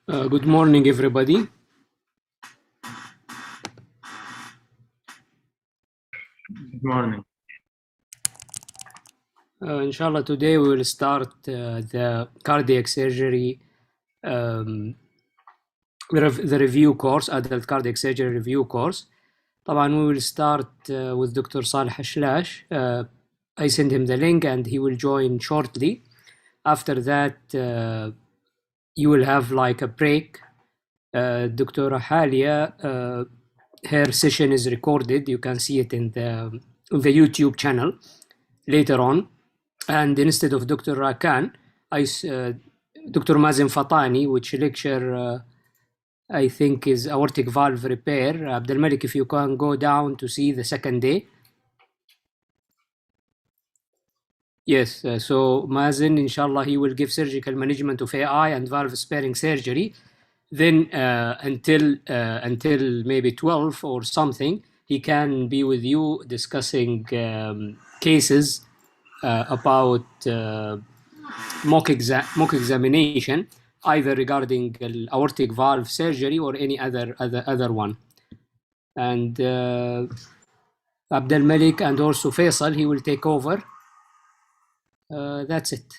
Good morning, everybody. Good morning. Inshallah, today we will start the cardiac surgery, the review course, adult cardiac surgery review course. طبعا we will start with Dr. Saleh Ashlash. I send him the link and he will join shortly. After that, you will have like a break. Dr. Halia, her session is recorded. You can see it in the YouTube channel later on. And instead of Dr. Rakan, Dr. Mazin Fatani, which lecture I think is aortic valve repair. Abdel Malik, if you can go down to see the second day. Yes, so Mazin, inshallah, he will give surgical management of AI and valve sparing surgery. Then until maybe 12 or something, he can be with you discussing cases about mock examination, either regarding aortic valve surgery or any other one. And Abdel Malik and also Faisal, he will take over. That's it.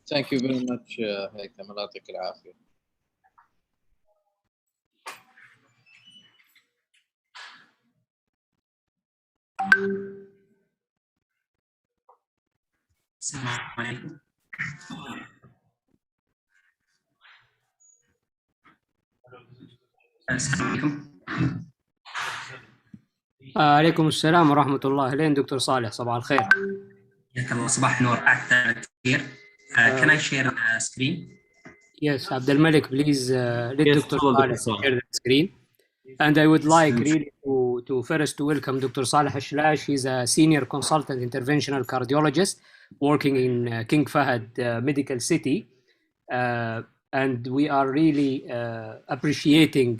Thank you very much, Haytham. Allah يعطيك العافية. السلام عليكم. السلام عليكم. عليكم السلام ورحمة الله. لين دكتور صالح، صباح الخير. حياك الله، صباح النور. كثير. Can I share the screen? Yes, Abdel Malik, please let Yes, Dr. Saleh share the screen. And I would like really to first to welcome Dr. Saleh Ashlash. He's a senior consultant interventional cardiologist working in King Fahd Medical City. And we are really appreciating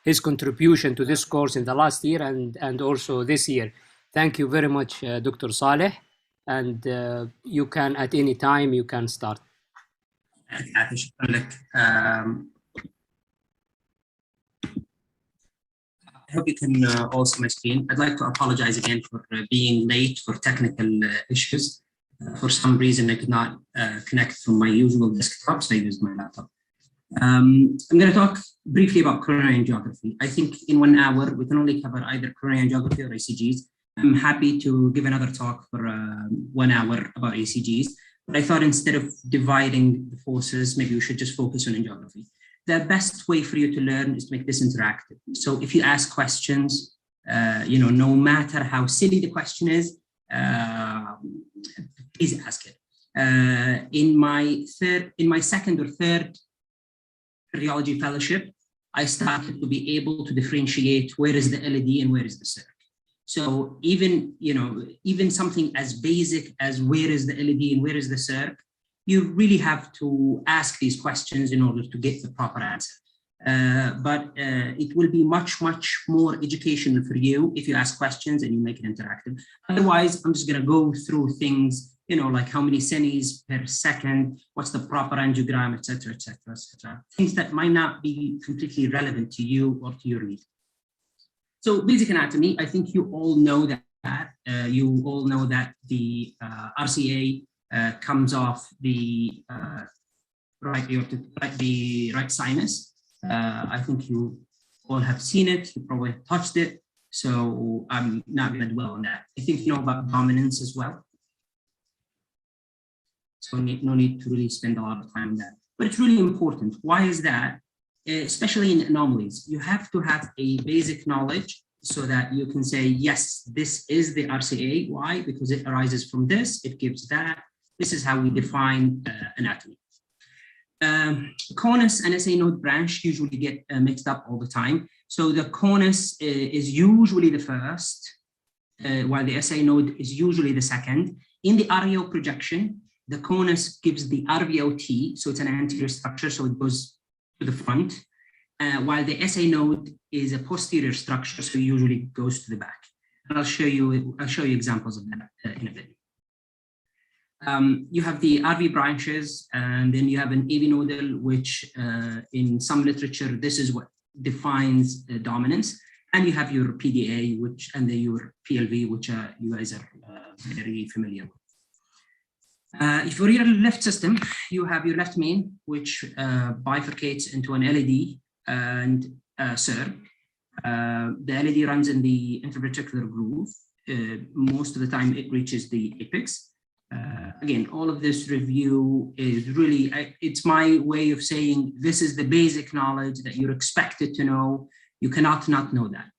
his contribution to this course in the last year and also this year. Thank you very much, Dr. Saleh. And you can, at any time, you can start. شكرا لك. I hope you can all see my screen. I'd like to apologize again for being late for technical issues. For some reason, I could not connect from my usual desktop, so I used my laptop. I'm going to talk briefly about coronary angiography. I think in 1 hour, we can only cover either coronary angiography or ECGs. I'm happy to give another talk for 1 hour about ECGs, but I thought instead of dividing the forces, maybe we should just focus on angiography. The best way for you to learn is to make this interactive. So if you ask questions, no matter how silly the question is, please ask it. In my second or third radiology fellowship, I started to be able to differentiate where is the LED and where is the circ. So even something as basic as where is the LED and where is the circ, you really have to ask these questions in order to get the proper answer. But it will be much, much more educational for you if you ask questions and you make it interactive. Otherwise, I'm just going to go through things, like how many cents per second, what's the proper angiogram, et cetera, et cetera, et cetera. Things that might not be completely relevant to you or to your read. So basic anatomy, I think you all know that. You all know that the RCA comes off the right sinus. I think you all have seen it. You probably touched it. So I'm not going to dwell on that. I think you know about dominance as well. So no need to really spend a lot of time on that. But it's really important. Why is that? Especially in anomalies, you have to have a basic knowledge so that you can say, yes, this is the RCA. Why? Because it arises from this, it gives that. This is how we define anatomy. Conus and SA node branch usually get mixed up all the time. So the conus is usually the first, while the SA node is usually the second. In the RVO projection, the conus gives the RVOT, so it's an anterior structure, so it goes to the front, while the SA node is a posterior structure, so it usually goes to the back. And I'll show you examples of that in a bit. You have the RV branches, and then you have an AV nodal, which in some literature, this is what defines dominance. And you have your PDA, and then your PLV, which you guys are very familiar with. For your left system, you have your left main, which bifurcates into an LED and CIRC. The LED runs in the interventricular groove. Most of the time, it reaches the apex. Again, all of this review is really, it's my way of saying this is the basic knowledge that you're expected to know. You cannot not know that.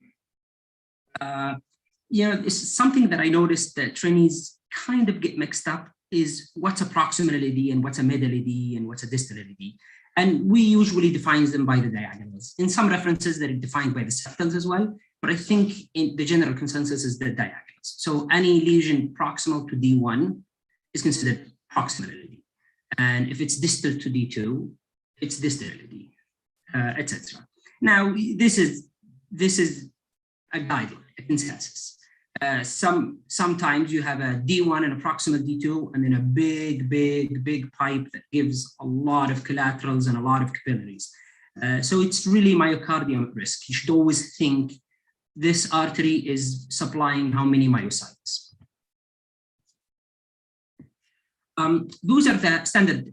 It's something that I noticed that trainees kind of get mixed up is what's a proximal LED and what's a mid LED and what's a distal LED. And we usually define them by the diagonals. In some references, they're defined by the septals as well, but I think in the general consensus is the diagonals. So any lesion proximal to D1 is considered proximal LED. And if it's distal to D2, it's distal LED, etc. Now, this is a guideline, a consensus. Sometimes you have a D1 and a proximal D2, and then a big pipe that gives a lot of collaterals and a lot of capillaries. So it's really myocardium at risk. You should always think this artery is supplying how many myocytes. Those are the standard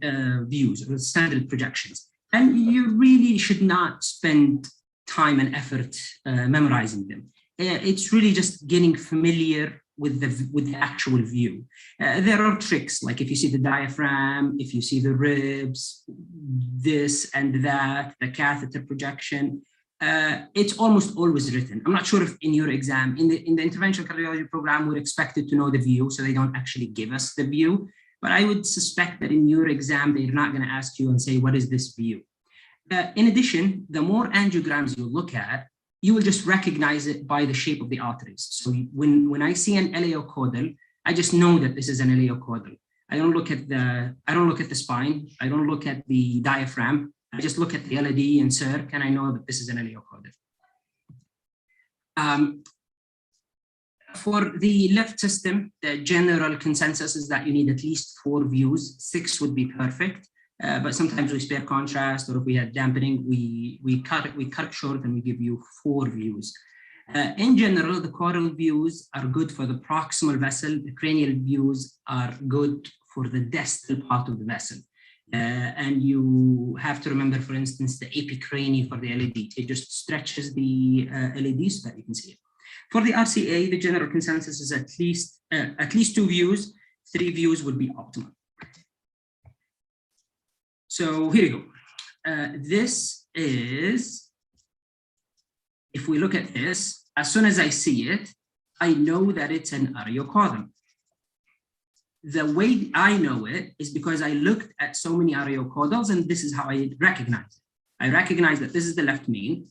views or standard projections. And you really should not spend time and effort memorizing them. It's really just getting familiar with the actual view. There are tricks, like if you see the diaphragm, if you see the ribs, this and that, the catheter projection, it's almost always written. I'm not sure if in your exam, in the interventional cardiology program, we're expected to know the view, so they don't actually give us the view. But I would suspect that in your exam, they're not going to ask you and say, what is this view? In addition, the more angiograms you look at, you will just recognize it by the shape of the arteries. So when I see an aleocaudal, I just know that this is an aleocaudal. I don't look at the spine. I don't look at the diaphragm. I just look at the LED and CIRC, and I know that this is an aleocaudal. For the left system, the general consensus is that you need at least 4 views. 6 would be perfect. But sometimes we spare contrast, or if we had dampening, we cut it short and we give you 4 views. In general, the caudal views are good for the proximal vessel. The cranial views are good for the distal part of the vessel. And you have to remember, for instance, the epicrania for the LED. It just stretches the LED so that you can see it. For the RCA, the general consensus is at least 2 views. 3 views would be optimal. So here you go. This is, if we look at this, as soon as I see it, I know that it's an ariocaudal. The way I know it is because I looked at so many ariocaudals, and this is how I recognize it. I recognize that this is the left main,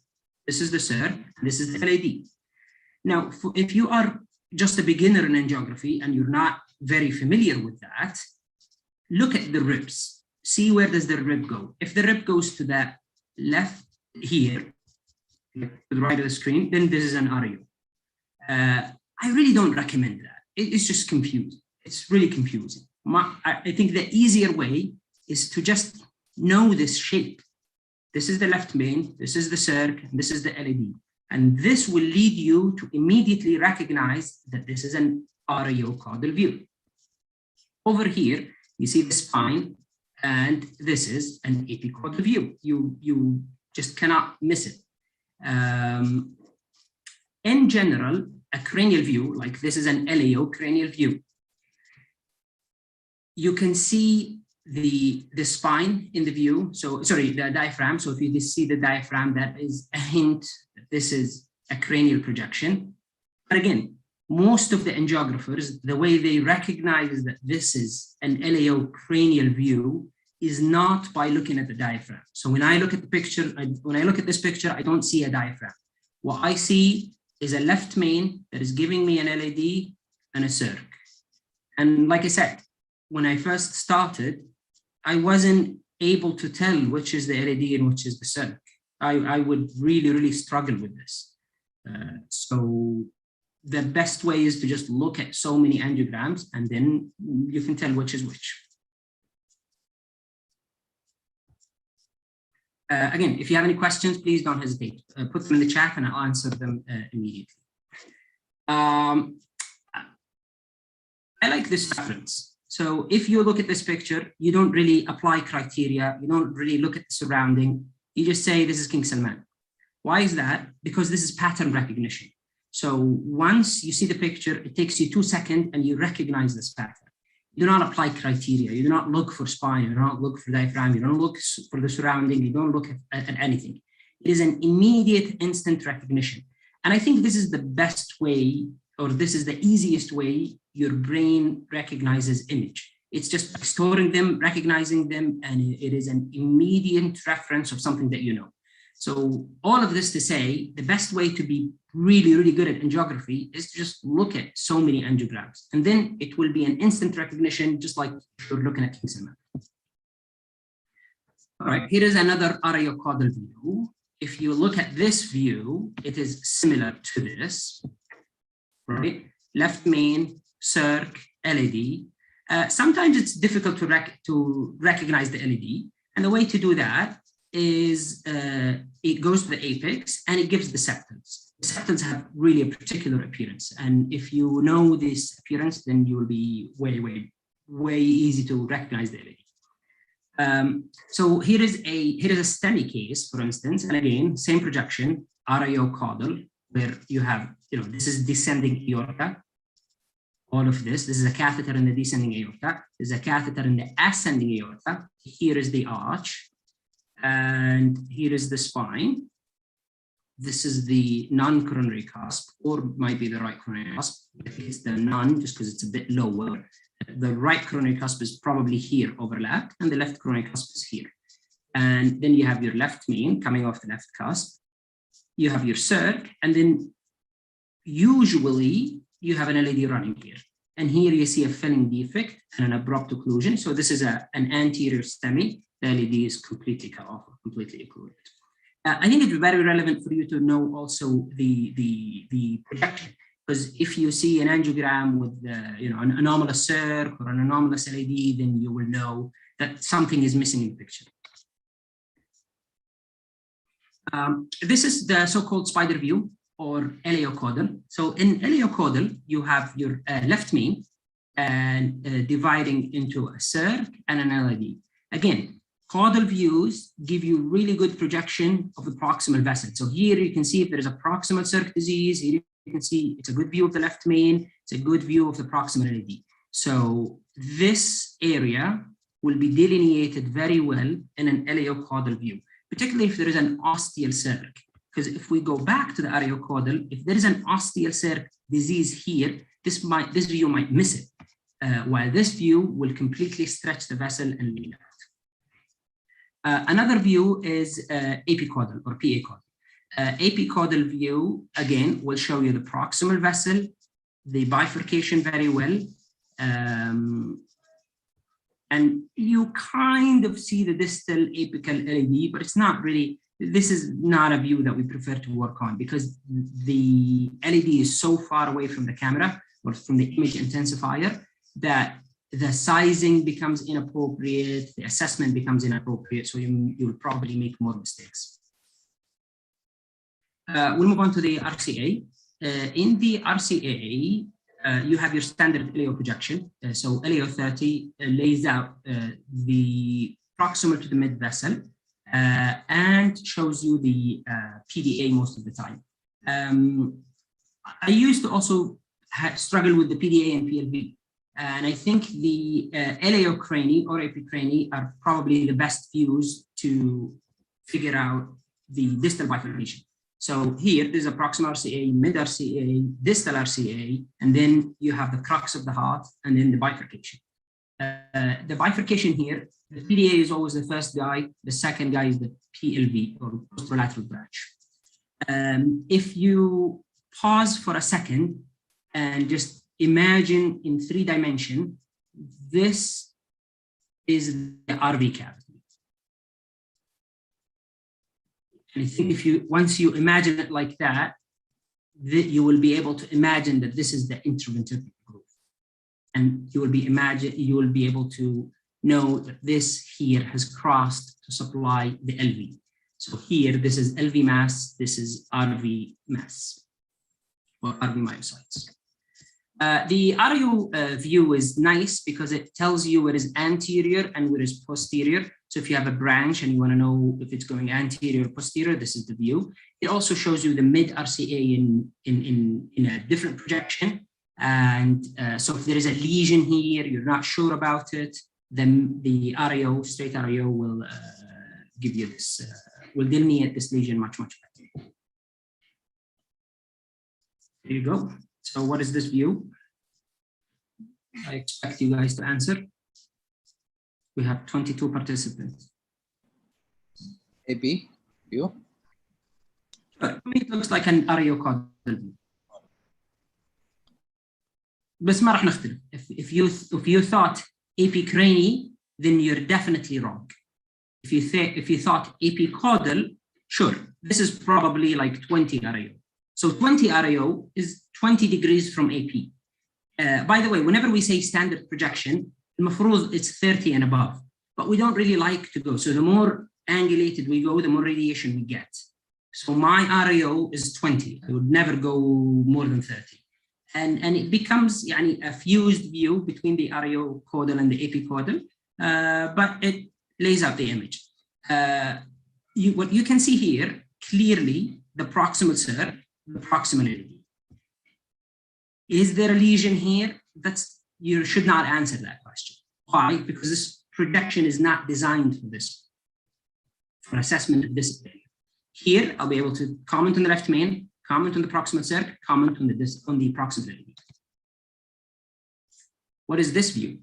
this is the CIRC, and this is the LED. Now, if you are just a beginner in angiography and you're not very familiar with that, look at the ribs. See where does the rib go. If the rib goes to the left here, to the right of the screen, then this is an ario. I really don't recommend that. It's just confusing. It's really confusing. I think the easier way is to just know this shape. This is the left main, this is the CIRC, and this is the LED. And this will lead you to immediately recognize that this is an ariocaudal view. Over here, you see the spine, and this is an epicaudal view. You just cannot miss it. In general, a cranial view, like this is an LAO cranial view. You can see the spine in the view. So, sorry, the diaphragm. So if you just see the diaphragm, that is a hint that this is a cranial projection. But again, most of the angiographers, the way they recognize that this is an LAO cranial view is not by looking at the diaphragm. So when I look at the picture, when I look at this picture, I don't see a diaphragm. What I see is a left main that is giving me an LED and a CIRC. And like I said, when I first started, I wasn't able to tell which is the LED and which is the CIRC. I would really, really struggle with this. So the best way is to just look at so many angiograms, and then you can tell which is which. Again, if you have any questions, please don't hesitate. Put them in the chat and I'll answer them immediately. I like this reference. So if you look at this picture, you don't really apply criteria. You don't really look at the surrounding. You just say, this is King Salman. Why is that? Because this is pattern recognition. So once you see the picture, it takes you 2 seconds and you recognize this pattern. You do not apply criteria. You do not look for spine. You do not look for diaphragm. You don't look for the surrounding. You don't look at anything. It is an immediate, instant recognition. And I think this is the best way, or this is the easiest way your brain recognizes image. It's just storing them, recognizing them, and it is an immediate reference of something that you know. So all of this to say, the best way to be really, really good at angiography is to just look at so many angiograms. And then it will be an instant recognition, just like you're looking at King Salman. All right, here is another arteriocaudal view. If you look at this view, it is similar to this, right? Left main, circ, LED. Sometimes it's difficult to recognize the LED. And the way to do that is it goes to the apex and it gives the septals. The septals have really a particular appearance. And if you know this appearance, then you will be way easy to recognize the LED. So here is a STEMI case, for instance, and again, same projection, arteriocaudal, where you have, this is descending aorta. All of this is a catheter in the descending aorta. There's a catheter in the ascending aorta. Here is the arch. And here is the spine. This is the non-coronary cusp, or might be the right coronary cusp. It's the non, just because it's a bit lower. The right coronary cusp is probably here overlapped, and the left coronary cusp is here. And then you have your left main coming off the left cusp. You have your circ, and then usually you have an LED running here. And here you see a filling defect and an abrupt occlusion. So this is an anterior STEMI. The LED is completely cut off, completely occluded. I think it's very relevant for you to know also the projection, because if you see an angiogram with an anomalous circ or an anomalous LED, then you will know that something is missing in the picture. This is the so-called spider view or eleocaudal. So in eleocaudal, you have your left main and dividing into a circ and an LED. Again, caudal views give you really good projection of the proximal vessel. So here you can see if there is a proximal circ disease. Here you can see it's a good view of the left main. It's a good view of the proximal LED. So this area will be delineated very well in an eleocaudal view, particularly if there is an ostial circ. Because if we go back to the arteriocaudal, if there is an ostial circ disease here, this view might miss it, while this view will completely stretch the vessel and lean out. Another view is apicaudal or PA caudal. Apicaudal view, again, will show you the proximal vessel, the bifurcation very well. And you kind of see the distal apical LED, but it's not really, this is not a view that we prefer to work on because the LED is so far away from the camera or from the image intensifier that the sizing becomes inappropriate, the assessment becomes inappropriate, so you will probably make more mistakes. We'll move on to the RCA. In the RCA, you have your standard eleo projection. So eleo 30 lays out the proximal to the mid vessel and shows you the PDA most of the time. I used to also struggle with the PDA and PLV. And I think the eleocrani or epicrani are probably the best views to figure out the distal bifurcation. So here, there's a proximal RCA, mid RCA, distal RCA, and then you have the crux of the heart, and then the bifurcation. The bifurcation here, the PDA is always the first guy, the second guy is the PLV or posterolateral branch. If you pause for a second and just imagine in 3 dimensions, this is the RV cavity. And I think if you, once you imagine it like that, you will be able to imagine that this is the interventricular groove. And you will be able to know that this here has crossed to supply the LV. So here, this is LV mass, this is RV mass, or RV myocytes. The RU view is nice because it tells you where is anterior and where is posterior. So if you have a branch and you want to know if it's going anterior or posterior, this is the view. It also shows you the mid RCA in a different projection. And so if there is a lesion here, you're not sure about it, then the RAO, straight RAO, will give you this, will delineate this lesion much, much better. There you go. So what is this view? I expect you guys to answer. We have 22 participants. AB view. But it looks like an ariocaudal view. بس ما راح نختلف. If you thought epicrani, then you're definitely wrong. If you thought epicaudal, sure, this is probably like 20 RAO. So 20 RAO is 20 degrees from AP. By the way, whenever we say standard projection, المفروض it's 30 and above, but we don't really like to go. So the more angulated we go, the more radiation we get. So my RAO is 20. I would never go more than 30. And it becomes a fused view between the ariocaudal and the epicaudal, but it lays out the image. What you can see here, clearly, the proximal circ, the proximal LV. Is there a lesion here? You should not answer that question. Why? Because this projection is not designed for this, for assessment of this area. Here, I'll be able to comment on the left main, comment on the proximal circ, comment on the proximal LV. What is this view?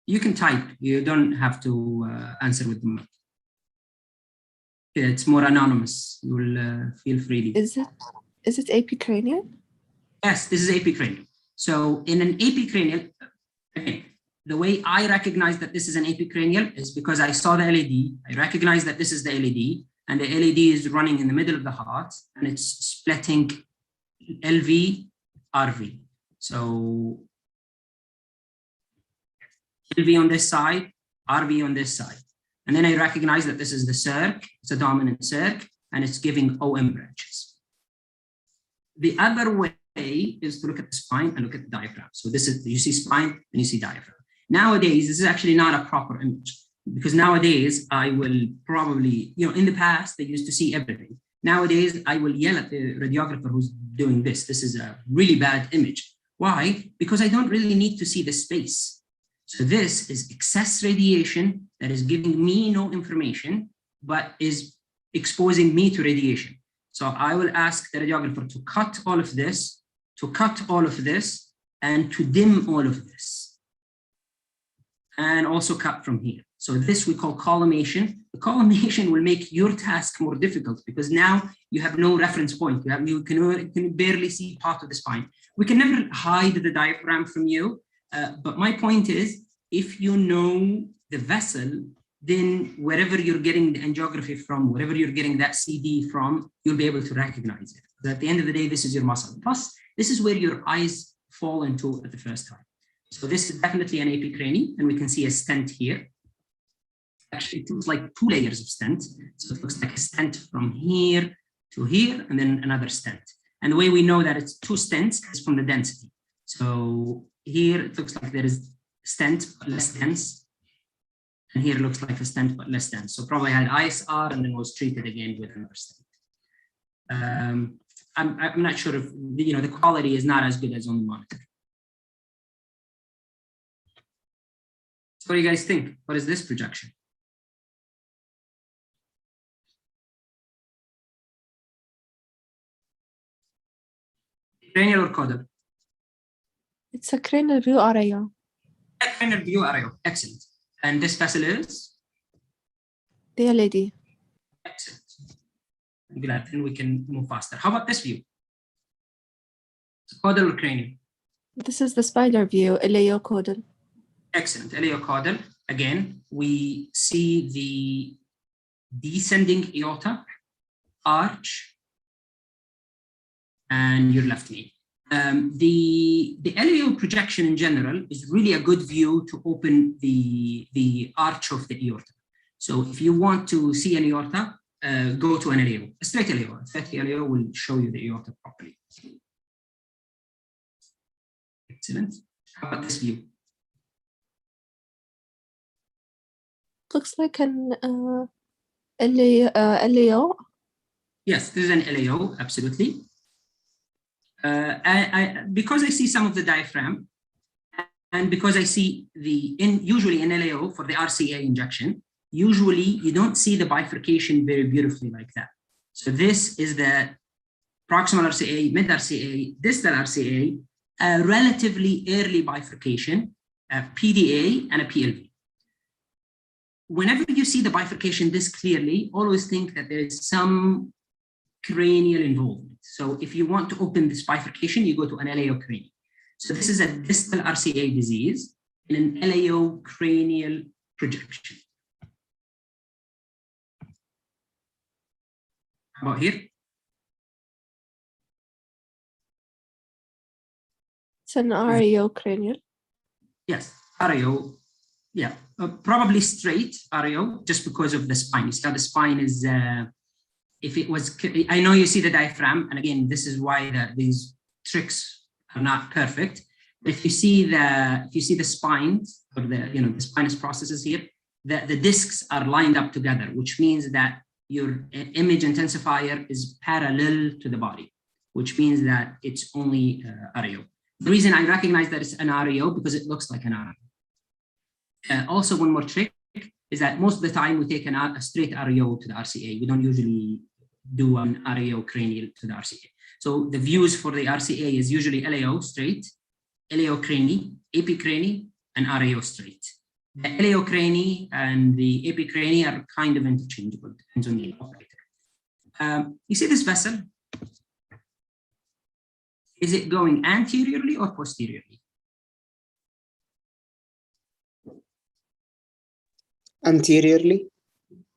You can type, you don't have to answer with the mic. It's more anonymous. You will feel freely. Is it epicranial? Yes, this is epicranial. So in an epicranial, okay, the way I recognize that this is an epicranial is because I saw the LED. I recognize that this is the LED, and the LED is running in the middle of the heart, and it's splitting LV, RV. So LV on this side, RV on this side. And then I recognize that this is the circ, it's a dominant circ, and it's giving OM branches. The other way is to look at the spine and look at the diaphragm. So this is, you see spine and you see diaphragm. Nowadays, this is actually not a proper image, because nowadays I will probably, in the past, they used to see everything. Nowadays, I will yell at the radiographer who's doing this. This is a really bad image. Why? Because I don't really need to see the space. So this is excess radiation that is giving me no information, but is exposing me to radiation. So I will ask the radiographer to cut all of this, to cut all of this, and to dim all of this. And also cut from here. So this we call collimation. The collimation will make your task more difficult because now you have no reference point. You can barely see part of the spine. We can never hide the diaphragm from you. But my point is, if you know the vessel, then wherever you're getting the angiography from, wherever you're getting that CD from, you'll be able to recognize it. But at the end of the day, this is your muscle. Plus, this is where your eyes fall into at the first time. So this is definitely an epicrani, and we can see a stent here. Actually, it looks like 2 layers of stent. So it looks like a stent from here to here, and then another stent. And the way we know that it's 2 stents is from the density. So here it looks like there is stent, but less dense. And here it looks like a stent, but less dense. So probably had ISR and then was treated again with another stent. I'm not sure if, the quality is not as good as on the monitor. So what do you guys think? What is this projection? Cranial or caudal? It's a cranial view area. Cranial view area. Excellent. And this vessel is? The LED. Excellent. I'm glad. Then we can move faster. How about this view? Caudal or cranial? This is the spider view, iliocaudal. Excellent. Iliocaudal. again, we see the descending aorta, arch, and your left knee. The LAO projection in general is really a good view to open the arch of the aorta. So if you want to see an aorta, go to an LAO, a straight LAO. A straight LAO will show you the aorta properly. Excellent. How about this view? Looks like an LAO. Yes, this is an LAO, absolutely. Because I see some of the diaphragm, and because I see usually in LAO for the RCA injection, usually you don't see the bifurcation very beautifully like that. So this is the proximal RCA, mid RCA, distal RCA, a relatively early bifurcation, a PDA and a PLV. Whenever you see the bifurcation this clearly, always think that there is some cranial involvement. So if you want to open this bifurcation, you go to an LAO cranial. So this is a distal RCA disease in an LAO cranial projection. How about here? It's an RAO cranial. Yes, RAO. Yeah, probably straight RAO just because of the spine. You see how the spine is, if it was, I know you see the diaphragm, and again, this is why these tricks are not perfect. But if you see the spine or the spinous processes here, the discs are lined up together, which means that your image intensifier is parallel to the body, which means that it's only RAO. The reason I recognize that it's an RAO because it looks like an RAO. Also, one more trick is that most of the time we take a straight RAO to the RCA. We don't usually do an RAO cranial to the RCA. So the views for the RCA is usually LAO straight, LAO crani, AP crani, and RAO straight. The LAO crani and the AP crani are kind of interchangeable, depends on the operator. You see this vessel? Is it going anteriorly or posteriorly? Anteriorly?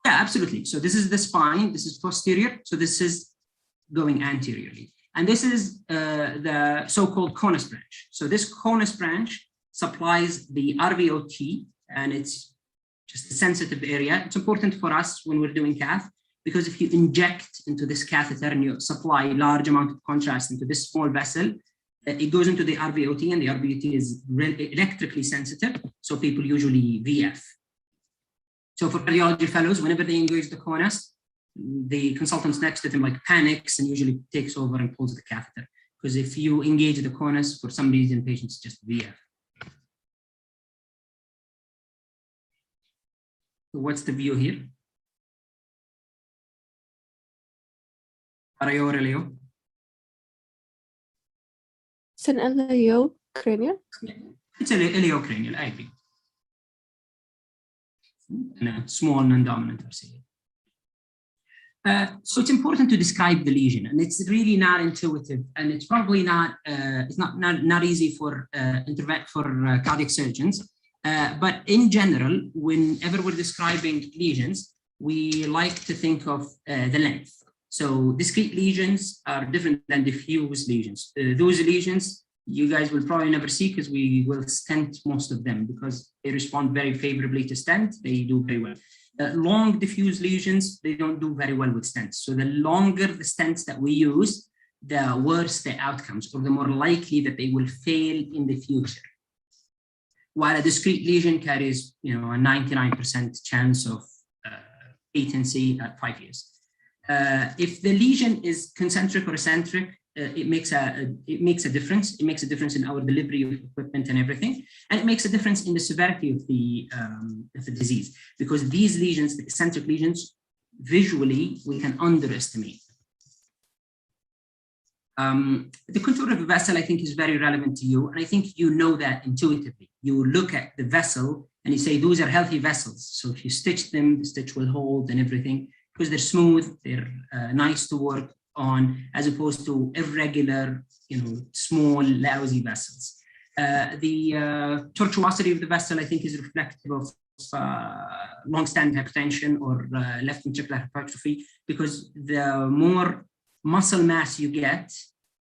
Yeah, absolutely. So this is the spine, this is posterior, so this is going anteriorly. And this is the so-called conus branch. So this conus branch supplies the RVOT, and it's just a sensitive area. It's important for us when we're doing cath, because if you inject into this catheter and you supply large amount of contrast into this small vessel, it goes into the RVOT, and the RVOT is electrically sensitive, so people usually VF. So for cardiology fellows, whenever they engage the conus, the consultants next to them like panics and usually takes over and pulls the catheter. Because if you engage the conus, for some reason, patients just VF. So what's the view here? RAO or LAO? It's an LAO cranial. It's a LAO cranial, I agree. And a small non-dominant RCA. So it's important to describe the lesion, and it's really not intuitive, and it's probably not it's not easy for cardiac surgeons. But in general, whenever we're describing lesions, we like to think of the length. So discrete lesions are different than diffuse lesions. Those lesions you guys will probably never see because we will stent most of them because they respond very favorably to stent. They do very well. Long diffuse lesions, they don't do very well with stents. So the longer the stents that we use, the worse the outcomes, or the more likely that they will fail in the future. While a discrete lesion carries, a 99% chance of patency at 5 years. If the lesion is concentric or eccentric, it makes a difference. It makes a difference in our delivery of equipment and everything, and it makes a difference in the severity of the disease, because these lesions, the eccentric lesions, visually we can underestimate. The contour of a vessel, I think, is very relevant to you, and I think you know that intuitively. You look at the vessel and you say those are healthy vessels. So if you stitch them, the stitch will hold and everything because they're smooth, they're nice to work on, as opposed to irregular, small, lousy vessels. The tortuosity of the vessel, I think, is reflective of long-standing hypertension or left ventricular hypertrophy, because the more muscle mass you get,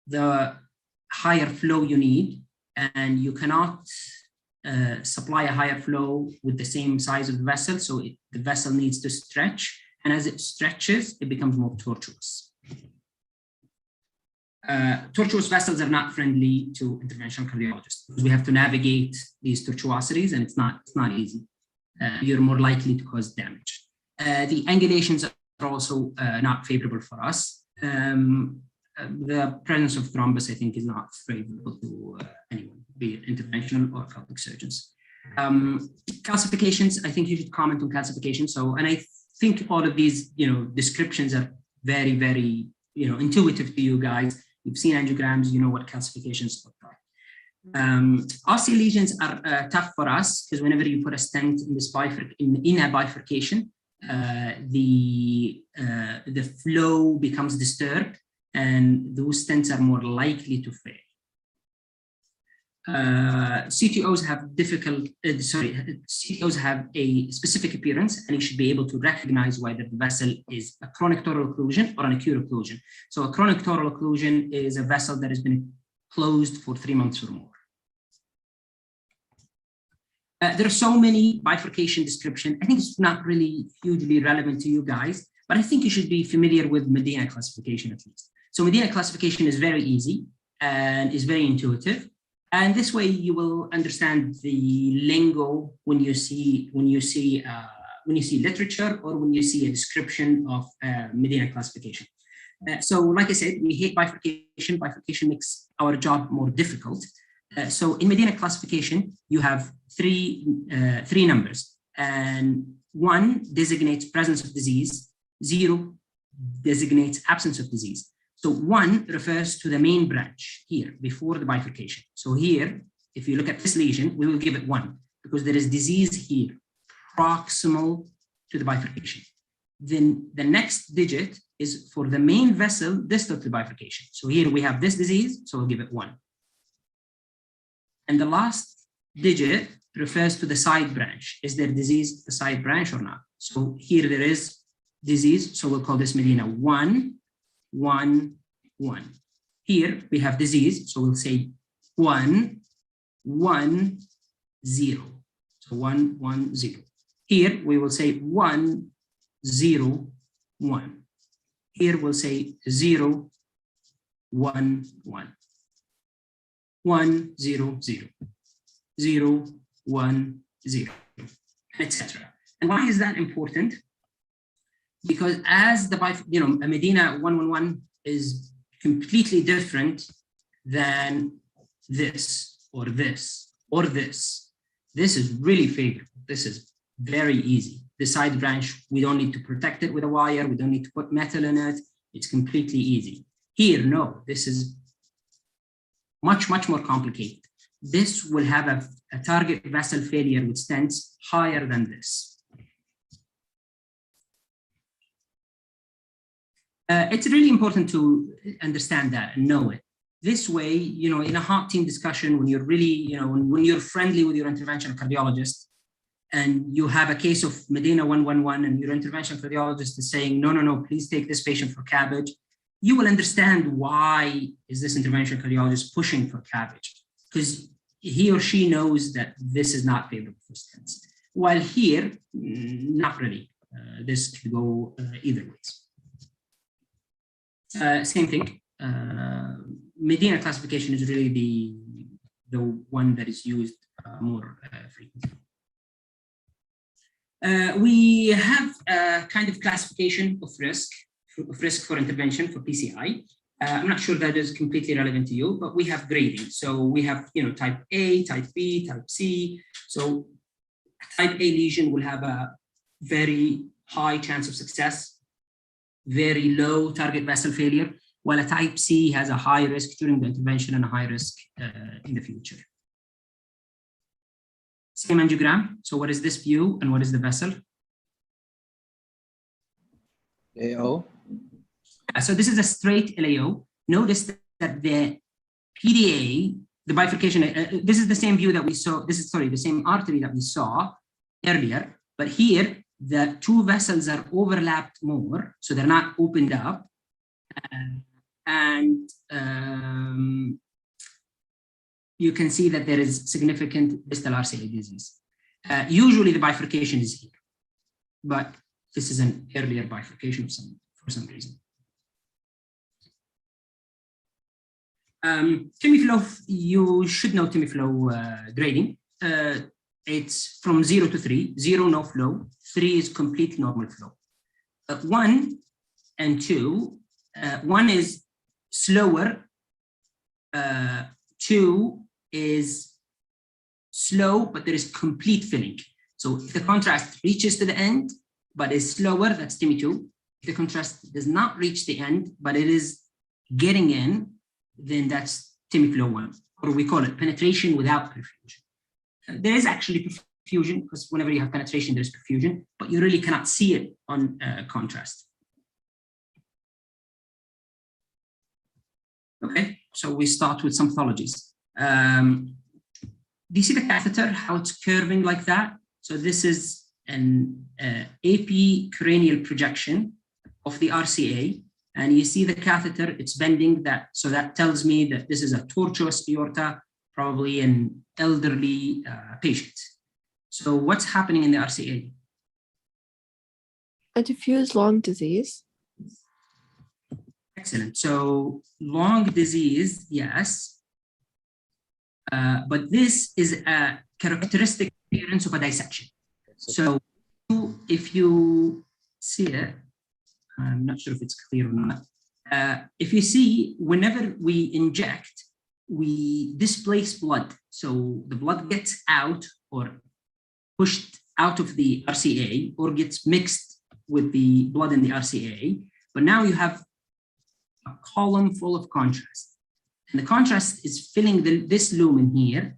the higher flow you need, and you cannot supply a higher flow with the same size of the vessel, so the vessel needs to stretch, and as it stretches, it becomes more tortuous. Tortuous vessels are not friendly to interventional cardiologists because we have to navigate these tortuosities, and it's not easy. You're more likely to cause damage. The angulations are also not favorable for us. The presence of thrombus, I think, is not favorable to anyone, be it interventional or Celtic surgeons. Calcifications, I think you should comment on calcification. So, and I think all of these, descriptions are very, very, intuitive to you guys. You've seen angiograms, you know what calcifications look like. Osteal lesions are tough for us because whenever you put a stent in this in a bifurcation, the flow becomes disturbed, and those stents are more likely to fail. CTOs have CTOs have a specific appearance, and you should be able to recognize whether the vessel is a chronic total occlusion or an acute occlusion. So a chronic total occlusion is a vessel that has been closed for 3 months or more. There are so many bifurcation description. I think it's not really hugely relevant to you guys, but I think you should be familiar with Medina classification at least. So Medina classification is very easy and is very intuitive. And this way you will understand the lingo when you see literature or when you see a description of Medina classification. So like I said, we hate bifurcation. Bifurcation makes our job more difficult. So in Medina classification, you have three numbers, and 1 designates presence of disease, 0 designates absence of disease. So 1 refers to the main branch here before the bifurcation. So here, if you look at this lesion, we will give it 1 because there is disease here proximal to the bifurcation. Then the next digit is for the main vessel distal to the bifurcation. So here we have this disease, so we'll give it 1. And the last digit refers to the side branch. Is there disease the side branch or not? So here there is disease, so we'll call this Medina 1, 1, 1. Here we have disease, so we'll say 1, 1, 0. So 1, 1, 0. Here we will say 1, 0, 1. Here we'll say 0, 1, 1. 1, 0, 0. 0, 1, 0, etc. And why is that important? Because as the a Medina 111 is completely different than this or this or this. This is really favorable. This is very easy. The side branch, we don't need to protect it with a wire. We don't need to put metal in it. It's completely easy. Here, no, this is much, much more complicated. This will have a target vessel failure with stents higher than this. It's really important to understand that and know it. This way, in a hot team discussion, when you're really, when you're friendly with your interventional cardiologist and you have a case of Medina 111 and your interventional cardiologist is saying, no, please take this patient for CABG, you will understand why is this interventional cardiologist pushing for CABG, because he or she knows that this is not favorable for stents. While here, not really. This could go either ways. Same thing. Medina classification is really the one that is used more frequently. We have a kind of classification of risk for intervention for PCI. I'm not sure that is completely relevant to you, but we have grading. So we have, type A, type B, type C. So type A lesion will have a very high chance of success, very low target vessel failure, while a type C has a high risk during the intervention and a high risk in the future. Same angiogram. So what is this view and what is the vessel? AO. So this is a straight LAO. Notice that the PDA, the bifurcation, this is the same view that we saw. This is, sorry, the same artery that we saw earlier, but here the two vessels are overlapped more, so they're not opened up. And you can see that there is significant distal RCA disease. Usually the bifurcation is here, but this is an earlier bifurcation for some reason. TIMI-flow, you should know TIMI-flow grading. It's from 0 to 3, 0 no flow, 3 is complete normal flow. 1 and 2, 1 is slower, 2 is slow, but there is complete filling. So if the contrast reaches to the end, but is slower, that's TIMI-2. If the contrast does not reach the end, but it is getting in, then that's TIMI-flow 1, or we call it penetration without perfusion. There is actually perfusion, because whenever you have penetration, there's perfusion, but you really cannot see it on contrast. Okay, so we start with some pathologies. Do you see the catheter, how it's curving like that? So this is an AP-cranial projection of the RCA, and you see the catheter, it's bending that, so that tells me that this is a tortuous aorta, probably an elderly patient. So what's happening in the RCA? A diffuse lung disease. Excellent. So lung disease, yes. But this is a characteristic appearance of a dissection. So if you see it, I'm not sure if it's clear or not. If you see, whenever we inject, we displace blood. So the blood gets out or pushed out of the RCA or gets mixed with the blood in the RCA. But now you have a column full of contrast. And the contrast is filling this lumen here.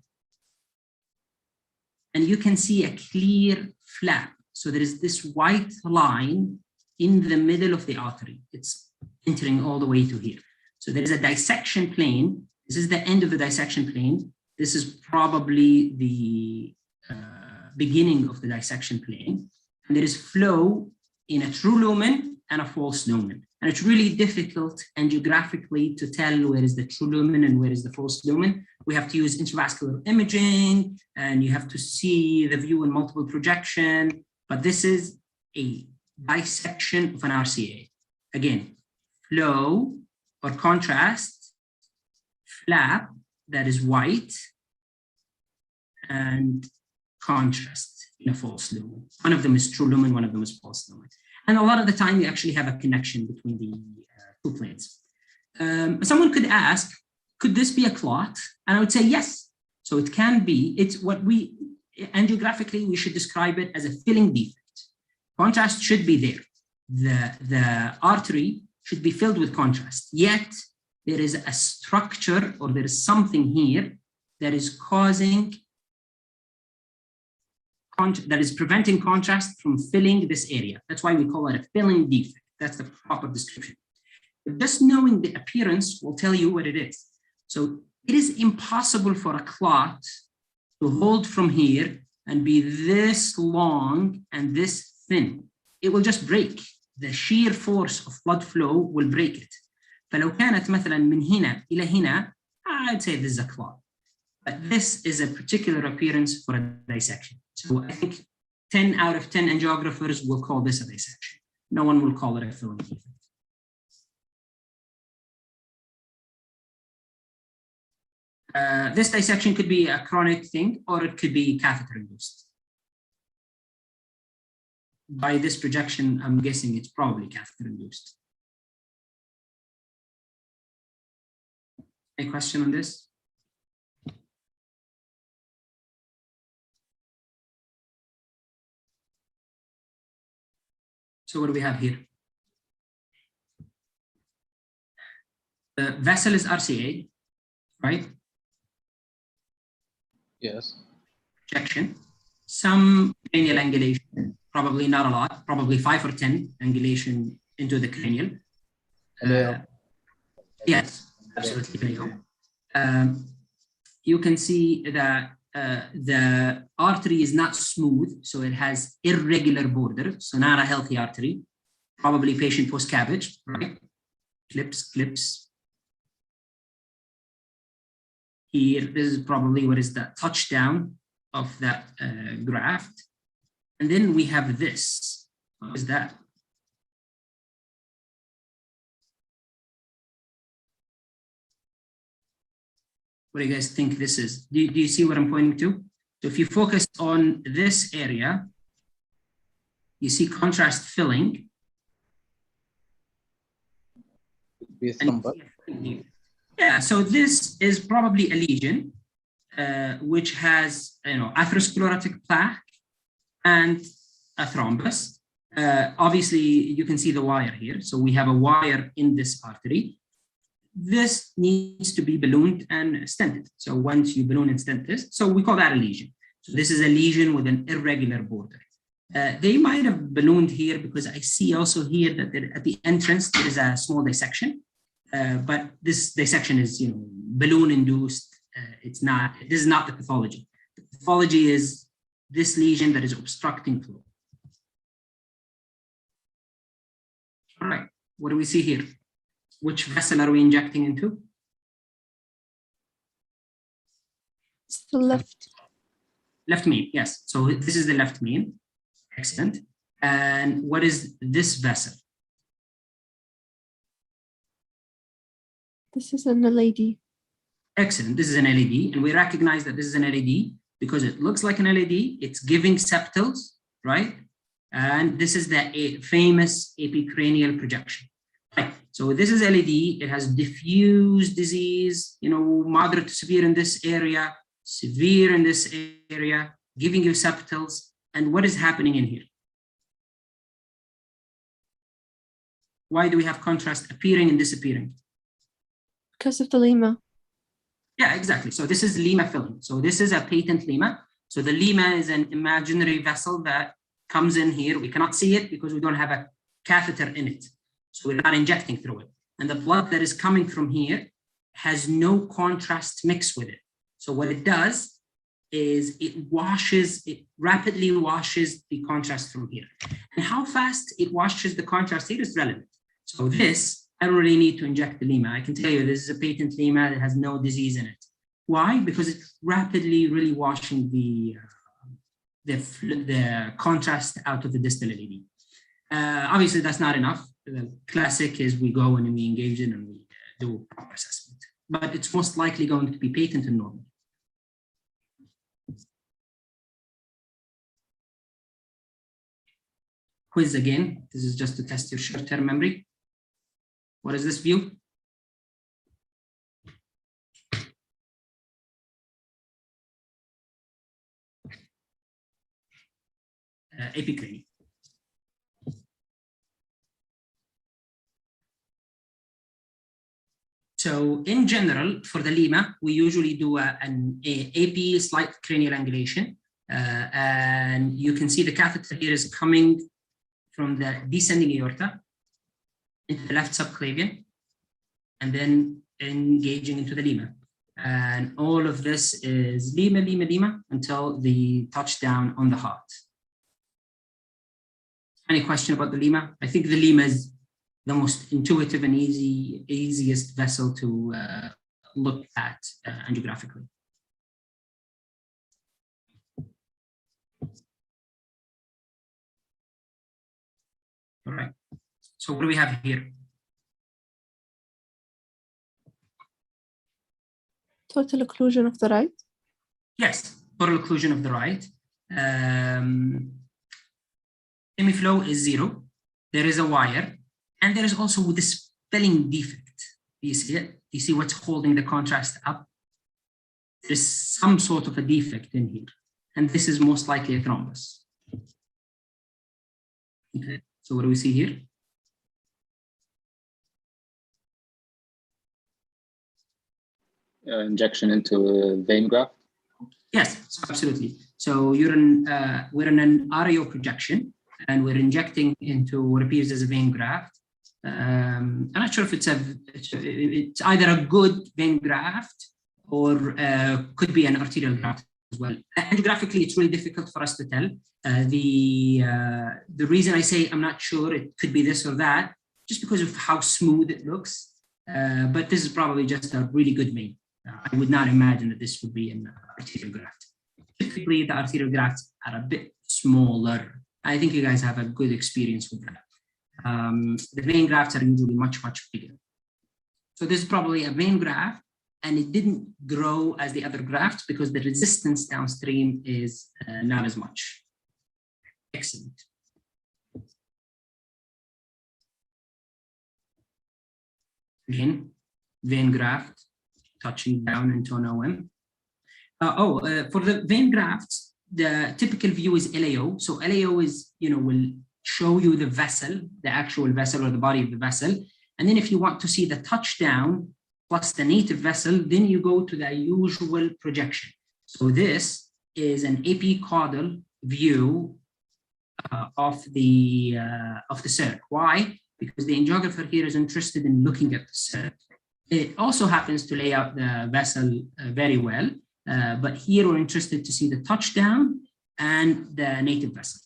And you can see a clear flap. So there is this white line in the middle of the artery. It's entering all the way to here. So there is a dissection plane. This is the end of the dissection plane. This is probably the beginning of the dissection plane. And there is flow in a true lumen and a false lumen. And it's really difficult angiographically to tell where is the true lumen and where is the false lumen. We have to use intravascular imaging, and you have to see the view in multiple projection. But this is a dissection of an RCA. Again, flow or contrast, flap that is white, and contrast in a false lumen. One of them is true lumen, one of them is false lumen. And a lot of the time, you actually have a connection between the two planes. Someone could ask, could this be a clot? And I would say yes. So it can be. It's what we, angiographically, we should describe it as a filling defect. Contrast should be there. The artery should be filled with contrast. Yet, there is a structure or there is something here that is causing, that is preventing contrast from filling this area. That's why we call it a filling defect. That's the proper description. But just knowing the appearance will tell you what it is. So it is impossible for a clot to hold from here and be this long and this thin. It will just break. The sheer force of blood flow will break it. فلو كانت مثلا من هنا إلى هنا, I'd say this is a clot. But this is a particular appearance for a dissection. So I think 10 out of 10 angiographers will call this a dissection. No one will call it a filling defect. This dissection could be a chronic thing, or it could be catheter-induced. By this projection, I'm guessing it's probably catheter-induced. Any question on this? So what do we have here? The vessel is RCA, right? Yes. Projection. Some cranial angulation, probably not a lot, probably 5 or 10 angulation into the cranial. Yes, absolutely. You can see that the artery is not smooth, so it has irregular border, so not a healthy artery, probably patient post-CABG, right? Clips. Here, this is probably what is the touchdown of that graft. And then we have this. What is that? What do you guys think this is? Do you see what I'm pointing to? So if you focus on this area, you see contrast filling. Yeah, so this is probably a lesion which has, atherosclerotic plaque and a thrombus. Obviously, you can see the wire here. So we have a wire in this artery. This needs to be ballooned and stented. So once you balloon and stent this, so we call that a lesion. So this is a lesion with an irregular border. They might have ballooned here because I see also here that at the entrance, there is a small dissection. But this dissection is, balloon induced. This is not the pathology. The pathology is this lesion that is obstructing flow. All right, what do we see here? Which vessel are we injecting into? It's the left. Left main, yes. So this is the left main. Excellent. And what is this vessel? This is an LED. Excellent. This is an LED, and we recognize that this is an LED because it looks like an LED. It's giving septals, right? And this is the famous epicranial projection. Right. So this is LED. It has diffuse disease, moderate to severe in this area, severe in this area, giving you septals. And what is happening in here? Why do we have contrast appearing and disappearing? Because of the lima. Yeah, exactly. So this is lima filling. So this is a patent lima. So the lima is an imaginary vessel that comes in here. We cannot see it because we don't have a catheter in it. So we're not injecting through it. And the blood that is coming from here has no contrast mixed with it. So what it does is it rapidly washes the contrast from here. And how fast it washes the contrast here is relevant. So this, I don't really need to inject the lima. I can tell you this is a patent lima that has no disease in it. Why? Because it's rapidly really washing the contrast out of the distal LED. Obviously, that's not enough. The classic is we go and we engage in and we do proper assessment. But it's most likely going to be patent and normal. Quiz again. This is just to test your short-term memory. What is this view? Epicranial. So in general, for the lima, we usually do an AP slight cranial angulation. And you can see the catheter here is coming from the descending aorta into the left subclavian, and then engaging into the lima. And all of this is lima, lima, lima until the touchdown on the heart. Any question about the lima? I think the lima is the most intuitive and easiest vessel to look at angiographically. All right. So what do we have here? Total occlusion of the right? Yes, total occlusion of the right. Hemiflow is 0. There is a wire. And there is also this spelling defect. Do you see it? Do you see what's holding the contrast up? There's some sort of a defect in here. And this is most likely a thrombus. Okay, so what do we see here? Injection into a vein graft? Yes, absolutely. So we're in an RAO projection, and we're injecting into what appears as a vein graft. I'm not sure if it's either a good vein graft or could be an arterial graft as well. Angiographically, it's really difficult for us to tell. The reason I say I'm not sure, it could be this or that, just because of how smooth it looks. But this is probably just a really good vein. I would not imagine that this would be an arterial graft. Typically, the arterial grafts are a bit smaller. I think you guys have a good experience with that. The vein grafts are usually much, much bigger. So this is probably a vein graft, and it didn't grow as the other grafts because the resistance downstream is not as much. Excellent. Again, vein graft touching down into an OM. For the vein grafts, the typical view is LAO. So LAO is, will show you the vessel, the actual vessel or the body of the vessel. And then if you want to see the touchdown plus the native vessel, then you go to the usual projection. So this is an epicaudal view of the circ. Why? Because the angiographer here is interested in looking at the circ. It also happens to lay out the vessel very well, but here we're interested to see the touchdown and the native vessel.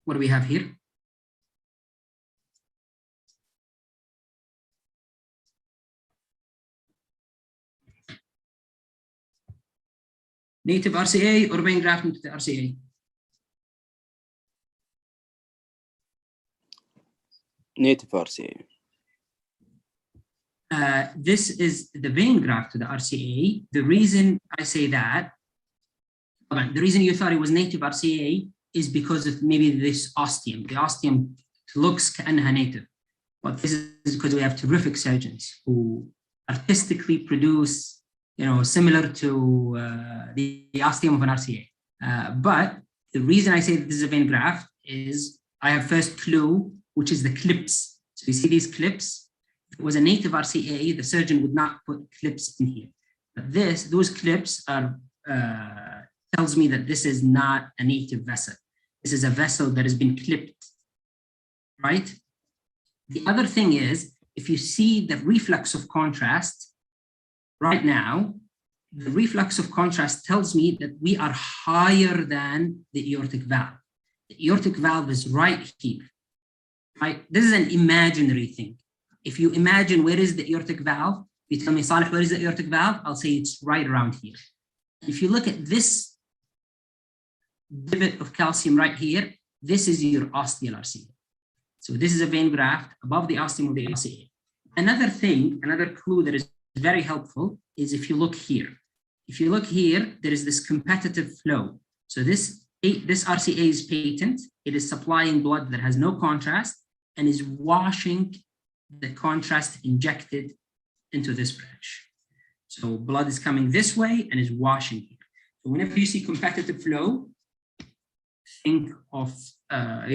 What do we have here? Native RCA or vein graft into the RCA? Native RCA. This is the vein graft to the RCA. The reason I say that, the reason you thought it was native RCA is because of maybe this ostium. The ostium looks كأنها native, but this is because we have terrific surgeons who artistically produce, similar to the ostium of an RCA. But the reason I say that this is a vein graft is I have first clue, which is the clips. So you see these clips. If it was a native RCA, the surgeon would not put clips in here. But those clips are tells me that this is not a native vessel. This is a vessel that has been clipped, right? The other thing is, if you see the reflux of contrast, right now, the reflux of contrast tells me that we are higher than the aortic valve. The aortic valve is right here, right? This is an imaginary thing. If you imagine where is the aortic valve, you tell me, Salih, where is the aortic valve? I'll say it's right around here. If you look at this divot of calcium right here, this is your ostial RCA. So this is a vein graft above the ostium of the RCA. Another thing, another clue that is very helpful is if you look here. If you look here, there is this competitive flow. So this RCA is patent. It is supplying blood that has no contrast and is washing the contrast injected into this branch. So blood is coming this way and is washing here. So whenever you see competitive flow, think of a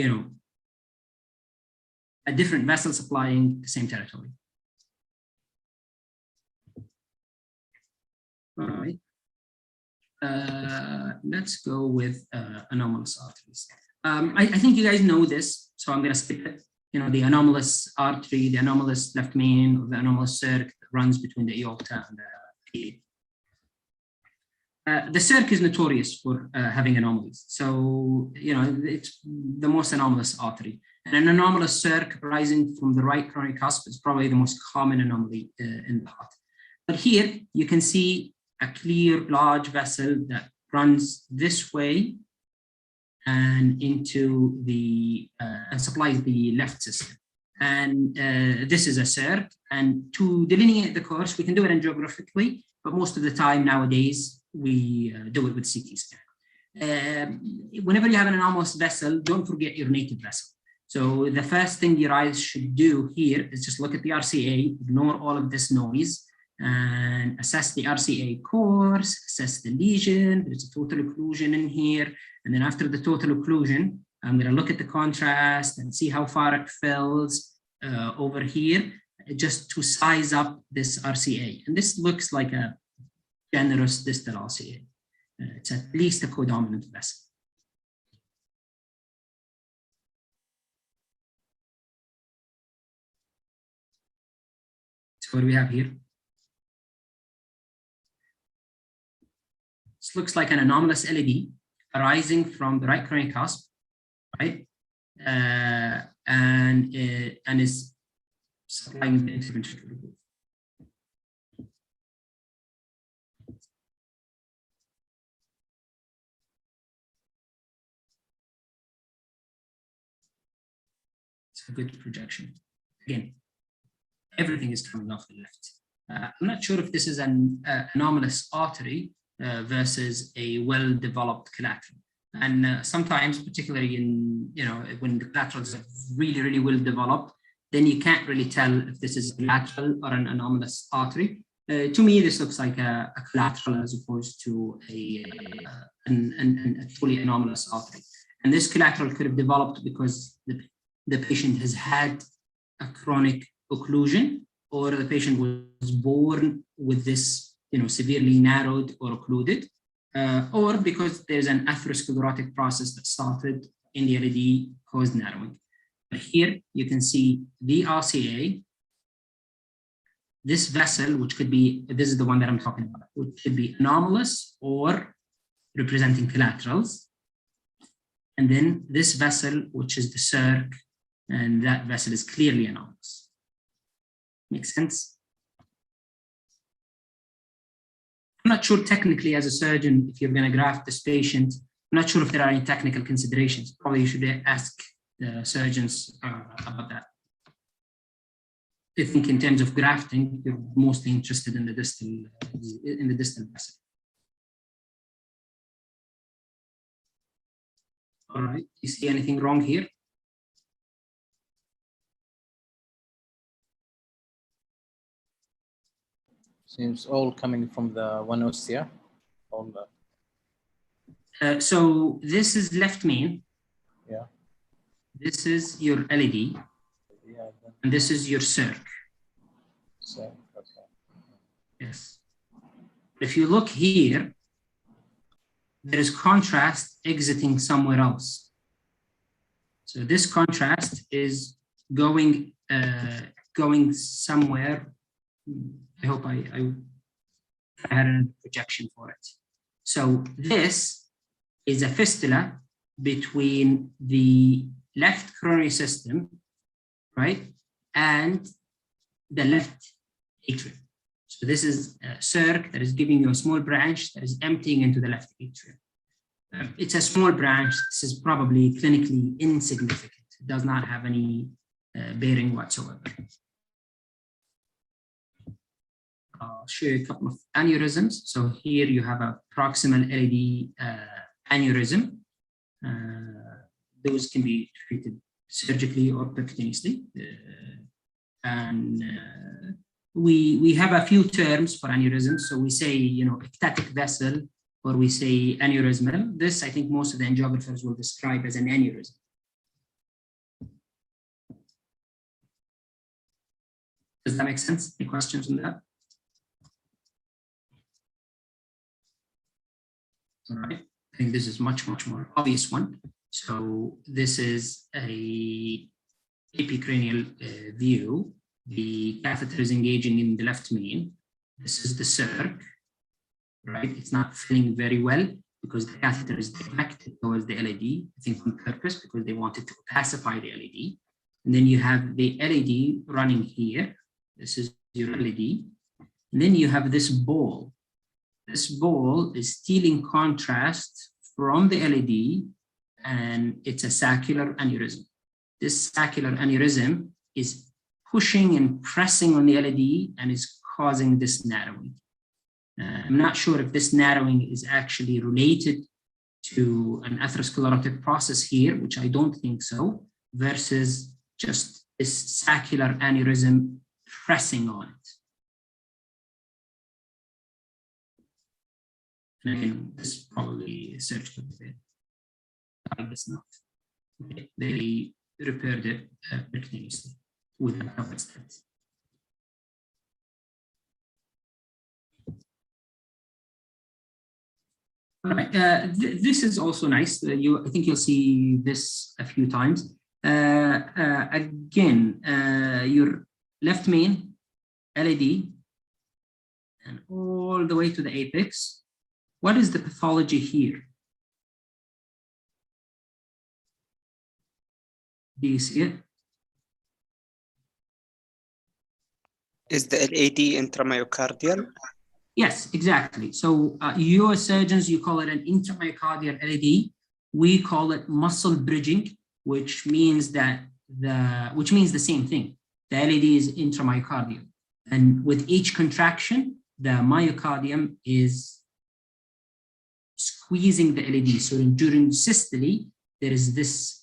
different vessel supplying the same territory. All right. Let's go with anomalous arteries. I think you guys know this, so I'm going to skip it. The anomalous artery, the anomalous left main, or the anomalous circ that runs between the aorta and the PA. The circ is notorious for having anomalies. So, it's the most anomalous artery. And an anomalous circ rising from the right coronary cusp is probably the most common anomaly in the heart. But here you can see a clear large vessel that runs this way and into the and supplies the left system. And this is a circ. And to delineate the course, we can do it angiographically, but most of the time nowadays we do it with CT scan. Whenever you have an anomalous vessel, don't forget your native vessel. So the first thing your eyes should do here is just look at the RCA, ignore all of this noise, and assess the RCA course, assess the lesion. There's a total occlusion in here. And then after the total occlusion, I'm going to look at the contrast and see how far it fills over here, just to size up this RCA. And this looks like a generous distal RCA. It's at least a codominant vessel. So what do we have here? this looks like an anomalous LED arising from the right coronary cusp, right? And is supplying the interventricular groove. It's a good projection. Again, everything is coming off the left. I'm not sure if this is an anomalous artery versus a well-developed collateral. And sometimes, particularly in, when the collaterals are really, really well developed, then you can't really tell if this is a lateral or an anomalous artery. To me, this looks like a collateral as opposed to a fully anomalous artery. And this collateral could have developed because the patient has had a chronic occlusion, or the patient was born with this, severely narrowed or occluded, or because there's an atherosclerotic process that started in the LED caused narrowing. But here you can see the RCA, this vessel, which could be, this is the one that I'm talking about, which could be anomalous or representing collaterals. And then this vessel, which is the circ, and that vessel is clearly anomalous. Makes sense? I'm not sure technically as a surgeon, if you're going to graft this patient, I'm not sure if there are any technical considerations. Probably you should ask the surgeons about that. I think in terms of grafting, you're mostly interested in the distal vessel. All right, you see anything wrong here? Seems all coming from the one ostia. All the... So this is left main. Yeah. This is your LED. Yeah. And this is your circ. So, okay. Yes. If you look here, there is contrast exiting somewhere else. So this contrast is going somewhere. I hope I had a projection for it. So this is a fistula between the left coronary system, right, and the left atrium. So this is a circ that is giving you a small branch that is emptying into the left atrium. It's a small branch. This is probably clinically insignificant. It does not have any bearing whatsoever. I'll show you a couple of aneurysms. So here you have a proximal LED aneurysm. Those can be treated surgically or percutaneously. We have a few terms for aneurysms. So we say, ectatic vessel, or we say aneurysmal. This, I think most of the angiographers will describe as an aneurysm. Does that make sense? Any questions on that? All right, I think this is much more obvious one. So this is a epicranial view. The catheter is engaging in the left main. This is the circ, right? It's not filling very well because the catheter is directed towards the LED, I think on purpose, because they wanted to pacify the LED. And then you have the LED running here. This is your LED. And then you have this ball. This ball is stealing contrast from the LED, and it's a saccular aneurysm. This saccular aneurysm is pushing and pressing on the LED and is causing this narrowing. I'm not sure if this narrowing is actually related to an atherosclerotic process here, which I don't think so, versus just this saccular aneurysm pressing on it. And again, this is probably surgical. I guess not. Okay. They repaired it percutaneously with a covered stent. All right. This is also nice. I think you'll see this a few times. Again, your left main LED, and all the way to the apex. what is the pathology here? Do you see it? Is the LAD intramyocardial? Yes, exactly. So you as surgeons, you call it an intramyocardial LAD. We call it muscle bridging, which means that the same thing. The LAD is intramyocardial, and with each contraction, the myocardium is squeezing the LAD. So during systole, there is this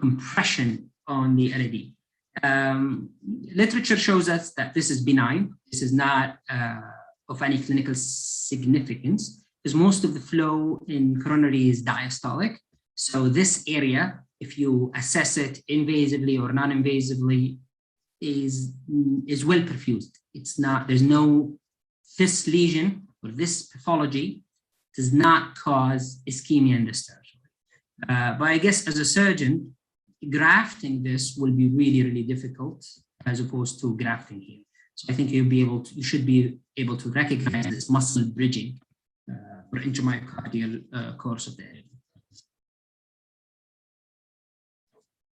compression on the LAD. Literature shows us that this is benign. This is not of any clinical significance, because most of the flow in coronary is diastolic. So this area, if you assess it invasively or non-invasively, is well perfused. It's not, there's no, this lesion or this pathology does not cause ischemia in the sternum. But I guess as a surgeon, grafting this will be really, really difficult as opposed to grafting here. So I think you should be able to recognize this muscle bridging or intramyocardial course of the LAD.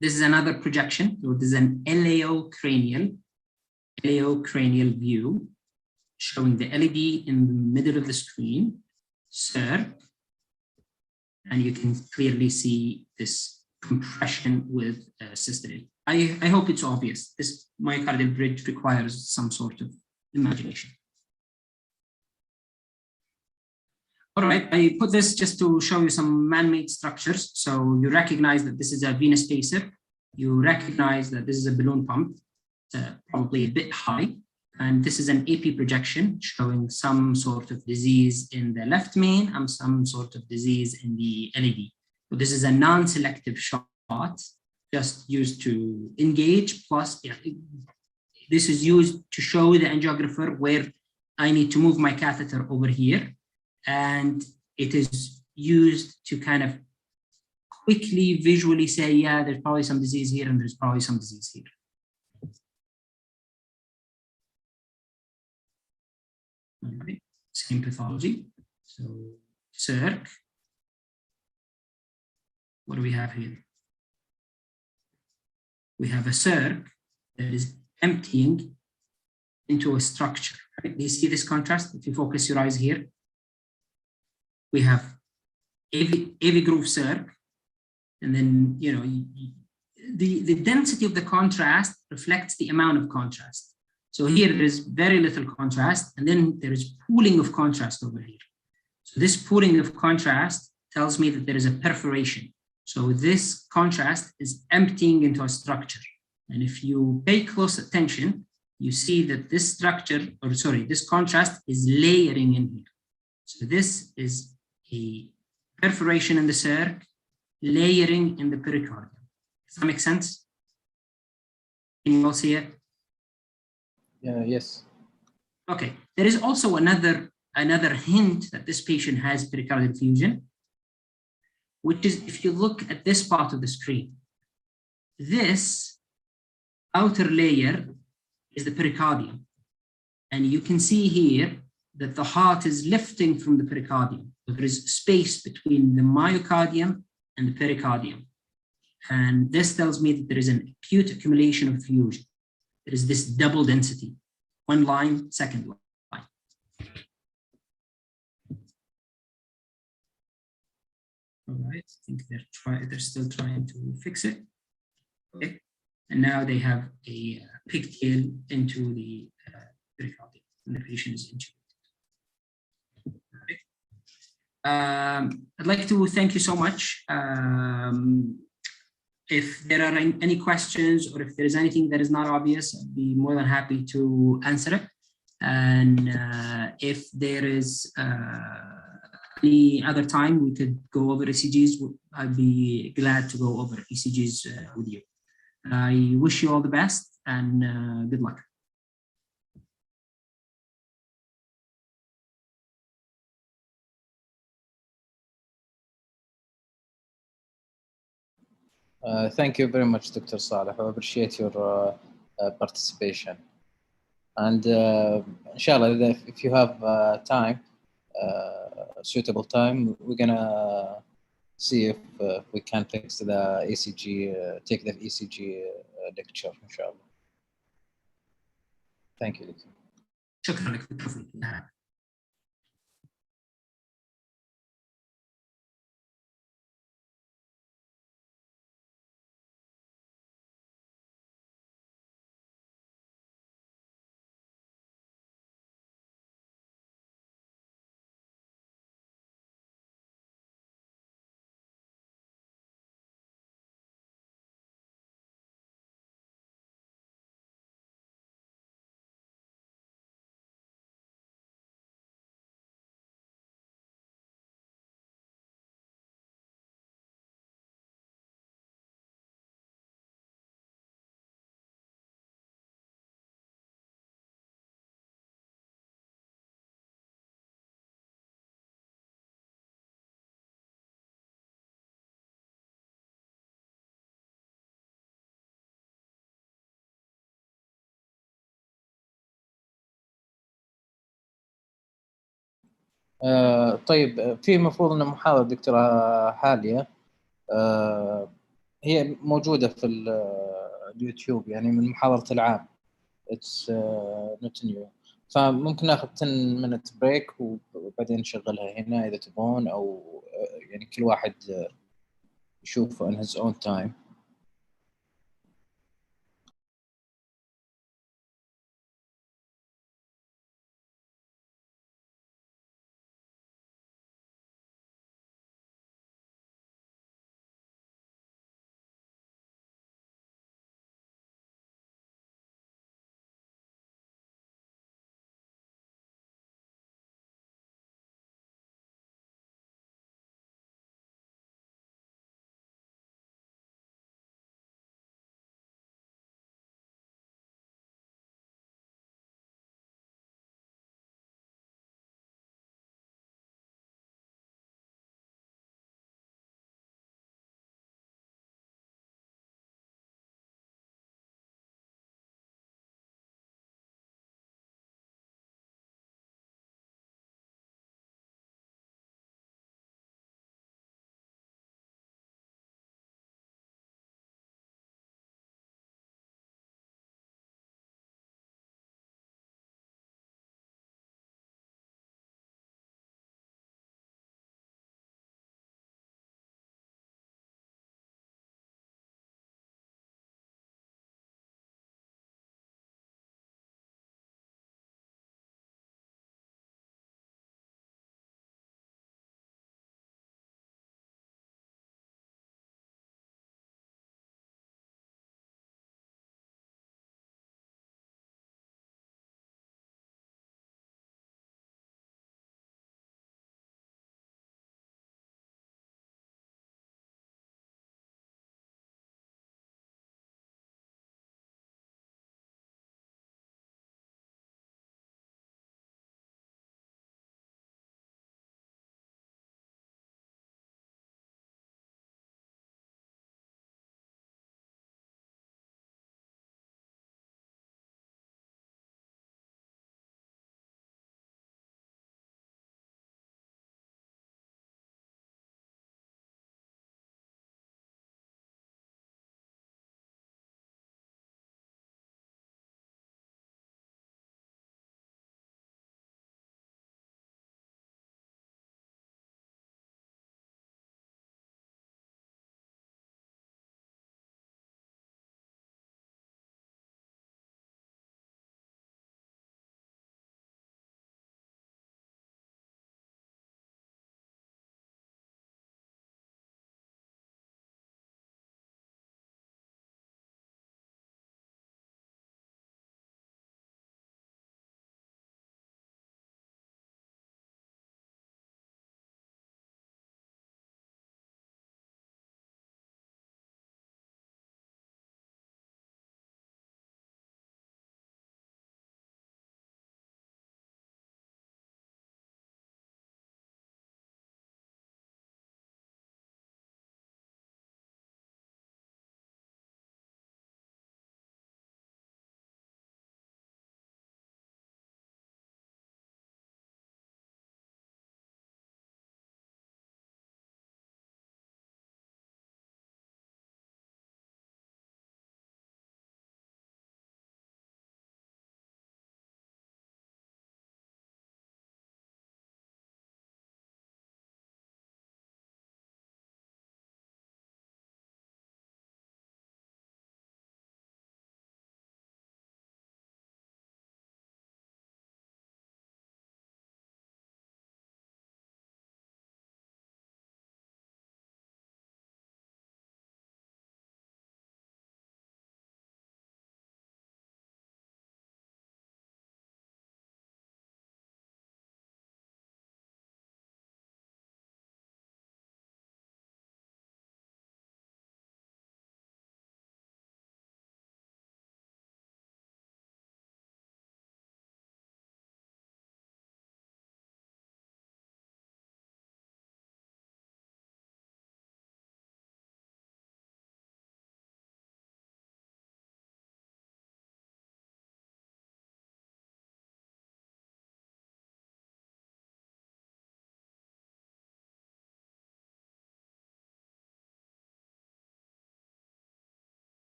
This is another projection. So this is an LAO cranial view showing the LED in the middle of the screen, sir, and you can clearly see this compression with systole. I hope it's obvious. This myocardial bridge requires some sort of imagination. All right, I put this just to show you some man-made structures. So you recognize that this is a venous spacer. You recognize that this is a balloon pump, probably a bit high. And this is an AP projection showing some sort of disease in the left main and some sort of disease in the LAD. So this is a non-selective shot, just used to engage, plus this is used to show the angiographer where I need to move my catheter over here. And it is used to kind of quickly visually say, yeah, there's probably some disease here and there's probably some disease here. All right, same pathology. So circ. What do we have here? We have a circ that is emptying into a structure. Right? Do you see this contrast? If you focus your eyes here, we have AV groove circ, and then the density of the contrast reflects the amount of contrast. So here there is very little contrast, and then there is pooling of contrast over here. So this pooling of contrast tells me that there is a perforation. So this contrast is emptying into a structure. And if you pay close attention, you see that this structure, or sorry, this contrast is layering in here. So this is a perforation in the circ, layering in the pericardium. Does that make sense? Can you all see it? Yes. Okay. There is also another hint that this patient has pericardial effusion, which is if you look at this part of the screen, this outer layer is the pericardium. And you can see here that the heart is lifting from the pericardium. So there is space between the myocardium and the pericardium. And this tells me that there is an acute accumulation of effusion. There is this double density, one line, second line. All right, I think they're still trying to fix it. Okay, and now they have a pigtail into the pericardium, and the patient is intubated. I'd like to thank you so much. If there are any questions or if there is anything that is not obvious, I'd be more than happy to answer it. And if there is any other time we could go over ECGs, I'd be glad to go over ECGs with you. I wish you all the best and good luck. Thank you very much, Dr. Saleh. I appreciate your participation. And inshallah, if you have time, suitable time, we're gonna see if we can fix the ECG, take the ECG lecture, inshallah. Thank you. شكرا لك بالتوفيق. طيب، في مفروض ان محاضرة دكتورة حالية هي موجودة في اليوتيوب، يعني من محاضرة العام. It's not new. فممكن ناخذ 10 minute break وبعدين نشغلها هنا إذا تبون، أو يعني كل واحد يشوف on his own time.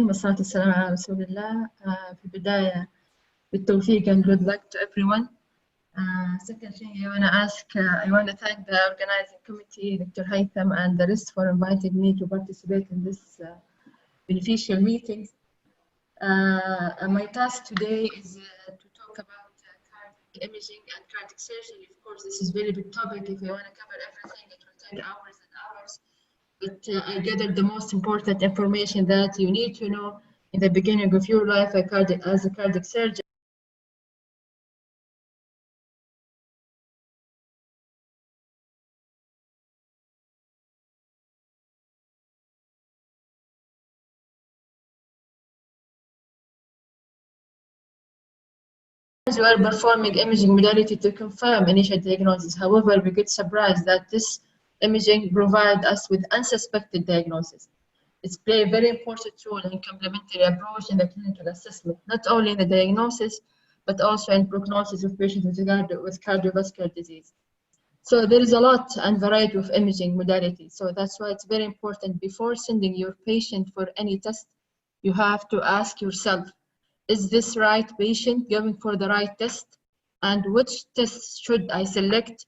والصلاة والسلام على رسول الله. في البداية بالتوفيق and good luck to everyone. Second thing I want to ask, I want to thank the organizing committee, Dr. Haytham, and the rest for inviting me to participate in this beneficial meeting. My task today is to talk about cardiac imaging and cardiac surgery. Of course, this is a very big topic. If I want to cover everything, it will take hours and hours. But I gathered the most important information that you need to know in the beginning of your life as a cardiac surgeon. You are performing imaging modality to confirm initial diagnosis. However, we get surprised that this imaging provides us with unsuspected diagnosis. It's play a very important role in complementary approach in the clinical assessment, not only in the diagnosis, but also in prognosis of patients with cardiovascular disease. So there is a lot and variety of imaging modalities. So that's why it's very important before sending your patient for any test, you have to ask yourself, is this right patient going for the right test? And which tests should I select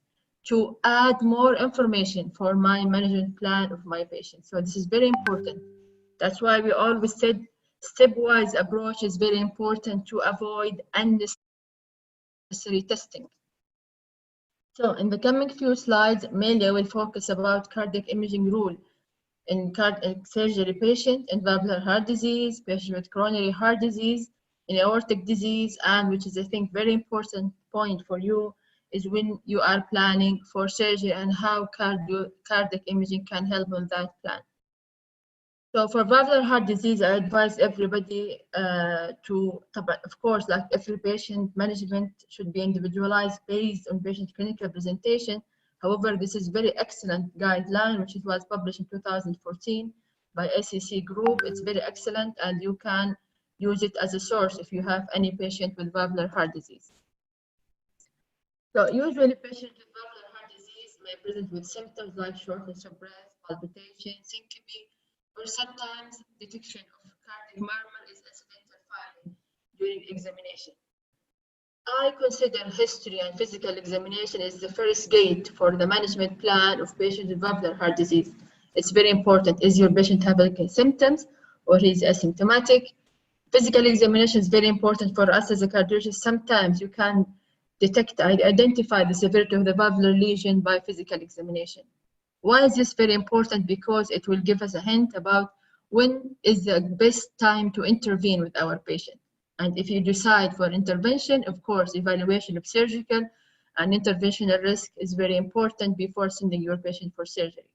to add more information for my management plan of my patient? So this is very important. That's why we always said stepwise approach is very important to avoid unnecessary testing. So in the coming few slides, mainly I will focus about cardiac imaging rule in cardiac surgery patient in valvular heart disease, patient with coronary heart disease, in aortic disease, and which is I think very important point for you is when you are planning for surgery and how cardiac imaging can help on that plan. So for valvular heart disease, I advise everybody of course, like every patient management should be individualized based on patient clinical presentation. However, this is very excellent guideline, which it was published in 2014 by ACC group. It's very excellent, and you can use it as a source if you have any patient with valvular heart disease. So usually patients with valvular heart disease may present with symptoms like shortness of breath, palpitation, syncope, or sometimes detection of cardiac murmur is incidental finding during examination. I consider history and physical examination is the first gate for the management plan of patients with valvular heart disease. It's very important. Is your patient having symptoms or is asymptomatic? Physical examination is very important for us as a cardiologist. Sometimes you can identify the severity of the valvular lesion by physical examination. Why is this very important? Because it will give us a hint about when is the best time to intervene with our patient. And if you decide for intervention, of course, evaluation of surgical and interventional risk is very important before sending your patient for surgery.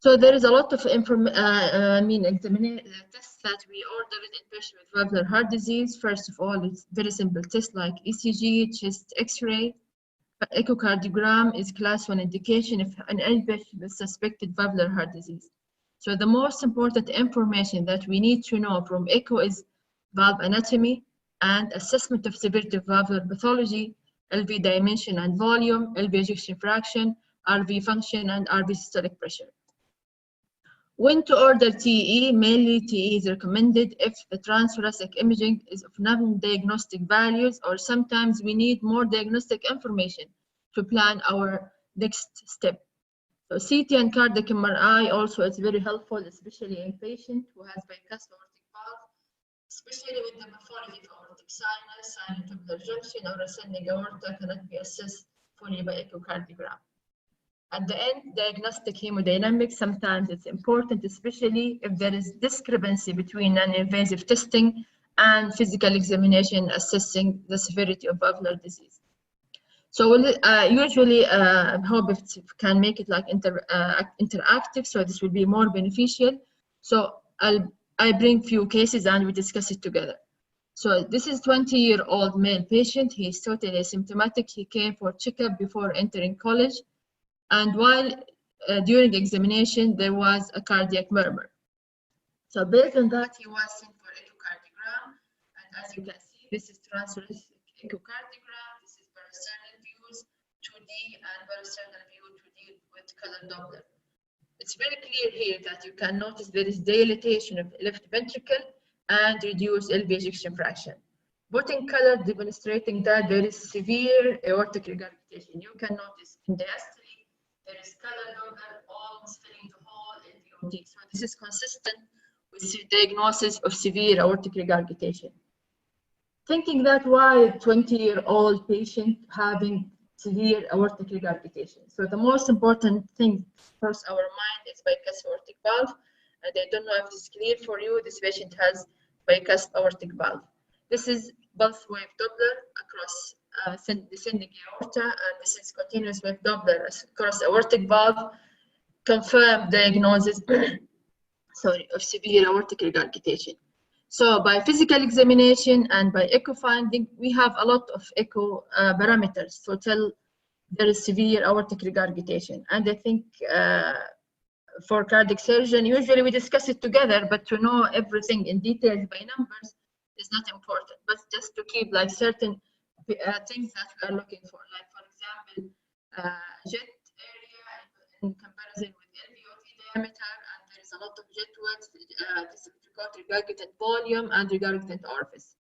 So there is a lot of tests that we ordered in patients with valvular heart disease. First of all, it's very simple tests like ECG, chest X-ray. Echocardiogram is class 1 indication if an any patient with suspected valvular heart disease. So the most important information that we need to know from echo is valve anatomy and assessment of severity of valvular pathology, LV dimension and volume, LV ejection fraction, RV function, and RV systolic pressure. When to order TE, mainly TE is recommended if the transthoracic imaging is of non-diagnostic values, or sometimes we need more diagnostic information to plan our next step. So CT and cardiac MRI also is very helpful, especially in patients who has bypassed aortic valve, especially with the pathology of aortic sinus, silent tubular junction, or ascending aorta cannot be assessed fully by echocardiogram. At the end, diagnostic hemodynamics, sometimes it's important, especially if there is discrepancy between non-invasive testing and physical examination assessing the severity of valvular disease. So usually, I hope if it can make it like interactive, so this will be more beneficial. So I bring few cases and we discuss it together. So this is 20-year-old male patient. He is totally asymptomatic. He came for checkup before entering college. And while during examination, there was a cardiac murmur. So based on that, he was sent for echocardiogram. And as you can see, this is transthoracic echocardiogram. This is parasternal views 2D and parasternal view 2D with color Doppler. It's very clear here that you can notice there is dilatation of left ventricle and reduced LV ejection fraction. Both in color demonstrating that there is severe aortic regurgitation. You can notice in diastole, there is color Doppler almost filling the hole in the OT. So this is consistent with the diagnosis of severe aortic regurgitation. Thinking that why a 20-year-old patient having severe aortic regurgitation. So the most important thing across our mind is bicuspid aortic valve. And I don't know if it's clear for you, this patient has bicuspid aortic valve. This is pulse wave Doppler across descending aorta, and this is continuous wave Doppler across aortic valve, confirmed diagnosis of severe aortic regurgitation. So by physical examination and by echo finding, we have a lot of echo parameters to tell there is severe aortic regurgitation. And I think for cardiac surgeon, usually we discuss it together, but to know everything in details by numbers is not important, but just to keep like certain things that we are looking for. Like for example, jet area in comparison with LVOT diameter, and there is a lot of jet width, this is called regurgitant volume and regurgitant orifice.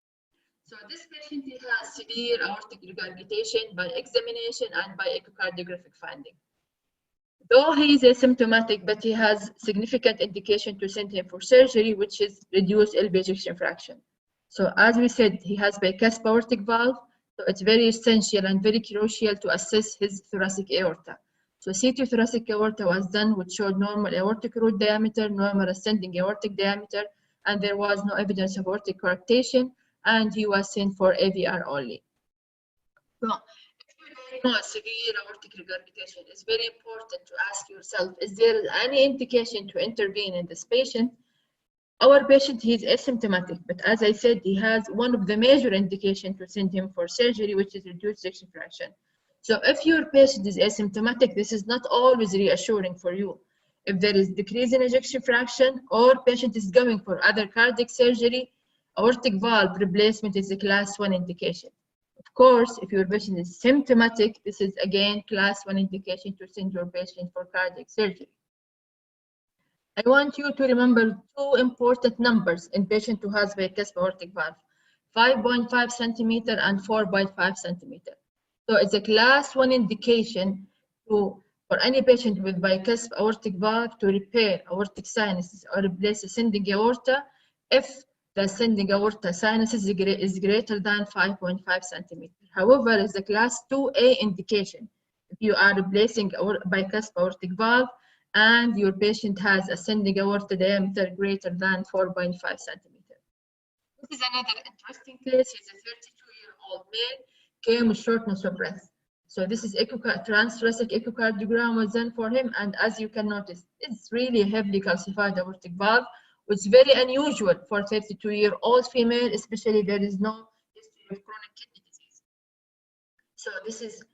So this patient has severe aortic regurgitation by examination and by echocardiographic finding. Though he is asymptomatic, but he has significant indication to send him for surgery, which is reduced LV ejection fraction. So as we said, he has bicuspid aortic valve, so it's very essential and very crucial to assess his thoracic aorta. So CT thoracic aorta was done, which showed normal aortic root diameter, normal ascending aortic diameter, and there was no evidence of aortic coarctation, and he was sent for AVR only. So if you diagnose severe aortic regurgitation, it's very important to ask yourself, is there any indication to intervene in this patient? Our patient, he is asymptomatic, but as I said, he has one of the major indications to send him for surgery, which is reduced ejection fraction. So if your patient is asymptomatic, this is not always reassuring for you. If there is decrease in ejection fraction or patient is going for other cardiac surgery, aortic valve replacement is a class 1 indication. Of course, if your patient is symptomatic, this is again class 1 indication to send your patient for cardiac surgery. I want you to remember two important numbers in patient who has bicuspid aortic valve, 5.5 centimeter and 4.5 centimeter. So it's a class 1 indication for any patient with bicuspid aortic valve to repair aortic sinuses or replace ascending aorta if the ascending aorta sinuses is greater than 5.5 centimeter. However, it's a class 2A indication if you are replacing bicuspid aortic valve and your patient has ascending aorta diameter greater than 4.5 centimeter. This is another interesting case. He's a 32-year-old male, came with shortness of breath. So this is transthoracic echocardiogram was done for him, and as you can notice, it's really heavily calcified aortic valve, which is very unusual for a 32-year-old female, especially there is no history of chronic kidney disease. So this is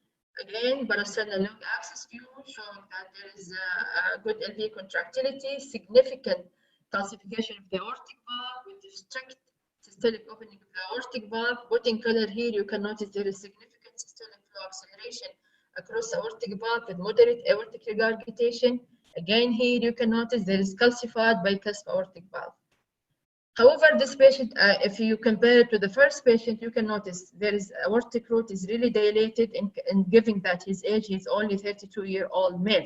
again parasternal long axis view showing that there is a good LV contractility, significant calcification of the aortic valve with the strict systolic opening of the aortic valve. But in color here, you can notice there is significant systolic flow acceleration across the aortic valve with moderate aortic regurgitation. Again, here you can notice there is calcified bicuspid aortic valve. However, this patient, if you compare it to the first patient, you can notice there is aortic root is really dilated, and given that his age is only 32-year-old male.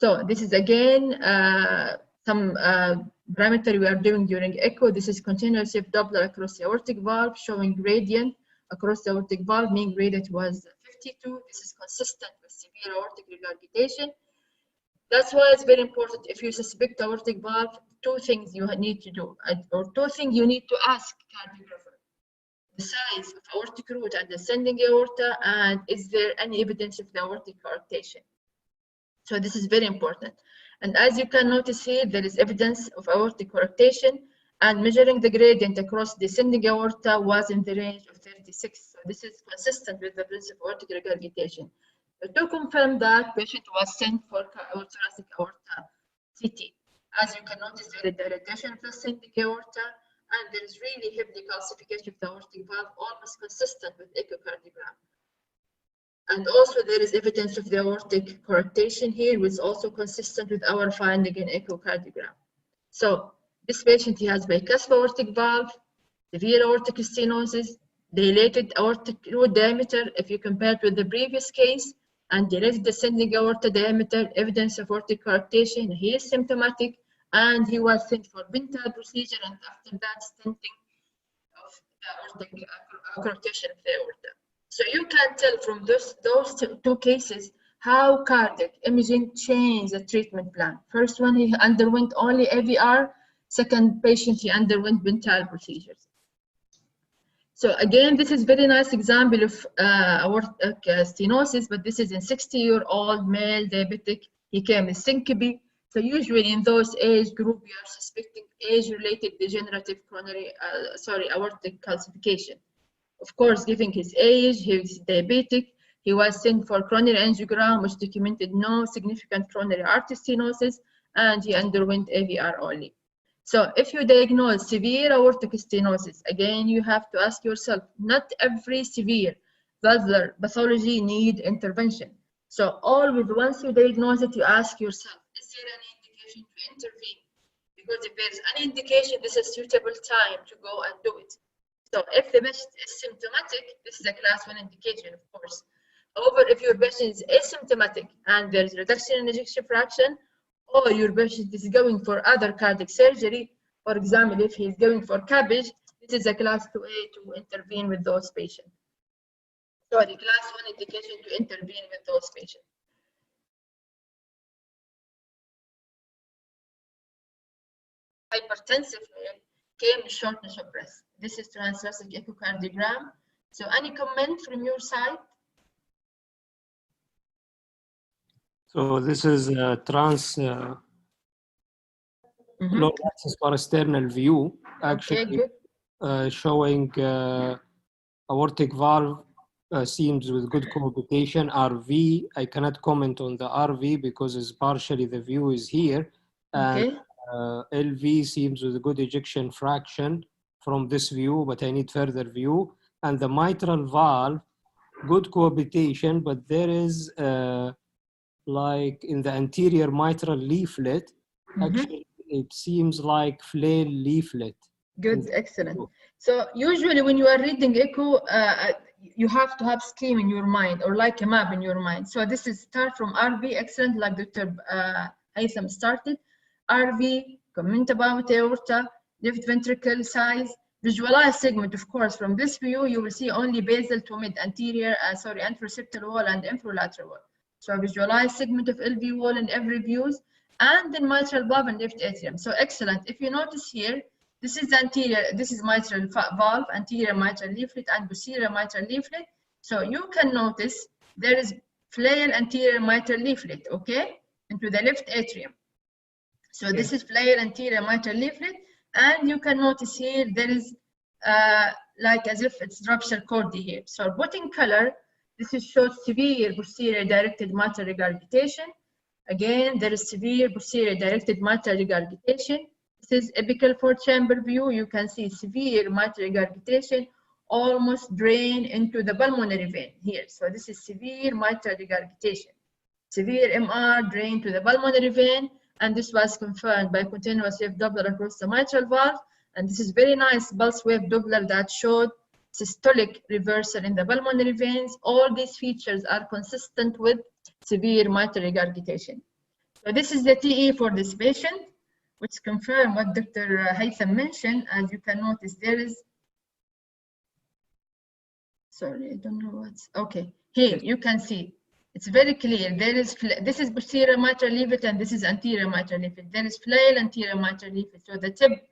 So this is again some parameter we are doing during echo. This is continuous wave Doppler across the aortic valve showing gradient across the aortic valve. Mean gradient was 52. This is consistent with severe aortic regurgitation. That's why it's very important if you suspect aortic valve, two things you need to do, or two things you need to ask cardiographer. The size of aortic root and ascending aorta, and is there any evidence of the aortic coarctation? So this is very important. And as you can notice here, there is evidence of aortic coarctation, and measuring the gradient across descending aorta was in the range of 36. So this is consistent with the principle of aortic regurgitation. To confirm that, patient was sent for thoracic aorta CT. As you can notice, there is dilatation of the ascending aorta, and there is really heavy calcification of the aortic valve, almost consistent with echocardiogram. And also there is evidence of the aortic correlation here, which is also consistent with our finding in echocardiogram. So this patient, he has bicuspid aortic valve, severe aortic stenosis, dilated aortic root diameter if you compare it with the previous case, and direct descending aorta diameter, evidence of aortic correlation. He is symptomatic, and he was sent for Bintal procedure, and after that stenting of the aortic correlation of the aorta. So you can tell from those two cases how cardiac imaging changed the treatment plan. First one, he underwent only AVR. Second patient, he underwent Bintal procedures. So again, this is very nice example of aortic stenosis, but this is in 60-year-old male diabetic. He came with syncope. So usually in those age group, we are suspecting age-related degenerative coronary, aortic calcification. Of course, given his age, he was diabetic. He was sent for coronary angiogram, which documented no significant coronary artery stenosis, and he underwent AVR only. So if you diagnose severe aortic stenosis, again, you have to ask yourself, not every severe valvular pathology need intervention. So always, once you diagnose it, you ask yourself, is there any indication to intervene? Because if there's any indication, this is a suitable time to go and do it. So if the patient is symptomatic, this is a class 1 indication, of course. However, if your patient is asymptomatic and there's reduction in ejection fraction, or your patient is going for other cardiac surgery, for example, if he's going for CABG, this is a class 2A to intervene with those patients. So the class 1 indication to intervene with those patients. Hypertensive male came with shortness of breath. This is transthoracic echocardiogram. So any comment from your side? So this is a low axis parasternal view, actually showing aortic valve seems with good cohabitation. RV, I cannot comment on the RV because it's partially the view is here. And LV seems with a good ejection fraction from this view, but I need further view. And the mitral valve, good cohabitation, but there is like in the anterior mitral leaflet, actually it seems like flail leaflet. Good, excellent. So usually when you are reading echo, you have to have scheme in your mind or like a map in your mind. So this is start from RV, excellent, like Dr. Haytham started. RV, comment about aorta, left ventricle size, visualize segment, of course. From this view, you will see only basal to mid, anterior, anteroseptal wall and infralateral wall. So visualize segment of LV wall in every views, and then mitral valve and left atrium. So excellent. If you notice here, this is anterior, this is mitral valve, anterior mitral leaflet and posterior mitral leaflet. So you can notice there is flail anterior mitral leaflet, okay, into the left atrium. So this is flail anterior mitral leaflet, and you can notice here there is like as if it's rupture chordae here. So put in color, this is shows severe posterior directed mitral regurgitation. Again, there is severe posterior directed mitral regurgitation. This is apical 4-chamber view. You can see severe mitral regurgitation almost drain into the pulmonary vein here. So this is severe mitral regurgitation. Severe MR drain to the pulmonary vein, and this was confirmed by continuous wave Doppler across the mitral valve. And this is very nice pulse wave Doppler that showed systolic reversal in the pulmonary veins. All these features are consistent with severe mitral regurgitation. So this is the TE for this patient, which confirms what Dr. Haytham mentioned. As you can notice, there is, sorry, I don't know what's, okay. Here, you can see, it's very clear. There is, this is posterior mitral leaflet and this is anterior mitral leaflet. There is flail anterior mitral leaflet. So the tip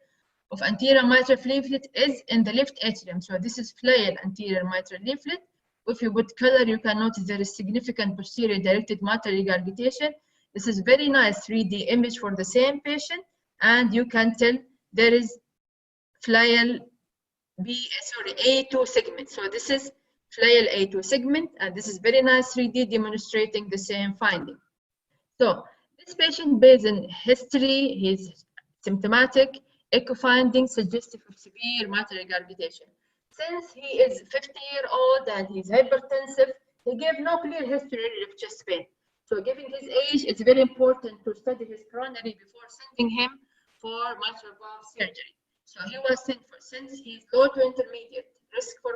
of anterior mitral leaflet is in the left atrium. So this is flail anterior mitral leaflet. If you put color, you can notice there is significant posterior directed mitral regurgitation. This is very nice 3D image for the same patient, and you can tell there is flail A2 segment. So this is flail A2 segment, and this is very nice 3D demonstrating the same finding. So this patient, based on history, he's symptomatic, echo findings suggestive of severe mitral regurgitation. Since he is 50-year-old and he's hypertensive, He gave no clear history of chest pain. So given his age, it's very important to study his coronary before sending him for mitral valve surgery. So he was sent for, since he's low to intermediate risk for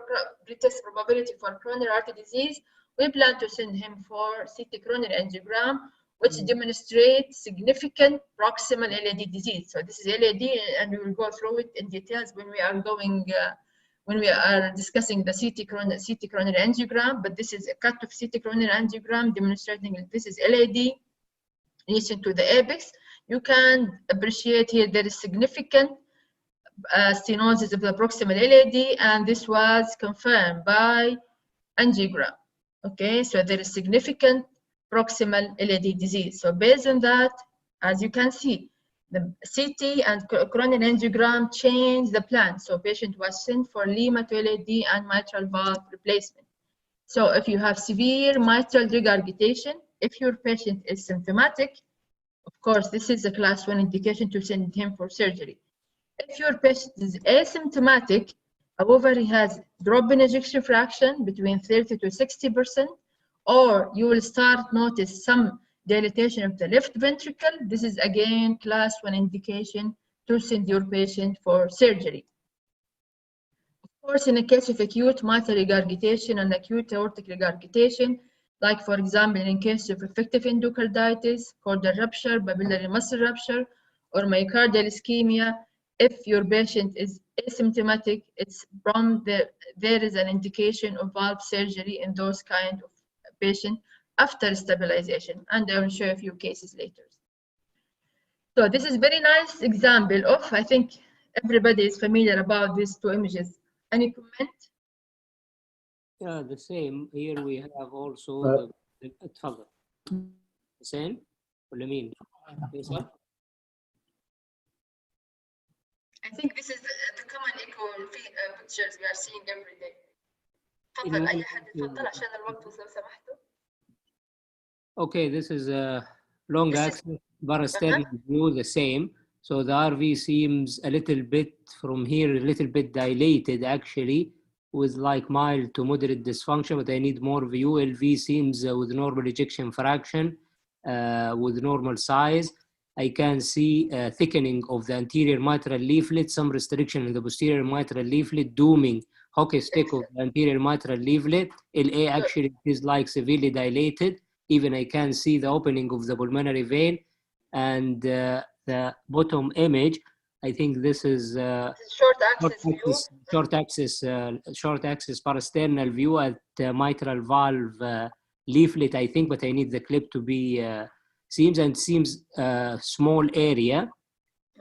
greatest probability for coronary artery disease, we plan to send him for CT coronary angiogram, which demonstrates significant proximal LAD disease. So this is LAD, and we will go through it in details when we are going, when we are discussing the CT coronary angiogram. But this is a cut of CT coronary angiogram demonstrating that this is LAD lesion to the apex. You can appreciate here there is significant stenosis of the proximal LAD, and this was confirmed by angiogram. Okay, so there is significant proximal LAD disease. So based on that, as you can see, the CT and coronary angiogram changed the plan. So patient was sent for Lima to LAD and mitral valve replacement. So if you have severe mitral regurgitation, if your patient is symptomatic, of course, this is a class 1 indication to send him for surgery. If your patient is asymptomatic, however, he has drop in ejection fraction between 30 to 60%, or you will start notice some dilatation of the left ventricle, this is again class 1 indication to send your patient for surgery. Of course, in a case of acute mitral regurgitation and acute aortic regurgitation, like for example, in case of effective endocarditis, chordal rupture, papillary muscle rupture, or myocardial ischemia, if your patient is asymptomatic, it's from there is an indication of valve surgery in those kind of patients after stabilization, and I will show a few cases later. So this is very nice example of, I think everybody is familiar about these two images. Any comment? Yeah, the same. Here we have also اتفضل. حسين ولا مين؟ فيصل؟ I think this is the common echo pictures we are seeing every day. تفضل أي حد يتفضل عشان الوقت لو سمحتوا. Okay, this is a long axis parasternal view, the same. So the RV seems a little bit from here, a little bit dilated actually, with like mild to moderate dysfunction, but I need more view. LV seems with normal ejection fraction, with normal size. I can see thickening of the anterior mitral leaflet, some restriction in the posterior mitral leaflet, dooming hockey stick of the anterior mitral leaflet. LA actually is like severely dilated. Even I can see the opening of the pulmonary vein. And the bottom image, I think this is short axis parasternal view at mitral valve leaflet, I think, but I need the clip to be seems small area,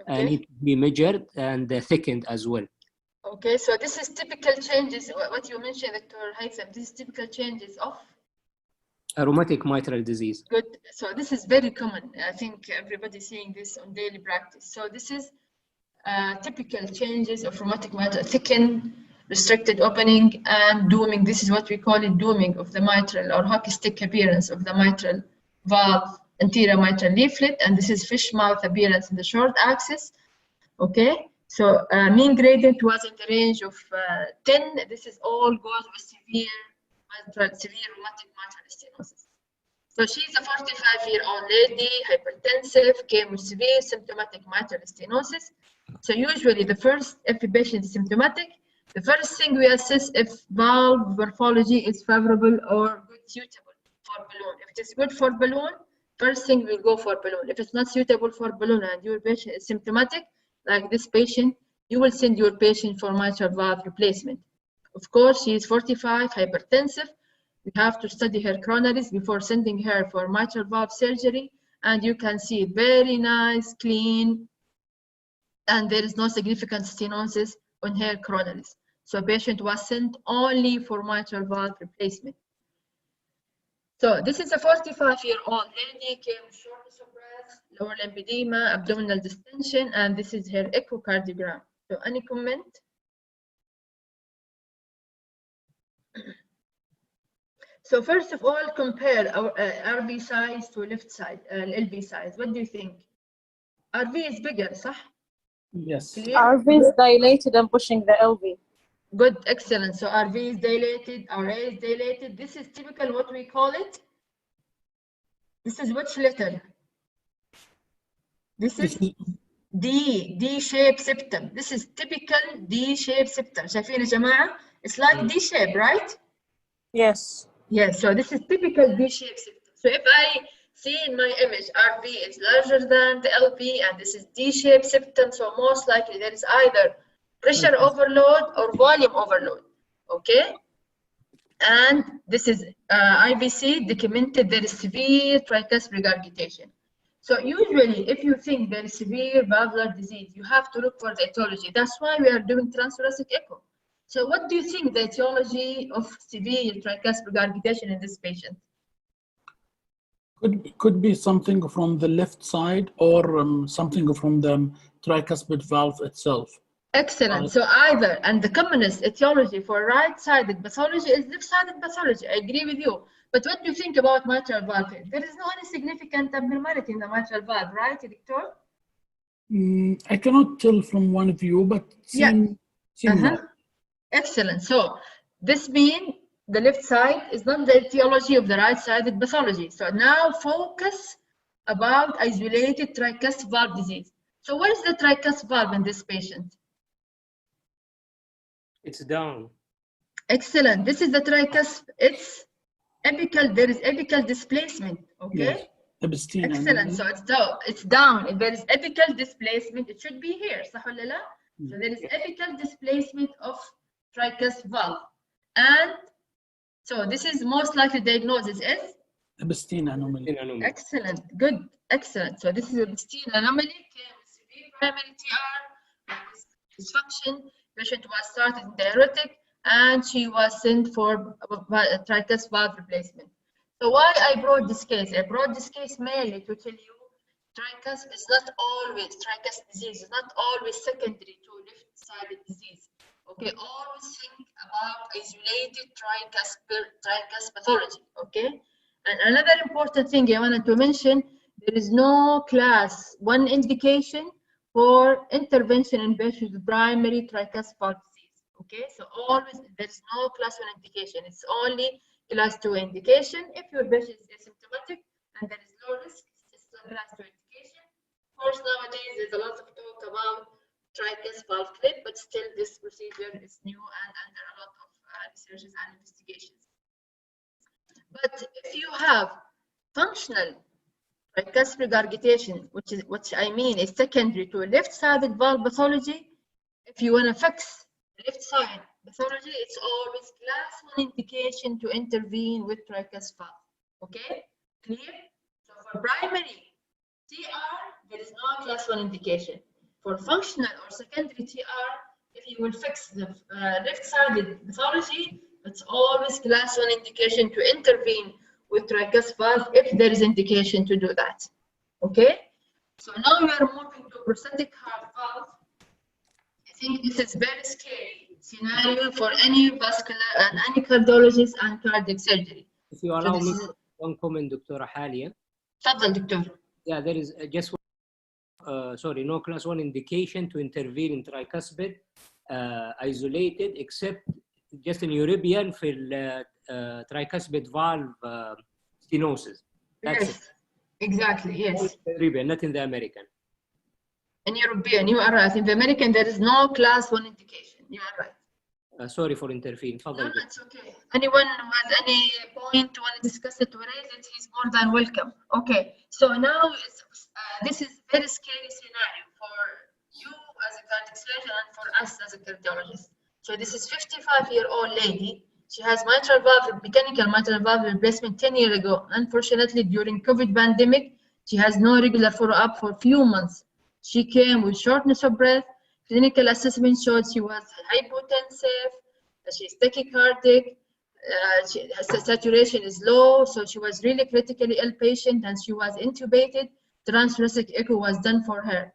need to be measured and thickened as well. Okay, so this is typical changes, what you mentioned, Dr. Haytham, this is typical changes of rheumatic mitral disease. Good. So this is very common. I think everybody's seeing this on daily practice. So this is typical changes of rheumatic mitral, thickened, restricted opening, and dooming. This is what we call it, dooming of the mitral or hockey stick appearance of the mitral valve, anterior mitral leaflet, and this is fish mouth appearance in the short axis. Okay, so mean gradient was in the range of 10. This is all goes with severe rheumatic mitral stenosis. So she's a 45-year-old lady, hypertensive, came with severe symptomatic mitral stenosis. So usually the first, if the patient is symptomatic, the first thing we assess if valve morphology is favorable or good, suitable for balloon. If it is good for balloon, first thing we'll go for balloon. If it's not suitable for balloon and your patient is symptomatic, like this patient, you will send your patient for mitral valve replacement. Of course, she is 45, hypertensive. We have to study her coronaries before sending her for mitral valve surgery. And you can see very nice, clean, and there is no significant stenosis on her coronaries. So patient was sent only for mitral valve replacement. So this is a 45-year-old lady, came with shortness of breath, lower lymphedema, abdominal distension, and this is her echocardiogram. So any comment? So first of all, compare our RV size to left side, LV size. What do you think? RV is bigger, صح? Yes. Clear? RV is dilated and pushing the LV. Good, excellent. So RV is dilated, RA is dilated. This is typical, what we call it. This is which letter? This is D-shaped septum. This is typical D-shaped septum. شايفين يا جماعة? It's like D-shape, right? Yes. Yes, so this is typical D-shaped septum. So if I see in my image RV is larger than the LV and this is D-shaped septum, so most likely there is either pressure overload or volume overload, okay? And this is IBC documented there is severe tricuspid regurgitation. So usually if you think there is severe valvular disease, you have to look for the etiology. That's why we are doing transthoracic echo. So what do you think the etiology of severe tricuspid regurgitation in this patient? Could be something from the left side or something from the tricuspid valve itself. Excellent. So either, and the commonest etiology for right-sided pathology is left-sided pathology. I agree with you. But what do you think about mitral valve? There is no any significant abnormality in the mitral valve, right, Doctor? I cannot tell from one view, but seem no. Excellent. So this means the left side is not the etiology of the right-sided pathology. So now focus about isolated tricuspid valve disease. So what is the tricuspid valve in this patient? It's down. Excellent. This is the tricuspid. It's apical. There is apical displacement. Okay. Yes. Excellent. So it's down. It's down. If there is apical displacement, it should be here. صح ولا لا? So there is apical displacement of tricuspid valve, and so this is most likely diagnosis is Ebstein anomaly. Excellent. Good. Excellent. So this is a Ebstein anomaly. Came with severe primary TR, dysfunction. Patient was started in the aortic, and she was sent for tricuspid valve replacement. So why I brought this case? I brought this case mainly to tell you tricuspid is not always, tricuspid disease is not always secondary to left-sided disease. Okay, always think about isolated tricuspid pathology. Okay, and another important thing I wanted to mention, there is no class 1 indication for intervention in patients with primary tricuspid valve disease. Okay, so always there's no class 1 indication. It's only class 2 indication. If your patient is asymptomatic and there is low risk, it's a class 2 indication. Of course, nowadays there's a lot of talk about tricuspid valve clip, but still this procedure is new and under a lot of researches and investigations. But if you have functional tricuspid regurgitation, which I mean is secondary to left-sided valve pathology, if you want to fix left side pathology, it's always class 1 indication to intervene with tricuspid valve. Okay, clear? So for primary TR, there is no class 1 indication. For functional or secondary TR, if you will fix the left-sided pathology, it's always class 1 indication to intervene with tricuspid valve if there is indication to do that. Okay, so now we are moving to prosthetic heart valve. I think this is very scary scenario for any vascular and any cardiologist and cardiac surgery. If you allow me one comment, Dr. Halia. تفضل دكتور. Yeah, there is just no class 1 indication to intervene in tricuspid isolated, except just in European for tricuspid valve stenosis. That's yes, exactly, yes. European, not in the American. In European, you are right. In the American, there is no class 1 indication. You are right. Sorry for interfering. No, it's okay. Anyone has any point want to discuss it or raise it, he's more than welcome. Okay, so now this is a very scary scenario for you as a cardiac surgeon and for us as a cardiologist. So this is 55-year-old lady. She has mechanical mitral valve replacement 10 years ago. Unfortunately, during COVID pandemic, she has no regular follow-up for a few months. She came with shortness of breath. Clinical assessment showed she was hypotensive, she's tachycardic, her saturation is low, so she was really critically ill patient and she was intubated. Transthoracic echo was done for her.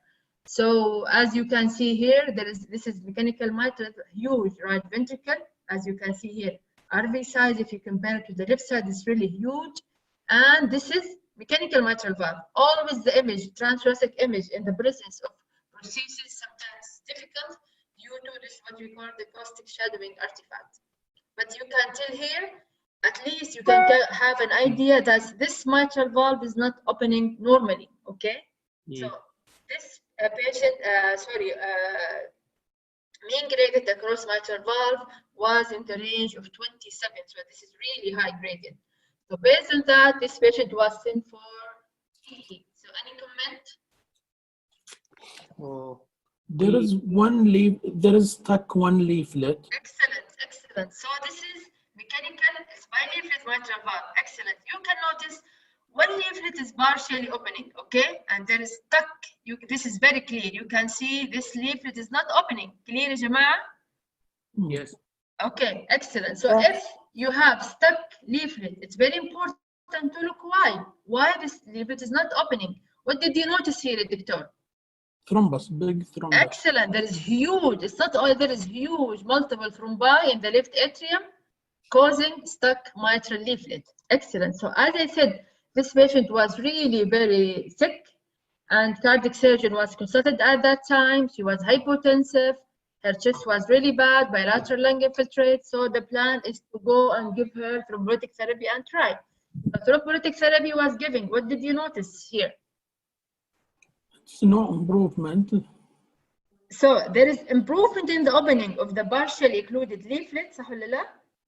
So as you can see here, this is mechanical mitral, huge right ventricle, as you can see here. RV size, if you compare it to the left side, is really huge. And this is mechanical mitral valve. Always the image, transthoracic image in the presence of prosthesis, sometimes difficult due due to this what we call the caustic shadowing artifact. But you can tell here, at least you can have an idea that this mitral valve is not opening normally, okay? So this patient, mean gradient across mitral valve was in the range of 27, so this is really high gradient. So based on that, this patient was sent for EE. So any comment? Oh, There is one leaf. There is stuck one leaflet. Excellent, excellent. So this is mechanical, it's bileaflet mitral valve. Excellent. You can notice one leaflet is partially opening, okay? And there is stuck. This is very clear. You can see this leaflet is not opening. Clear, Jamaa? Yes. Okay, excellent. So if you have stuck leaflet, it's very important to look why this leaflet is not opening. What did you notice here, Doctor? Thrombus, big thrombus. Excellent. There is huge. It's not all. There is huge, multiple thrombi in the left atrium, causing stuck mitral leaflet. Excellent. So as I said, this patient was really very sick, and cardiac surgeon was consulted at that time. She was hypotensive. Her chest was really bad, bilateral lung infiltrate. So the plan is to go and give her thrombolytic therapy and try. The thrombolytic therapy was giving. What did you notice here? It's no improvement. So there is improvement in the opening of the partially occluded leaflet.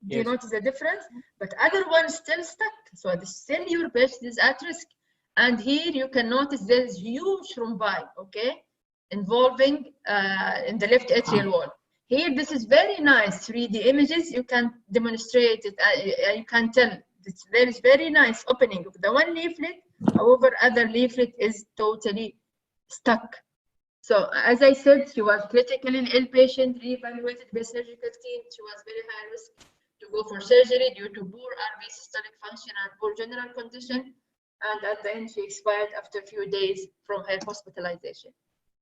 Do you notice the difference? But other one still stuck. So the senior patient is at risk. And here you can notice there is huge thrombi, okay, involving in the left atrial wall. Here, this is very nice 3D images. You can demonstrate it. You can tell there is very nice opening of the one leaflet. However, other leaflet is totally stuck. So as I said, she was critically ill patient, re-evaluated by surgical team. She was very high risk to go for surgery due to poor RV systolic function and poor general condition. And at the end, she expired after a few days from her hospitalization.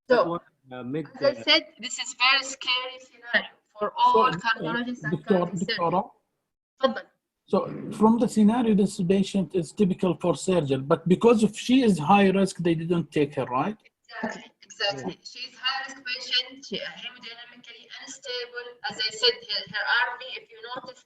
So, as I said, this is very scary scenario for all cardiologists and cardiac surgeons. So from the scenario, this patient is typical for surgery, but because if she is high risk, they didn't take her, right? Exactly. Yeah. She's high risk patient, she hemodynamically unstable. As I said, her RV, if you notice,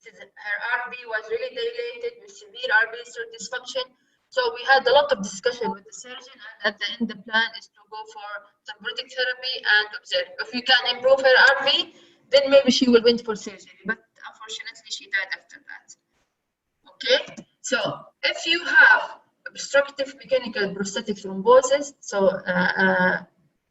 her RV was really dilated with severe RV dysfunction. So we had a lot of discussion with the surgeon, and at the end, the plan is to go for thrombolytic therapy and observe. If we can improve her RV, then maybe she will wait for surgery. But unfortunately, she died after that. Okay. So if you have obstructive mechanical prostatic thrombosis, so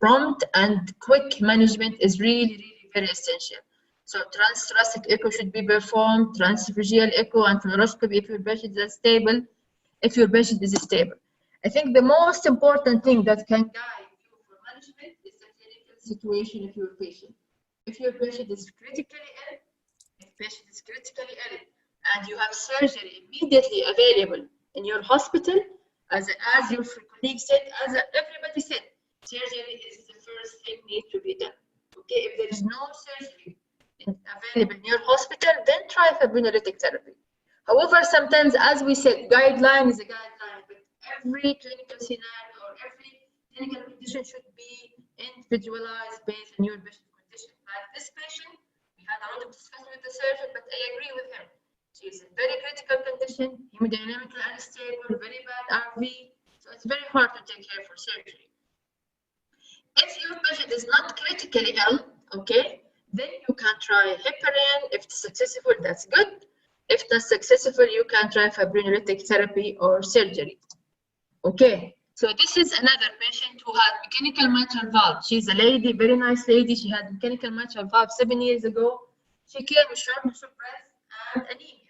prompt and quick management is really very essential. So transthoracic echo should be performed, transphageal echo and fluoroscopy if your patient is stable. If your patient is stable, I think the most important thing that can guide you for management is the clinical situation of your patient. If your patient is critically ill, and you have surgery immediately available in your hospital, as your colleague said, as everybody said, surgery is the first thing needs to be done. Okay, if there is no surgery available in your hospital, then try fibrinolytic therapy. However, sometimes, as we said, guideline is a guideline, but every clinical scenario or every clinical condition should be individualized based on your patient condition. Like this patient, we had a lot of discussion with the surgeon, but I agree with him. She is in very critical condition, hemodynamically unstable, very bad RV, so it's very hard to take care for surgery. If your patient is not critically ill, okay, then you can try heparin. If it's successful, that's good. If not successful, you can try fibrinolytic therapy or surgery. Okay, so this is another patient who had mechanical mitral valve. She's a lady, very nice lady. She had mechanical mitral valve 7 years ago. She came with shortness of breath and anemia.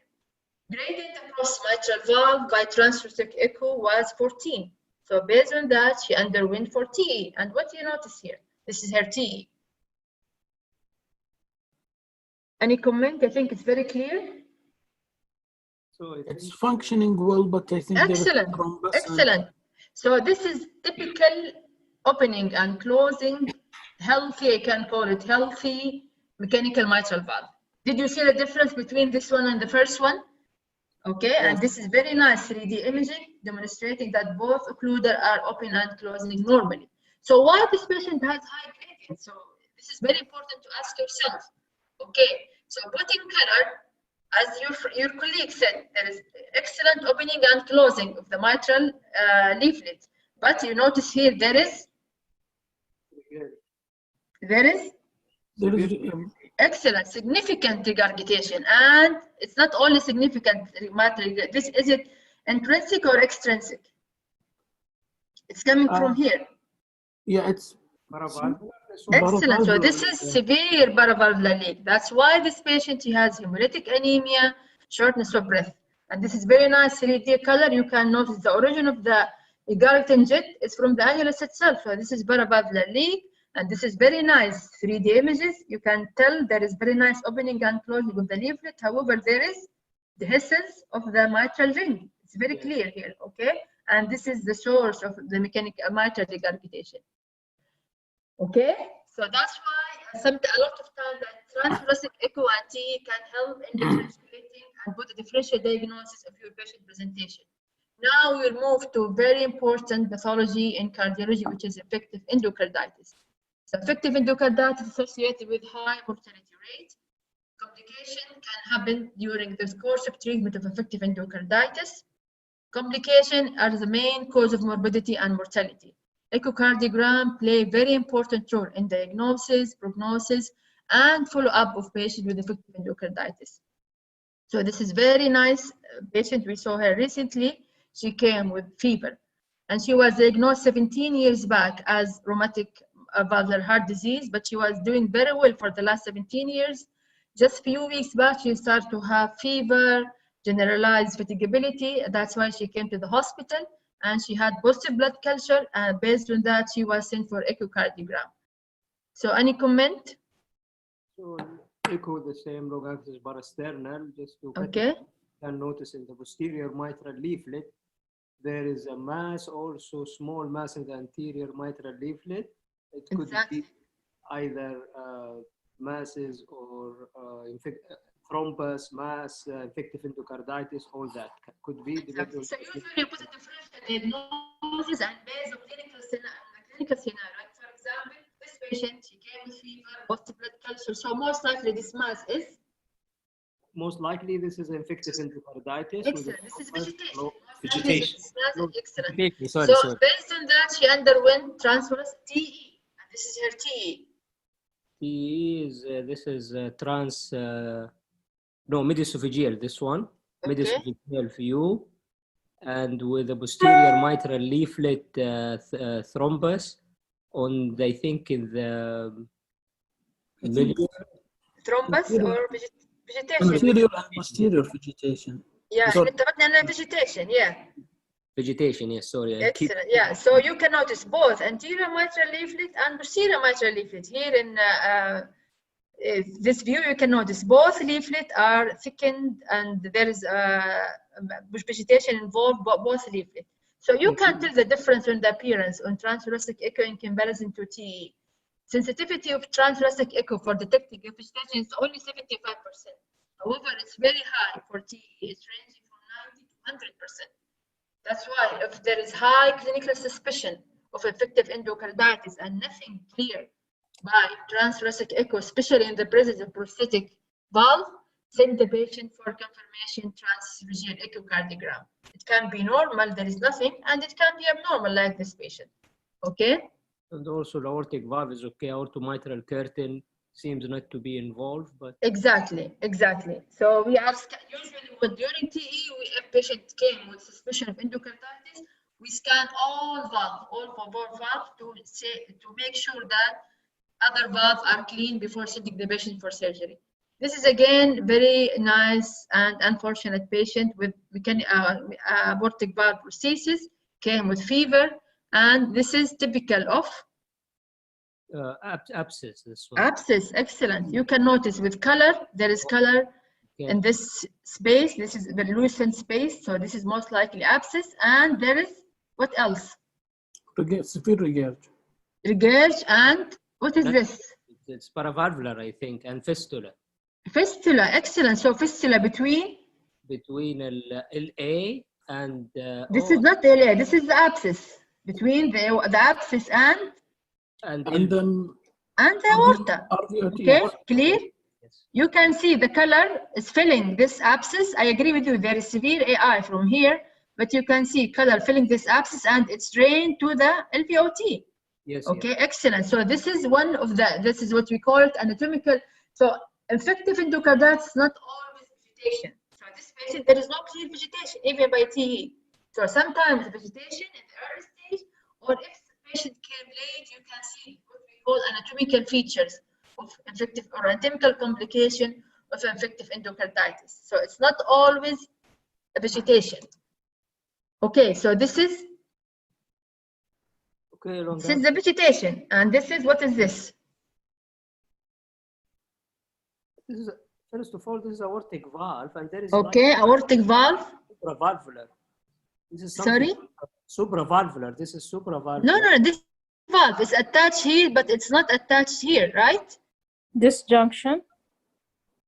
Gradient across mitral valve by transthoracic echo was 14. So based on that, she underwent for TE. And what do you notice here? This is her TE. Any comment? I think it's very clear. So it's functioning well, but I think excellent. Excellent. So this is typical opening and closing, healthy, I can call it healthy mechanical mitral valve. Did you see the difference between this one and the first one? Okay, yes. And this is very nice 3D imaging demonstrating that both occluder are open and closing normally. So why this patient has high gradient? So This is very important to ask yourself. Okay, so putting color, as your colleague said, there is excellent opening and closing of the mitral leaflet. But you notice here there is excellent, significant regurgitation, and it's not only significant mitral. This is it intrinsic or extrinsic? It's coming from here. Yeah, it's excellent. So this is severe paravalvular leak. That's why this patient, he has hemolytic anemia, shortness of breath, and this is very nice 3D color. You can notice the origin of the eGalton jet is from the annulus itself. So this is paravalvular leak, and this is very nice 3D images. You can tell there is very nice opening and closing of the leaflet. However, there is the dehiscence of the mitral ring. It's very clear here, okay? And this is the source of the mechanical mitral regurgitation. Okay, so that's why a lot of times that transthoracic echo and TE can help in differentiating and put a differential diagnosis of your patient presentation. Now we'll move to very important pathology in cardiology, which is effective endocarditis. So effective endocarditis is associated with high mortality rate. Complication can happen during the course of treatment of effective endocarditis. Complications are the main cause of morbidity and mortality. Echocardiogram play a very important role in diagnosis, prognosis, and follow-up of patients with effective endocarditis. So this is very nice patient. We saw her recently. She came with fever, and she was diagnosed 17 years back as rheumatic valvular heart disease, but she was doing very well for the last 17 years. Just a few weeks back, she started to have fever, generalized fatigability. That's why she came to the hospital, and she had positive blood culture, and based on that, she was sent for echocardiogram. So any comment? So echo the same log axis parasternal, just to Okay. can notice in the posterior mitral leaflet, there is a mass, also small mass in the anterior mitral leaflet. It could be either masses or thrombus, mass, infective endocarditis, all that could be. Exactly. So usually you put a differential diagnosis and based on clinical scenario. Like for example, this patient, she came with fever, positive blood culture. So most likely this mass is? Most likely this is infective endocarditis. Excellent. This is vegetation. Vegetation. Excellent. Sorry, so sorry. Based on that, she underwent transthoracic TE. And this is her TE. TE is, this is no, mediasophageal, this one. Okay. Mediasophageal view. And with the posterior mitral leaflet thrombus on, I think, in the middle. Thrombus or vegetation? Anterior and posterior vegetation. Yeah, vegetation, yeah. Vegetation, yes, sorry. Excellent, yeah. So you can notice both anterior mitral leaflet and posterior mitral leaflet. Here in this view, you can notice both leaflet are thickened and there is vegetation involved, both leaflet. So you can tell the difference in the appearance on transthoracic echo in comparison to TE. Sensitivity of transthoracic echo for detecting vegetation is only 75%. However, it's very high for TE. It's ranging from 90 to 100%. That's why if there is high clinical suspicion of effective endocarditis and nothing clear by transthoracic echo, especially in the presence of prosthetic valve, send the patient for confirmation transesophageal echocardiogram. It can be normal, there is nothing, and it can be abnormal like this patient. Okay? And also the aortic valve is okay. Aortomitral curtain seems not to be involved, but exactly. So we are usually during TE, a patient came with suspicion of endocarditis, we scan all four valves to make sure that other valves are clean before sending the patient for surgery. This is again very nice and unfortunate patient with aortic valve prosthesis, came with fever, and this is typical of abscess. This one. Abscess, excellent. You can notice with color, there is color in this space. This is the lucent space, so this is most likely abscess. And there is what else? Severe regurg. Regurg, and what is this? It's paravalvular, I think, and fistula. Fistula, excellent. So fistula between LA and this is not LA. This is the abscess between the abscess and then and the aorta. RVOT. Okay, clear? You can see the color is filling this abscess. I agree with you, there is severe AI from here, but you can see color filling this abscess and it's drained to the LVOT. Yes. Okay, excellent. So this is one of the, this is what we call it anatomical. So infective endocarditis is not always vegetation. So this patient, there is no clear vegetation, even by TE. So sometimes vegetation in the early stage, or if the patient came late, you can see what we call anatomical features of infective or anatomical complication of infective endocarditis. So it's not always a vegetation. Okay, so this is the vegetation, and this is, what is this? This is, first of all, this is aortic valve, and there is okay, aortic valve. Supravalvular. This is Sorry? Supravalvular. This is supravalvular. No, this valve is attached here, but it's not attached here, right? This junction.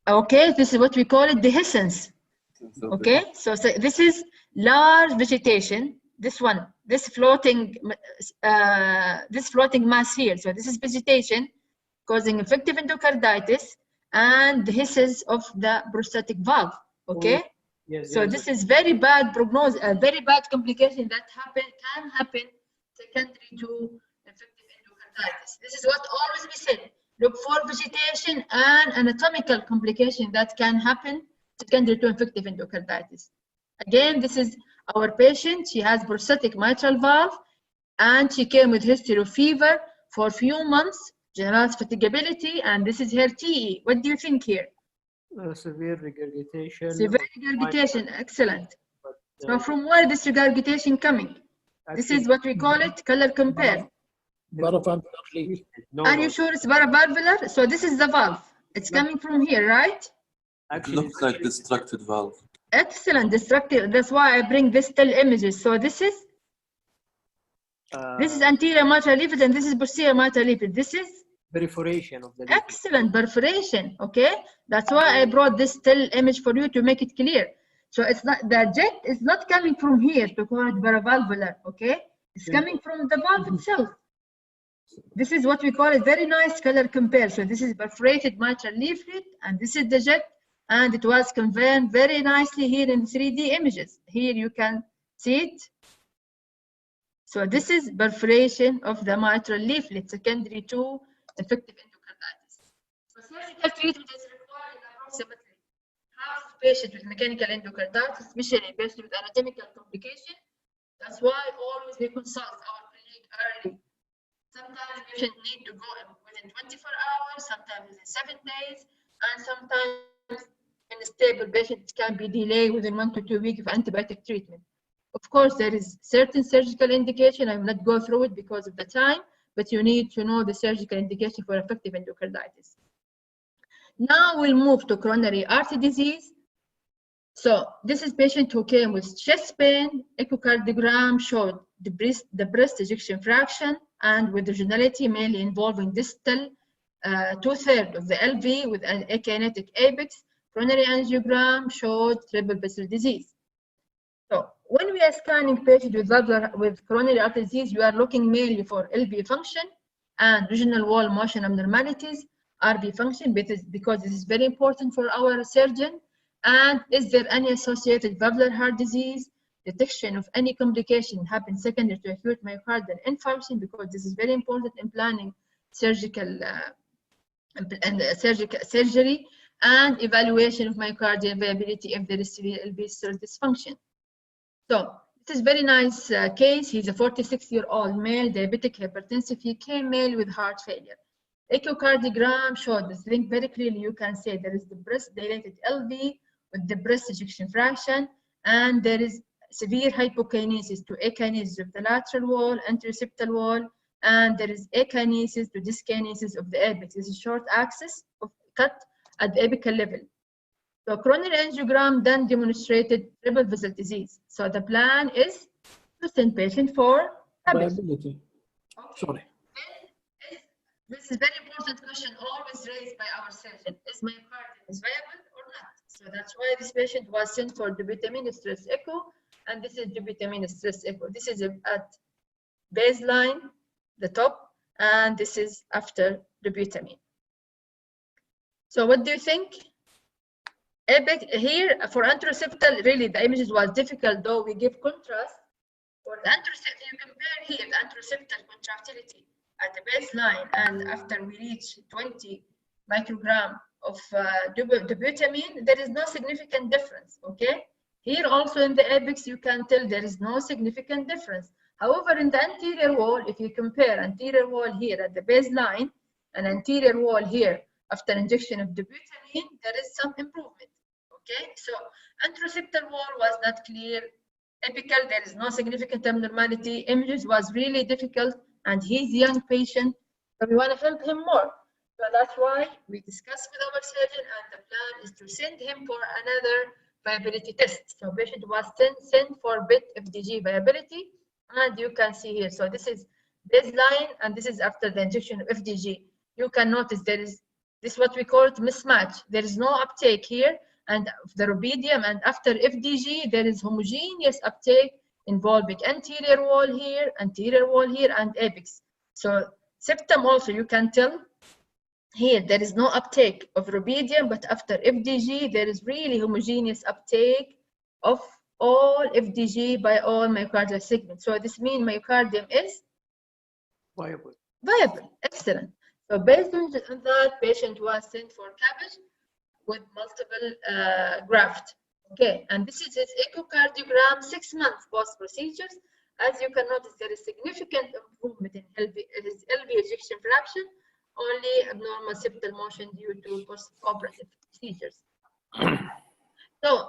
Okay, this is what we call it dehiscence. Okay, so this is large vegetation. This one, this floating mass here. So this is vegetation causing infective endocarditis and dehiscence of the prostatic valve. Okay. Yes. So this is very bad prognosis, a very bad complication that can happen secondary to infective endocarditis. This is what always we said. Look for vegetation and anatomical complication that can happen secondary to infective endocarditis. Again, this is our patient. She has prostatic mitral valve, and she came with history of fever for a few months, generalized fatigability, and this is her TE. What do you think here? Severe regurgitation. Severe regurgitation, excellent. So from where this regurgitation coming? This is what we call it, color compare. Paravalvular leak. Are you sure it's paravalvular? So this is the valve. It's coming from here, right? It looks like destructed valve. Excellent, destructive. That's why I bring this still images. So this is anterior mitral leaflet, and this is posterior mitral leaflet. This is perforation of the leaflet. Excellent, perforation. Okay, that's why I brought this still image for you to make it clear. So it's not, the jet is not coming from here to call it paravalvular. Okay, it's coming from the valve itself. This is what we call it, very nice color compare. So this is perforated mitral leaflet, and this is the jet, and it was conveyed very nicely here in 3D images. Here you can see it. So this is perforation of the mitral leaflet secondary to infective endocarditis. So surgical treatment is required in approximately half of patients with mechanical endocarditis, especially patients with anatomical complication. That's why always we consult our colleague early. Sometimes patients need to go within 24 hours, sometimes within 7 days, and sometimes in a stable patient it can be delayed within 1 to 2 weeks of antibiotic treatment. Of course, there is certain surgical indication. I will not go through it because of the time, but you need to know the surgical indication for infective endocarditis. Now we'll move to coronary artery disease. So this is patient who came with chest pain, echocardiogram showed the breast ejection fraction and with regionality mainly involving distal 2/3 of the LV with an akinetic apex. Coronary angiogram showed triple vessel disease. So when we are scanning patients with coronary artery disease, we are looking mainly for LV function and regional wall motion abnormalities, RV function, because this is very important for our surgeon. And is there any associated valvular heart disease? Detection of any complication happens secondary to acute myocardial infarction, because this is very important in planning surgical surgery, and evaluation of myocardial viability if there is severe LV dysfunction. So this is very nice case. He's a 46-year-old male, diabetic, hypertensive. He came male with heart failure. Echocardiogram showed this link very clearly. You can say there is the breast dilated LV with the breast ejection fraction, and there is severe hypokinesis to akinesis of the lateral wall, anteroseptal wall, and there is akinesis to dyskinesis of the apex. This is short axis of cut at the apical level. So coronary angiogram then demonstrated triple vessel disease. So the plan is to send patient for viability. Sorry. This is very important question always raised by our surgeon. Is myocardium viable or not? So that's why this patient was sent for dobutamine stress echo, and this is dobutamine stress echo. This is at baseline, the top, and this is after dobutamine. So what do you think? Epic here for anterocipitals, really the images was difficult, though we give contrast. For the anterocipitals, you compare here the anterocipitals contractility at the baseline, and after we reach 20 microgram of dobutamine, there is no significant difference. Okay. Here also in the apex, you can tell there is no significant difference. However, in the anterior wall, if you compare anterior wall here at the baseline and anterior wall here after injection of dobutamine, there is some improvement. Okay, so anterocipitals wall was not clear. Apical, there is no significant abnormality. Images was really difficult, and he's a young patient, so we want to help him more. So that's why we discussed with our surgeon, and the plan is to send him for another viability test. So patient was sent for BIT FDG viability, and you can see here. So this is baseline, and this is after the injection of FDG. You can notice there is this what we call it mismatch. There is no uptake here, and the rubidium, and after FDG, there is homogeneous uptake involving anterior wall here, and apex. So septum also, you can tell here there is no uptake of rubidium, but after FDG, there is really homogeneous uptake of all FDG by all myocardial segments. So this means myocardium is viable. Viable, excellent. So based on that, patient was sent for CABG with multiple grafts. Okay, and this is his echocardiogram 6 months post procedures. As you can notice, there is significant improvement in his LV ejection fraction, only abnormal septal motion due to post-operative procedures. So,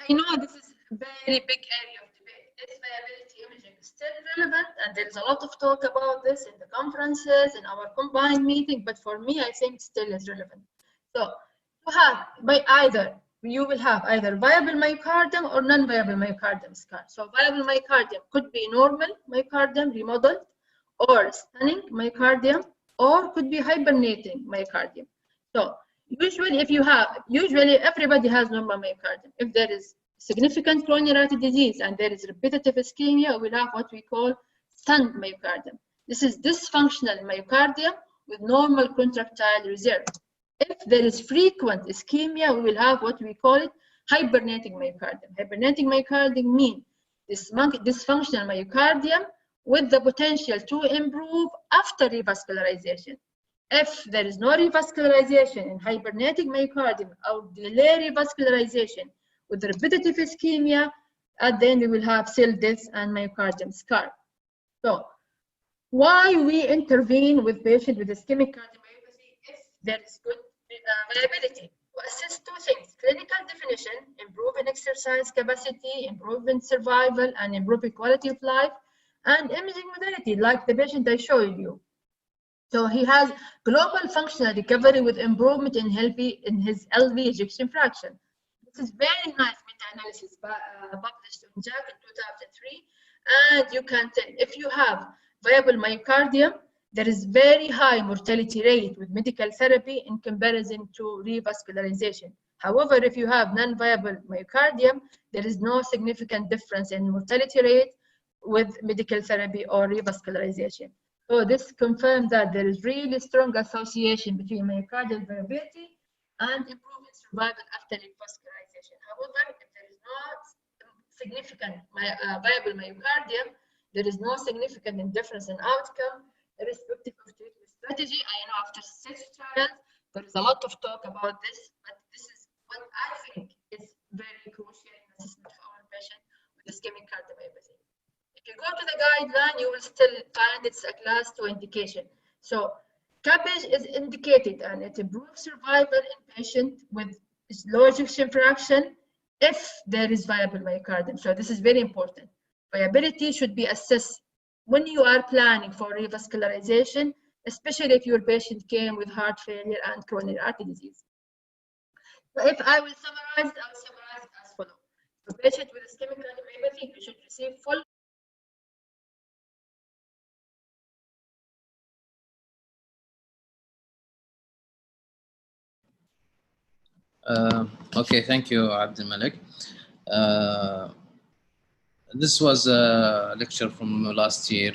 I know this is a very big area of debate. Is viability imaging still relevant? And there is a lot of talk about this in the conferences, in our combined meeting, but for me, I think still is relevant. So, you will have either viable myocardium or non-viable myocardium scar. So viable myocardium could be normal myocardium remodeled, or stunning myocardium, or could be hibernating myocardium. So usually everybody has normal myocardium. If there is significant coronary artery disease and there is repetitive ischemia, we'll have what we call stunned myocardium. This is dysfunctional myocardium with normal contractile reserve. If there is frequent ischemia, we will have what we call it hibernating myocardium. Hibernating myocardium means dysfunctional myocardium with the potential to improve after revascularization. If there is no revascularization in hibernating myocardium or delay revascularization with repetitive ischemia, at the end we will have cell death and myocardium scar. So, why we intervene with patients with ischemic cardiomyopathy if there is good viability? To assess two things: clinical definition, improving exercise capacity, improving survival, and improving quality of life, and imaging modality, like the patient I showed you. So he has global functional recovery with improvement in his LV ejection fraction. This is very nice meta-analysis published in JAC in 2003, and you can tell if you have viable myocardium, there is very high mortality rate with medical therapy in comparison to revascularization. However, if you have non-viable myocardium, there is no significant difference in mortality rate with medical therapy or revascularization. So this confirms that there is really strong association between myocardial viability and improving survival after revascularization. However, if there is no significant viable myocardium, there is no significant difference in outcome, irrespective of treatment strategy. I know after 6 trials, there is a lot of talk about this, but this is what I think is very crucial in assessment of our patient with ischemic cardiomyopathy. If you go to the guideline, you will still find it's a class 2 indication. So CABG is indicated and it improves survival in patients with low ejection fraction if there is viable myocardium. So this is very important. Viability should be assessed when you are planning for revascularization, especially if your patient came with heart failure and coronary artery disease. So if I will summarize, I'll summarize it as follows. For patient with ischemic cardiomyopathy, you should receive full Okay, thank you, Abdul Malik. This was a lecture from last year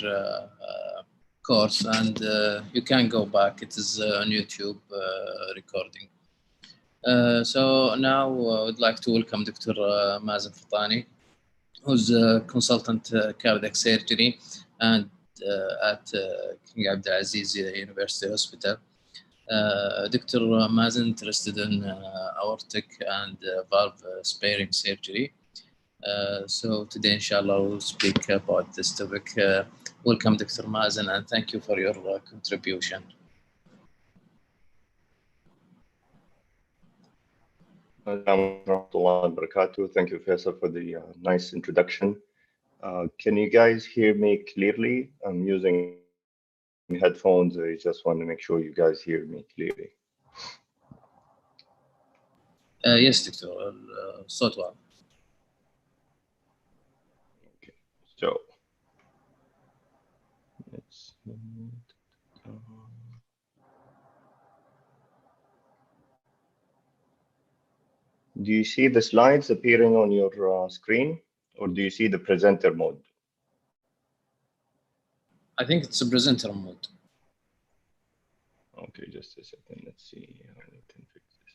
course, and you can go back. It is on YouTube recording. So now I would like to welcome Dr. Mazen Fatani, who's a consultant cardiac surgery and at King Abdulaziz University Hospital. Dr. Mazen interested in aortic and valve sparing surgery. So today, inshallah, we'll speak about this topic. Welcome, Dr. Mazen, and thank you for your contribution. Thank you, Professor, for the nice introduction. Can you guys hear me clearly? I'm using headphones. I just want to make sure you guys hear me clearly. Yes, Doctor. صوت واضح. Okay, so let's. Do you see the slides appearing on your screen, or do you see the presenter mode? I think it's a presenter mode. Okay, just a second. Let's see how we can fix this.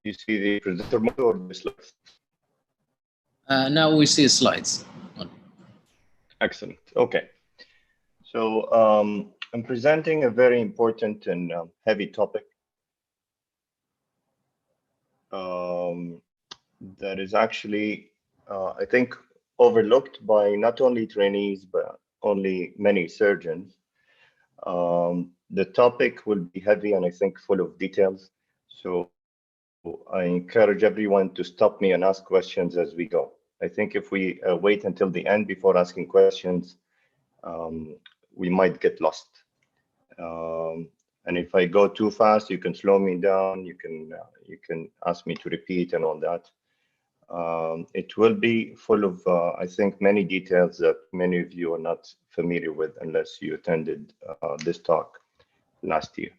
You see the presenter mode or the slides? Now we see slides. Excellent. Okay. So I'm presenting a very important and heavy topic that is actually, I think, overlooked by not only trainees, but only many surgeons. The topic will be heavy and I think full of details. So I encourage everyone to stop me and ask questions as we go. I think if we wait until the end before asking questions, we might get lost. And if I go too fast, you can slow me down. You can ask me to repeat and all that. It will be full of, I think, many details that many of you are not familiar with unless you attended this talk last year.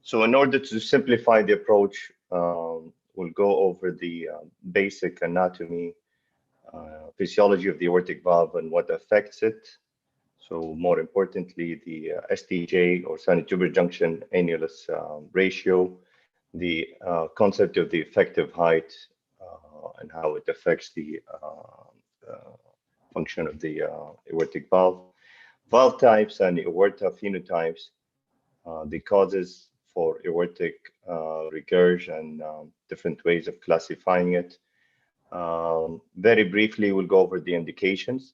So in order to simplify the approach, we'll go over the basic anatomy, physiology of the aortic valve and what affects it. So more importantly, the STJ or sinus-tubular junction annulus ratio, the concept of the effective height and how it affects the function of the aortic valve, valve types and aorta phenotypes, the causes for aortic regurg and different ways of classifying it. Very briefly, we'll go over the indications.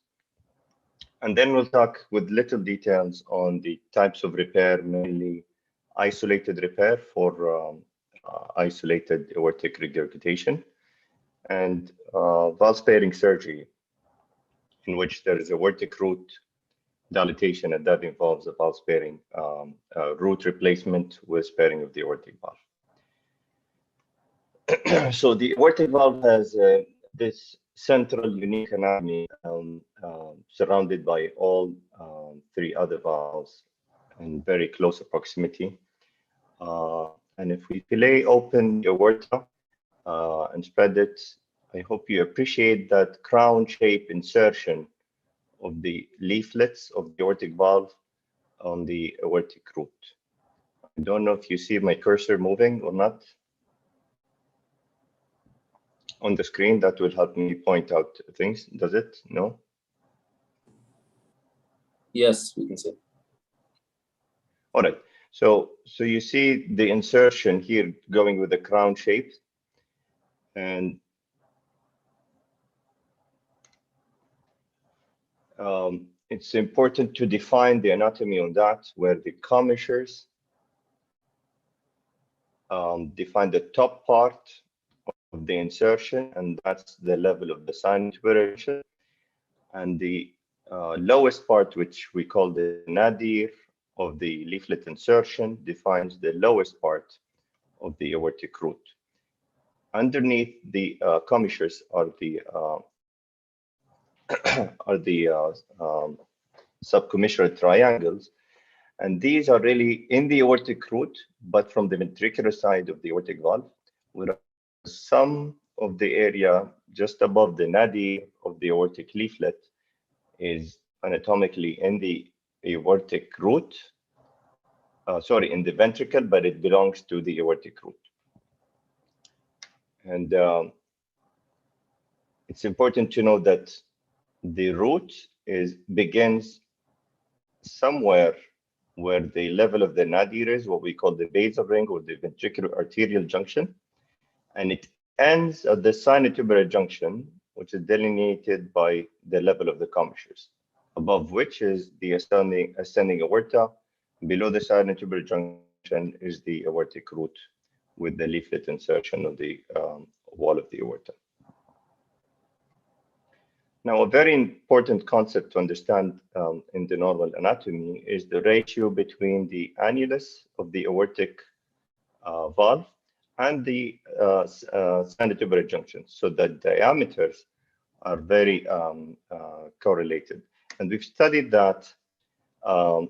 And then we'll talk with little details on the types of repair, mainly isolated repair for isolated aortic regurgitation, and valve sparing surgery, in which there is aortic root dilatation, and that involves a valve sparing root replacement with sparing of the aortic valve. So the aortic valve has this central unique anatomy surrounded by all three other valves in very close proximity. And if we fillet open the aorta and spread it, I hope you appreciate that crown shape insertion of the leaflets of the aortic valve on the aortic root. I don't know if you see my cursor moving or not on the screen. That will help me point out things. Does it? No? Yes, we can see. All right. So you see the insertion here going with the crown shape, and it's important to define the anatomy on that, where the commissures define the top part of the insertion, and that's the level of the sinusoidal, and the lowest part, which we call the nadir of the leaflet insertion, defines the lowest part of the aortic root. Underneath the commissures are the subcommissural triangles, and these are really in the aortic root, but from the ventricular side of the aortic valve, whereas some of the area just above the nadir of the aortic leaflet is anatomically in the aortic root, in the ventricle, but it belongs to the aortic root. And it's important to know that the root begins somewhere where the level of the nadir is, what we call the basal ring or the ventricular arterial junction, and it ends at the sinotubular junction, which is delineated by the level of the commissures, above which is the ascending aorta. Below the sinotubular junction is the aortic root with the leaflet insertion of the wall of the aorta. Now, a very important concept to understand in the normal anatomy is the ratio between the annulus of the aortic valve and the sinotubular junction. So the diameters are very correlated. And we've studied that on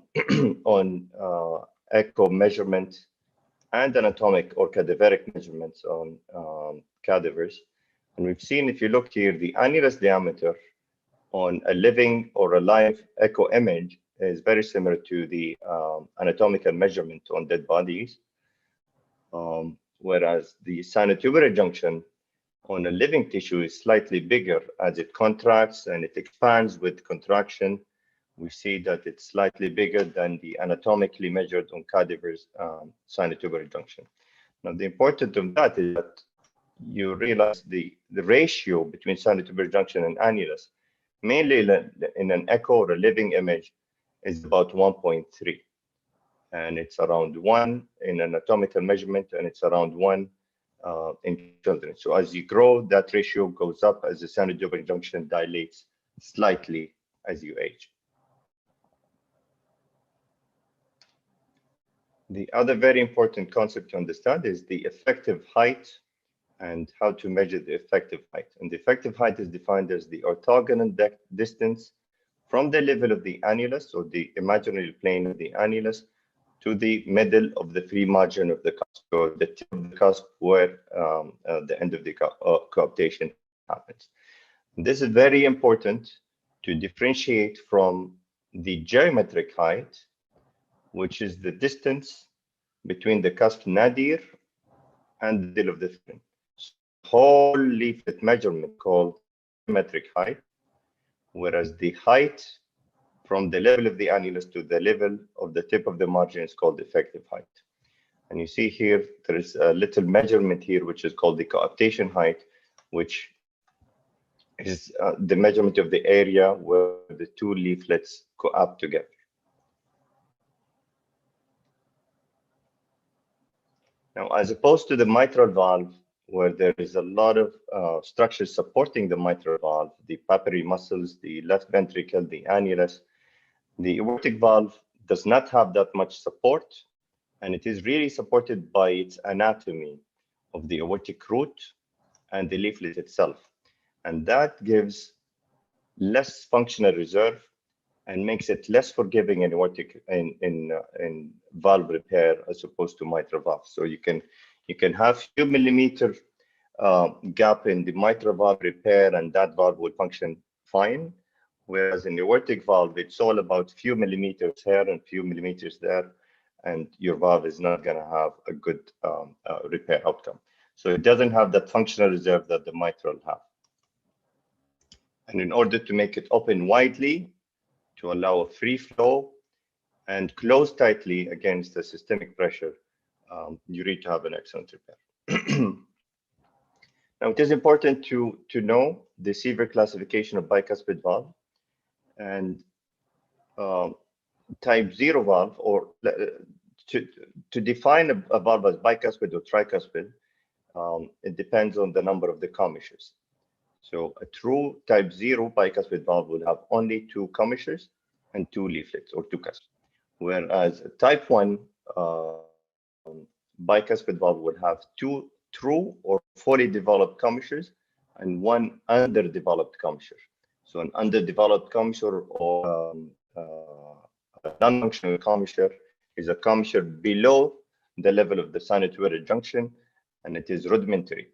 echo measurement and anatomic or cadaveric measurements on cadavers. And we've seen, if you look here, the annulus diameter on a living or a live echo image is very similar to the anatomical measurement on dead bodies, whereas the sinotubular junction on a living tissue is slightly bigger. As it contracts and it expands with contraction, we see that it's slightly bigger than the anatomically measured on cadavers sinotubular junction. Now, the importance of that is that you realize the ratio between sinotubular junction and annulus, mainly in an echo or a living image, is about 1.3. And it's around 1 in anatomical measurement, and it's around 1 in children. So as you grow, that ratio goes up as the sinotubular junction dilates slightly as you age. The other very important concept to understand is the effective height and how to measure the effective height. And the effective height is defined as the orthogonal distance from the level of the annulus, or the imaginary plane of the annulus, to the middle of the free margin of the cusp, or the tip of the cusp where the end of the coaptation happens. This is very important to differentiate from the geometric height, which is the distance between the cusp nadir and the middle of the fin. Whole leaflet measurement called geometric height, whereas the height from the level of the annulus to the level of the tip of the margin is called effective height. And you see here, there is a little measurement here, which is called the coaptation height, which is the measurement of the area where the two leaflets coapt together. Now, as opposed to the mitral valve, where there is a lot of structures supporting the mitral valve, the papillary muscles, the left ventricle, the annulus, the aortic valve does not have that much support, and it is really supported by its anatomy of the aortic root and the leaflet itself. And that gives less functional reserve and makes it less forgiving in aortic in valve repair as opposed to mitral valve. So you can have few millimeter gap in the mitral valve repair, and that valve will function fine. Whereas in the aortic valve, it's all about few millimeters here and few millimeters there, and your valve is not going to have a good repair outcome. So it doesn't have that functional reserve that the mitral have. And in order to make it open widely to allow a free flow and close tightly against the systemic pressure, you need to have an excellent repair. Now, it is important to know the severe classification of bicuspid valve and type 0 valve, or to define a valve as bicuspid or tricuspid, it depends on the number of the commissures. So a true type 0 bicuspid valve will have only 2 commissures and 2 leaflets or 2 cusps, whereas a type 1 bicuspid valve would have 2 true or fully developed commissures and 1 underdeveloped commissure. So an underdeveloped commissure or a non-functional commissure is a commissure below the level of the sinotubular junction, and it is rudimentary.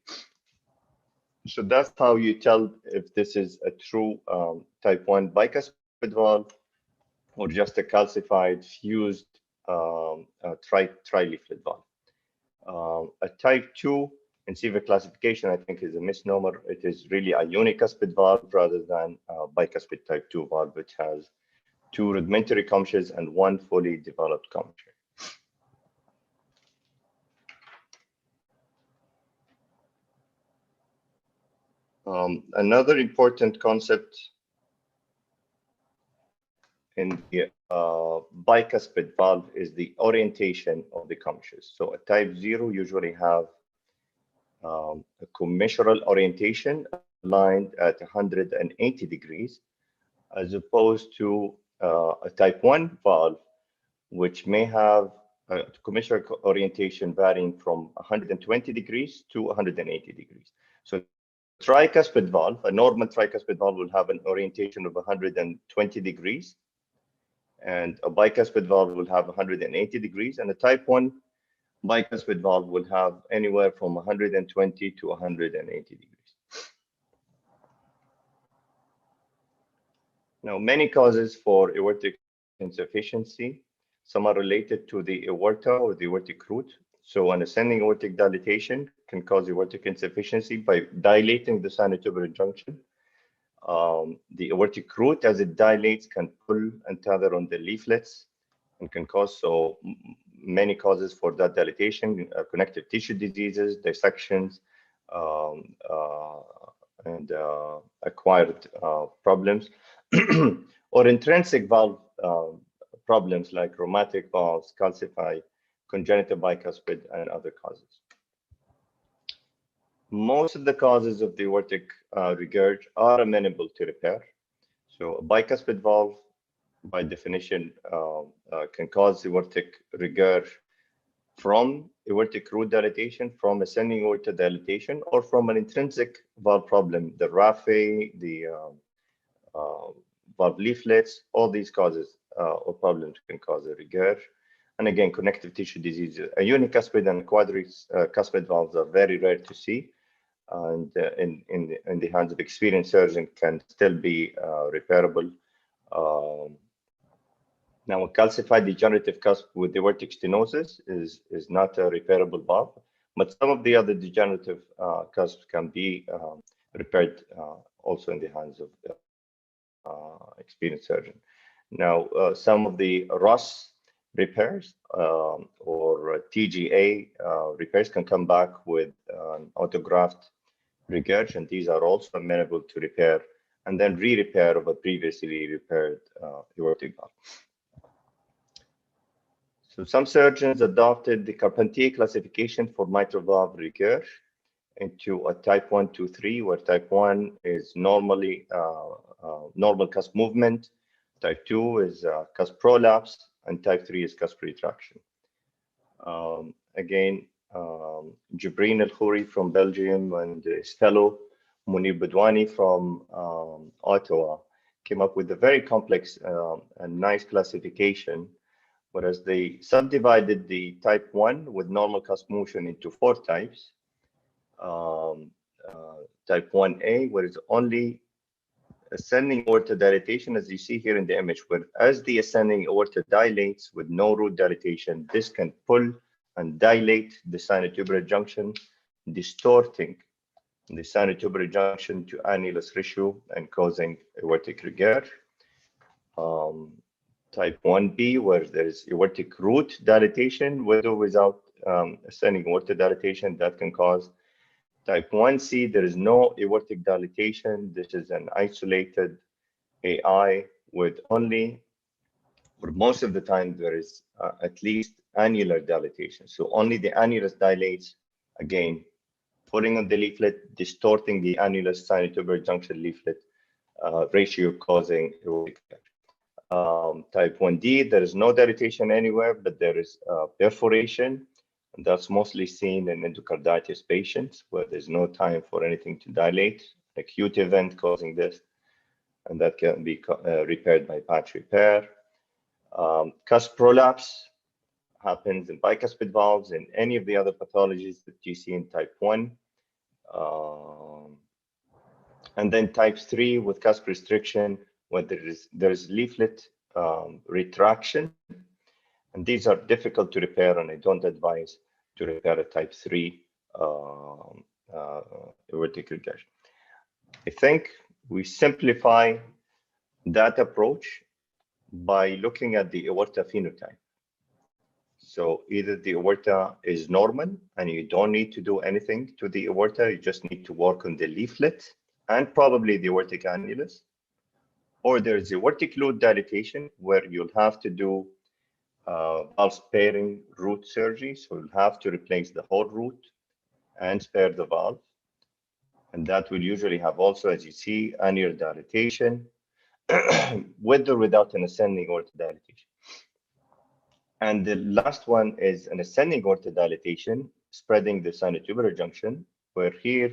So that's how you tell if this is a true type 1 bicuspid valve or just a calcified fused tri-leaflet valve. A type 2 in severe classification, I think, is a misnomer. It is really a unicuspid valve rather than a bicuspid type 2 valve, which has 2 rudimentary commissures and 1 fully developed commissure. Another important concept in the bicuspid valve is the orientation of the commissures. So a type 0 usually have a commissural orientation aligned at 180 degrees, as opposed to a type 1 valve, which may have a commissural orientation varying from 120 degrees to 180 degrees. So tricuspid valve, a normal tricuspid valve will have an orientation of 120 degrees, and a bicuspid valve will have 180 degrees, and a type 1 bicuspid valve will have anywhere from 120 to 180 degrees. Now, many causes for aortic insufficiency, some are related to the aorta or the aortic root. So an ascending aortic dilatation can cause aortic insufficiency by dilating the sinotubular junction. The aortic root, as it dilates, can pull and tether on the leaflets and can cause so many causes for that dilatation: connective tissue diseases, dissections, and acquired problems, or intrinsic valve problems like rheumatic valves, calcify, congenital bicuspid, and other causes. Most of the causes of the aortic regurg are amenable to repair. So a bicuspid valve, by definition, can cause aortic regurg from aortic root dilatation, from ascending aorta dilatation, or from an intrinsic valve problem, the raphe, the valve leaflets. All these causes or problems can cause a regurg. And again, connective tissue diseases. A unicuspid and quadricuspid valves are very rare to see, and in the hands of experienced surgeon can still be repairable. Now, a calcified degenerative cusp with aortic stenosis is not a repairable valve, but some of the other degenerative cusps can be repaired also in the hands of experienced surgeon. Now, some of the Ross repairs or TGA repairs can come back with an autograft regurg, and these are also amenable to repair and then re-repair of a previously repaired aortic valve. So some surgeons adopted the Carpentier classification for mitral valve regurg into a type 1, 2, 3, where type 1 is normally normal cusp movement, type 2 is cusp prolapse, and type 3 is cusp retraction. Again, Jibreen El-Khouri from Belgium and his fellow Munir Budwani from Ottawa came up with a very complex and nice classification, whereas they subdivided the type 1 with normal cusp motion into 4 types. Type 1A, where it's only ascending aorta dilatation, as you see here in the image, where as the ascending aorta dilates with no root dilatation, this can pull and dilate the sinotubular junction, distorting the sinotubular junction to annulus ratio and causing aortic regurg. type 1B, where there's aortic root dilatation with or without ascending aorta dilatation that can cause. Type 1C, there is no aortic dilatation. This is an isolated AI with only, for most of the time, there is at least annular dilatation. So only the annulus dilates, again, pulling on the leaflet, distorting the annulus sinotubular junction leaflet ratio, causing aortic. Type 1D, there is no dilatation anywhere, but there is perforation. And that's mostly seen in endocarditis patients where there's no time for anything to dilate, acute event causing this, and that can be repaired by patch repair. Cusp prolapse happens in bicuspid valves and any of the other pathologies that you see in type 1. And then type 3 with cusp restriction, where there is leaflet retraction. And these are difficult to repair, and I don't advise to repair a type 3 aortic regurgitation. I think we simplify that approach by looking at the aorta phenotype. So either the aorta is normal and you don't need to do anything to the aorta, you just need to work on the leaflet and probably the aortic annulus, or there's aortic root dilatation where you'll have to do valve sparing root surgery. So you'll have to replace the whole root and spare the valve. And that will usually have also, as you see, annular dilatation with or without an ascending aorta dilatation. And the last one is an ascending aorta dilatation, spreading the sinotubular junction, where here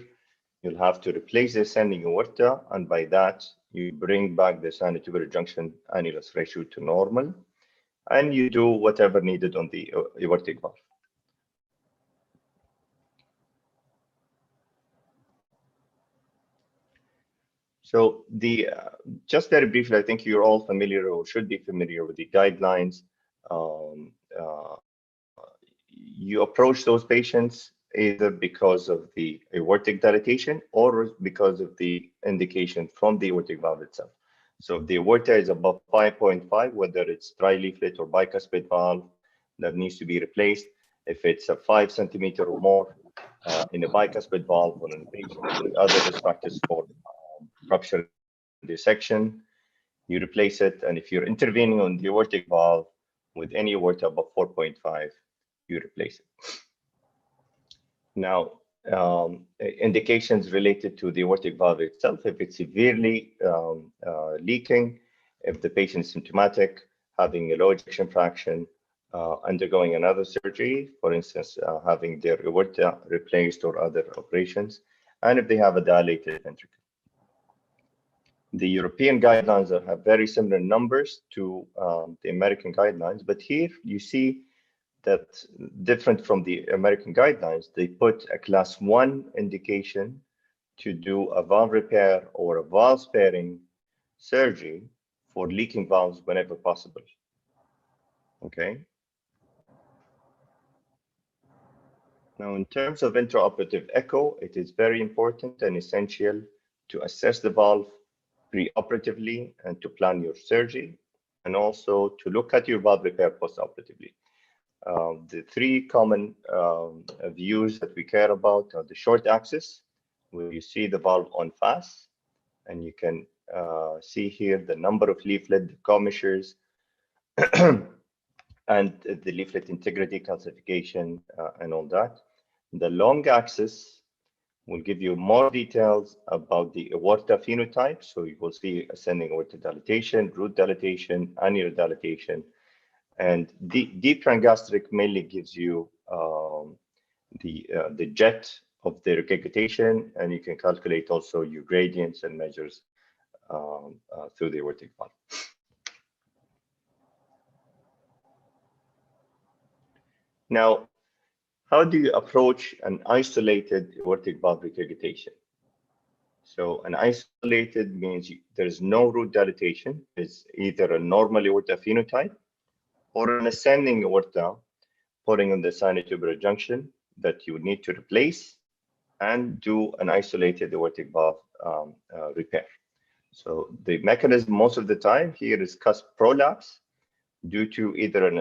you'll have to replace the ascending aorta, and by that you bring back the sinotubular junction annulus ratio to normal, and you do whatever needed on the aortic valve. So just very briefly, I think you're all familiar or should be familiar with the guidelines. You approach those patients either because of the aortic dilatation or because of the indication from the aortic valve itself. So if the aorta is above 5.5, whether it's dry leaflet or bicuspid valve, that needs to be replaced. If it's a 5 centimeter or more in a bicuspid valve or in a patient with other risk factors for rupture dissection, you replace it. And if you're intervening on the aortic valve with any aorta above 4.5, you replace it. Now, indications related to the aortic valve itself, if it's severely leaking, if the patient is symptomatic, having a low ejection fraction, undergoing another surgery, for instance, having their aorta replaced or other operations, and if they have a dilated ventricle. The European guidelines have very similar numbers to the American guidelines, but here you see that different from the American guidelines, they put a class 1 indication to do a valve repair or a valve sparing surgery for leaking valves whenever possible. Okay. Now, in terms of intraoperative echo, it is very important and essential to assess the valve preoperatively and to plan your surgery, and also to look at your valve repair postoperatively. The three common views that we care about are the short axis, where you see the valve on fast, and you can see here the number of leaflet, the commissures, and the leaflet integrity calcification and all that. The long axis will give you more details about the aorta phenotype. So you will see ascending aorta dilatation, root dilatation, annular dilatation, and deep transgastric mainly gives you the jet of the regurgitation, and you can calculate also your gradients and measures through the aortic valve. Now, how do you approach an isolated aortic valve regurgitation? So an isolated means there is no root dilatation. It's either a normal aorta phenotype or an ascending aorta putting on the sinotubular junction that you need to replace and do an isolated aortic valve repair. So the mechanism most of the time here is cusp prolapse due to either a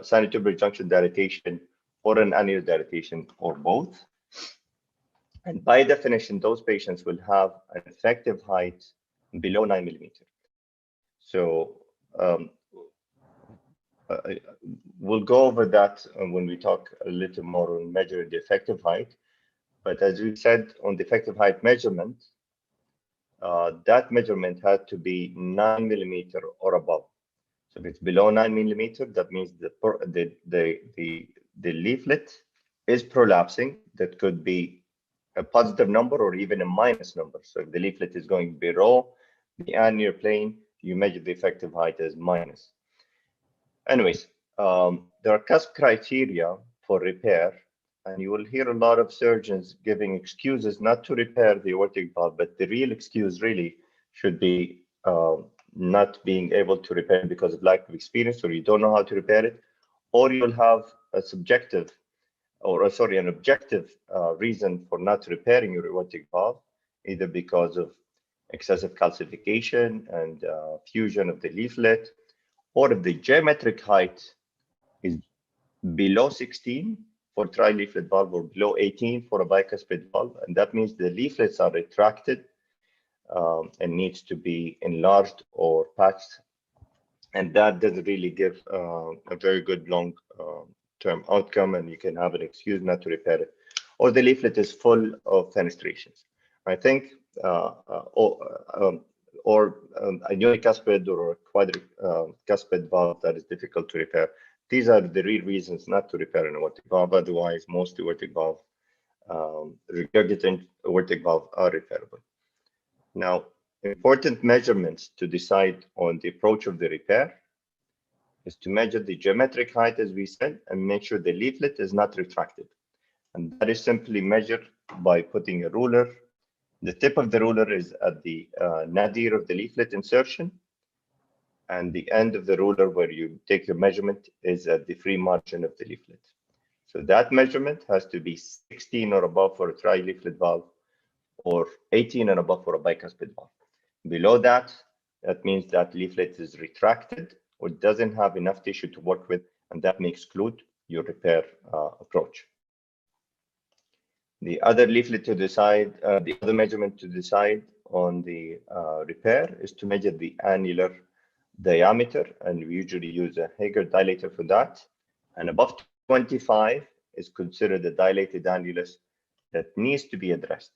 sinotubular junction dilatation or an annular dilatation or both. And by definition, those patients will have an effective height below 9 millimeters. So we'll go over that when we talk a little more on measuring the effective height. But as we said on the effective height measurement, that measurement had to be 9 millimeter or above. So if it's below 9 millimeter, that means the leaflet is prolapsing. That could be a positive number or even a minus number. So if the leaflet is going below the annular plane, you measure the effective height as minus. Anyways, there are cusp criteria for repair, and you will hear a lot of surgeons giving excuses not to repair the aortic valve, but the real excuse really should be not being able to repair because of lack of experience, or you don't know how to repair it, or you'll have a subjective, or sorry, an objective reason for not repairing your aortic valve, either because of excessive calcification and fusion of the leaflet, or if the geometric height is below 16 for tri-leaflet valve or below 18 for a bicuspid valve, and that means the leaflets are retracted and needs to be enlarged or patched, and that doesn't really give a very good long-term outcome, and you can have an excuse not to repair it. Or the leaflet is full of fenestrations. I think or a unicuspid or a quadricuspid valve that is difficult to repair. These are the real reasons not to repair an aortic valve. Otherwise, most aortic valve, regurgitant aortic valve are repairable. Now, important measurements to decide on the approach of the repair is to measure the geometric height, as we said, and make sure the leaflet is not retracted. And that is simply measured by putting a ruler. The tip of the ruler is at the nadir of the leaflet insertion, and the end of the ruler where you take your measurement is at the free margin of the leaflet. So that measurement has to be 16 or above for a tri-leaflet valve, or 18 and above for a bicuspid valve. Below that, that means that leaflet is retracted or doesn't have enough tissue to work with, and that may exclude your repair approach. The other leaflet to decide, the other measurement to decide on the repair is to measure the annular diameter, and we usually use a Hager dilator for that. And above 25 is considered a dilated annulus that needs to be addressed.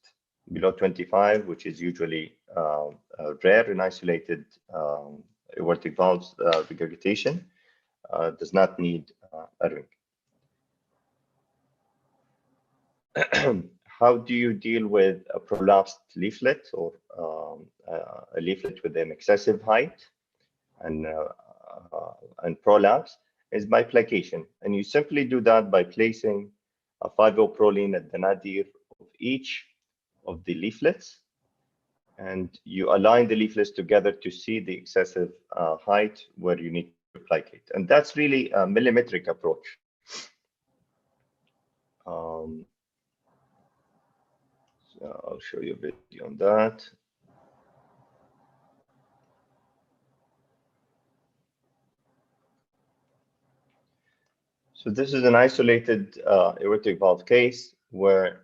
Below 25, which is usually rare in isolated aortic valves regurgitation, does not need a ring. How do you deal with a prolapsed leaflet or a leaflet with an excessive height and prolapse? Is by plication, and you simply do that by placing a 5-O-proline at the nadir of each of the leaflets, and you align the leaflets together to see the excessive height where you need to plicate, and that's really a millimetric approach. So I'll show you a video on that. So this is an isolated aortic valve case where,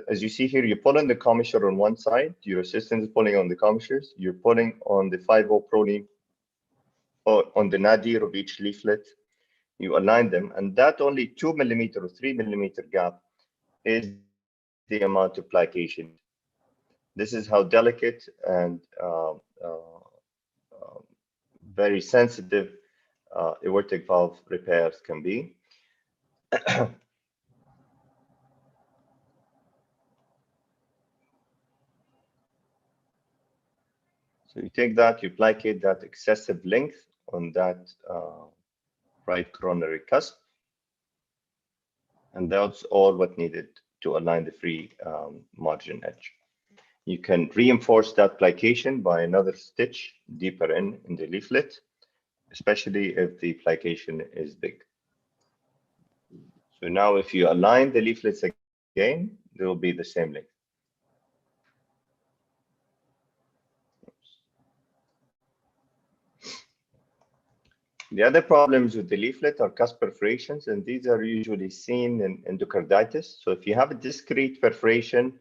as you see here, you pull on the commissure on one side, your assistant is pulling on the commissures, you're pulling on the 5-O-proline on the nadir of each leaflet, you align them, and that only 2 millimeter or 3 millimeter gap is the amount of plication. This is how delicate and very sensitive aortic valve repairs can be. So you take that, you plicate that excessive length on that right coronary cusp, and that's all what needed to align the free margin edge. You can reinforce that plication by another stitch deeper in the leaflet, especially if the plication is big. So now if you align the leaflets again, they will be the same length. The other problems with the leaflet are cusp perforations, and these are usually seen in endocarditis. So if you have a discrete perforation,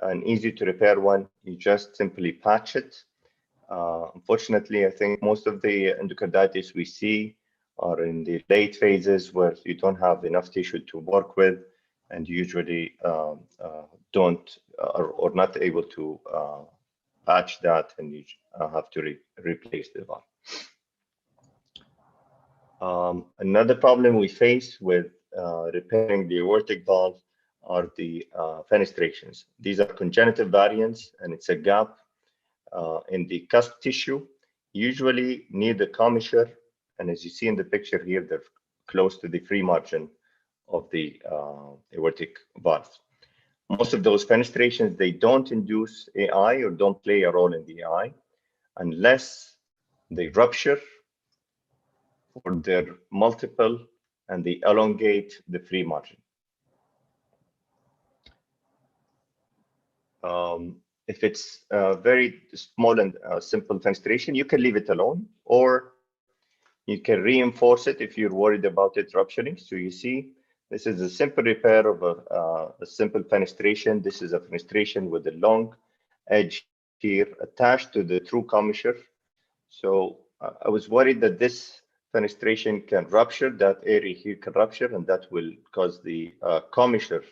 an easy to repair one, you just simply patch it. Unfortunately, I think most of the endocarditis we see are in the late phases where you don't have enough tissue to work with, and usually don't or not able to patch that, and you have to replace the valve. Another problem we face with repairing the aortic valve are the fenestrations. These are congenital variants, and it's a gap in the cusp tissue, usually near the commissure. And as you see in the picture here, they're close to the free margin of the aortic valve. Most of those fenestrations, they don't induce AI or don't play a role in the AI unless they rupture or they're multiple and they elongate the free margin. If it's very small and simple fenestration, you can leave it alone, or you can reinforce it if you're worried about it rupturing. So you see, this is a simple repair of a simple fenestration. This is a fenestration with a long edge here attached to the true commissure. So I was worried that this fenestration can rupture, that area here can rupture, and that will cause the commissure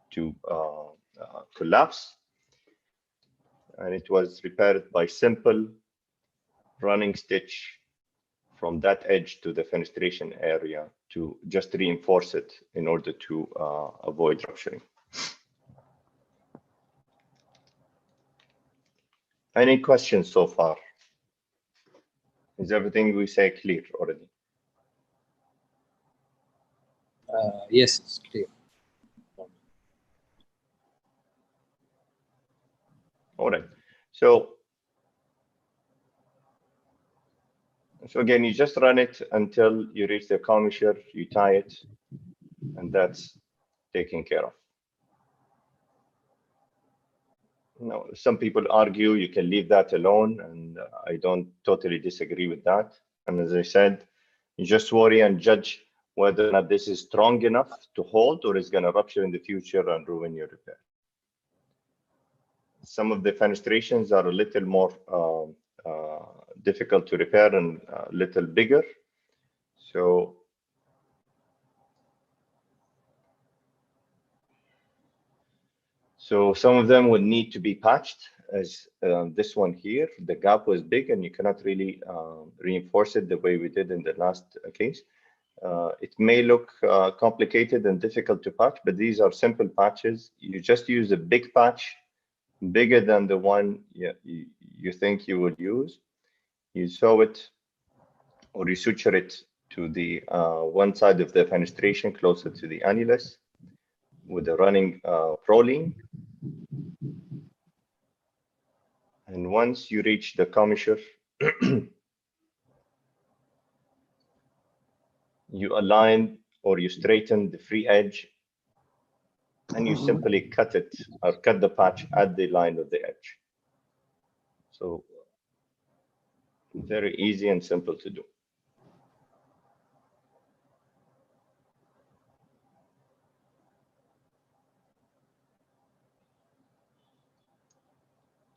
to collapse. And it was repaired by simple running stitch from that edge to the fenestration area to just reinforce it in order to avoid rupturing. Any questions so far? Is everything we say clear already? Yes, it's clear. All right. So again, you just run it until you reach the commissure, you tie it, and that's taken care of. Now, some people argue you can leave that alone, and I don't totally disagree with that. And as I said, you just worry and judge whether or not this is strong enough to hold or is going to rupture in the future and ruin your repair. Some of the fenestrations are a little more difficult to repair and a little bigger. So some of them would need to be patched, as this one here. The gap was big and you cannot really reinforce it the way we did in the last case. It may look complicated and difficult to patch, but these are simple patches. You just use a big patch, bigger than the one you think you would use. You sew it or you suture it to the one side of the fenestration closer to the annulus with a running proline. And once you reach the commissure, you align or you straighten the free edge, and you simply cut it or cut the patch at the line of the edge. So very easy and simple to do.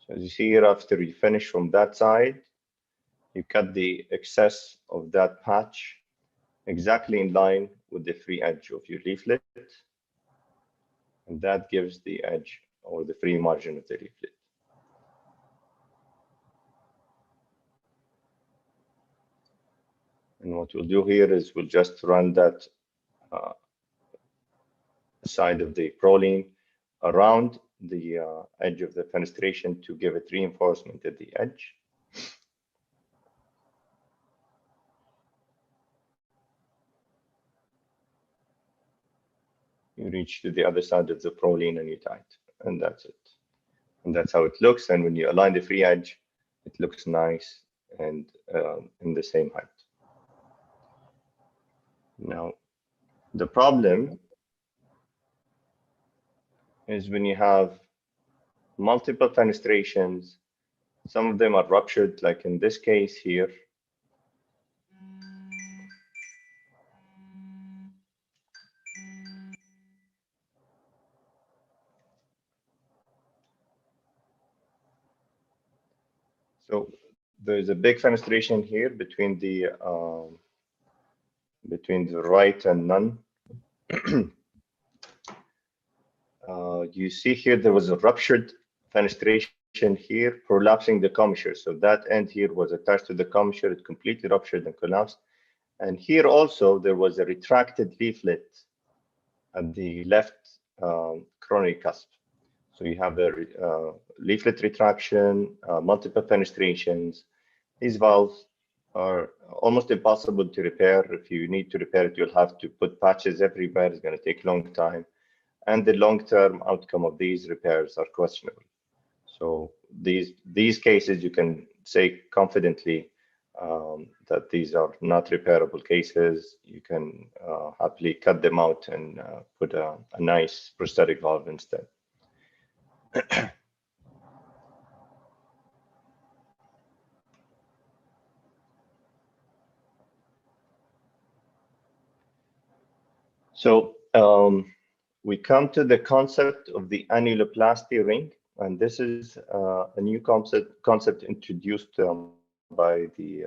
So as you see here, after you finish from that side, you cut the excess of that patch exactly in line with the free edge of your leaflet, and that gives the edge or the free margin of the leaflet. And what we'll do here is we'll just run that side of the proline around the edge of the fenestration to give it reinforcement at the edge. You reach to the other side of the proline and you tie it, and that's it. And that's how it looks. And when you align the free edge, it looks nice and in the same height. Now, the problem is when you have multiple fenestrations, some of them are ruptured, like in this case here. So there's a big fenestration here between the right and none. You see here there was a ruptured fenestration here, prolapsing the commissure. So that end here was attached to the commissure. It completely ruptured and collapsed. And here also there was a retracted leaflet at the left coronary cusp. So you have a leaflet retraction, multiple fenestrations. These valves are almost impossible to repair. If you need to repair it, you'll have to put patches everywhere. It's going to take a long time. And the long-term outcome of these repairs are questionable. So these cases, you can say confidently that these are not repairable cases. You can happily cut them out and put a nice prosthetic valve instead. So we come to the concept of the annuloplasty ring, and this is a new concept introduced by the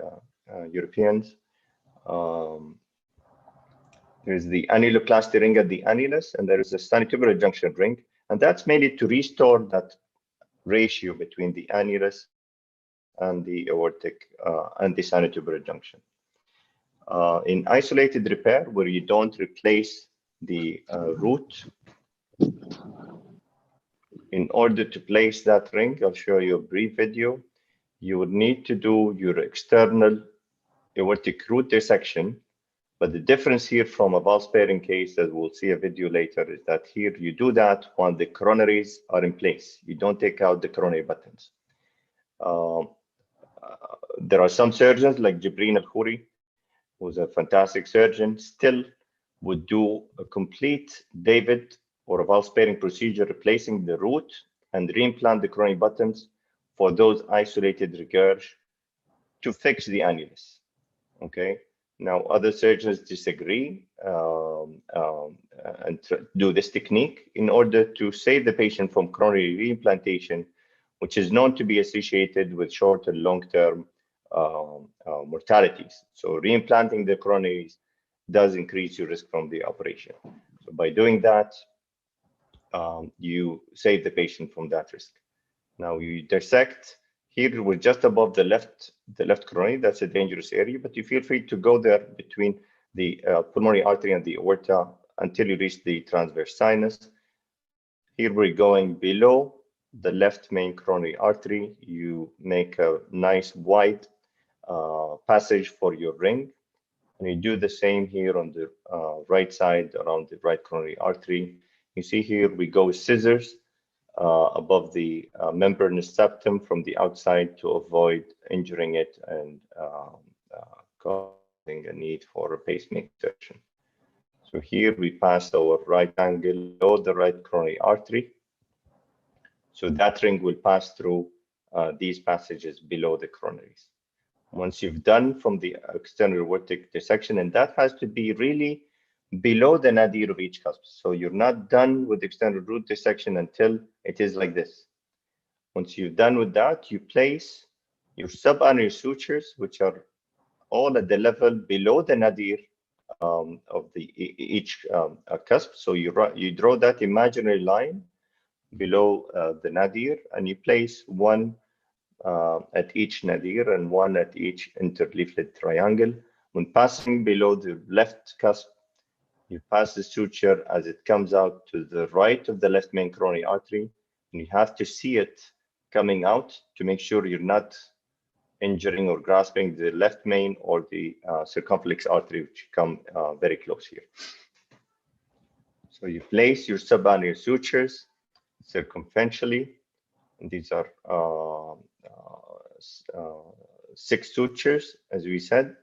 Europeans. There's the annuloplasty ring at the annulus, and there is a sinitubular junction ring, and that's mainly to restore that ratio between the annulus and the aortic and the sinitubular junction. In isolated repair, where you don't replace the root, in order to place that ring, I'll show you a brief video. You would need to do your external aortic root dissection. But the difference here from a valve sparing case, as we'll see a video later, is that here you do that while the coronaries are in place. You don't take out the coronary buttons. There are some surgeons like Jibreen Al-Khouri, who's a fantastic surgeon, still would do a complete David or a valve sparing procedure, replacing the root and reimplant the coronary buttons for those isolated regurg to fix the annulus. Okay. Now, other surgeons disagree and do this technique in order to save the patient from coronary reimplantation, which is known to be associated with short and long-term mortalities. So reimplanting the coronaries does increase your risk from the operation. So by doing that, you save the patient from that risk. Now you dissect. Here we're just above the left coronary. That's a dangerous area, but you feel free to go there between the pulmonary artery and the aorta until you reach the transverse sinus. Here we're going below the left main coronary artery. You make a nice wide passage for your ring. And you do the same here on the right side around the right coronary artery. You see here we go with scissors above the membranous septum from the outside to avoid injuring it and causing a need for a pacemaker insertion. So here we pass our right angle below the right coronary artery. So that ring will pass through these passages below the coronaries. Once you've done from the external aortic dissection, and that has to be really below the nadir of each cusp. So you're not done with external root dissection until it is like this. Once you've done with that, you place your subannular sutures, which are all at the level below the nadir of the each cusp. So you draw that imaginary line below the nadir, and you place one at each nadir and one at each interleaflet triangle. When passing below the left cusp, you pass the suture as it comes out to the right of the left main coronary artery, and you have to see it coming out to make sure you're not injuring or grasping the left main or the circumflex artery, which come very close here. So you place your subannular sutures circumferentially, and these are 6 sutures, as we said.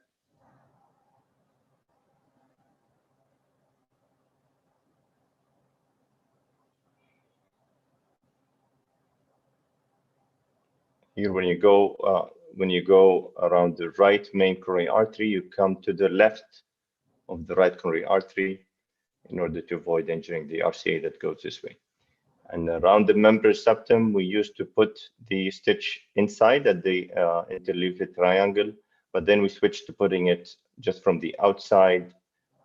Here, when you go around the right main coronary artery, you come to the left of the right coronary artery in order to avoid injuring the RCA that goes this way. And around the membranous septum, we used to put the stitch inside at the interleaflet triangle, but then we switched to putting it just from the outside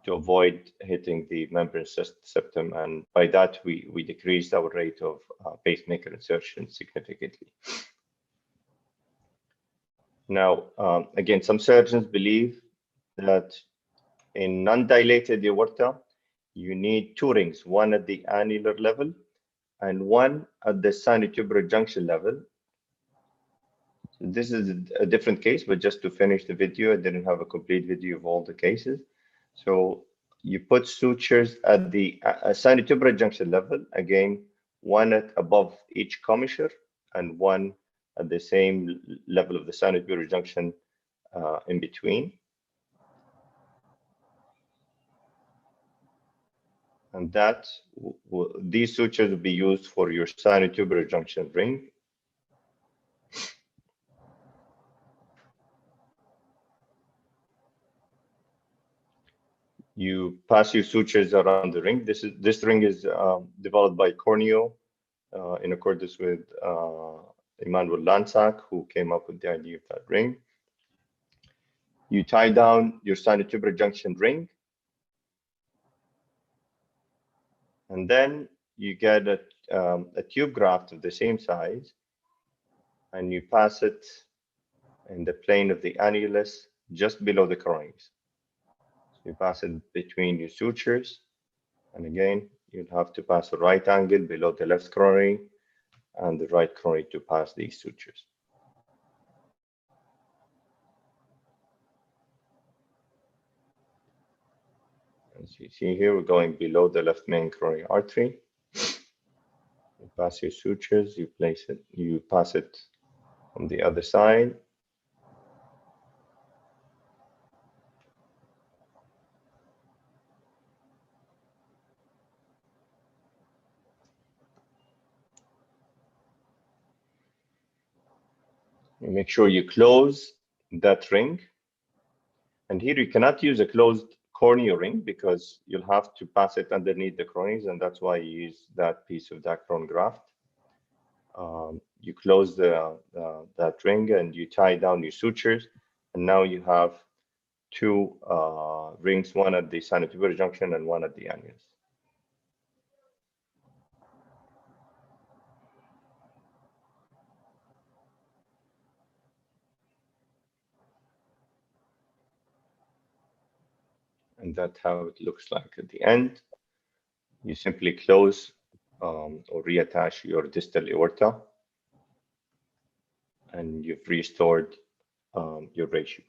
to avoid hitting the membranous septum. And by that, we decreased our rate of pacemaker insertion significantly. Now, again, some surgeons believe that in non-dilated aorta, you need two rings, one at the annular level and one at the sinotubular junction level. This is a different case, but just to finish the video, I didn't have a complete video of all the cases. So you put sutures at the sinotubular junction level, again, one at above each commissure and one at the same level of the sinotubular junction in between. And that these sutures will be used for your sinotubular junction ring. You pass your sutures around the ring. This ring is developed by Corneo in accordance with Emmanuel Lansac, who came up with the idea of that ring. You tie down your sinotubular junction ring, and then you get a tube graft of the same size, and you pass it in the plane of the annulus just below the coronaries. You pass it between your sutures, and again, you'll have to pass a right angle below the left coronary and the right coronary to pass these sutures. As you see here, we're going below the left main coronary artery. You pass your sutures, you place it, you pass it on the other side. You make sure you close that ring. And here you cannot use a closed corneal ring because you'll have to pass it underneath the coronaries, and that's why you use that piece of dacron graft. You close that ring and you tie down your sutures, and now you have two rings, one at the sinotubular junction and one at the annulus. And that's how it looks like at the end. You simply close or reattach your distal aorta, and you've restored your ratio.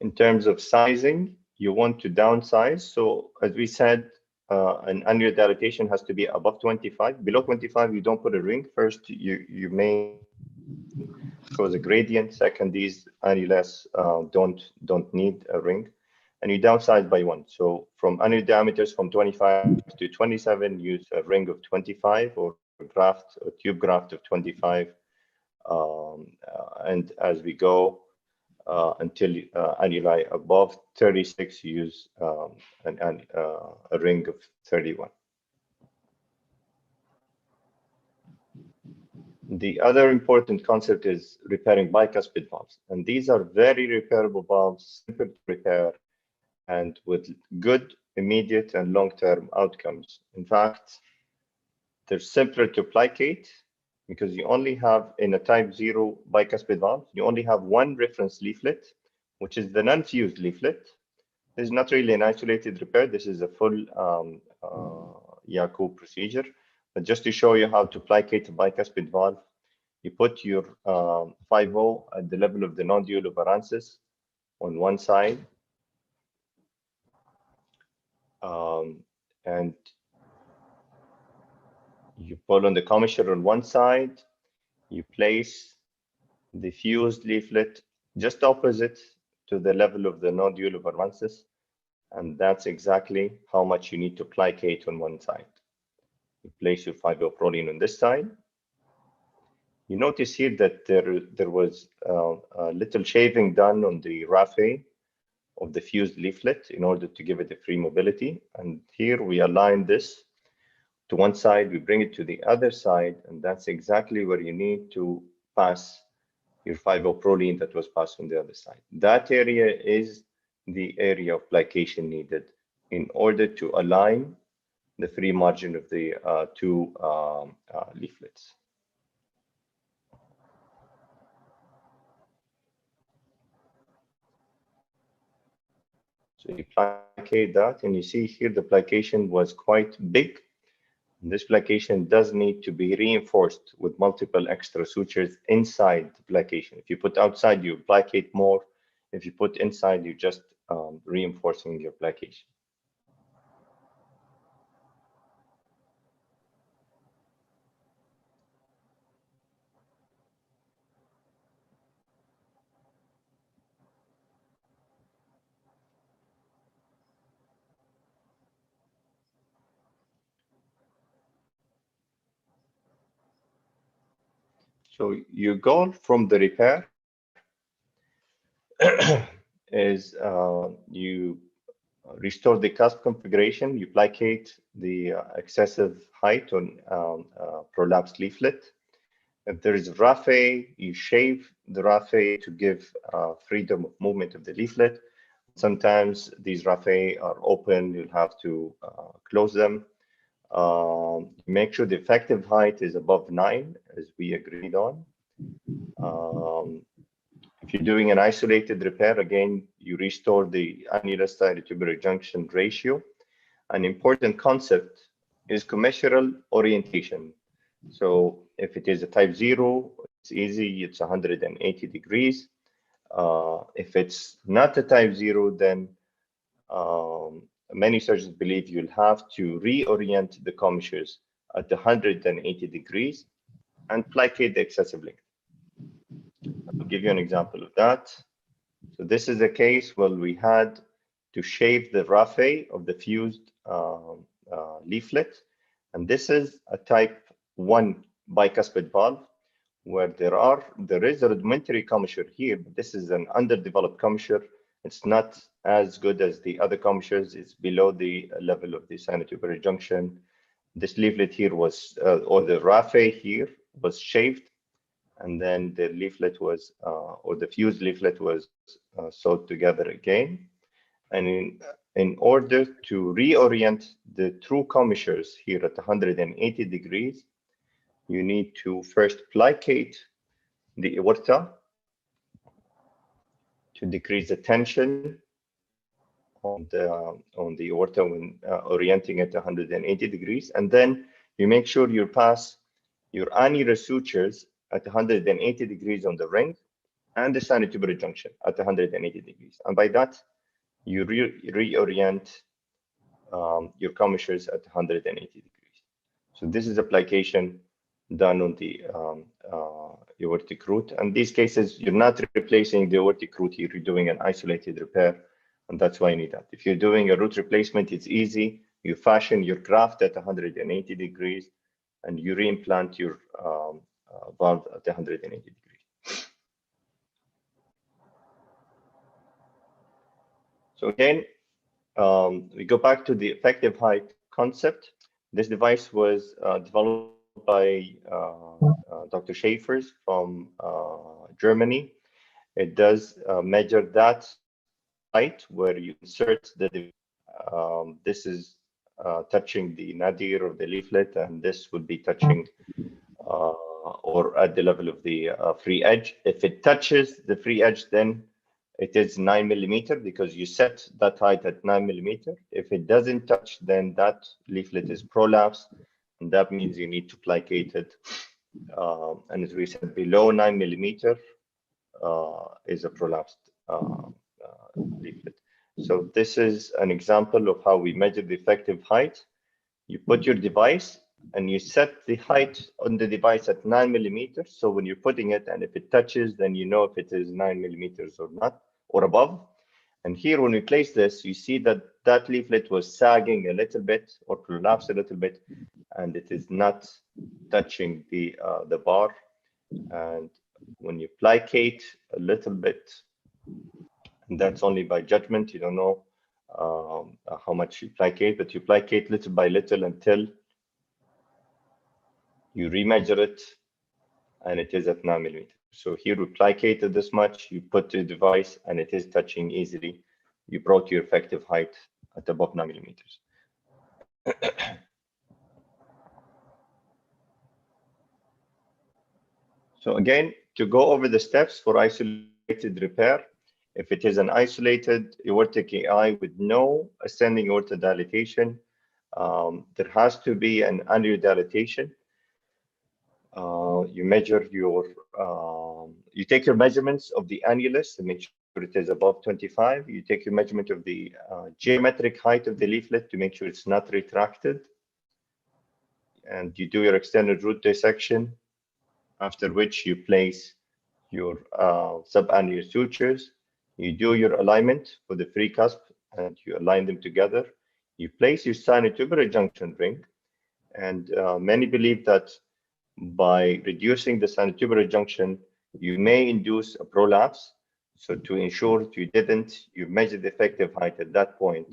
In terms of sizing, you want to downsize. So as we said, an annular dilatation has to be above 25. Below 25, you don't put a ring. First, you may cause a gradient. Second, these annulus don't need a ring. And you downsize by one. So from annular diameters from 25 to 27, use a ring of 25 or a tube graft of 25. And as we go, until annuli above 36, use a ring of 31. The other important concept is repairing bicuspid valves. And these are very repairable valves, simple to repair, and with good immediate and long-term outcomes. In fact, they're simpler to plicate, because you only have, in a type 0 bicuspid valve, you only have one reference leaflet, which is the non-fused leaflet. This is not really an isolated repair. This is a full Yaku procedure. But just to show you how to plicate a bicuspid valve, you put your 5-0 at the level of the nodule of Arancis on one side. And you pull on the commissure on one side, you place the fused leaflet just opposite to the level of the nodule of Arancis, and that's exactly how much you need to plicate on one side. You place your fibroproline on this side. You notice here that there was a little shaving done on the raphe of the fused leaflet in order to give it a free mobility. And here we align this to one side, we bring it to the other side, and that's exactly where you need to pass your fibroproline that was passed on the other side. That area is the area of plication needed in order to align the free margin of the two leaflets. So you plicate that, and you see here the plication was quite big. This plication does need to be reinforced with multiple extra sutures inside the plication. If you put outside, you plicate more. If you put inside, you're just reinforcing your plication. So your goal from the repair is you restore the cusp configuration, you plicate the excessive height on prolapsed leaflet. If there is raphe, you shave the raphe to give freedom of movement of the leaflet. Sometimes these raphe are open, you'll have to close them. Make sure the effective height is above 9, as we agreed on. If you're doing an isolated repair, again, you restore the annular styrotubular junction ratio. An important concept is commissural orientation. So if it is a type 0, it's easy, it's 180 degrees. If it's not a type 0, then many surgeons believe you'll have to reorient the commissures at 180 degrees and plicate the excessive length. I'll give you an example of that. So this is a case where we had to shave the raphe of the fused leaflet. And this is a type 1 bicuspid valve where there is a rudimentary commissure here, but this is an underdeveloped commissure. It's not as good as the other commissures. It's below the level of the sinotubular junction. This leaflet here was, or the raphe here was shaved, and then the leaflet was, or the fused leaflet was sewed together again. And in order to reorient the true commissures here at 180 degrees, you need to first plicate the aorta to decrease the tension on the aorta when orienting at 180 degrees, and then you make sure you pass your annular sutures at 180 degrees on the ring and the sinotubular junction at 180 degrees, and by that you reorient your commissures at 180 degrees. So this is application done on the aortic root. And these cases, you're not replacing the aortic root here, you're doing an isolated repair, and that's why you need that. If you're doing a root replacement, it's easy. You fashion your graft at 180 degrees, and you reimplant your valve at 180 degrees. So again, we go back to the effective height concept. This device was developed by Dr. Schaefers from Germany. It does measure that height where you insert the device. This is touching the nadir of the leaflet, and this would be touching or at the level of the free edge. If it touches the free edge, then it is 9 millimeter because you set that height at 9 millimeter. If it doesn't touch, then that leaflet is prolapsed, and that means you need to plicate it. And as we said, below 9 millimeter is a prolapsed leaflet. So this is an example of how we measure the effective height. You put your device and you set the height on the device at 9 millimeters. So when you're putting it, and if it touches, then you know if it is 9 millimeters or not, or above. And here, when we place this, you see that that leaflet was sagging a little bit or prolapsed a little bit, and it is not touching the bar. And when you plicate a little bit, and that's only by judgment, you don't know how much you plicate, but you plicate little by little until you remeasure it, and it is at 9 millimeters. So here we plicated this much, you put the device, and it is touching easily. You brought your effective height at above 9 millimeters. So again, to go over the steps for isolated repair, if it is an isolated aortic AI with no ascending aorta dilatation, there has to be an annular dilatation. You measure your, you take your measurements of the annulus and make sure it is above 25. You take your measurement of the geometric height of the leaflet to make sure it's not retracted. And you do your extended root dissection, after which you place your subannular sutures. You do your alignment for the free cusp and you align them together. You place your sinotubular junction ring. And many believe that by reducing the sinotubular junction, you may induce a prolapse. So to ensure that you didn't, you measure the effective height at that point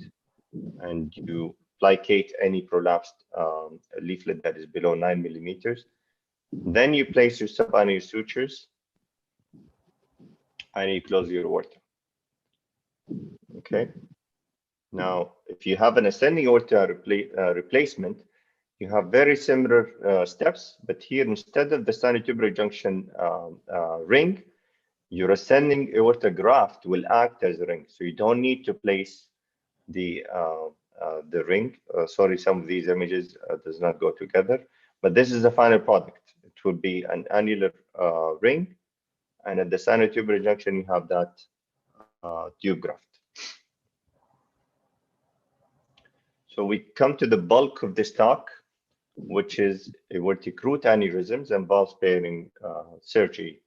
and you plicate any prolapsed leaflet that is below 9 millimeters. Then you place your subannular sutures and you close your aorta. Okay. Now, if you have an ascending aorta replacement, you have very similar steps, but here instead of the sinotubular junction ring, your ascending aorta graft will act as a ring. So you don't need to place the ring. Sorry, some of these images does not go together, but this is the final product. It will be an annular ring, and at the sinotubular junction, you have that tube graft. So we come to the bulk of this talk, which is aortic root aneurysms and valve-sparing surgery,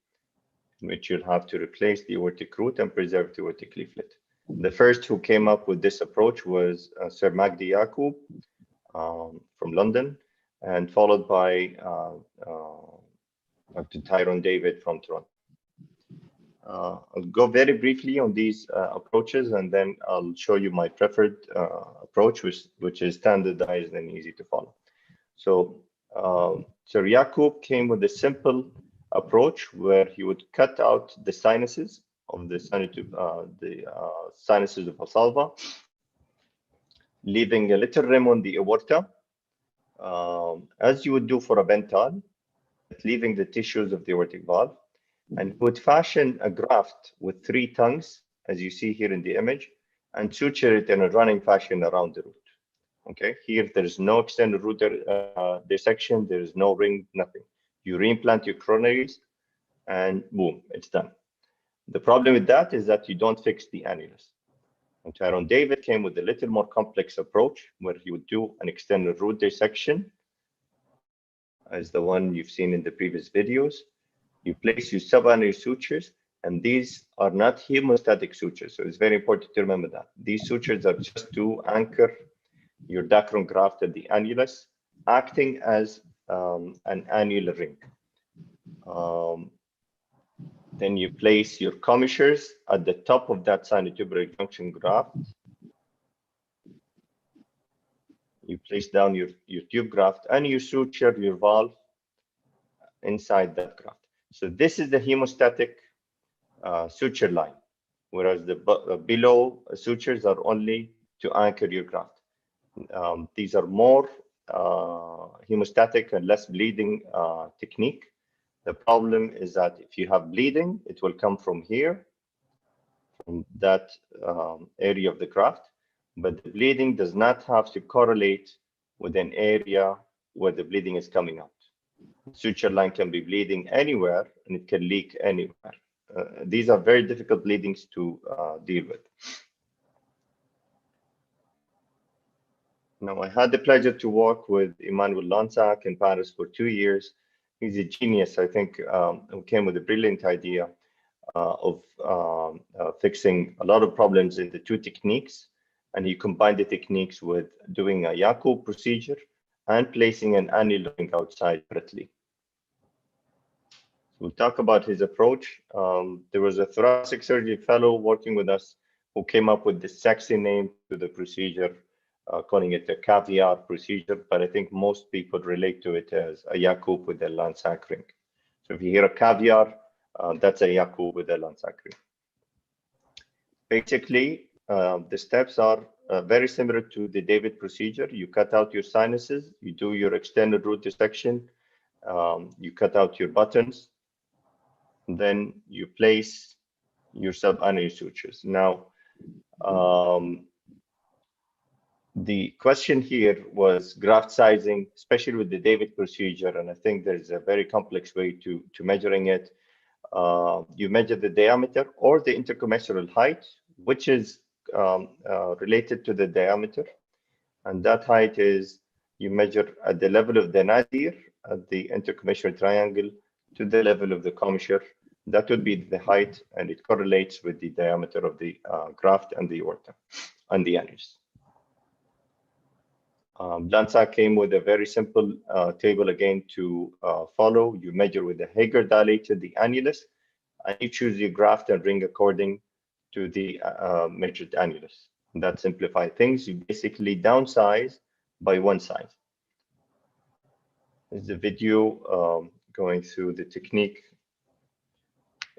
in which you'll have to replace the aortic root and preserve the aortic leaflet. The first who came up with this approach was Sir Magdi Yaqub from London, and followed by Dr. Tyrone David from Toronto. I'll go very briefly on these approaches, and then I'll show you my preferred approach, which is standardized and easy to follow. So Sir Yaqub came with a simple approach where he would cut out the sinuses of the sinuses of Valsalva, leaving a little rim on the aorta, as you would do for a Bentall, leaving the tissues of the aortic valve, and would fashion a graft with 3 tongues, as you see here in the image, and suture it in a running fashion around the root. Okay, here there is no extended root dissection, there is no ring, nothing. You reimplant your coronaries, and boom, it's done. The problem with that is that you don't fix the annulus. And Tyrone David came with a little more complex approach, where he would do an extended root dissection, as the one you've seen in the previous videos. You place your subannular sutures, and these are not hemostatic sutures. So it's very important to remember that. These sutures are just to anchor your Dacron graft at the annulus, acting as an annular ring. Then you place your commissures at the top of that sinotubular junction graft. You place down your tube graft, and you suture your valve inside that graft. So this is the hemostatic suture line, whereas the below sutures are only to anchor your graft. These are more hemostatic and less bleeding technique. The problem is that if you have bleeding, it will come from here, from that area of the graft, but the bleeding does not have to correlate with an area where the bleeding is coming out. Suture line can be bleeding anywhere, and it can leak anywhere. These are very difficult bleedings to deal with. Now, I had the pleasure to work with Emmanuel Lansac in Paris for 2 years. He's a genius, I think, who came with a brilliant idea. fixing a lot of problems in the two techniques, and he combined the techniques with doing a Yacoub procedure and placing an annular ring outside separately. We'll talk about his approach. There was a thoracic surgery fellow working with us who came up with the sexy name to the procedure, calling it a caviar procedure, but I think most people relate to it as a Yacoub with a Lansac ring. So if you hear a caviar, that's a Yacoub with a Lansac ring. Basically, the steps are very similar to the David procedure. You cut out your sinuses, you do your extended root dissection, you cut out your buttons, then you place your subanear sutures. Now, the question here was graft sizing, especially with the David procedure, and I think there's a very complex way to measuring it. You measure the diameter or the intercommissural height, which is related to the diameter, and that height is you measure at the level of the nadir at the intercommissural triangle to the level of the commissure. That would be the height, and it correlates with the diameter of the graft and the aorta and the annulus. Lansac came with a very simple table again to follow. You measure with the Hager dilator the annulus, and you choose your graft and ring according to the measured annulus. And that simplifies things. You basically downsize by one size. This is the video going through the technique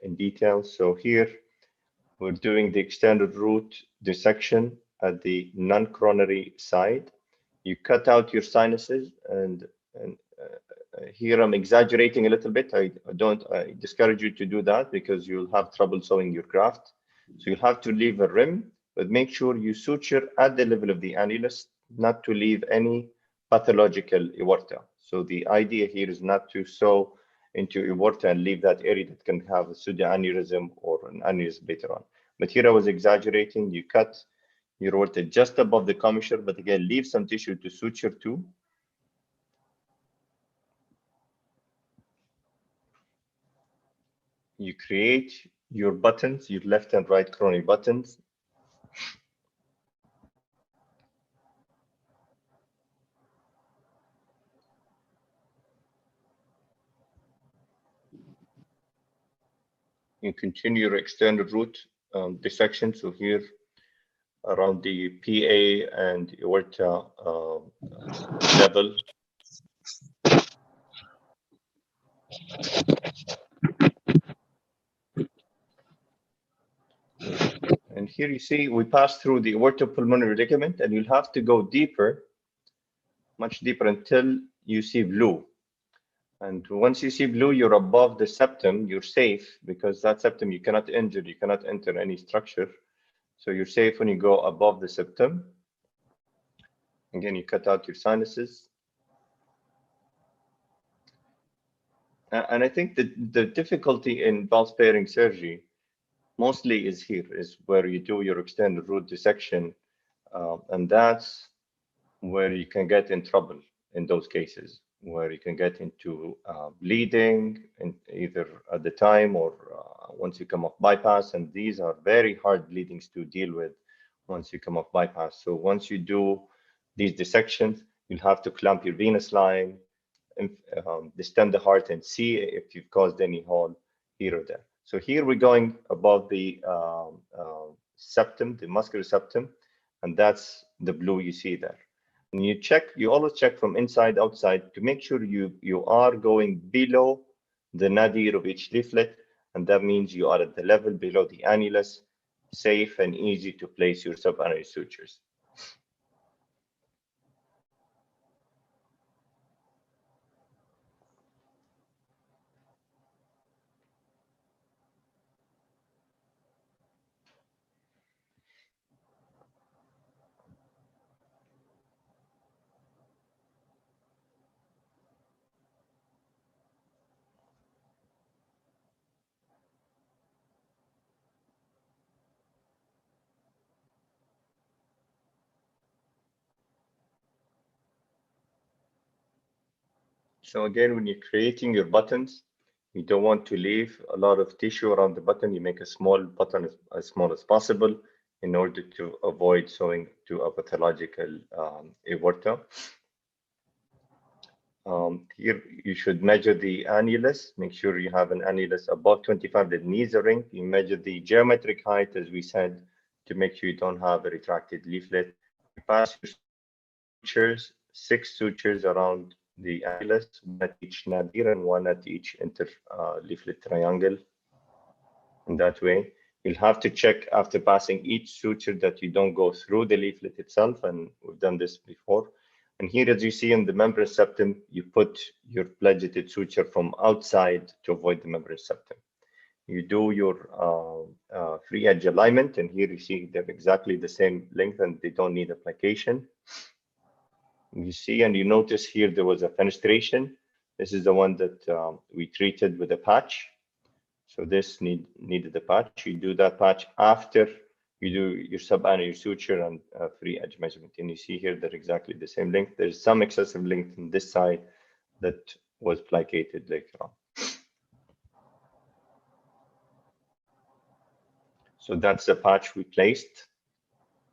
in detail. So here we're doing the extended root dissection at the non-coronary side. You cut out your sinuses, and here I'm exaggerating a little bit. I discourage you to do that because you'll have trouble sewing your graft. So you'll have to leave a rim, but make sure you suture at the level of the annulus, not to leave any pathological aorta. So the idea here is not to sew into aorta and leave that area that can have a pseudoaneurysm or an aneurysm later on. But here I was exaggerating. You cut your aorta just above the commissure, but again, leave some tissue to suture to. You create your buttons, your left and right coronary buttons. You continue your extended root dissection. So here around the PA and aorta level. And here you see we pass through the aortopulmonary ligament, and you'll have to go deeper, much deeper, until you see blue. And once you see blue, you're above the septum, you're safe, because that septum you cannot injure, you cannot enter any structure. So you're safe when you go above the septum. Again, you cut out your sinuses. And I think that the difficulty in valve sparing surgery mostly is here, is where you do your extended root dissection. And that's where you can get in trouble in those cases, where you can get into bleeding either at the time or once you come off bypass. And these are very hard bleedings to deal with once you come off bypass. So once you do these dissections, you'll have to clamp your venous line, distend the heart, and see if you've caused any hole here or there. So here we're going above the septum, the muscular septum, and that's the blue you see there. And you check, you always check from inside outside to make sure you are going below the nadir of each leaflet, and that means you are at the level below the annulus, safe and easy to place your subanear sutures. So again, when you're creating your buttons, You don't want to leave a lot of tissue around the button. You make a small button as small as possible in order to avoid sewing to a pathological aorta. Here you should measure the annulus. Make sure you have an annulus above 25 that needs a ring. You measure the geometric height, as we said, to make sure you don't have a retracted leaflet. You pass your sutures, 6 sutures around the annulus, 1 at each nadir and 1 at each interleaflet triangle. In that way, you'll have to check after passing each suture that you don't go through the leaflet itself, and we've done this before. And here, as you see in the membrane septum, you put your pledgeted suture from outside to avoid the membrane septum. You do your free edge alignment, and here you see they're exactly the same length and they don't need application. You see, and you notice here there was a fenestration. This is the one that we treated with a patch. So this needed a patch. You do that patch after you do your subannular suture and free edge measurement. And you see here they're exactly the same length. There's some excessive length on this side that was plicated later on. So that's the patch we placed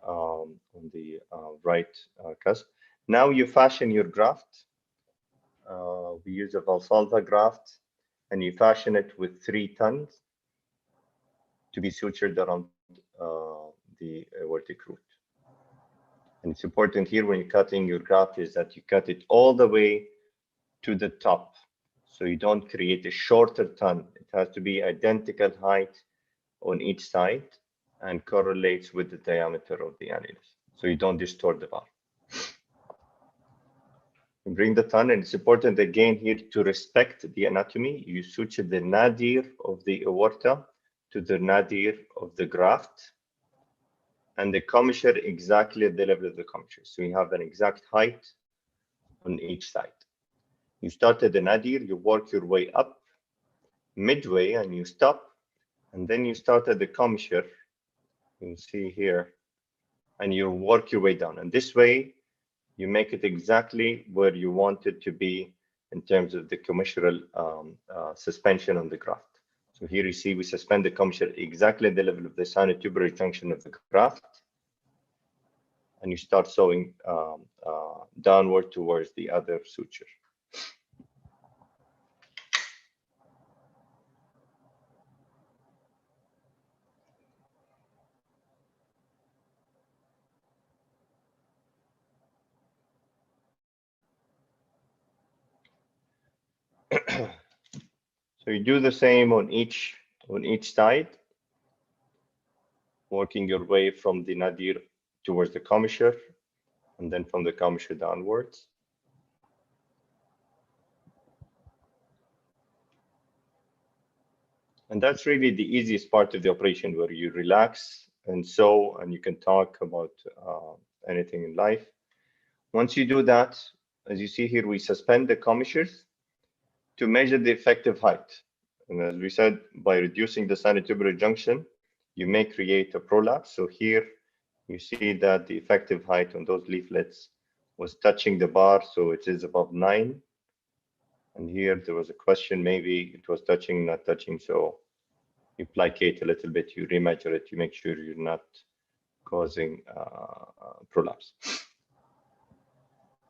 on the right cusp. Now you fashion your graft. We use a Valsalva graft, and you fashion it with 3 tons to be sutured around the aortic root. And it's important here when you're cutting your graft is that you cut it all the way to the top. So you don't create a shorter ton. It has to be identical height on each side and correlates with the diameter of the annulus. So you don't distort the bar. You bring the ton, and it's important again here to respect the anatomy. You suture the nadir of the aorta to the nadir of the graft, and the commissure exactly at the level of the commissure. So you have an exact height on each side. You start at the nadir, you work your way up midway, and you stop, and then you start at the commissure. You see here, and you work your way down. And this way, you make it exactly where you want it to be in terms of the commissural suspension on the graft. So here you see we suspend the commissure exactly at the level of the sinotubular junction of the graft, and you start sewing downward towards the other suture. So you do the same on each side, working your way from the nadir towards the commissure, and then from the commissure downwards. And that's really the easiest part of the operation, where you relax and sew, and you can talk about anything in life. Once you do that, as you see here, we suspend the commissures to measure the effective height. And as we said, by reducing the sinotubular junction, you may create a prolapse. So here you see that the effective height on those leaflets was touching the bar, so it is above 9. And here there was a question, maybe it was touching, not touching. So you plicate a little bit, you remeasure it, you make sure you're not causing prolapse.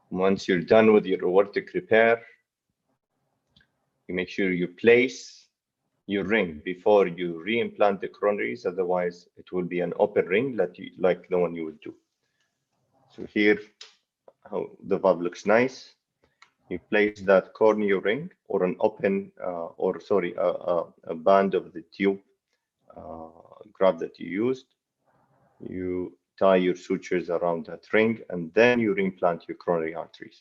Once you're done with your aortic repair, you make sure you place your ring before you reimplant the coronaries, otherwise it will be an open ring like the one you would do. So here, how the valve looks nice. You place that cornea ring or an open, a band of the tube graft that you used. You tie your sutures around that ring, and then you reimplant your coronary arteries.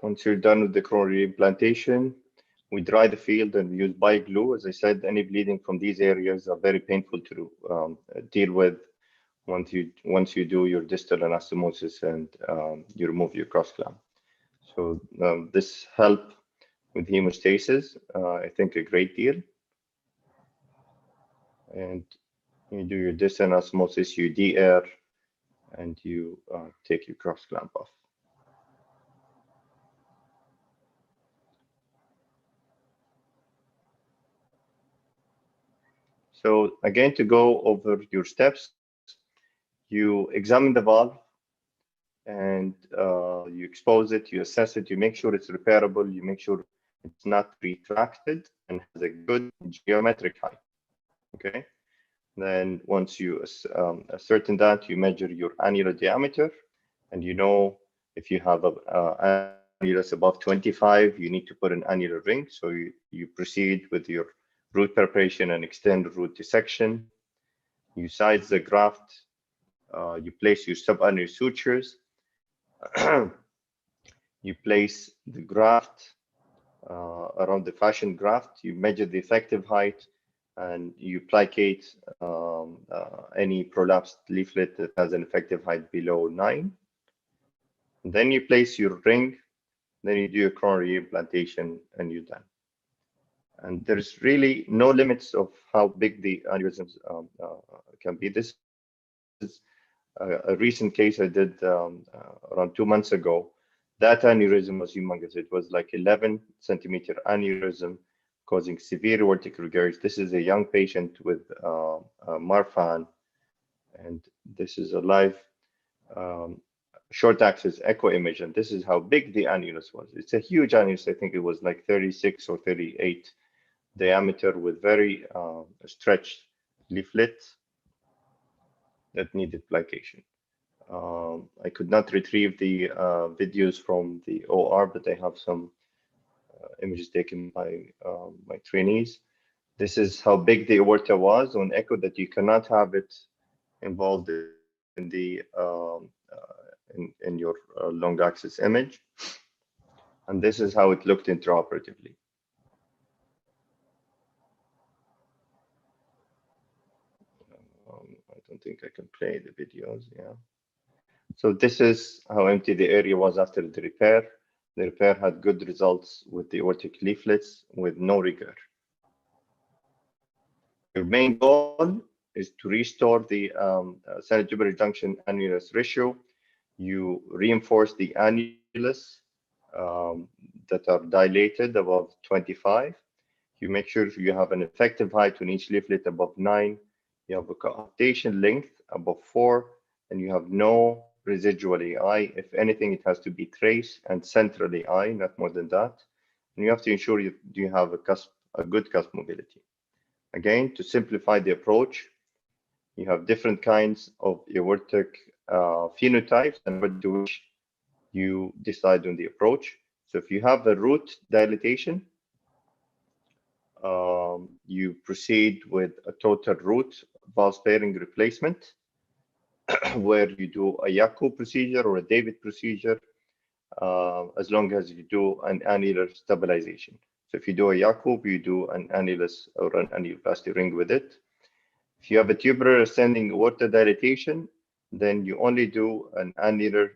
once you're done with the coronary implantation, we dry the field and we use bi-glue. As I said, any bleeding from these areas are very painful to deal with once you do your distal anastomosis and you remove your cross clamp. So this help with hemostasis, I think a great deal. And you do your distal anastomosis, you de-air, and you take your cross clamp off. So again, to go over your steps, you examine the valve and you expose it, you assess it, you make sure it's repairable, you make sure it's not retracted and has a good geometric height. Okay. Then once you ascertain that, you measure your annular diameter, and you know if you have a annulus above 25, you need to put an annular ring. So you proceed with your root preparation and extend root dissection. You size the graft. You place your subannular sutures. You place the graft around the fascian graft. You measure the effective height, and you plicate any prolapsed leaflet that has an effective height below 9. And then you place your ring. Then you do your coronary implantation, and you're done. And there's really no limits of how big the aneurysms can be. This is a recent case I did around 2 months ago. That aneurysm was humongous. It was like 11 centimeter aneurysm causing severe aortic regurg. This is a young patient with Marfan, and this is a live short axis echo image, and this is how big the annulus was. It's a huge annulus. I think it was like 36 or 38 diameter with very stretched leaflet that needed plication. I could not retrieve the videos from the OR, but I have some images taken by my trainees. This is how big the aorta was on echo, that you cannot have it involved in the in your long axis image. And this is how it looked intraoperatively. I don't think I can play the videos. Yeah. So this is how empty the area was after the repair. The repair had good results with the aortic leaflets with no rigor. Your main goal is to restore the sinotubular junction annulus ratio. You reinforce the annulus that are dilated above 25. You make sure you have an effective height on each leaflet above 9. You have a coaptation length above 4, and you have no residual AI. If anything, it has to be trace and central AI, not more than that. And you have to ensure you have a good cusp mobility. Again, to simplify the approach, you have different kinds of aortic phenotypes, and according to which you decide on the approach. So if you have a root dilatation, you proceed with a total root valve sparing replacement, where you do a Yaku procedure or a David procedure, as long as you do an annular stabilization. So if you do a Yaku, you do an annulus or an annuloplasty ring with it. If you have a tubular ascending aorta dilatation, then you only do an annular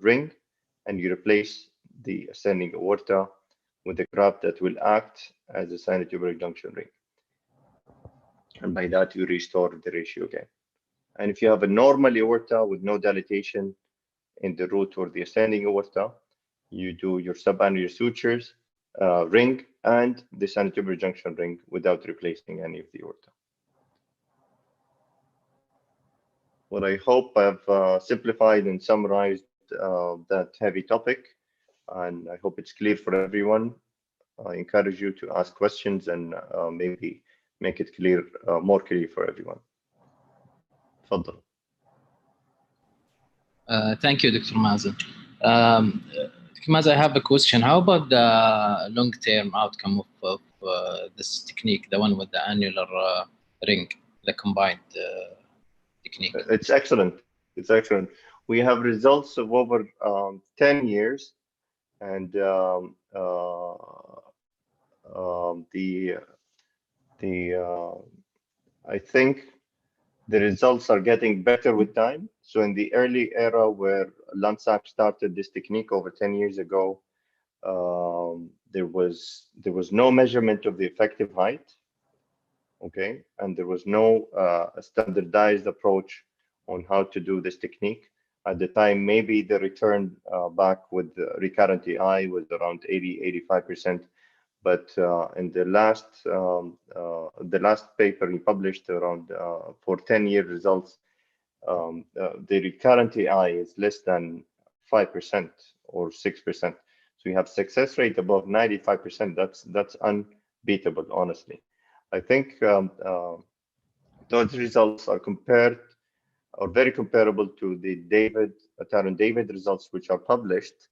ring, and you replace the ascending aorta with a graft that will act as a sinotubular junction ring. And by that, you restore the ratio again. And if you have a normal aorta with no dilatation in the root or the ascending aorta, you do your subannular sutures, ring, and the sinotubular junction ring without replacing any of the aorta. Well, I hope I've simplified and summarized that heavy topic, and I hope it's clear for everyone. I encourage you to ask questions and maybe make it clear, more clear for everyone. Tfaddal. Thank you, Dr. Mazen. Dr. Mazen, I have a question. How about the long-term outcome of this technique, the one with the annular ring, the combined technique? It's excellent. It's excellent. We have results of over 10 years and I think the results are getting better with time. So in the early era where Landsat started this technique over 10 years ago, there was no measurement of the effective height, okay, and there was no standardized approach on how to do this technique. At the time, maybe the return back with the recurrent EI was around 80–85%. But in the last paper he published around for 10-year results, the recurrent EI is less than 5% or 6%. So you have success rate above 95%. That's unbeatable, honestly. I think those results are very comparable to the Tyrone David results, which are published.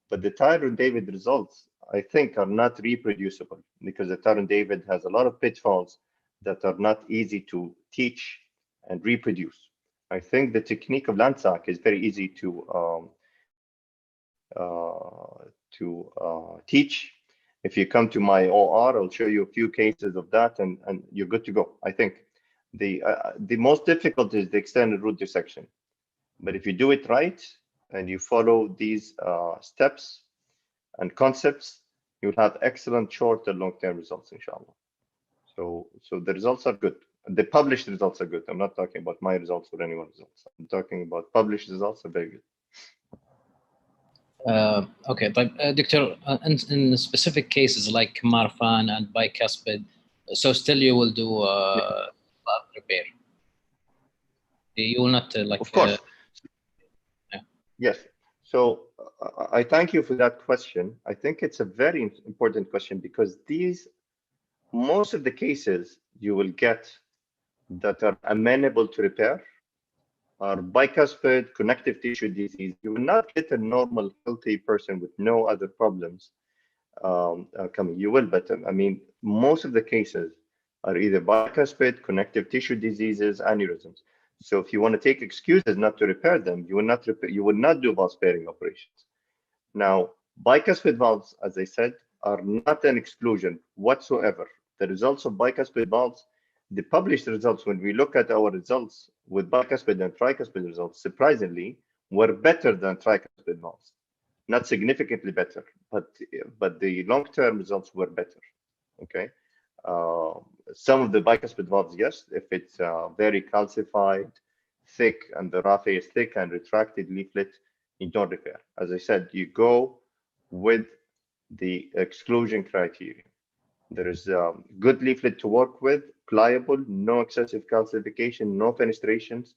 But the Tyrone David results, I think, are not reproducible because the Tyrone David has a lot of pitfalls that are not easy to teach and reproduce. I think the technique of Landsat is very easy to teach. If you come to my OR, I'll show you a few cases of that, and you're good to go. I think the most difficult is the extended root dissection, but if you do it right and you follow these steps and concepts, you'll have excellent short and long-term results, inshallah. So the results are good. The published results are good. I'm not talking about my results or anyone's results. I'm talking about published results are very good. Okay, but Doctor, in specific cases like Marfan and bicuspid, so still you will do repair. You will not like. Of course. Yes. So I thank you for that question. I think it's a very important question because most of the cases you will get that are amenable to repair are bicuspid connective tissue disease. You will not get a normal healthy person with no other problems coming. You will, but I mean, most of the cases are either bicuspid connective tissue diseases, aneurysms. So if you want to take excuses not to repair them, you will not do valve sparing operations. Now, bicuspid valves, as I said, are not an exclusion whatsoever. The results of bicuspid valves, the published results, when we look at our results with bicuspid and tricuspid results, surprisingly, were better than tricuspid valves. Not significantly better, but the long-term results were better. Okay. Some of the bicuspid valves, yes, if it's very calcified, thick, and the raphe is thick and retracted leaflet, you don't repair. As I said, you go with the exclusion criteria. There is a good leaflet to work with, pliable, no excessive calcification, no fenestrations,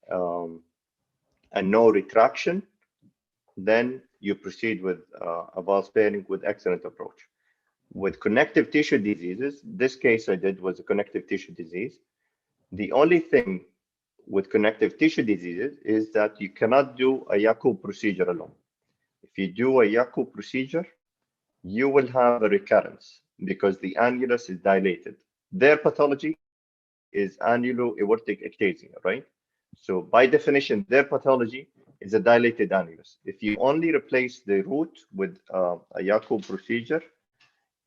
and no retraction. Then you proceed with a valve sparing with excellent approach. With connective tissue diseases, this case I did was a connective tissue disease. The only thing with connective tissue diseases is that you cannot do a Yakub procedure alone. If you do a Yakub procedure, you will have a recurrence because the annulus is dilated. Their pathology is annulo-aortic ectasia, right? So by definition, their pathology is a dilated annulus. If you only replace the root with a Yakub procedure,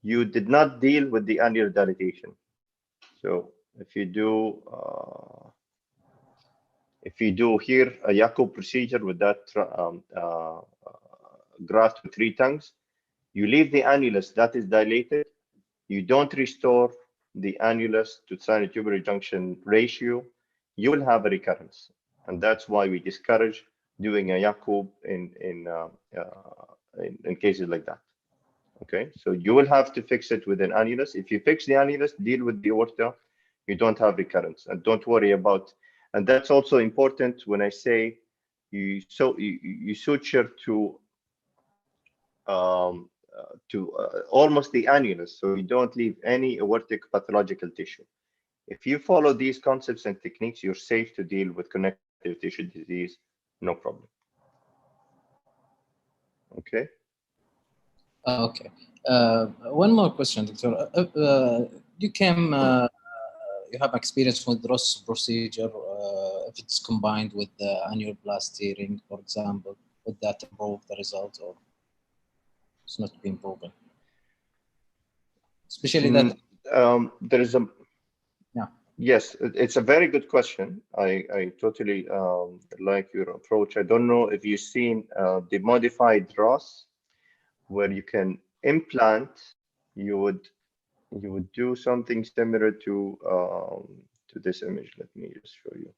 you did not deal with the annular dilatation. So if you do here a Yakub procedure with that graft with 3 tongues, you leave the annulus that is dilated. You don't restore the annulus to sinotubular junction ratio. You will have a recurrence, and that's why we discourage doing a Yakub in cases like that. Okay, so you will have to fix it with an annulus. If you fix the annulus, deal with the aorta, you don't have recurrence, and don't worry about. And that's also important when I say you suture to almost the annulus, so you don't leave any aortic pathological tissue. If you follow these concepts and techniques, you're safe to deal with connective tissue disease, no problem. Okay. Okay. One more question, Doctor. You have experience with Ross procedure, if it's combined with the annuloplasty ring, for example, would that improve the result? Or it's not been proven. Especially that there is a yeah. Yes, it's a very good question. I totally like your approach. I don't know if you've seen the modified ROS, where you can implant. You would do something similar to this image. Let me just show you.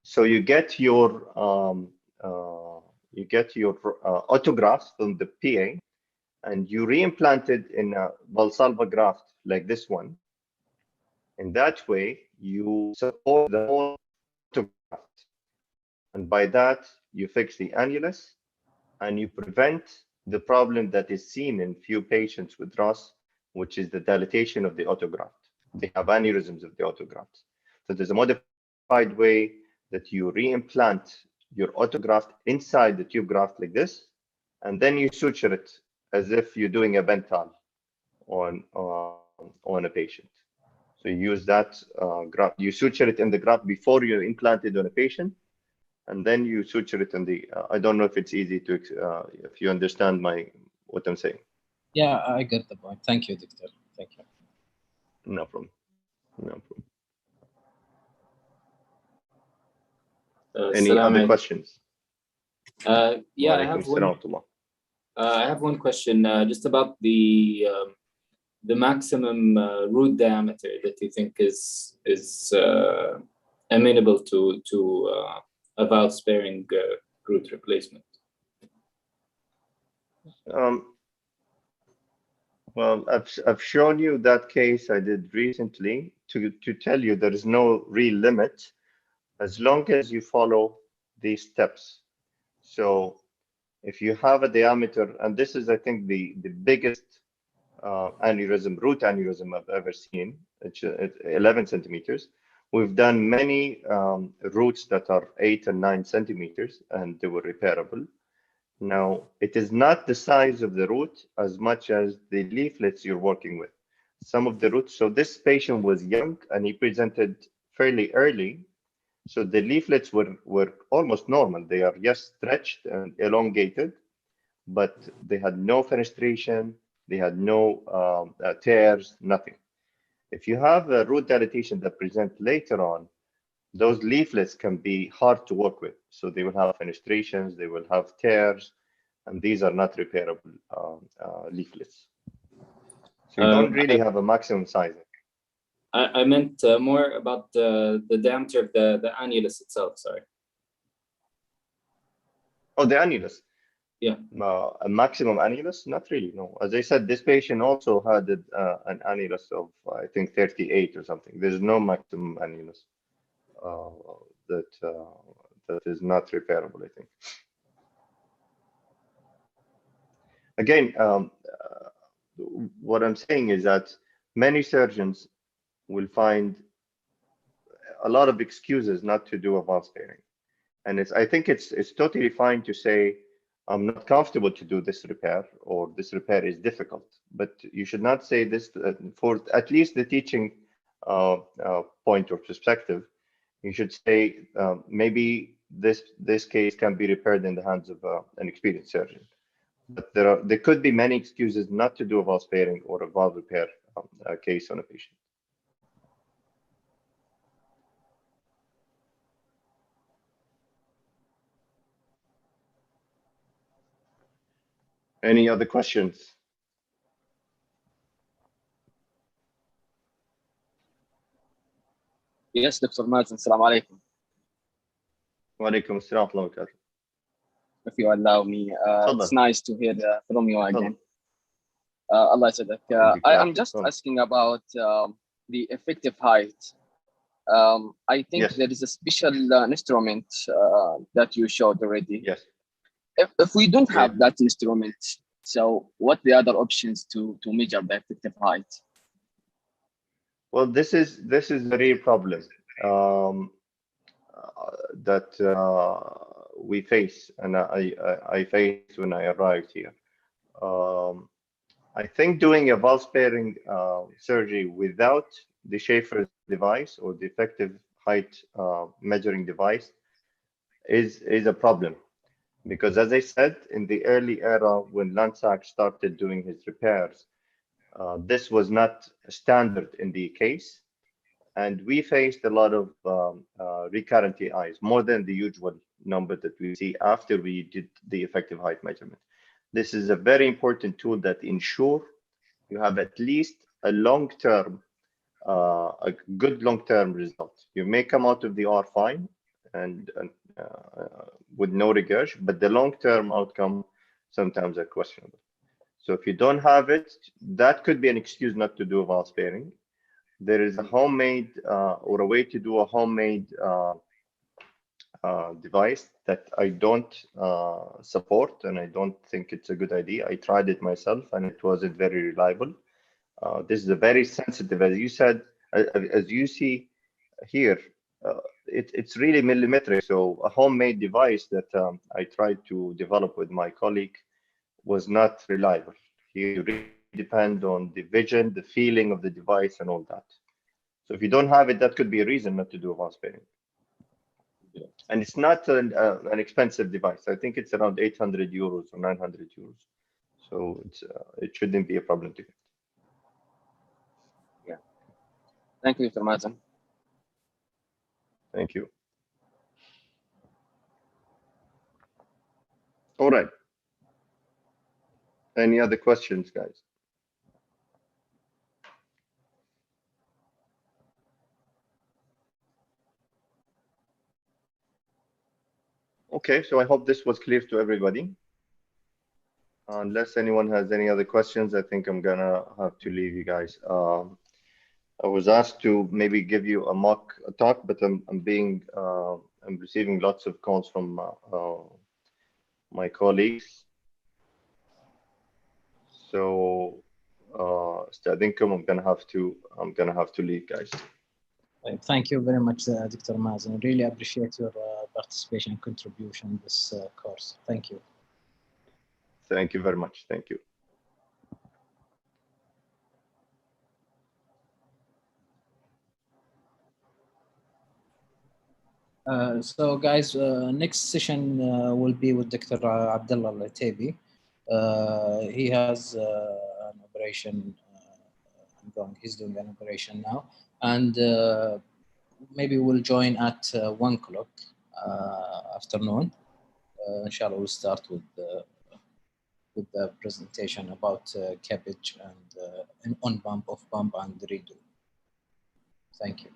So you get your autograft from the PA, and you reimplant it in a Valsalva graft like this one. In that way, you support the whole autograft, and by that you fix the annulus, and you prevent the problem that is seen in few patients with ROS, which is the dilatation of the autograft. They have aneurysms of the autograft. So there's a modified way that you reimplant your autograft inside the tube graft like this, and then you suture it as if you're doing a Bental on a patient. So you use that graft, you suture it in the graft before you implant it on a patient, and then you suture it in the. I don't know if it's easy to, if you understand what I'm saying. Yeah, I get the point. Thank you, Doctor. Thank you. No problem. No problem. Any other questions? Yeah, I have one. I have one question just about the maximum root diameter that you think is amenable to a valve sparing root replacement. Well, I've shown you that case I did recently to tell you there is no real limit as long as you follow these steps. So if you have a diameter, and this is, I think, the biggest aneurysm, root aneurysm I've ever seen, it's 11 centimeters. We've done many roots that are 8 and 9 centimeters, and they were repairable. Now, it is not the size of the root as much as the leaflets you're working with. Some of the roots, so this patient was young and he presented fairly early. So the leaflets were almost normal. They are just stretched and elongated, but they had no fenestration, they had no tears, nothing. If you have a root dilatation that presents later on, those leaflets can be hard to work with. So they will have fenestrations, they will have tears, and these are not repairable leaflets. So you don't really have a maximum sizing. I meant more about the diameter of the annulus itself, sorry. Oh, the annulus. Yeah. A maximum annulus? Not really, no. As I said, this patient also had an annulus of, I think, 38 or something. There's no maximum annulus that is not repairable, I think. Again, what I'm saying is that many surgeons will find a lot of excuses not to do a valve sparing. And I think it's totally fine to say, I'm not comfortable to do this repair, or this repair is difficult, but you should not say this for at least the teaching point or perspective. You should say maybe this case can be repaired in the hands of an experienced surgeon. But there could be many excuses not to do a valve sparing or a valve repair case on a patient. Any other questions? Yes, Dr. Mazen, Assalamu alaikum. Wa alaikum assalam wa rahmatullah. If you allow me, it's nice to hear from you again. Allah Sadak. I'm just asking about the effective height. I think there is a special instrument that you showed already. Yes. If we don't have that instrument, so what the other options to measure the effective height? Well, this is a real problem that we face, and I faced when I arrived here. I think doing a valve sparing surgery without the Schaefer's device or the effective height measuring device is a problem. Because as I said, in the early era, when Lansac started doing his repairs, this was not standard in the case. And we faced a lot of recurrent TIs, more than the usual number that we see after we did the effective height measurement. This is a very important tool that ensure you have at least a long-term, a good long-term result. You may come out of the R fine and with no regurg, but the long-term outcome sometimes are questionable. So if you don't have it, that could be an excuse not to do a valve sparing. There is a homemade or a way to do a homemade device that I don't support, and I don't think it's a good idea. I tried it myself and it wasn't very reliable. This is a very sensitive, as you said, as you see here, it's really millimetric. So a homemade device that I tried to develop with my colleague was not reliable. You really depend on the vision, the feeling of the device, and all that. So if you don't have it, that could be a reason not to do a valve sparing. Yeah. And it's not an expensive device. I think it's around 800 euros or 900 euros. So it shouldn't be a problem to get. Yeah. Thank you, Dr. Mazen. Thank you. All right. Any other questions, guys? Okay, so I hope this was clear to everybody. Unless anyone has any other questions, I think I'm gonna have to leave you guys. I was asked to maybe give you a mock talk, but I'm receiving lots of calls from my colleagues. So استأذنكم, I'm gonna have to leave, guys. Thank you very much, Dr. Mazen. Really appreciate your participation and contribution in this course. Thank you. Thank you very much. Thank you. So guys, next session will be with Dr. Abdullah Al-Ataibi. He has an operation he's doing an operation now, and maybe we'll join at 1 o'clock afternoon. Inshallah, we'll start with the presentation about CABG and an on bump, off bump, and redo. Thank you.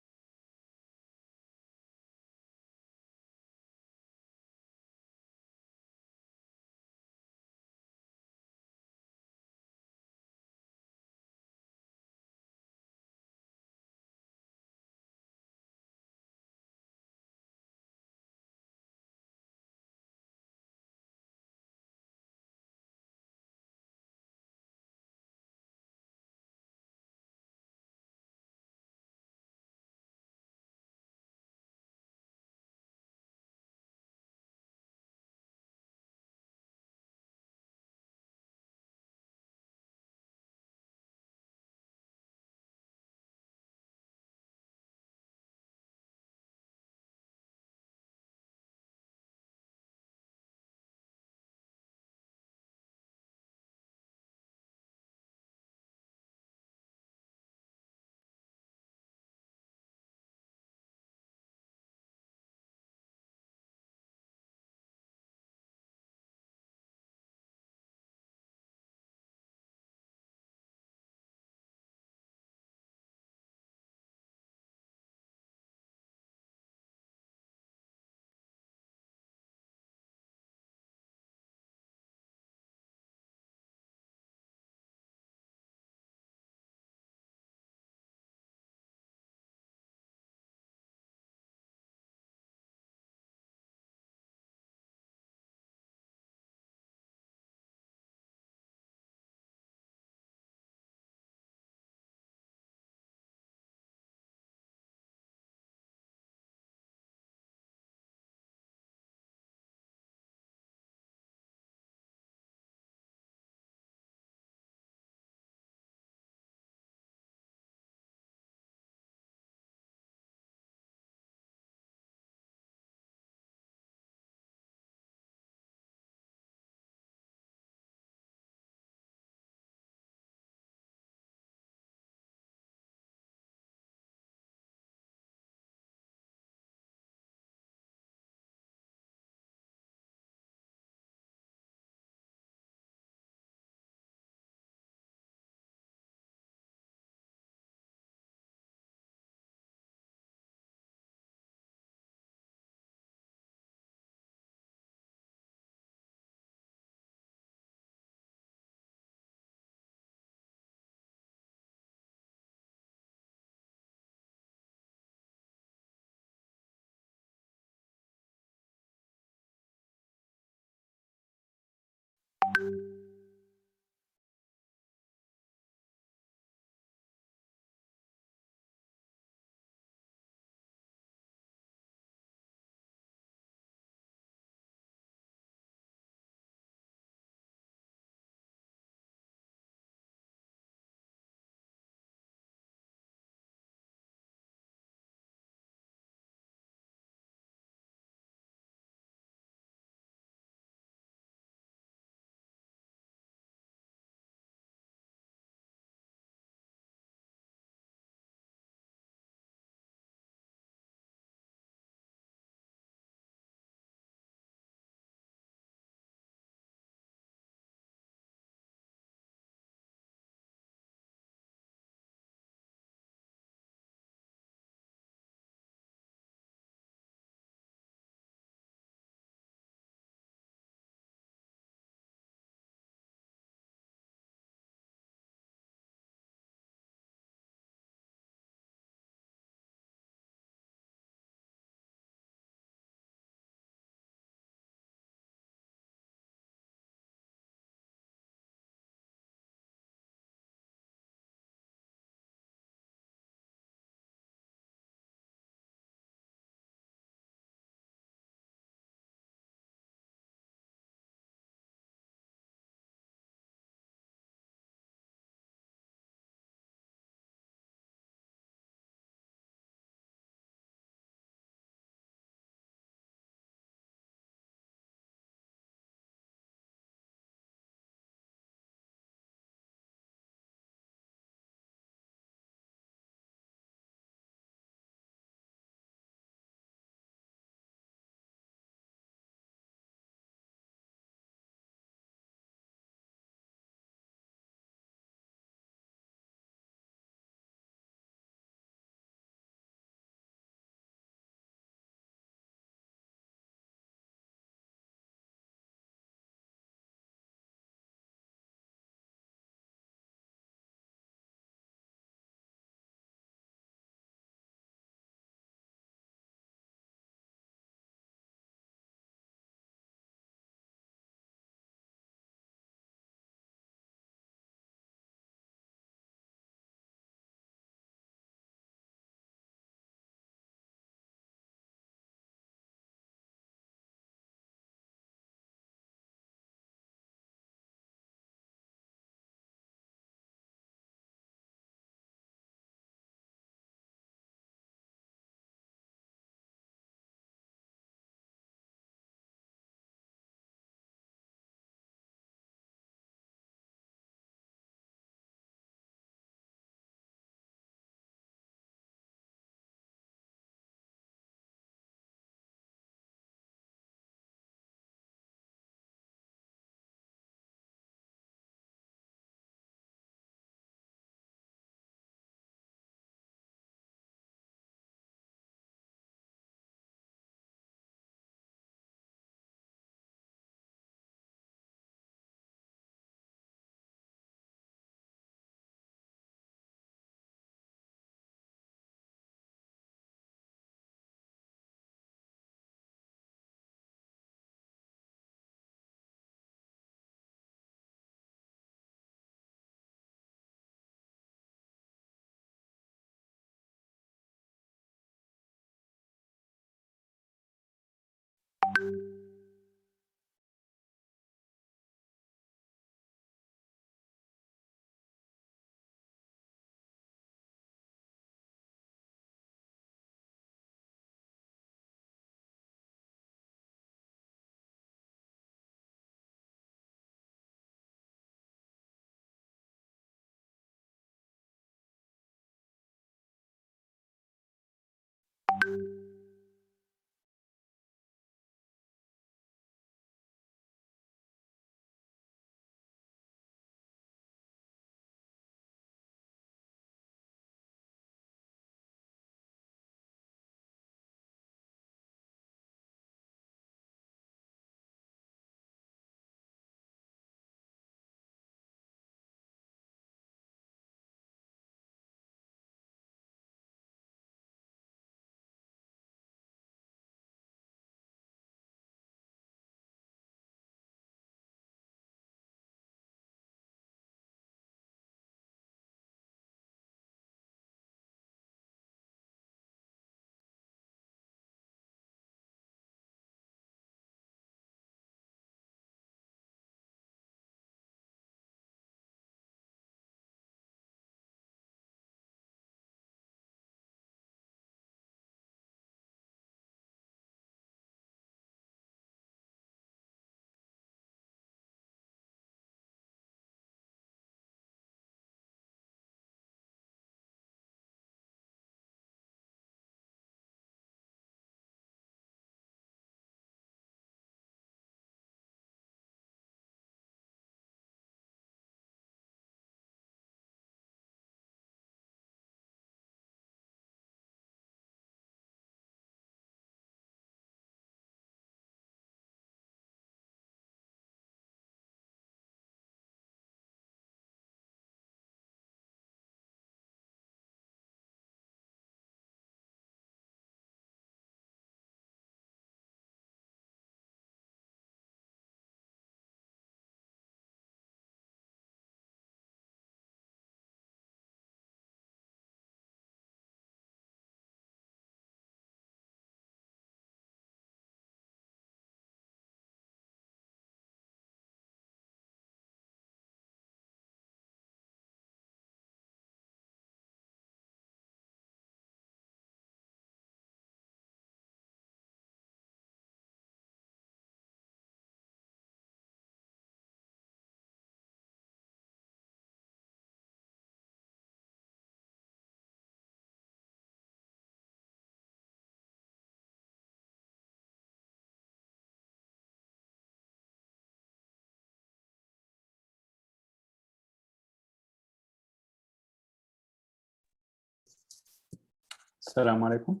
السلام عليكم.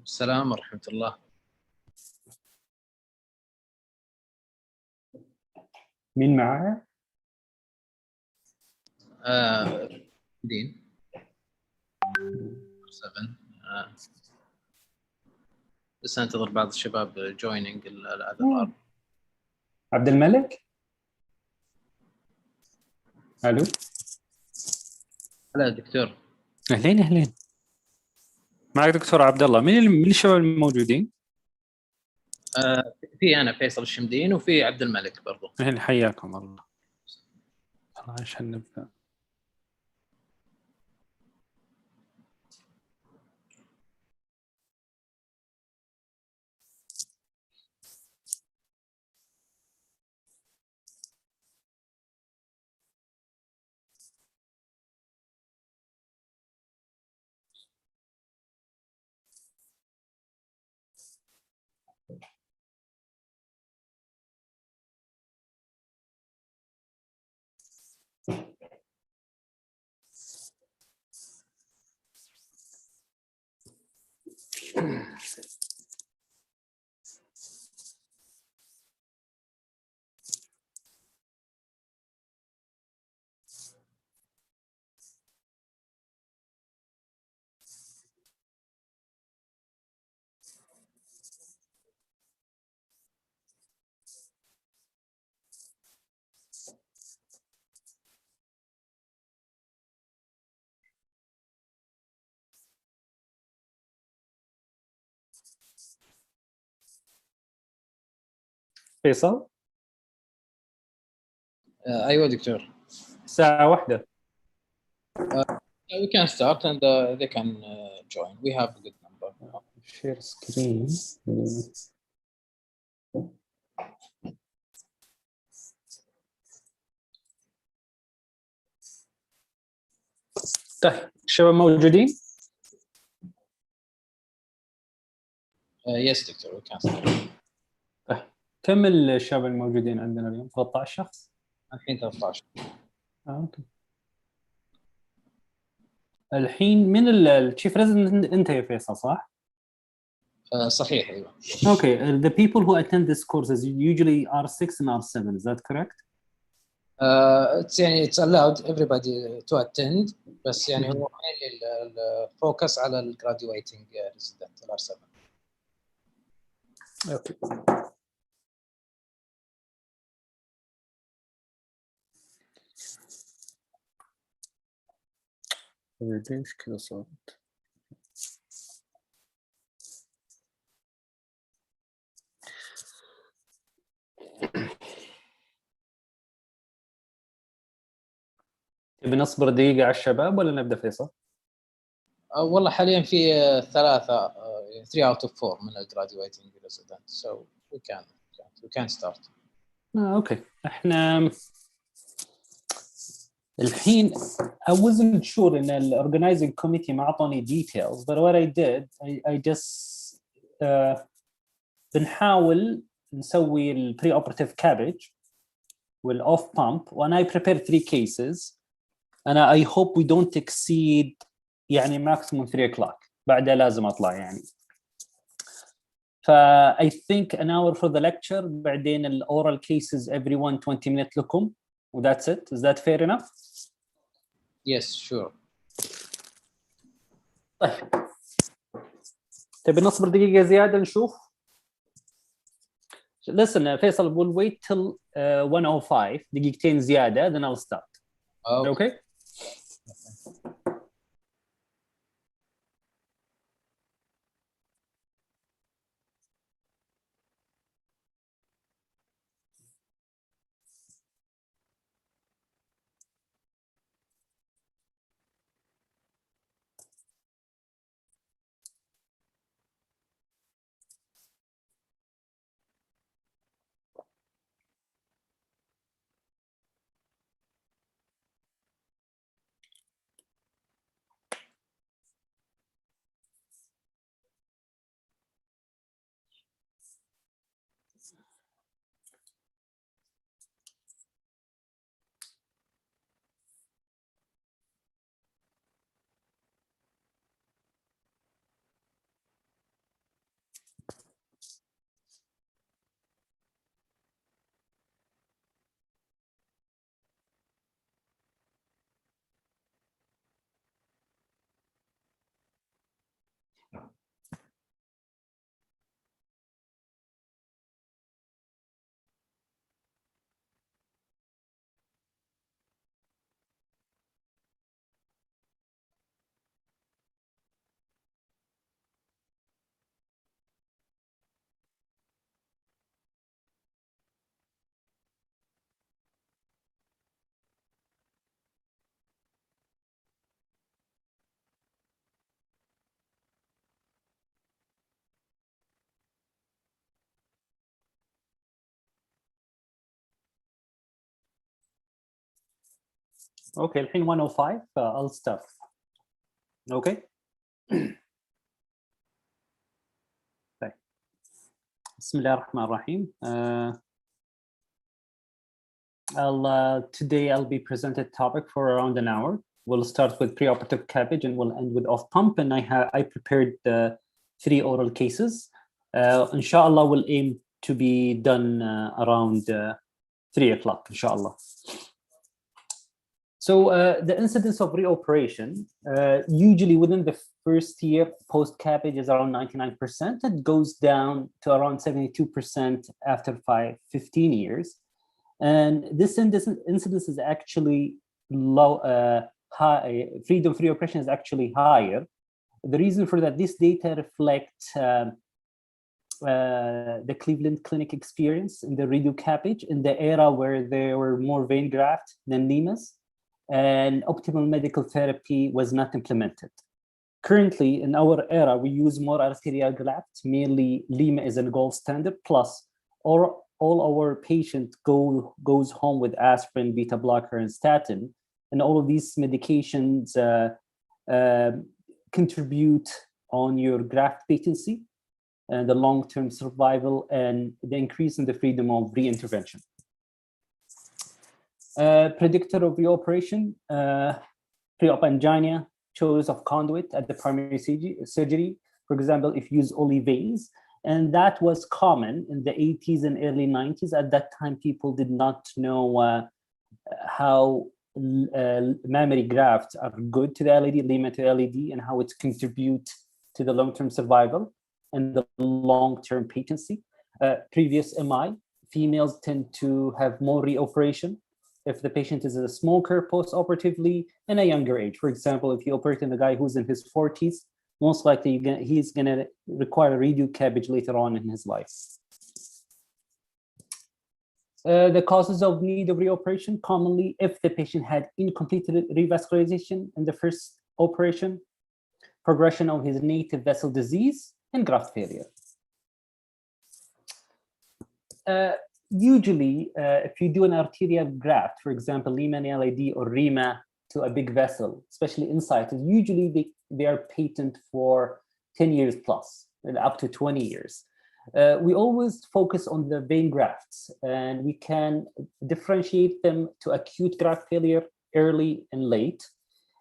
السلام ورحمة الله. مين معايا؟ دين 7. بس انتظر بعض الشباب جويننج هذا الارض. عبد الملك؟ الو. هلا دكتور. اهلين اهلين. معك دكتور عبد الله. مين الشباب الموجودين؟ في انا فيصل الشمدين وفي عبد الملك برضو. اهلا حياكم الله. عشان نبدا. فيصل؟ ايوه دكتور. الساعة 1. We can start and they can join. We have a good number. Share screen. طيب الشباب موجودين؟ Yes دكتور we can start. طيب كم الشباب الموجودين عندنا اليوم؟ 13 شخص؟ الحين 13. اوكي. الحين من الشيف ريزيدنت انت يا فيصل صح؟ صحيح ايوه. Okay, the people who attend this courses usually R6 and R7, is that correct? it's allowed everybody to attend بس يعني هو الفوكس على الجراديويتنج ريزيدنت R7. اوكي. ليش كذا صارت؟ تبي نصبر دقيقة على الشباب ولا نبدأ فيصل؟ والله حاليا في 3 out of 4 من الجراديويتنج ريزيدنت so we can start. اوكي احنا الحين I wasn't sure ان ال organizing committee ما اعطوني details but what I did I just بنحاول نسوي ال preoperative CABG وال off pump and I prepared 3 cases and I hope we don't exceed يعني maximum 3 o'clock بعدها لازم اطلع يعني. I think an hour for the lecture بعدين ال oral cases everyone 20 minutes لكم و that's it. Is that fair enough? Yes sure. طيب تبي نصبر دقيقة زيادة نشوف. Listen فيصل we'll wait till 1:05 دقيقتين زيادة then I'll start. Okay? Okay, الحين 105 I'll start. Okay. طيب. بسم الله الرحمن الرحيم. Today I'll be presenting a topic for around an hour. We'll start with preoperative CABG and we'll end with off pump. And I prepared 3 oral cases. Inshallah, we'll aim to be done around 3 o'clock, inshallah. So the incidence of reoperation, usually within the first year post-CABG is around 99%. It goes down to around 72% after 15 years. And this incidence is actually low, high. Freedom of reoperation is actually higher. The reason for that, this data reflect the Cleveland Clinic experience in the redo CABG in the era where there were more vein graft than limas, and optimal medical therapy was not implemented. Currently, in our era, we use more arterial grafts, mainly lima is a gold standard, plus all our patients goes home with aspirin, beta blocker, and statin, and all of these medications contribute on your graft patency and the long-term survival and the increase in the freedom of reintervention. Predictor of reoperation, pre-op angina, choice of conduit at the primary surgery. For example, if you use only veins, and that was common in the 80s and early 90s. At that time, people did not know how mammary grafts are good to the LAD, lima to LAD, and how it contributes to the long-term survival and the long-term patency. Previous MI, females tend to have more reoperation if the patient is a smoker post-operatively and a younger age. For example, if you operate on a guy who's in his 40s, most likely he's going to require a redo CABG later on in his life. The causes of need of reoperation, commonly if the patient had incomplete revascularization in the first operation, progression of his native vessel disease, and graft failure. Usually, if you do an arterial graft, for example, lima and LAD or REMA to a big vessel, especially inside, usually they are patent for 10 years plus, and up to 20 years. We always focus on the vein grafts, and we can differentiate them to acute graft failure, early and late.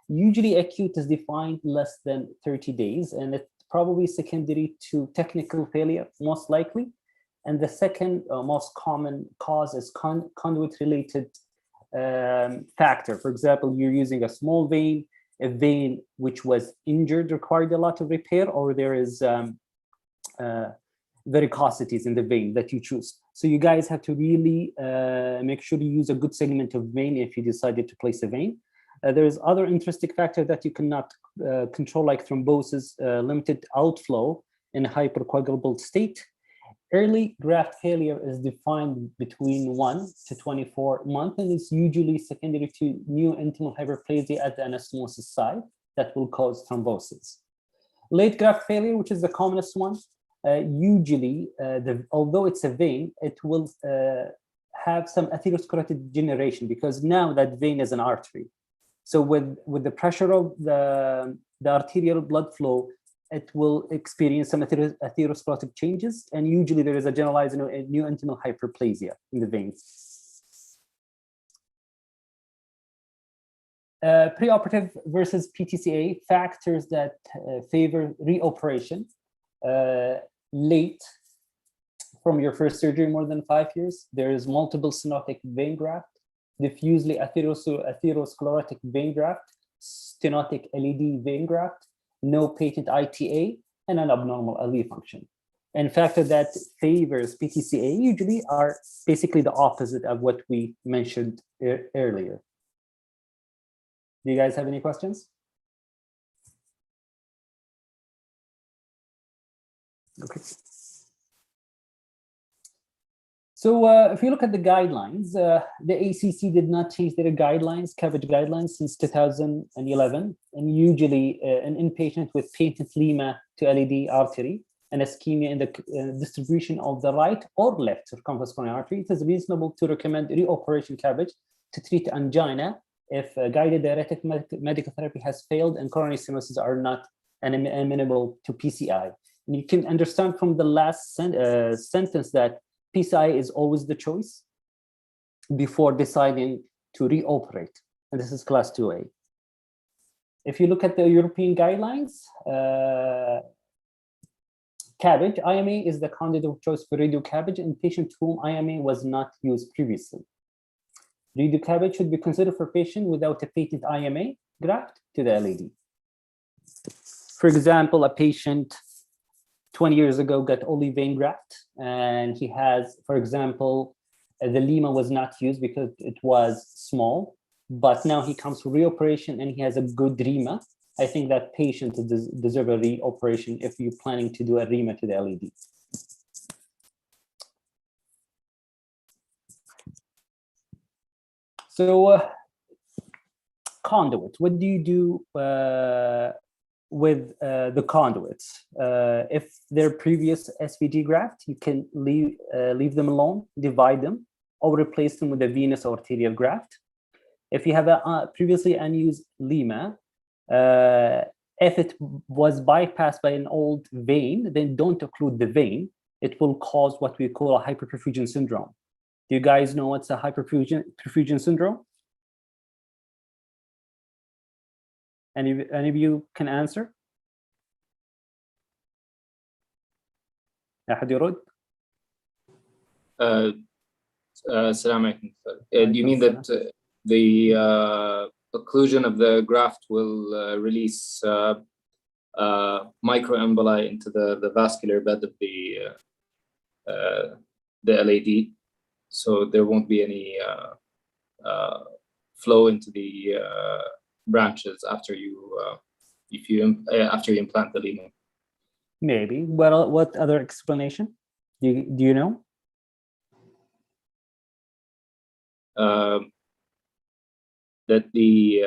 Usually acute is defined less than 30 days, and it's probably secondary to technical failure, most likely. And the second most common cause is conduit-related factor. For example, you're using a small vein, a vein which was injured, required a lot of repair, or there is varicosities in the vein that you choose. So you guys have to really make sure you use a good segment of vein if you decided to place a vein. There's other interesting factor that you cannot control, like thrombosis, limited outflow in a hypercoagulable state. Early graft failure is defined between 1 to 24 months, and it's usually secondary to new intimal hyperplasia at the anastomosis site that will cause thrombosis. Late graft failure, which is the commonest one, usually, although it's a vein, it will have some atherosclerotic degeneration because now that vein is an artery. So with the pressure of the arterial blood flow, it will experience some atherosclerotic changes, and usually there is a generalized new intimal hyperplasia in the veins. Preoperative versus PTCA, factors that favor reoperation. Late from your first surgery, more than 5 years, there is multiple stenotic vein graft, diffusely atherosclerotic vein graft, stenotic LAD vein graft, no patent ITA, and an abnormal LV function. And factors that favors PTCA usually are basically the opposite of what we mentioned earlier. Do you guys have any questions? Okay. So if you look at the guidelines, the ACC did not change their guidelines, CABG guidelines, since 2011. And usually an inpatient with patent lima to LAD artery and ischemia in the distribution of the right or left circumflex coronary artery, it is reasonable to recommend reoperation CABG to treat angina if guided diuretic medical therapy has failed and coronary stenosis are not amenable to PCI. And you can understand from the last sentence that PCI is always the choice before deciding to reoperate. And this is class 2A. If you look at the European guidelines, CABG, IMA is the candidate of choice for radio CABG in patients whom IMA was not used previously. Radio CABG should be considered for patients without a patent IMA graft to the LAD. For example, a patient 20 years ago got only vein graft, and he has, for example, the lima was not used because it was small, but now he comes for reoperation and he has a good REMA. I think that patient deserve a reoperation if you're planning to do a REMA to the LAD. So conduit, what do you do with the conduits? If they're previous SVG graft, you can leave them alone, divide them, or replace them with a venous or arterial graft. If you have a previously unused lima, if it was bypassed by an old vein, then don't occlude the vein. It will cause what we call a hyperperfusion syndrome. Do you guys know what's a hyperperfusion syndrome? Any of you can answer? أحد يرد؟ Assalamu alaikum. Do you mean that the occlusion of the graft will release microemboli into the vascular bed of the LAD, so there won't be any flow into the branches after you implant the lima? Maybe. What other explanation? Do you know? That the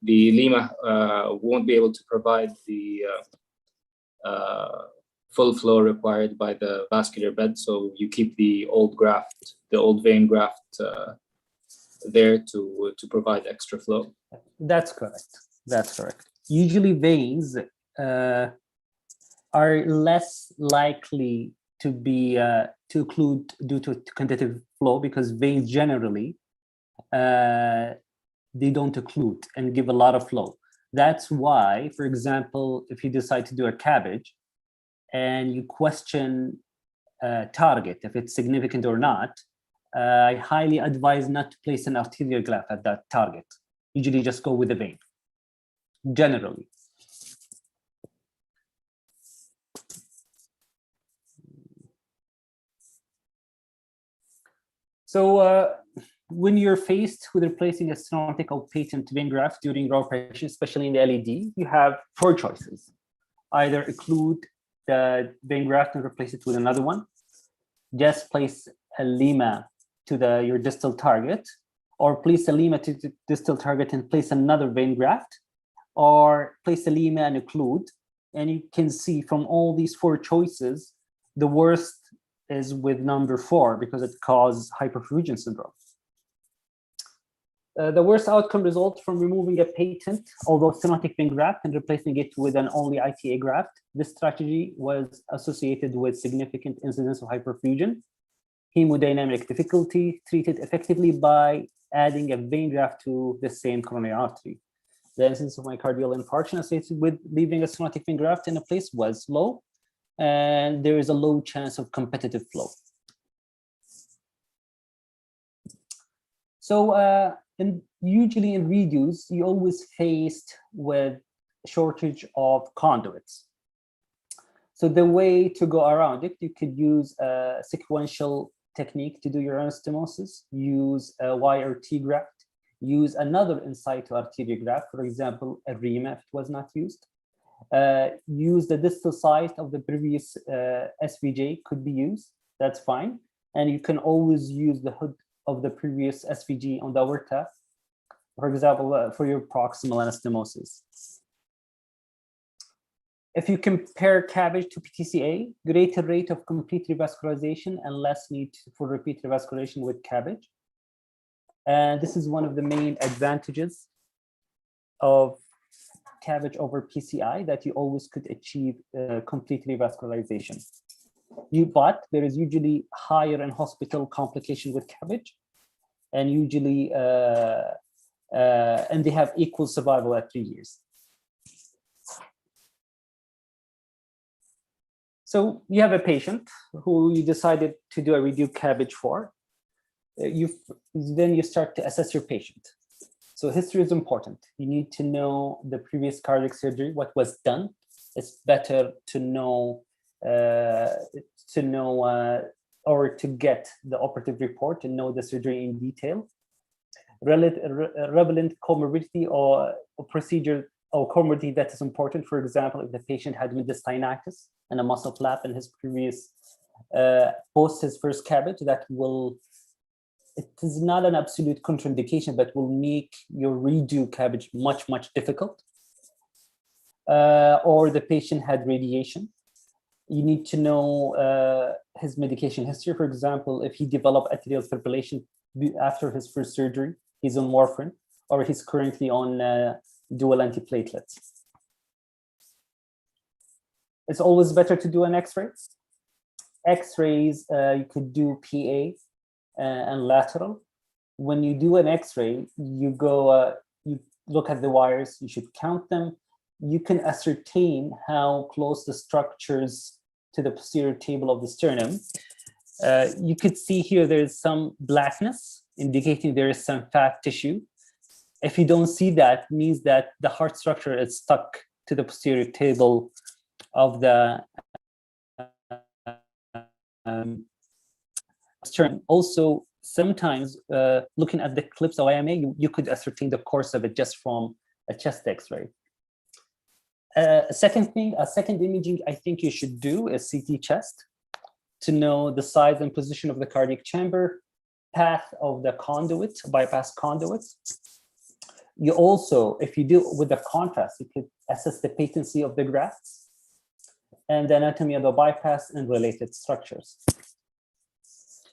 lima won't be able to provide the full flow required by the vascular bed, so you keep the old graft, the old vein graft, there to provide extra flow. That's correct. That's correct. Usually veins are less likely to be to occlude due to conductive flow, because veins generally they don't occlude and give a lot of flow. That's why, for example, if you decide to do a CABG and you question target, if it's significant or not, I highly advise not to place an arterial graft at that target. Usually just go with the vein, generally. So when you're faced with replacing a stenotic or patent vein graft during reoperation, especially in the LAD, you have 4 choices. Either occlude the vein graft and replace it with another one, just place a lima to your distal target, or place a lima to the distal target and place another vein graft, or place a lima and occlude. And you can see from all these 4 choices, the worst is with number 4 because it causes hyperperfusion syndrome. The worst outcome results from removing a patent, although stenotic vein graft, and replacing it with an only ITA graft. This strategy was associated with significant incidence of hyperperfusion, hemodynamic difficulty, treated effectively by adding a vein graft to the same coronary artery. The incidence of myocardial infarction associated with leaving a stenotic vein graft in a place was low, and there is a low chance of competitive flow. So usually in redos, you always faced with shortage of conduits. So the way to go around it, you could use a sequential technique to do your anastomosis, use a YRT graft, use another in situ arterial graft, for example, a REMA if it was not used. Use the distal site of the previous SVJ could be used, that's fine. And you can always use the hood of the previous SVG on the aorta, for example, for your proximal anastomosis. If you compare CABG to PTCA, greater rate of complete revascularization and less need for repeat revascularization with CABG. And this is one of the main advantages of CABG over PCI, that you always could achieve complete revascularization. But there is usually higher in hospital complication with CABG, and usually and they have equal survival at 3 years. So you have a patient who you decided to do a redo CABG for. Then you start to assess your patient. So history is important. You need to know the previous cardiac surgery, what was done. It's better to know or to get the operative report and know the surgery in detail. Relevant comorbidity or procedure or comorbidity that is important. For example, if the patient had mediastinitis and a muscle flap in his previous post his first CABG, that will, it is not an absolute contraindication, but will make your redo CABG much difficult. Or the patient had radiation. You need to know his medication history. For example, if he developed atrial fibrillation after his first surgery, he's on warfarin, or he's currently on dual antiplatelets. It's always better to do an X-ray. X-rays, you could do PA and lateral. When you do an X-ray, you go, you look at the wires, you should count them. You can ascertain how close the structures to the posterior table of the sternum. You could see here there's some blackness, indicating there is some fat tissue. If you don't see that, it means that the heart structure is stuck to the posterior table of the sternum. Also, sometimes looking at the clips of IMA, you could ascertain the course of it just from a chest X-ray. A second imaging I think you should do is CT chest to know the size and position of the cardiac chamber, path of the conduit, bypass conduits. You also, if you do with the contrast, you could assess the patency of the grafts and the anatomy of the bypass and related structures.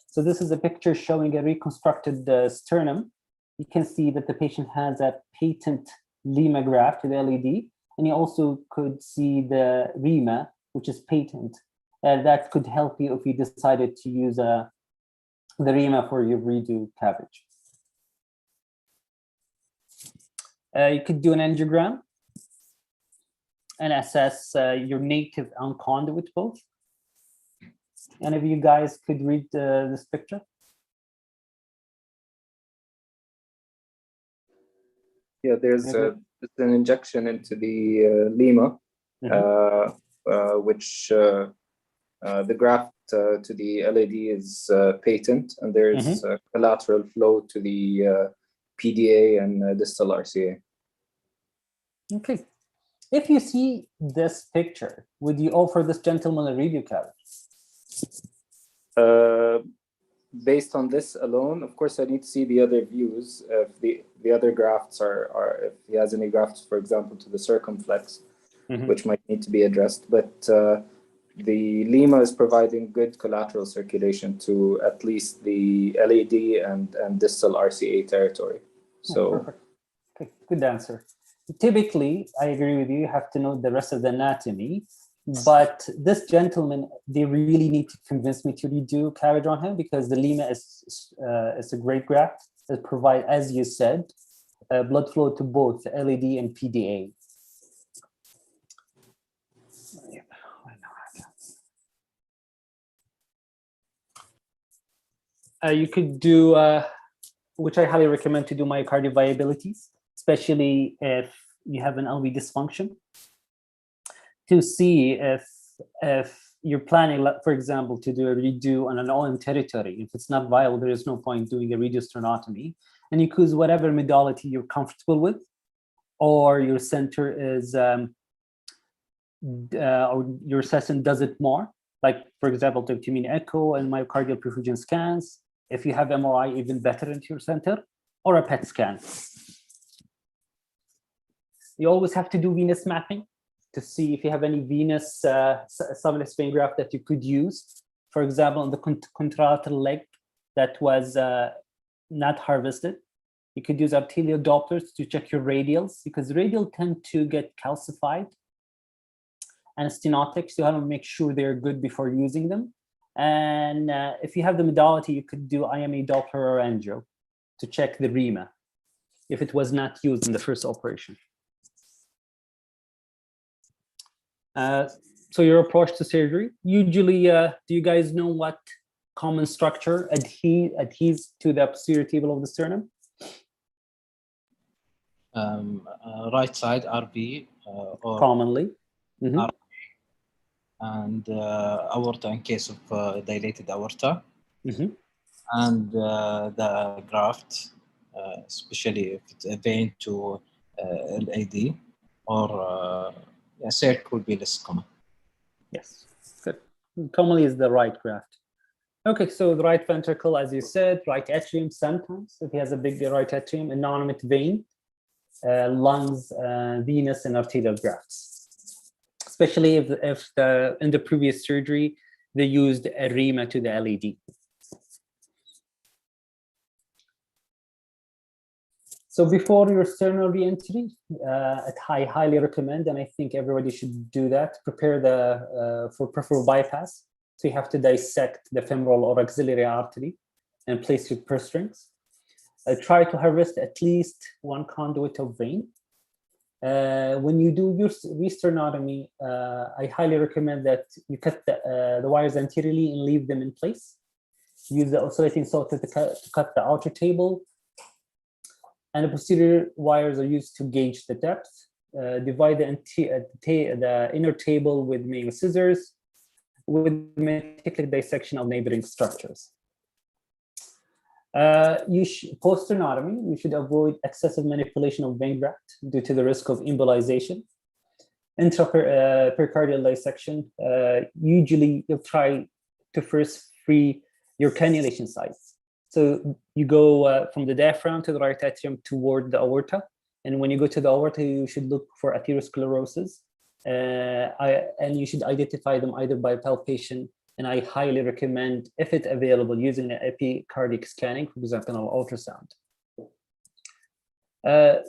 So this is a picture showing a reconstructed sternum. You can see that the patient has a patent Lima graft with LED, and you also could see the REMA, which is patent. That could help you if you decided to use the REMA for your redo CABG. You could do an angiogram and assess your native and conduit both. Any of you guys could read this picture? Yeah, there's an injection into the Lima, which the graft to the LAD is patent, and there's collateral flow to the PDA and distal RCA. Okay. If you see this picture, would you offer this gentleman a redo CABG? Based on this alone, of course, I need to see the other views. If the other grafts are if he has any grafts, for example, to the circumflex, which might need to be addressed. But the Lima is providing good collateral circulation to at least the LAD and distal RCA territory. So, okay, good answer. Typically, I agree with you. You have to know the rest of the anatomy. But this gentleman, they really need to convince me to redo CABG on him, because the Lima is a great graft that provides, as you said, blood flow to both LAD and PDA. You could do, which I highly recommend to do, myocardial viabilities, especially if you have an LV dysfunction, to see if you're planning, for example, to do a redo on an OM territory. If it's not viable, there is no point doing a redo sternotomy. And you choose whatever modality you're comfortable with, or your center is, or your session does it more. Like, for example, to echo and myocardial perfusion scans. If you have MRI, even better into your center, or a PET scan. You always have to do venous mapping to see if you have any venous subvenous vein graft that you could use. For example, on the contralateral leg that was not harvested, You could use arterial Dopplers to check your radials, because radial tend to get calcified and stenotic, so you have to make sure they're good before using them. And if you have the modality, you could do IME Doppler or angio to check the REMA if it was not used in the first operation. So your approach to surgery, usually, do you guys know what common structure adheres to the posterior table of the sternum? Right side RV or commonly. RV, and aorta in case of dilated aorta, and the graft, especially if it's a vein to LAD, or CERC would be less common. Yes, good. Commonly is the right graft. Okay, so the right ventricle, as you said, right atrium sometimes, if he has a big right atrium, innominate vein, lungs, venous, and arterial grafts. Especially if in the previous surgery, they used a REMA to the LAD. So before your sternal re-entry, I highly recommend, and I think everybody should do that, prepare for peripheral bypass. So you have to dissect the femoral or axillary artery and place your purse strings. Try to harvest at least one conduit of vein. When you do your resternotomy, I highly recommend that you cut the wires anteriorly and leave them in place. Use the oscillating saw-tooth to cut the outer table. And the posterior wires are used to gauge the depth. Divide the inner table with manual scissors with meticulous dissection of neighboring structures. Post-sternotomy, you should avoid excessive manipulation of vein graft due to the risk of embolization. Intrapericardial dissection, usually you'll try to first free your cannulation sites. So you go from the diaphragm to the right atrium toward the aorta. And when you go to the aorta, you should look for atherosclerosis. And you should identify them either by palpation. And I highly recommend, if it's available, using an epicardiac scanning, for example, an ultrasound.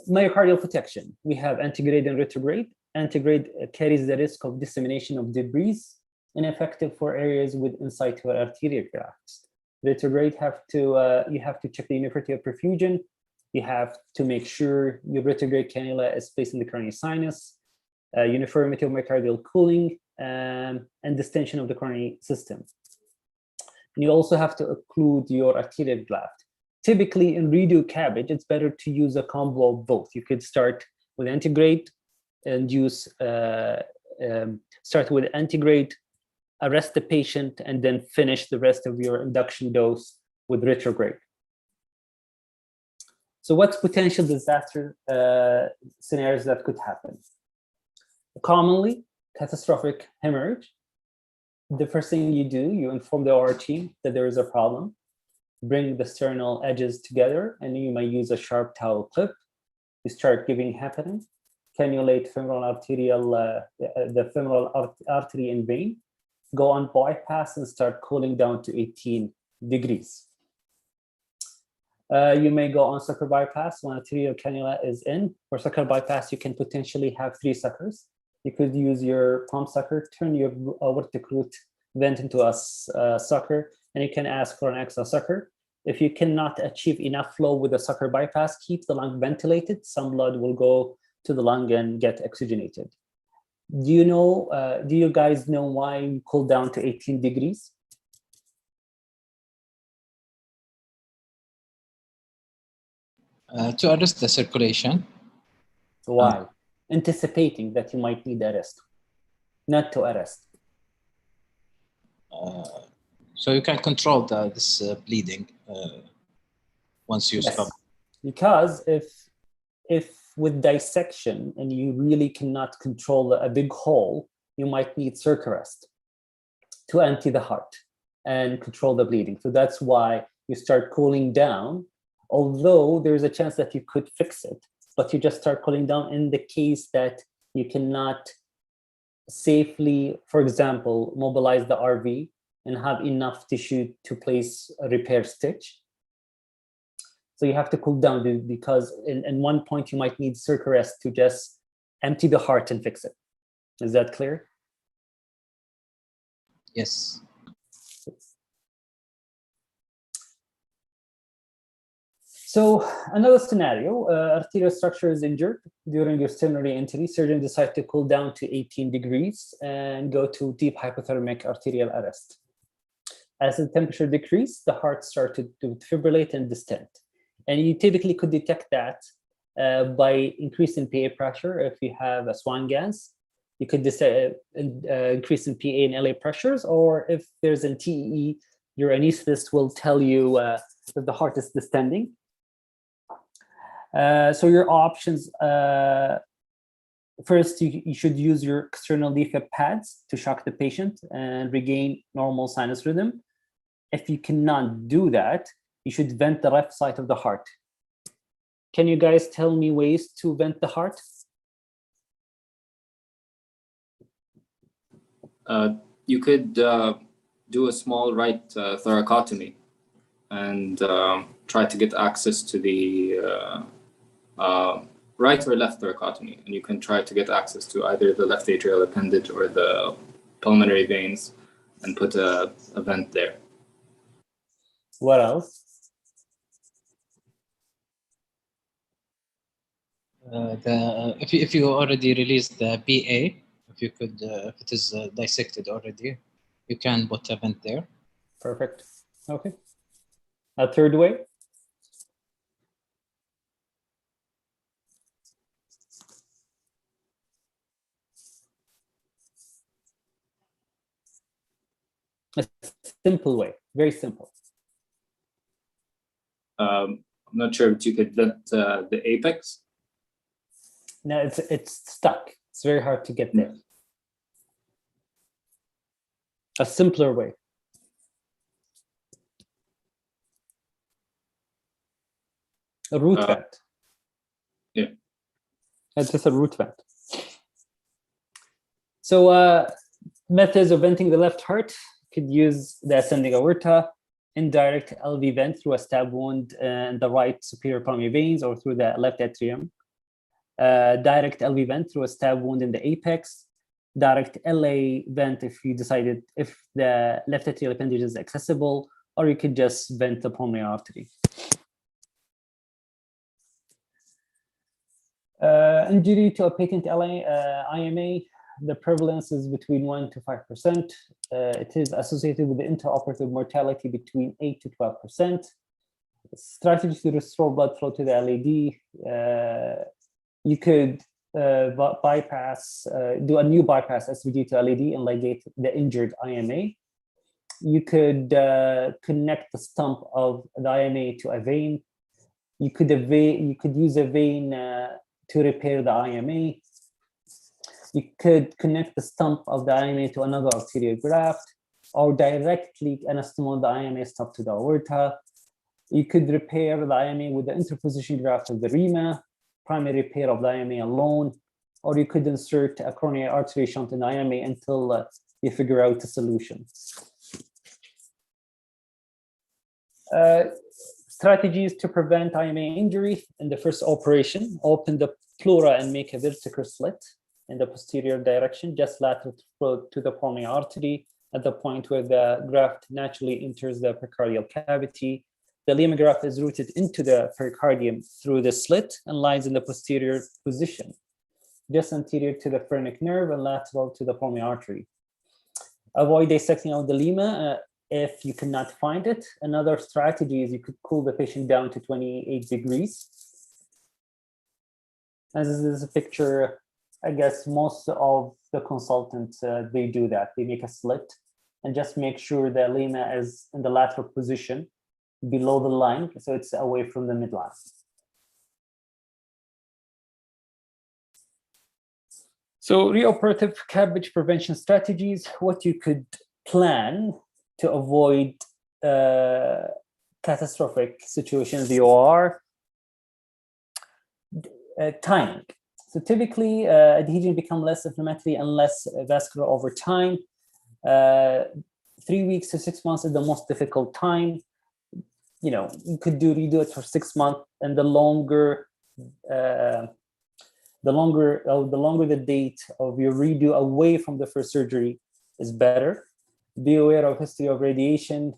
Myocardial protection. We have antegrade and retrograde. Antegrade carries the risk of dissemination of debris, ineffective for areas with in situ arterial grafts. Retrograde you have to check the uniformity of perfusion. You have to make sure your retrograde cannula is placed in the coronary sinus, uniformity of myocardial cooling, and distension of the coronary system. And you also have to occlude your arterial graft. Typically in redo CABG, it's better to use a combo of both. You could start with antegrade and use start with antegrade, arrest the patient, and then finish the rest of your induction dose with retrograde. So what's potential disaster scenarios that could happen? Commonly, catastrophic hemorrhage. The first thing you do, you inform the OR team that there is a problem. Bring the sternal edges together, and you may use a sharp towel clip. You start giving heparin, cannulate femoral arterial, the femoral artery and vein. Go on bypass and start cooling down to 18 degrees. You may go on sucker bypass when arterial cannula is in. For sucker bypass, you can potentially have 3 suckers. You could use your pump sucker, turn your aortic root vent into a sucker, and you can ask for an extra sucker. If you cannot achieve enough flow with the sucker bypass, keep the lung ventilated. Some blood will go to the lung and get oxygenated. Do you guys know why you cool down to 18 degrees? To arrest the circulation. Why? Anticipating that you might need arrest, not to arrest. So you can control this bleeding once you stop. Because if with dissection and you really cannot control a big hole, you might need circ arrest to empty the heart and control the bleeding. So that's why you start cooling down, although there's a chance that you could fix it, but you just start cooling down in the case that you cannot safely, for example, mobilize the RV and have enough tissue to place a repair stitch. So you have to cool down because in one point you might need circ arrest to just empty the heart and fix it. Is that clear? Yes. So another scenario, arterial structure is injured during your sternal entry. Surgeon decides to cool down to 18 degrees and go to deep hypothermic arterial arrest. As the temperature decreases, the heart starts to defibrillate and distend. And you typically could detect that by increasing PA pressure. If you have a Swan-Ganz, you could increase in PA and LA pressures, or if there's an TEE, your anesthetist will tell you that the heart is distending. So your options, first, you should use your external defib pads to shock the patient and regain normal sinus rhythm. If you cannot do that, you should vent the left side of the heart. Can you guys tell me ways to vent the heart? You could do a small right thoracotomy and try to get access to the right or left thoracotomy, and you can try to get access to either the left atrial appendage or the pulmonary veins and put a vent there. What else? If you already released the BA, if you could, if it is dissected already, you can put a vent there. Perfect. Okay. A third way? A simple way, very simple. I'm not sure if you could vent the apex. No, it's stuck. It's very hard to get there. A simpler way. A root vent. Yeah. It's just a root vent. So methods of venting the left heart, could use the ascending aorta, indirect LV vent through a stab wound in the right superior pulmonary veins or through the left atrium. Direct LV vent through a stab wound in the apex. Direct LA vent if you decided if the left atrial appendage is accessible, or you could just vent the pulmonary artery. Injury to a patent IMA, the prevalence is between 1 to 5%. It is associated with the intraoperative mortality between 8 to 12%. Strategy to restore blood flow to the LAD. You could bypass, do a new bypass SVG to LAD and ligate the injured IMA. You could connect the stump of the IMA to a vein. You could use a vein to repair the IMA. You could connect the stump of the IMA to another arterial graft, or directly anastomose the IMA stump to the aorta. You could repair the IMA with the interposition graft of the REMA, primary repair of the IMA alone, or you could insert a coronary artery shunt in the IMA until you figure out a solution. Strategies to prevent IMA injury in the first operation: open the pleura and make a vertical slit in the posterior direction, just lateral to the pulmonary artery at the point where the graft naturally enters the pericardial cavity. The Lima graft is routed into the pericardium through the slit and lies in the posterior position, just anterior to the phrenic nerve and lateral to the pulmonary artery. Avoid dissecting out the Lima if you cannot find it. Another strategy is you could cool the patient down to 28 degrees. As this is a picture, I guess most of the consultants, they do that. They make a slit and just make sure the Lima is in the lateral position below the line, so it's away from the midline. So reoperative CABG prevention strategies, what you could plan to avoid catastrophic situations, the OR. Timing. So typically, adhesion become less inflammatory and less vascular over time. 3 weeks to 6 months is the most difficult time. you could redo it for 6 months, and the longer the date of your redo away from the first surgery is better. Be aware of history of radiation.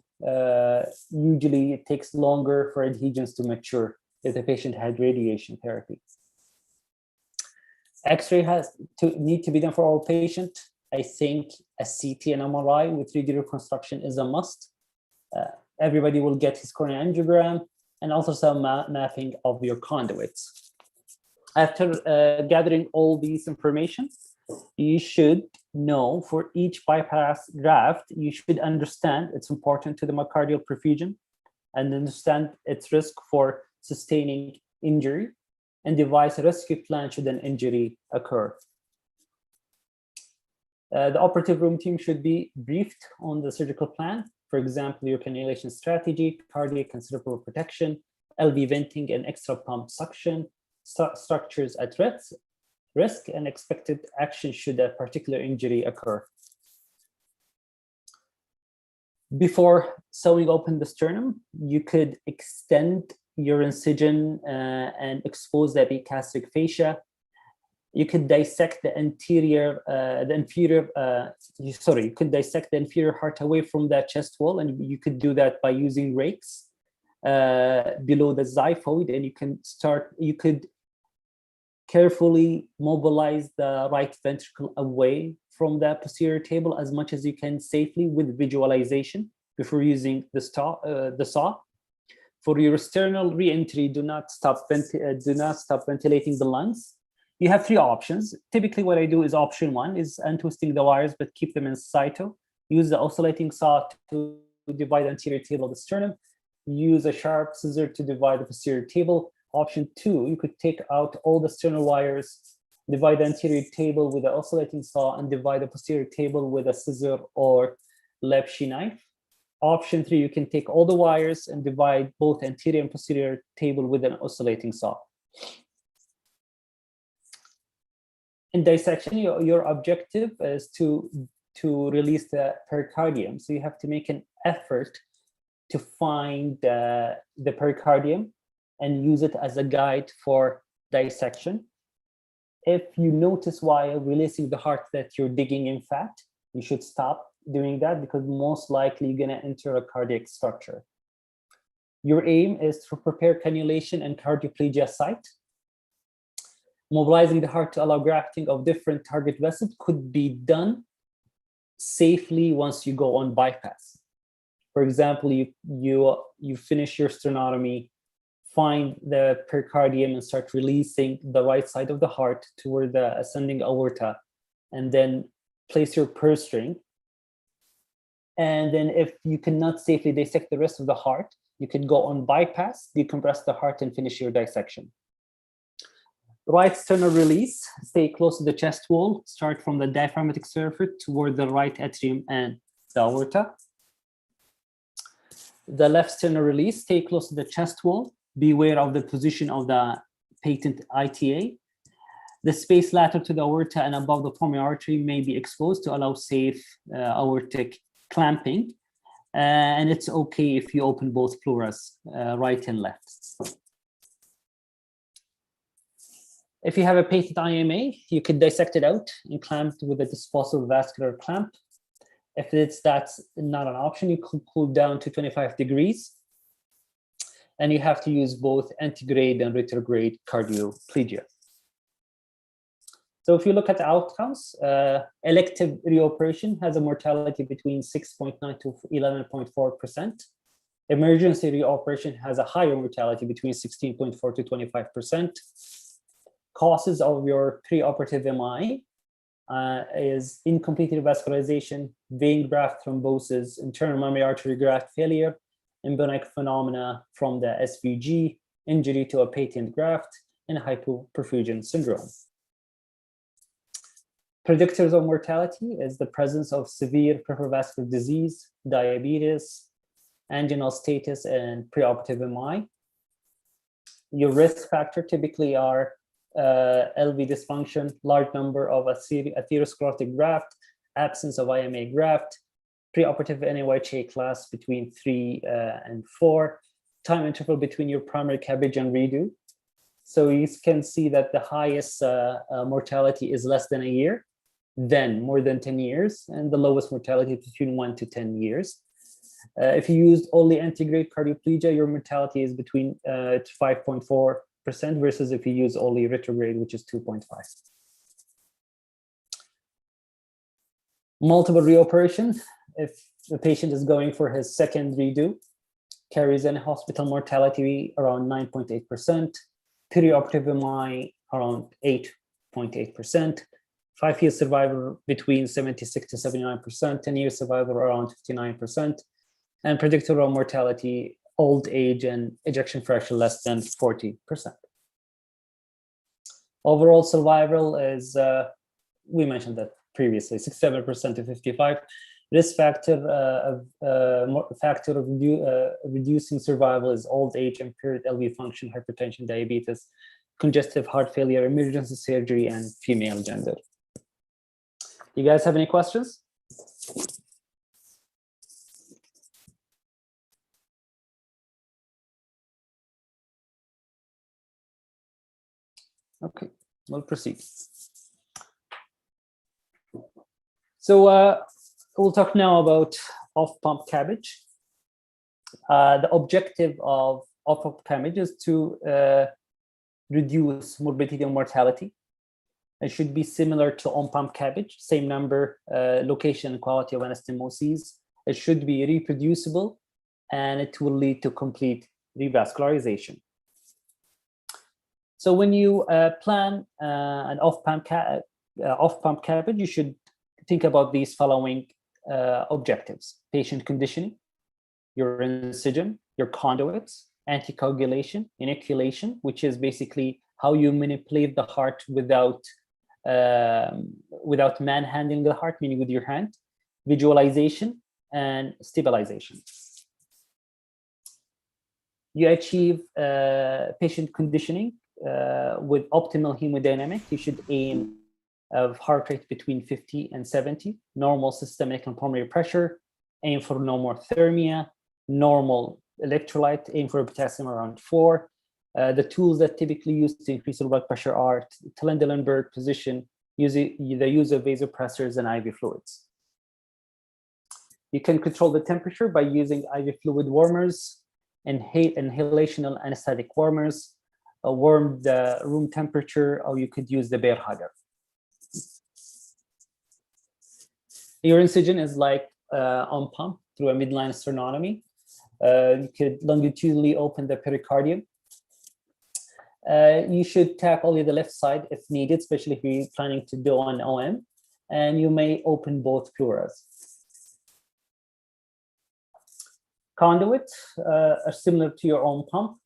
Usually it takes longer for adhesions to mature if the patient had radiation therapy. X-ray need to be done for all patients. I think a CT and MRI with 3D reconstruction is a must. Everybody will get his coronary angiogram and also some mapping of your conduits. After gathering all these information, you should know for each bypass graft, you should understand it's important to the myocardial perfusion and understand its risk for sustaining injury and devise a rescue plan should an injury occur. The operative room team should be briefed on the surgical plan. For example, your cannulation strategy, cardiac and cerebral protection, LV venting and extra pump suction, structures at risk, and expected action should a particular injury occur. Before sewing open the sternum, you could extend your incision and expose the epigastric fascia. You could dissect the inferior heart away from that chest wall, and you could do that by using rakes below the xiphoid, and you could carefully mobilize the right ventricle away from the posterior table as much as you can safely with visualization before using the saw. For your sternal re-entry, do not stop ventilating the lungs. You have 3 options. Typically what I do is option 1 is untwisting the wires but keep them in situ. Use the oscillating saw to divide the anterior table of the sternum. Use a sharp scissor to divide the posterior table. Option 2, you could take out all the sternal wires, divide the anterior table with the oscillating saw, and divide the posterior table with a scissor or Lepschi knife. Option 3, you can take all the wires and divide both anterior and posterior table with an oscillating saw. In dissection, your objective is to release the pericardium. So you have to make an effort to find the pericardium and use it as a guide for dissection. If you notice while releasing the heart that you're digging in fat, you should stop doing that because most likely you're gonna enter a cardiac structure. Your aim is to prepare cannulation and cardioplegia site. Mobilizing the heart to allow grafting of different target vessels could be done safely once you go on bypass. For example, you finish your sternotomy, find the pericardium and start releasing the right side of the heart toward the ascending aorta, and then place your purse string. And then if you cannot safely dissect the rest of the heart, you can go on bypass, decompress the heart, and finish your dissection. Right sternal release, stay close to the chest wall, start from the diaphragmatic surface toward the right atrium and the aorta. The left sternal release, stay close to the chest wall, beware of the position of the patent ITA. The space lateral to the aorta and above the pulmonary artery may be exposed to allow safe aortic clamping. And it's okay if you open both pleuras, right and left. If you have a patent IMA, you could dissect it out and clamp with a disposable vascular clamp. If that's not an option, you could cool down to 25 degrees. And you have to use both antegrade and retrograde cardioplegia. So if you look at the outcomes, elective reoperation has a mortality between 6.9 to 11.4%. Emergency reoperation has a higher mortality between 16.4 to 25%. Causes of your preoperative MI is incomplete revascularization, vein graft thrombosis, internal mammary artery graft failure, embryonic phenomena from the SVG, injury to a patent graft, and hypoperfusion syndrome. Predictors of mortality is the presence of severe peripheral vascular disease, diabetes, anginal status, and preoperative MI. Your risk factor typically are LV dysfunction, large number of atherosclerotic graft, absence of IMA graft, preoperative NYHA class between 3 and 4, time interval between your primary CABG and redo. So you can see that the highest mortality is less than a year, then more than 10 years, and the lowest mortality is between 1 to 10 years. If you used only antegrade cardioplegia, your mortality is between 5.4% versus if you use only retrograde, which is 2.5. Multiple reoperation, if the patient is going for his second redo, carries an hospital mortality around 9.8%, perioperative MI around 8.8%, 5-year survival between 76 to 79%, 10-year survival around 59%, and predicted mortality, old age and ejection fraction less than 40%. Overall survival is, we mentioned that previously, 67% to 55%. Risk factor of reducing survival is old age, impaired LV function, hypertension, diabetes, congestive heart failure, emergency surgery, and female gender. You guys have any questions? Okay, we'll proceed. So we'll talk now about off-pump CABG. The objective of off-pump CABG is to reduce morbidity and mortality. It should be similar to on-pump CABG, same number, location, and quality of anastomoses. It should be reproducible, and it will lead to complete revascularization. So when you plan an off-pump CABG, you should think about these following objectives: patient conditioning, your incision, your conduits, anticoagulation, inoculation, which is basically how you manipulate the heart without manhandling the heart, meaning with your hand, visualization, and stabilization. You achieve patient conditioning with optimal hemodynamic. You should aim of heart rate between 50 and 70, normal systemic and pulmonary pressure, aim for normothermia, normal electrolyte, aim for potassium around 4. The tools that typically used to increase the blood pressure are Trendelenburg position, the use of vasopressors and IV fluids. You can control the temperature by using IV fluid warmers, inhalational anesthetic warmers, warm the room temperature, or you could use the bear hugger. Your incision is like on pump through a midline sternotomy. You could longitudinally open the pericardium. You should tap only the left side if needed, especially if you're planning to do an OM, and you may open both pleuras. Conduit are similar to your own pump.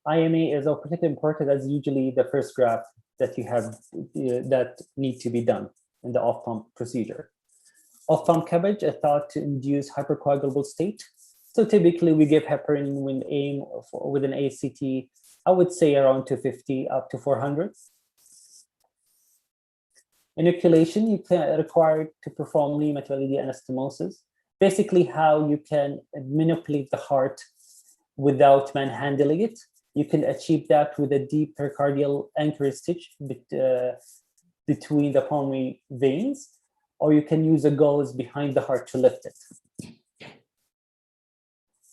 IMA is of particular importance as usually the first graft that you have that need to be done in the off-pump procedure. Off-pump CABG is thought to induce hypercoagulable state. So typically we give heparin with an ACT, I would say around 250 up to 400. Inoculation, you can require to perform limited LED anastomosis. Basically how you can manipulate the heart without manhandling it. You can achieve that with a deep pericardial anchor stitch between the pulmonary veins, or you can use a gauze behind the heart to lift it.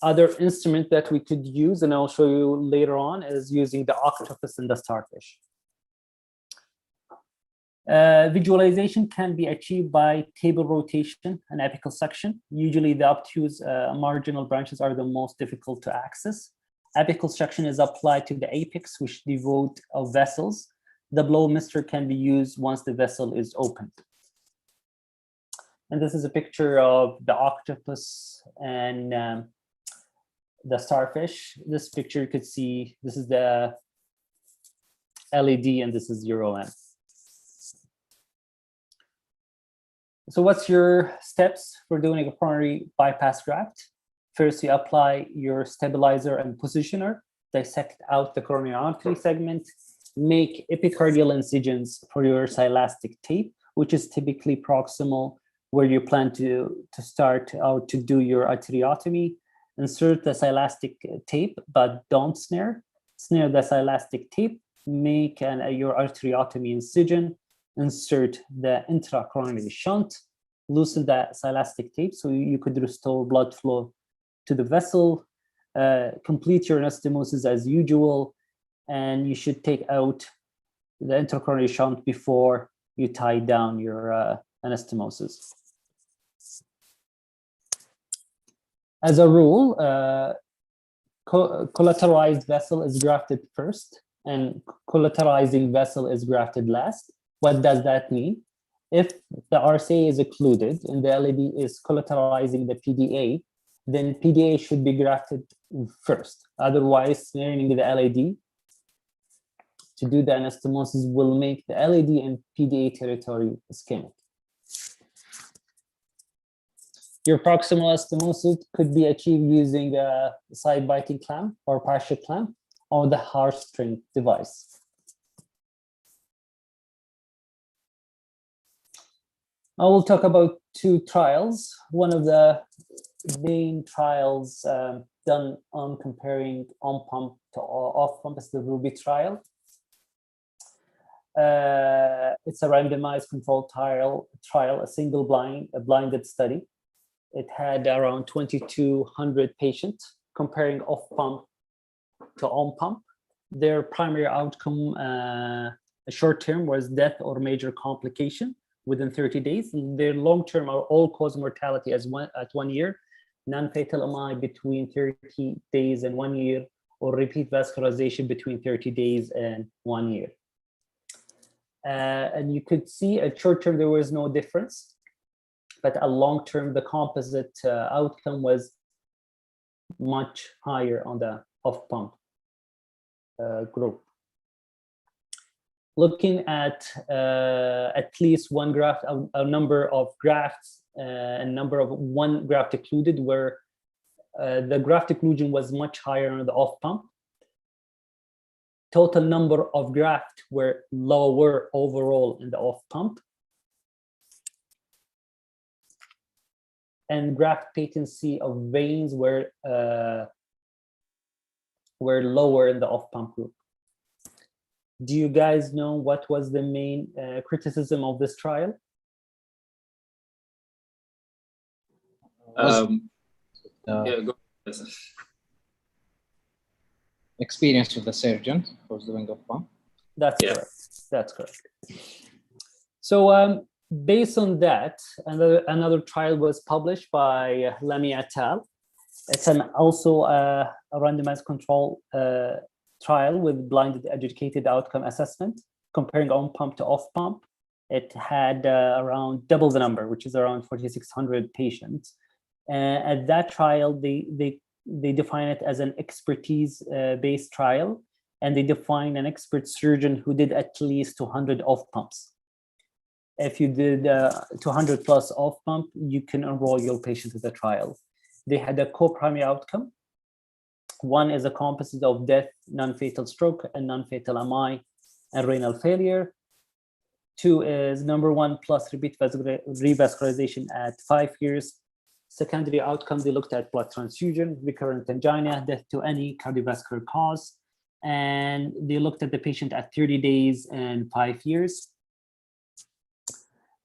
Other instrument that we could use, and I'll show you later on, is using the octopus and the starfish. Visualization can be achieved by table rotation and apical suction. Usually the obtuse marginal branches are the most difficult to access. Apical suction is applied to the apex, which devote of vessels. The blow mister can be used once the vessel is opened. And this is a picture of the octopus and the starfish. This picture you could see, this is the LED and this is your OM. So what's your steps for doing a coronary bypass graft? First, you apply your stabilizer and positioner, dissect out the coronary artery segment, make epicardial incisions for your silastic tape, which is typically proximal where you plan to start out to do your arteriotomy. insert the silastic tape, but don't snare. Snare the silastic tape, make your arteriotomy incision, insert the intracoronary shunt, loosen the silastic tape so you could restore blood flow to the vessel, complete your anastomosis as usual, and you should take out the intracoronary shunt before you tie down your anastomosis. As a rule, collateralized vessel is grafted first and collateralizing vessel is grafted last. What does that mean? If the RCA is occluded and the LED is collateralizing the PDA, then PDA should be grafted first. Otherwise, snaring the LED to do the anastomosis will make the LED and PDA territory ischemic. Your proximal anastomosis could be achieved using a side biting clamp or partial clamp or the heartstring device. I will talk about two trials. One of the main trials done on comparing on-pump to off-pump is the Ruby trial. It's a randomized controlled trial, a single blinded study. It had around 2,200 patients comparing off-pump to on-pump. Their primary outcome, short-term, was death or major complication within 30 days. And their long-term are all-cause mortality at 1 year, non-fatal MI between 30 days and 1 year, or repeat vascularization between 30 days and 1 year. And you could see at short-term there was no difference, but at long-term the composite outcome was much higher on the off-pump group. Looking at least one graft, a number of grafts, and number of one graft occluded, where the graft occlusion was much higher on the off-pump. Total number of grafts were lower overall in the off-pump. And graft patency of veins were lower in the off-pump group. Do you guys know what was the main criticism of this trial? Yeah, go. Experience with the surgeon who's doing off-pump. That's correct. That's correct. So based on that, another trial was published by Lamy et al. It's also a randomized control trial with blinded educated outcome assessment comparing on-pump to off-pump. It had around double the number, which is around 4,600 patients. At that trial, they define it as an expertise-based trial, and they define an expert surgeon who did at least 200 off-pumps. If you did 200 plus off-pump, you can enroll your patient in the trial. They had a co-primary outcome. One is a composite of death, non-fatal stroke, and non-fatal MI, and renal failure. Two is number one plus repeat revascularization at 5 years. Secondary outcome, they looked at blood transfusion, recurrent angina, death to any cardiovascular cause, and they looked at the patient at 30 days and 5 years.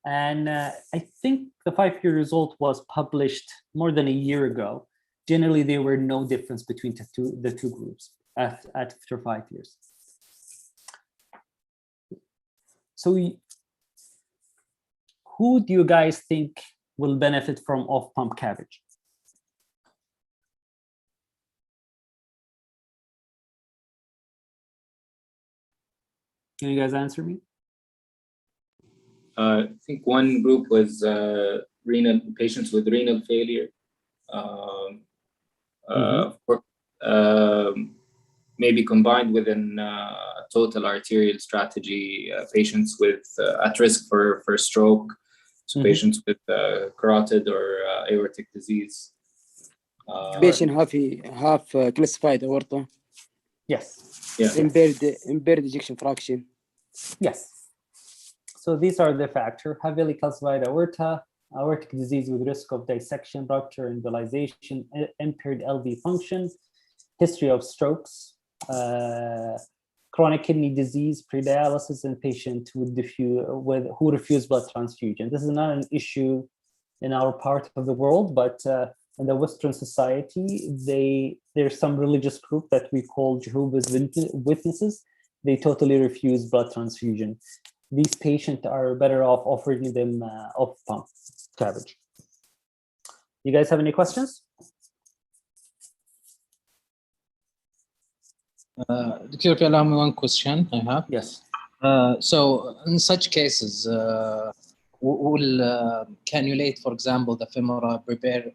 And I think the 5-year result was published more than a year ago. Generally, there were no difference between the two groups after 5 years. So who do you guys think will benefit from off-pump CABG? Can you guys answer me? I think one group was renal patients with renal failure. Maybe combined with a total arterial strategy, patients with at risk for stroke, so patients with carotid or aortic disease. Patient have calcified aorta. Yes. Yeah. Impaired ejection fraction. Yes. So these are the factors: heavily calcified aorta, aortic disease with risk of dissection, rupture, embolization, impaired LV function, history of strokes, chronic kidney disease, pre-dialysis, and patient who refuse blood transfusion. This is not an issue in our part of the world, but in the Western society, there's some religious group that we call Jehovah's Witnesses. They totally refuse blood transfusion. These patients are better off offering them off-pump CABG. You guys have any questions? Dr. if you allow me one question I have. Yes. So in such cases, will cannulate, for example, the femora prepare,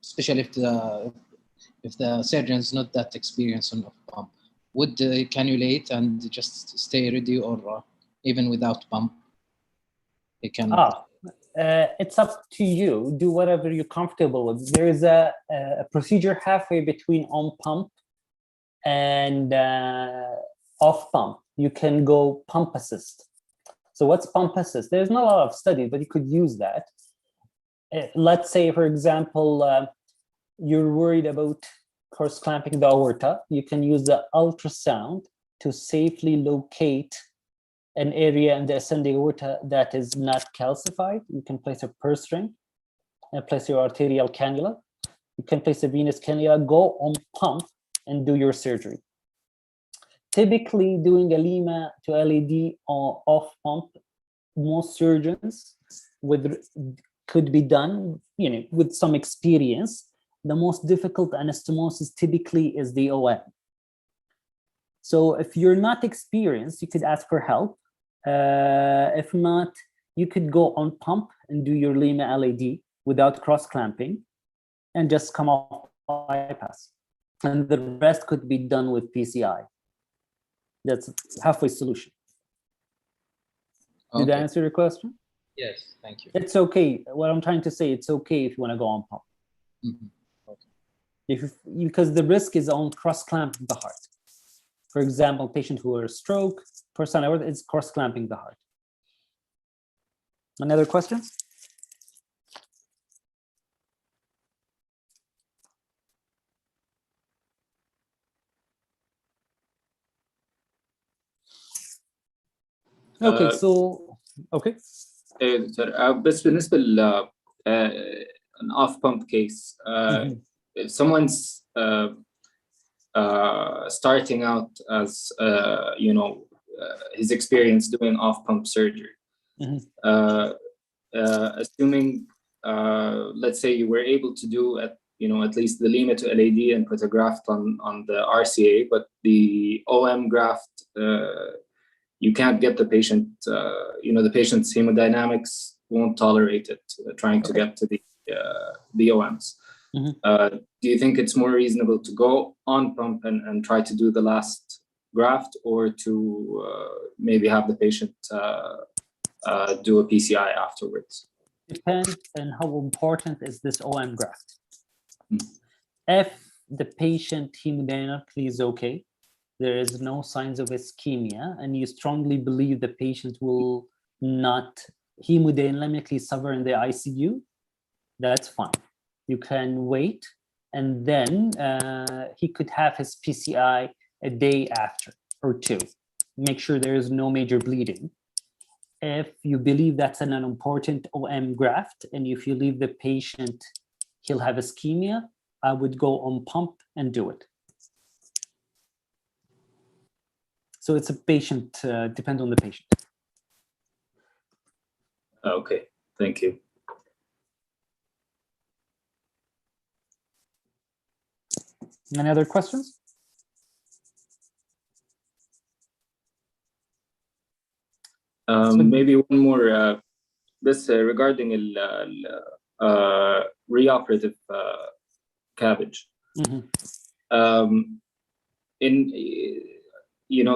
especially if the surgeon is not that experienced on pump, would cannulate and just stay ready, or even without pump? They can. It's up to you. Do whatever you're comfortable with. There is a procedure halfway between on pump and off pump. You can go pump assist. So what's pump assist? There's not a lot of studies, but you could use that. Let's say, for example, you're worried about cross clamping the aorta. You can use the ultrasound to safely locate an area in the ascending aorta that is not calcified. You can place a purse string and place your arterial cannula. You can place a venous cannula, go on pump, and do your surgery. Typically, doing a Lima to LAD or off pump, most surgeons could be done, with some experience. The most difficult anastomosis typically is the OM. So if you're not experienced, you could ask for help. If not, you could go on pump and do your Lima LAD without cross clamping and just come off bypass. And the rest could be done with PCI. That's a halfway solution. Did I answer your question? Yes, thank you. It's okay. What I'm trying to say, it's okay if you want to go on pump. Because the risk is on cross clamping the heart. For example, patient who are a stroke, person is cross clamping the heart. Another question? Okay, so okay. بس بالنسبة an off pump case, if someone's starting out as his experience doing off pump surgery, assuming let's say you were able to do at least the Lima to LAD and put a graft on the RCA, but the OM graft you can't get the patient, the patient's hemodynamics won't tolerate it, trying to get to the OMs. Do you think it's more reasonable to go on pump and try to do the last graft, or to maybe have the patient do a PCI afterwards? Depends on how important is this OM graft. If the patient hemodynamically is okay, there is no signs of ischemia, and you strongly believe the patient will not hemodynamically suffer in the ICU, that's fine. You can wait, and then he could have his PCI a day after or two. Make sure there is no major bleeding. If you believe that's an important OM graft, and if you leave the patient, he'll have ischemia, I would go on pump and do it. So it's a patient, depend on the patient. Okay, thank you. Any other questions? Maybe one more. This regarding reoperative CABG.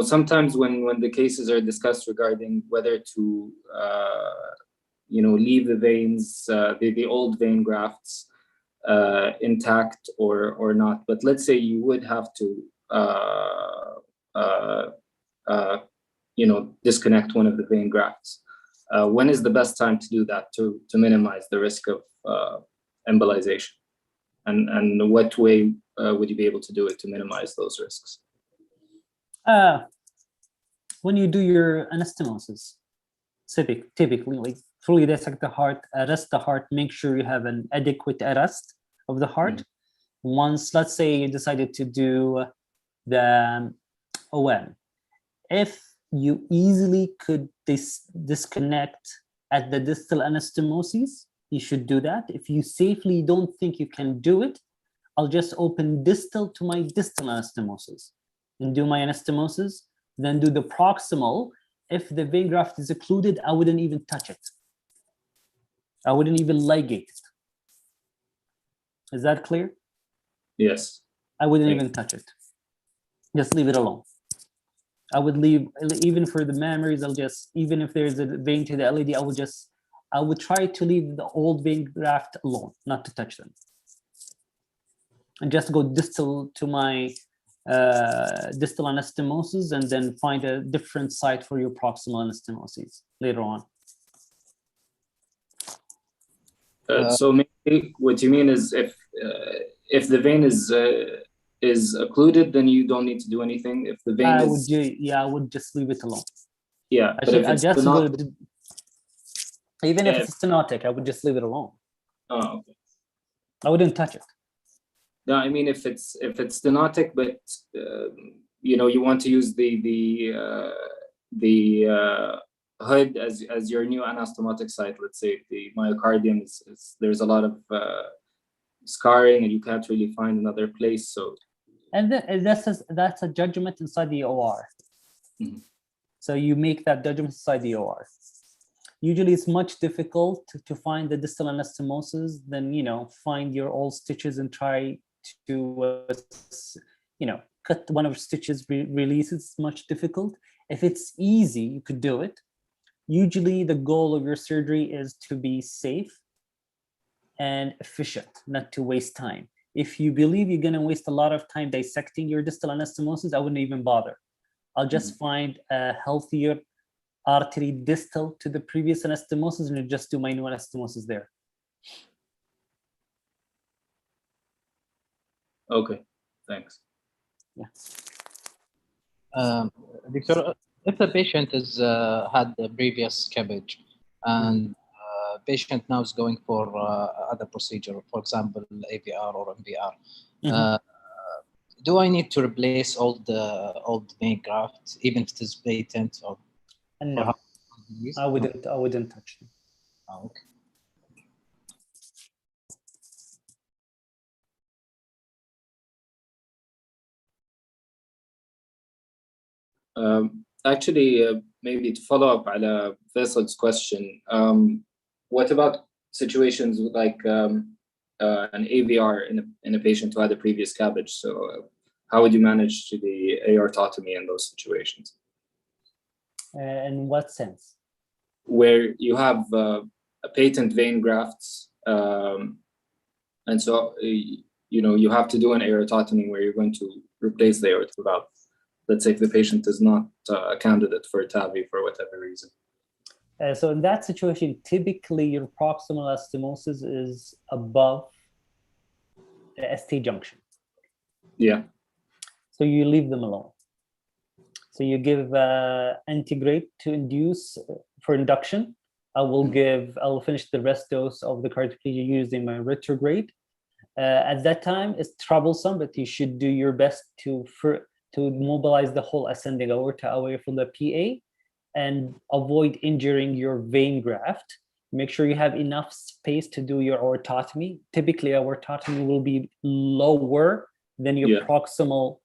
Sometimes when the cases are discussed regarding whether to leave the veins, the old vein grafts intact or not, but let's say you would have to disconnect one of the vein grafts. when is the best time to do that to minimize the risk of embolization? And what way would you be able to do it to minimize those risks? When you do your anastomosis, typically, like fully dissect the heart, arrest the heart, make sure you have an adequate arrest of the heart. Once, let's say you decided to do the OM, if you easily could disconnect at the distal anastomosis, you should do that. If you safely don't think you can do it, I'll just open distal to my distal anastomosis and do my anastomosis, then do the proximal. If the vein graft is occluded, I wouldn't even touch it. I wouldn't even ligate it. Is that clear? Yes. I wouldn't even touch it. Just leave it alone. I would leave, even for the memories, I'll just, even if there's a vein to the LED, I would try to leave the old vein graft alone, not to touch them. And just go distal to my distal anastomosis, and then find a different site for your proximal anastomosis later on. So maybe what you mean is if the vein is occluded, then you don't need to do anything. If the vein I would just leave it alone. Yeah, but if it's stenotic, even if it's stenotic, I would just leave it alone. Oh, okay. I wouldn't touch it. No, I mean if it's stenotic, but you know, you want to use the hood as your new anastomotic site. Let's say the myocardium is there's a lot of scarring, and you can't really find another place. So, and that's a judgment inside the OR. So you make that judgment inside the OR. Usually, it's much difficult to find the distal anastomosis than, you know, find your old stitches and try to you know, cut one of the stitches, release. It's much difficult. If it's easy, you could do it. Usually the goal of your surgery is to be safe and efficient, not to waste time. If you believe you're going to waste a lot of time dissecting your distal anastomosis, I wouldn't even bother. I'll just find a healthier artery distal to the previous anastomosis and just do my new anastomosis there. okay, thanks. Yeah. Doctor, if the patient is had the previous CABG and patient now is going for other procedure, for example, AVR or MVR, do I need to replace all the vein grafts, even if it is patent or? No, I wouldn't touch them. Oh, okay. Actually, maybe to follow up on Faisal's question, what about situations like an AVR in a patient who had a previous CABG? So how would you manage to the aortotomy in those situations? In what sense? Where you have a patent vein grafts, and so you know, you have to do an aortotomy where you're going to replace the aortic valve. Let's say if the patient is not a candidate for TAVI for whatever reason. So in that situation, typically your proximal anastomosis is above the ST junction. Yeah. So you leave them alone. So you give antigrade to induce for induction. I'll finish the rest dose of the cardioplagia using my retrograde. At that time, it's troublesome, but you should do your best to mobilize the whole ascending aorta away from the PA and avoid injuring your vein graft. Make sure you have enough space to do your aortotomy. Typically, aortotomy will be lower than your proximal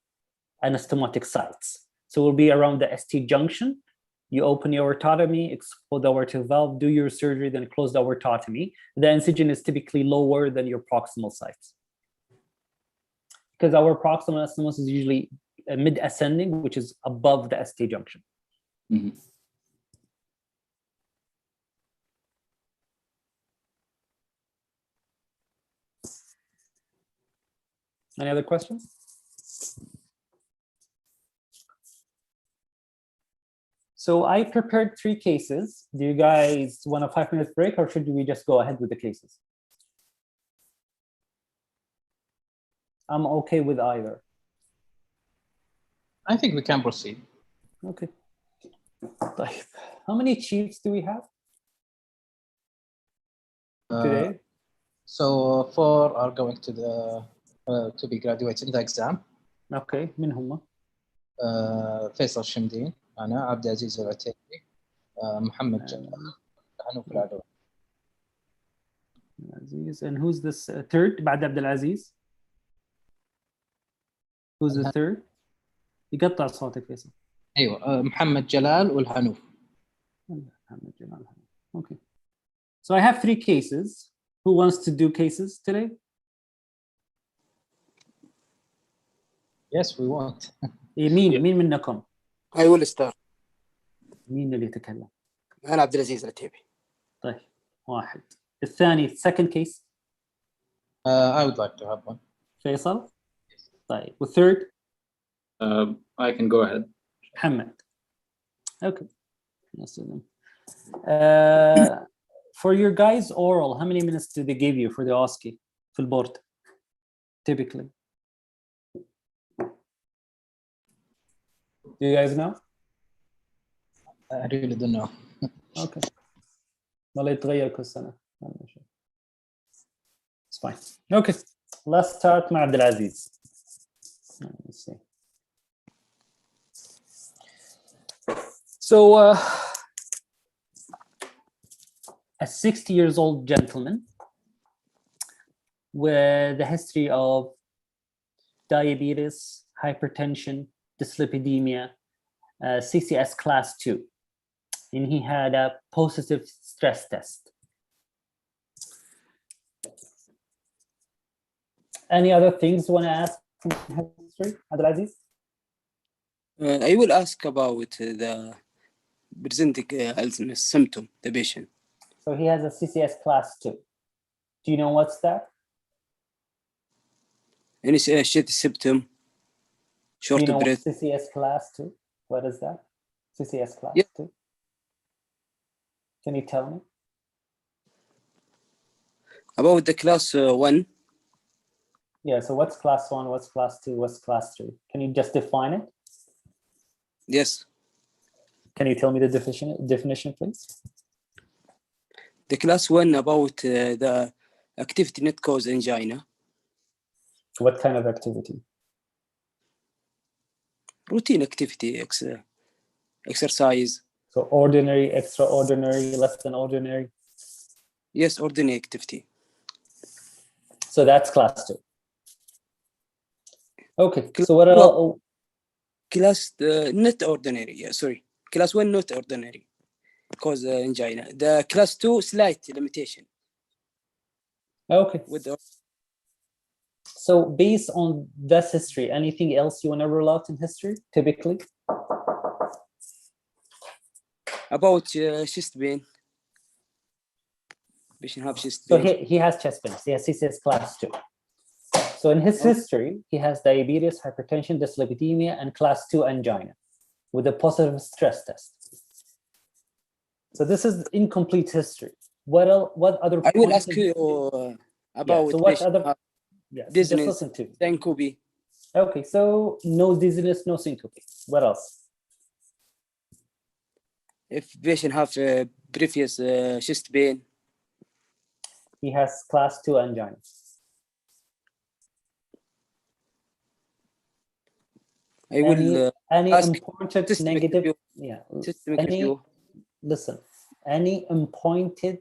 anastomotic sites. So it will be around the ST junction. You open your aortotomy, expose the aortic valve, do your surgery, then close the aortotomy. The incision is typically lower than your proximal sites. Because our proximal anastomosis is usually mid-ascending, which is above the ST junction. Any other questions? So I prepared 3 cases. Do you guys want a 5-minute break, or should we just go ahead with the cases? I'm okay with either. I think we can proceed. Okay. How many chiefs do we have today? So 4 are going to the to be graduated in the exam. Okay. من هم؟ فيصل الشمدين، أنا عبد العزيز العتيبي، محمد جلال، حنوف العدوي. Aziz. And who's this third بعد عبد العزيز? Who's the third? يقطع صوتك فيصل. ايوه محمد جلال والحنوف. محمد جلال. Okay. So I have 3 cases. Who wants to do cases today? Yes, we want. مين منكم؟ I will start. مين اللي يتكلم؟ أنا عبد العزيز العتيبي. طيب 1. الثاني second case. I would like to have one. فيصل. طيب والثird. I can go ahead. محمد. Okay. For your guys' oral, how many minutes do they give you for the OSCE في البورد typically? Do you guys know? I really don't know. Okay. ولا يتغير كل سنة. It's fine. Okay. Let's start مع عبد العزيز. Let's see. So, a 60-year-old gentleman with a history of diabetes, hypertension, dyslipidemia, CCS class 2, and he had a positive stress test. Any other things you want to ask from history, Abdulaziz? I will ask about the presenting symptom, the patient. So he has a CCS class 2. Do you know what's that? Any shit symptom, short Do you know breath. what CCS class 2? What is that? CCS class 2? Can you tell me? About the class 1. Yeah, so what's class 1, what's class 2, what's class 3? Can you just define it? Yes. Can you tell me the definition, please? The class 1 about the activity not cause angina. What kind of activity? Routine activity, exercise. So ordinary, extraordinary, less than ordinary? Yes, ordinary activity. So that's class 2. Okay, so what else? Class not ordinary, yeah, sorry. Class 1 not ordinary, cause angina. The class 2 slight limitation. Okay. With the So based on this history, anything else you want to rule out in history, typically? About chest pain. Patient have chest So pain. he has chest pains. He has CCS class 2. So in his history, he has diabetes, hypertension, dyslipidemia, and class 2 angina with a positive stress test. So this is incomplete history. What else? What other? I will ask you about so what other? Yeah, dizziness, just listen to. syncope. Okay, so no dizziness, no syncope. What else? If patient have previous chest pain. He has class 2 angina. I will any ask important negative. Yeah. Listen. Any important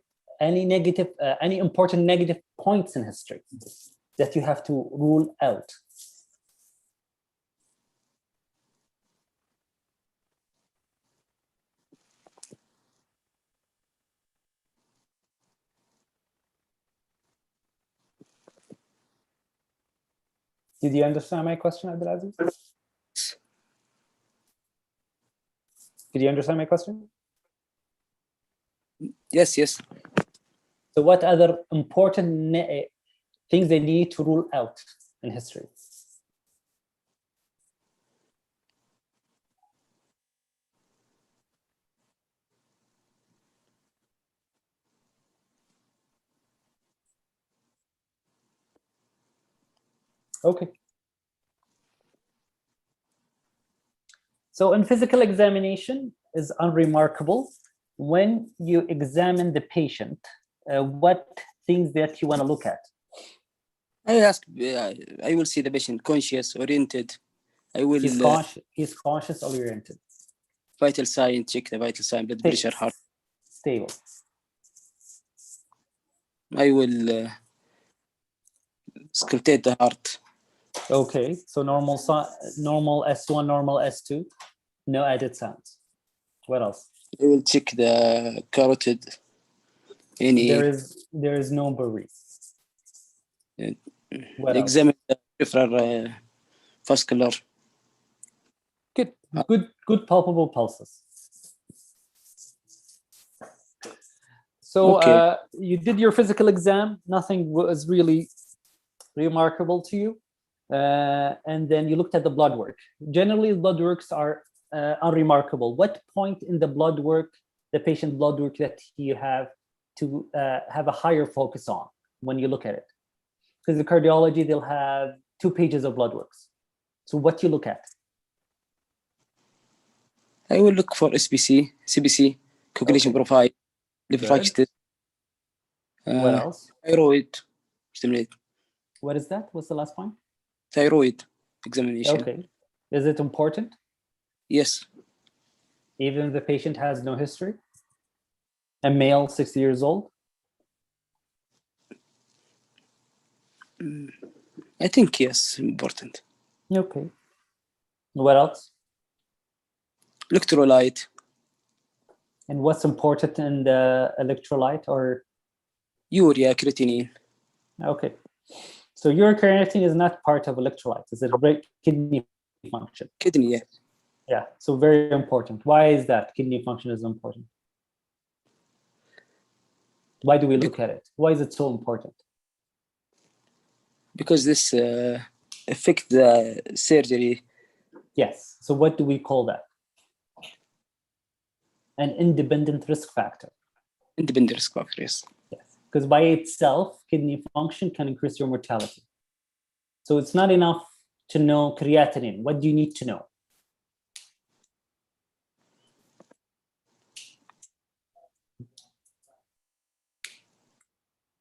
negative points in history that you have to rule out. Did you understand my question, Abdulaziz? Did you understand my question? Yes, yes. So what other important things they need to rule out in history? Okay. So in physical examination is unremarkable. When you examine the patient, what things that you want to look at? I will see the patient conscious, oriented. I will. He's conscious, oriented. Vital sign, check the vital sign, blood pressure, heart. Stable. I will scrutate the heart. Okay, so normal S1, normal S2, no added sounds. What else? I will check the carotid. There is no bury. Examine the peripheral vascular. Good palpable pulses. So Okay. You did your physical exam. Nothing was really remarkable to you. And then you looked at the blood work. Generally, blood works are unremarkable. What point in the blood work, the patient blood work, that you have to have a higher focus on when you look at it? Because the cardiology, they'll have 2 pages of blood works. So what you look at? I will look for SBC, CBC, coagulation profile, liver function test. What else? Thyroid stimulate. What is that? What's the last point? Thyroid examination. Okay. Is it important? Yes. Even if the patient has no history? A male, 60 years old? I think yes, important. Okay. What else? Electrolyte. And what's important in the electrolyte, or? Urea, creatinine. Okay. So urea creatinine is not part of electrolyte. Is it kidney function? Kidney, yeah. Yeah, so very important. Why is that kidney function is important? Why do we look at it? Why is it so important? Because this affect the surgery. Yes. So what do we call that? An independent risk factor. Independent risk factor, yes. Yes. Because by itself, kidney function can increase your mortality. So it's not enough to know creatinine. What do you need to know?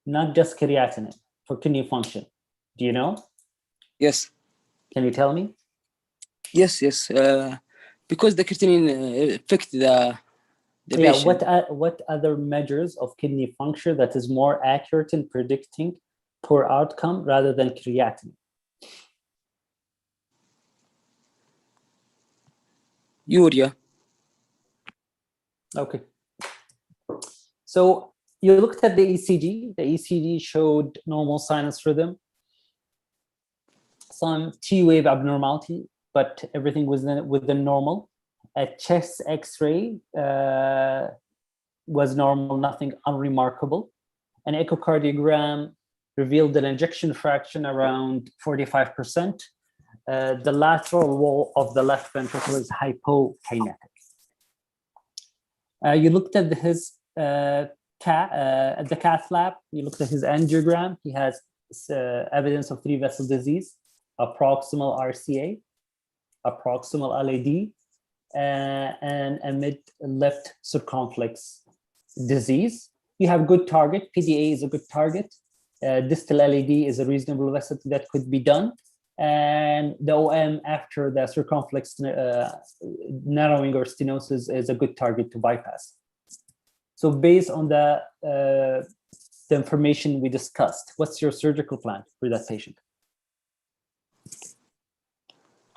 Not just creatinine for kidney function. Do you know? Yes. Can you tell me? Yes. Because the creatinine affect the patient. What other measures of kidney function that is more accurate in predicting poor outcome rather than creatinine? Urea. Okay. So you looked at the ECG. The ECG showed normal sinus rhythm, some T-wave abnormality, but everything was within normal. A chest X-ray was normal, nothing unremarkable. An echocardiogram revealed an ejection fraction around 45%. The lateral wall of the left ventricle is hypokinetic. You looked at at the cath lab. You looked at his angiogram. He has evidence of 3 vessel disease, a proximal RCA, a proximal LAD, and a mid-left circumflex disease. You have good target. PDA is a good target. Distal LAD is a reasonable vessel that could be done. And the OM after the circumflex narrowing or stenosis is a good target to bypass. So based on the information we discussed, what's your surgical plan for that patient?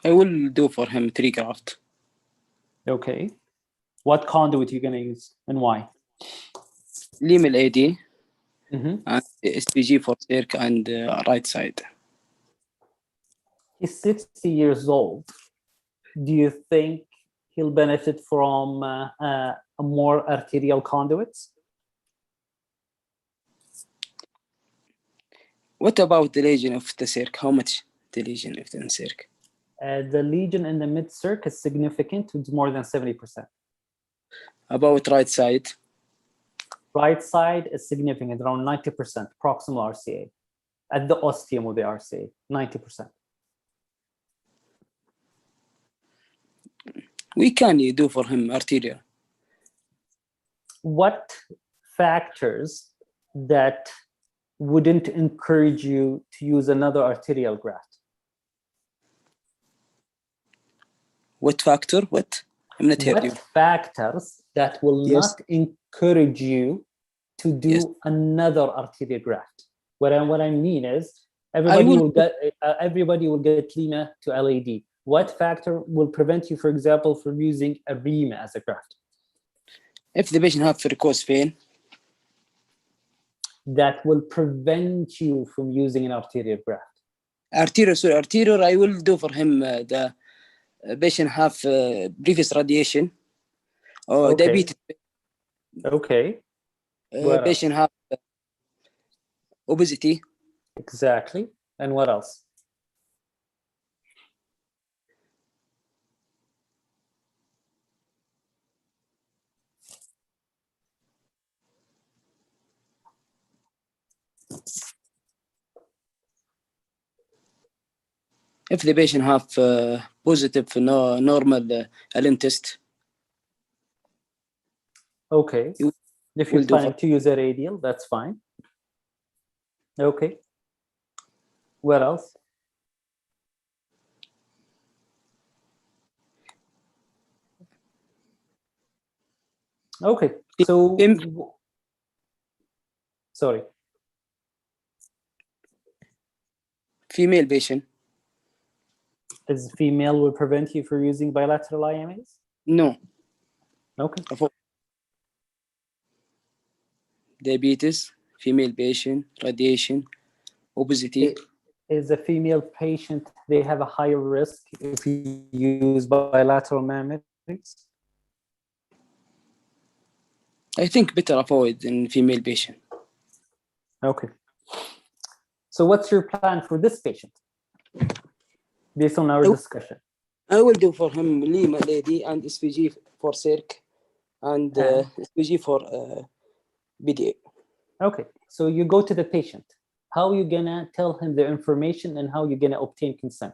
I will do for him 3 graft. Okay. What conduit are you going to use and why? Limal AD and SPG for circ and right side. He's 60 years old. Do you think he'll benefit from a more arterial conduits? What about the lesion of the circ? How much the lesion of the circ? The lesion in the mid-circ is significant. It's more than 70%. About right side? Right side is significant, around 90%, proximal RCA. at the ostium of the RCA, 90%. We can you do for him arterial? What factors that wouldn't encourage you to use another arterial graft? What factor? What? I'm not hearing you. What factors that will not encourage you to do another arterial graft? What I mean is everybody will get Lima to LAD. What factor will prevent you, for example, from using a Rima as a graft? If the patient have varicose vein, that will prevent you from using an arterial graft. Arterial, I will do for him the patient have previous radiation or diabetes. Okay. Patient have obesity. Exactly. And what else? If the patient have positive normal Allen test. Okay. If you're planning to use a radial, that's fine. Okay. What else? Okay. So, sorry. Female patient. Is female will prevent you from using bilateral IMAs? No. Okay. Diabetes, female patient, radiation, obesity. Is a female patient, they have a higher risk if you use bilateral mammograms? I think better avoid in female patient. Okay. So what's your plan for this patient? Based on our discussion. I will do for him Lima lady and SVG for circ and SVG for BDA. Okay, so you go to the patient. How are you gonna tell him the information and how you're gonna obtain consent?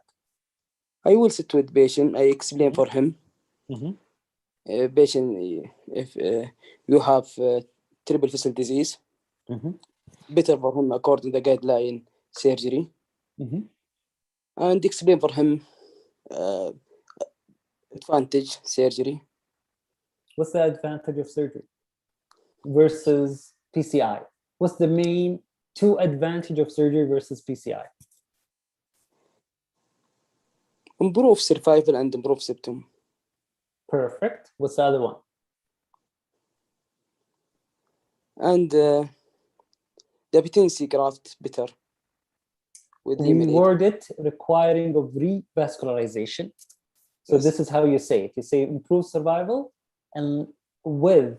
I will sit with patient. I explain for him. Patient, if you have triple vessel disease, better for him according to the guideline surgery, and explain for him advantage surgery. What's the advantage of surgery versus PCI? What's the main two advantage of surgery versus PCI? Improve survival and improve symptom. Perfect. What's the other one? And the patency graft better. With reword it requiring of revascularization. So this is how you say it. You say improve survival and with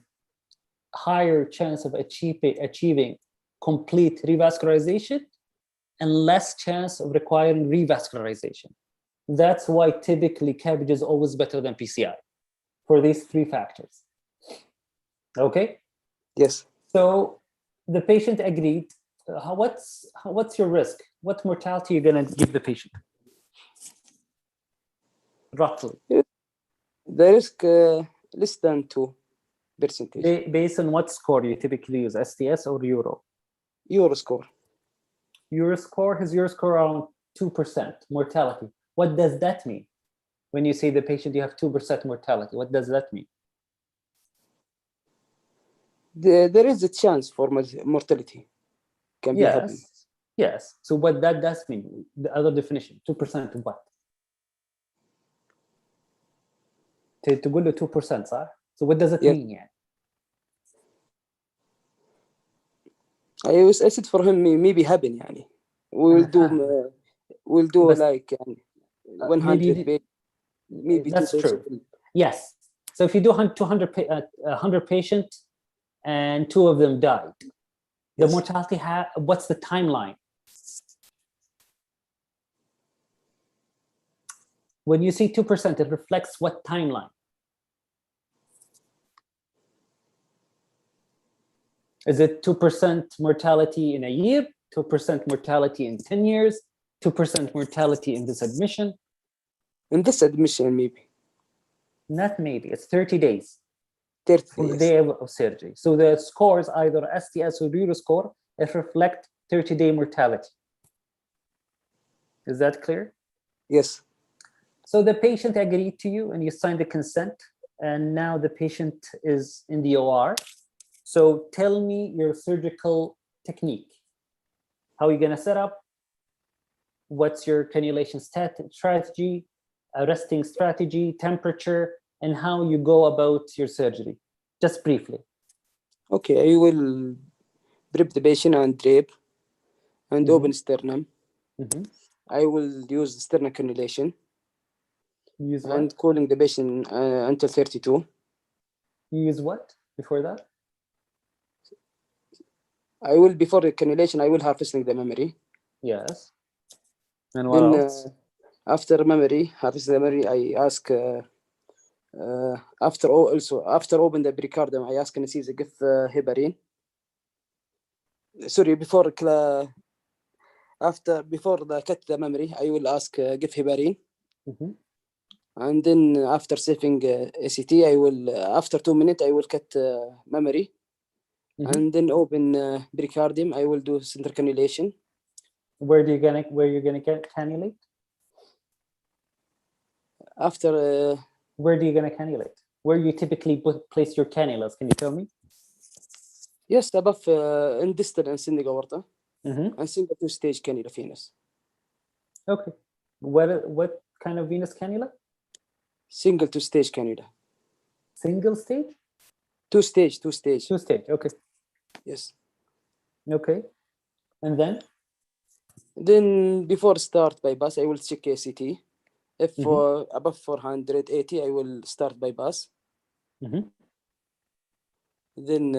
higher chance of achieving complete revascularization and less chance of requiring revascularization. That's why typically CABG is always better than PCI for these three factors. Okay? Yes. So the patient agreed. What's your risk? What mortality are you going to give the patient? Roughly. The risk less than 2%. Based on what score you typically use, STS or Euro? Euro score. Euro score, his Euro score around 2% mortality. What does that mean? When you say the patient you have 2% mortality, what does that mean? There is a chance for mortality. Can be happen. Yes. So what that does mean, the other definition, 2% of what? تقول له 2% صح? So what does it mean يعني? I said for him maybe happen يعني. We'll do like 100 maybe that's true. Yes. So if you do 100 patients and 2 of them died, the mortality, what's the timeline? When you say 2%, it reflects what timeline? Is it 2% mortality in a year, 2% mortality in 10 years, 2% mortality in this admission. In this admission, maybe. Not maybe, it's 30 days. 30 from the days. day of surgery. So the scores, either STS or Euro score, it reflect 30-day mortality. Is that clear? Yes. So the patient agreed to you and you signed the consent, and now the patient is in the OR. So tell me your surgical technique. How are you gonna set up? What's your cannulation strategy, arresting strategy, temperature, and how you go about your surgery? Just briefly. Okay, I will prep the patient and drape and open sternum. I will use sternal cannulation. Use what? And cooling the patient until 32. You use what before that? I will, before the cannulation, I will harvesting the memory. Yes. And what Then, else? after memory, harvesting the memory, I ask, after open the pericardium, I ask anesthesia give heparin. Sorry, before the cut the memory, I will ask give heparin. And then after saving ACT, I will, after 2 minutes, I will cut memory. And then open pericardium, I will do central cannulation. Where you're gonna cannulate? After where do you gonna cannulate? Where you typically place your cannulas? Can you tell me? Yes, above in distal and ascending aorta, and single two-stage cannula venous. Okay. What kind of venous cannula? Single two-stage cannula. Single stage? Two-stage. Two-stage. Okay. Yes. Okay. And then? Then before start bypass, I will check ACT. If above 480, I will start bypass. Then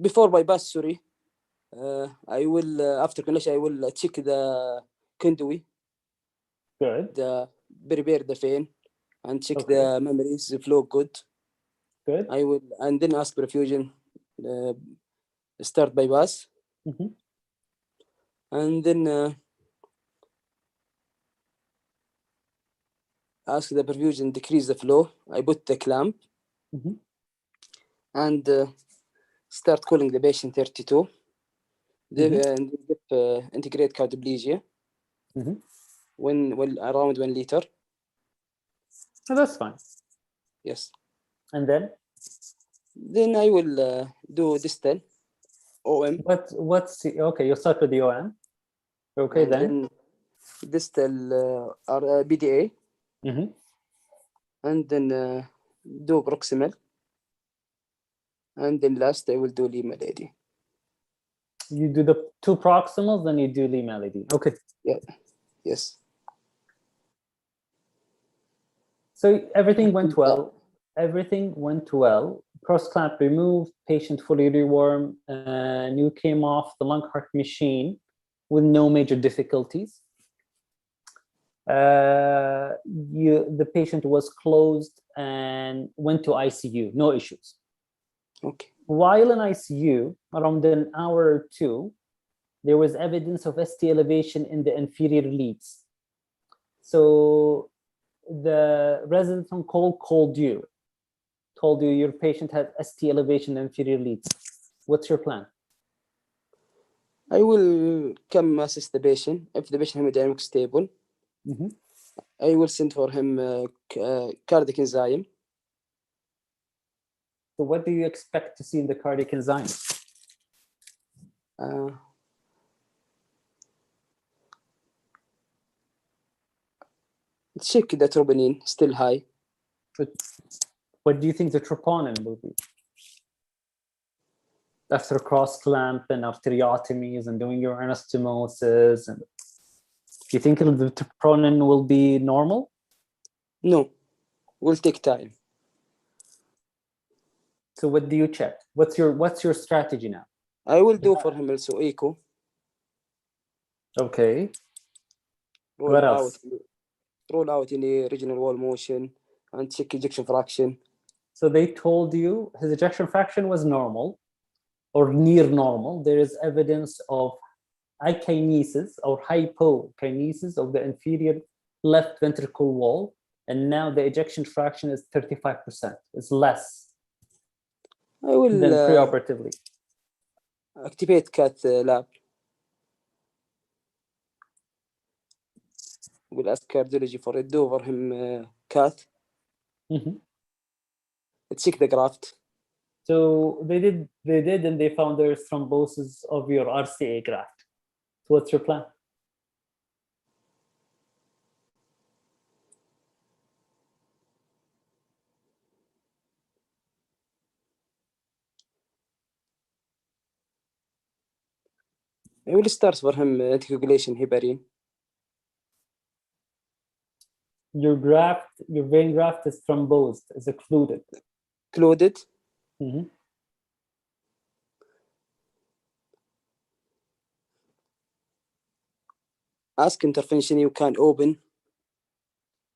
before bypass, sorry, I will after cannulation, I will check the conduit. Good. Prepare the vein and check the memories, the flow good. Good. I will, and then ask perfusion. Start bypass. And then ask the perfusion decrease the flow. I put the clamp and start cooling the patient 32. And get integrate cardioplegia when around 1 liter. Oh, that's fine. Yes. And then? Then I will do distal OM. Okay? You start with the OM. Okay, and then distal BDA. And then do proximal. And then last I will do Lima lady. You do the 2 proximals, then you do Lima lady. Okay. Yeah. Yes. So everything went well. Everything went well. Cross clamp removed, patient fully rewormed, and you came off the lung heart machine with no major difficulties. The patient was closed and went to ICU, no issues. Okay. While in ICU, around an hour or 2, there was evidence of ST elevation in the inferior leads. So the resident on call told you your patient had ST elevation in inferior leads. What's your plan? I will come assist the patient. If the patient hemodynamic stable, I will send for him cardiac enzyme. So what do you expect to see in the cardiac enzyme? Check the troponin, still high. But what do you think the troponin will be? After cross clamp and arteriotomies and doing your anastomosis, and do you think the troponin will be normal? No, will take time. So what do you check? What's your strategy now? I will do for him also echo. Okay. What else? Roll out any regional wall motion and check ejection fraction. So they told you his ejection fraction was normal or near normal. There is evidence of akinesis or hypokinesis of the inferior left ventricle wall. And now the ejection fraction is 35%. It's less I will than preoperatively. activate CAT lab. We'll ask cardiology for it. Do over him CAT. Let's check the graft. So they did, and they found there's thrombosis of your RCA graft. So what's your plan? I will start for him anticoagulation heparin. Your vein graft is thrombosed, is occluded. Occluded? Ask intervention you can open.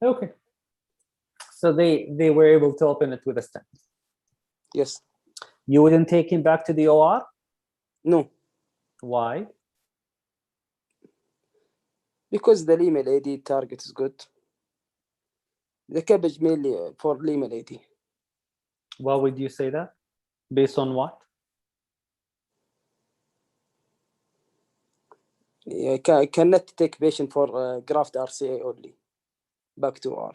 Okay. So they were able to open it with a stent. Yes. You wouldn't take him back to the OR? No. Why? Because the Lima lady target is good. The CABG mainly for Lima lady. Why would you say that? Based on what? I cannot take patient for graft RCA only. Back to R.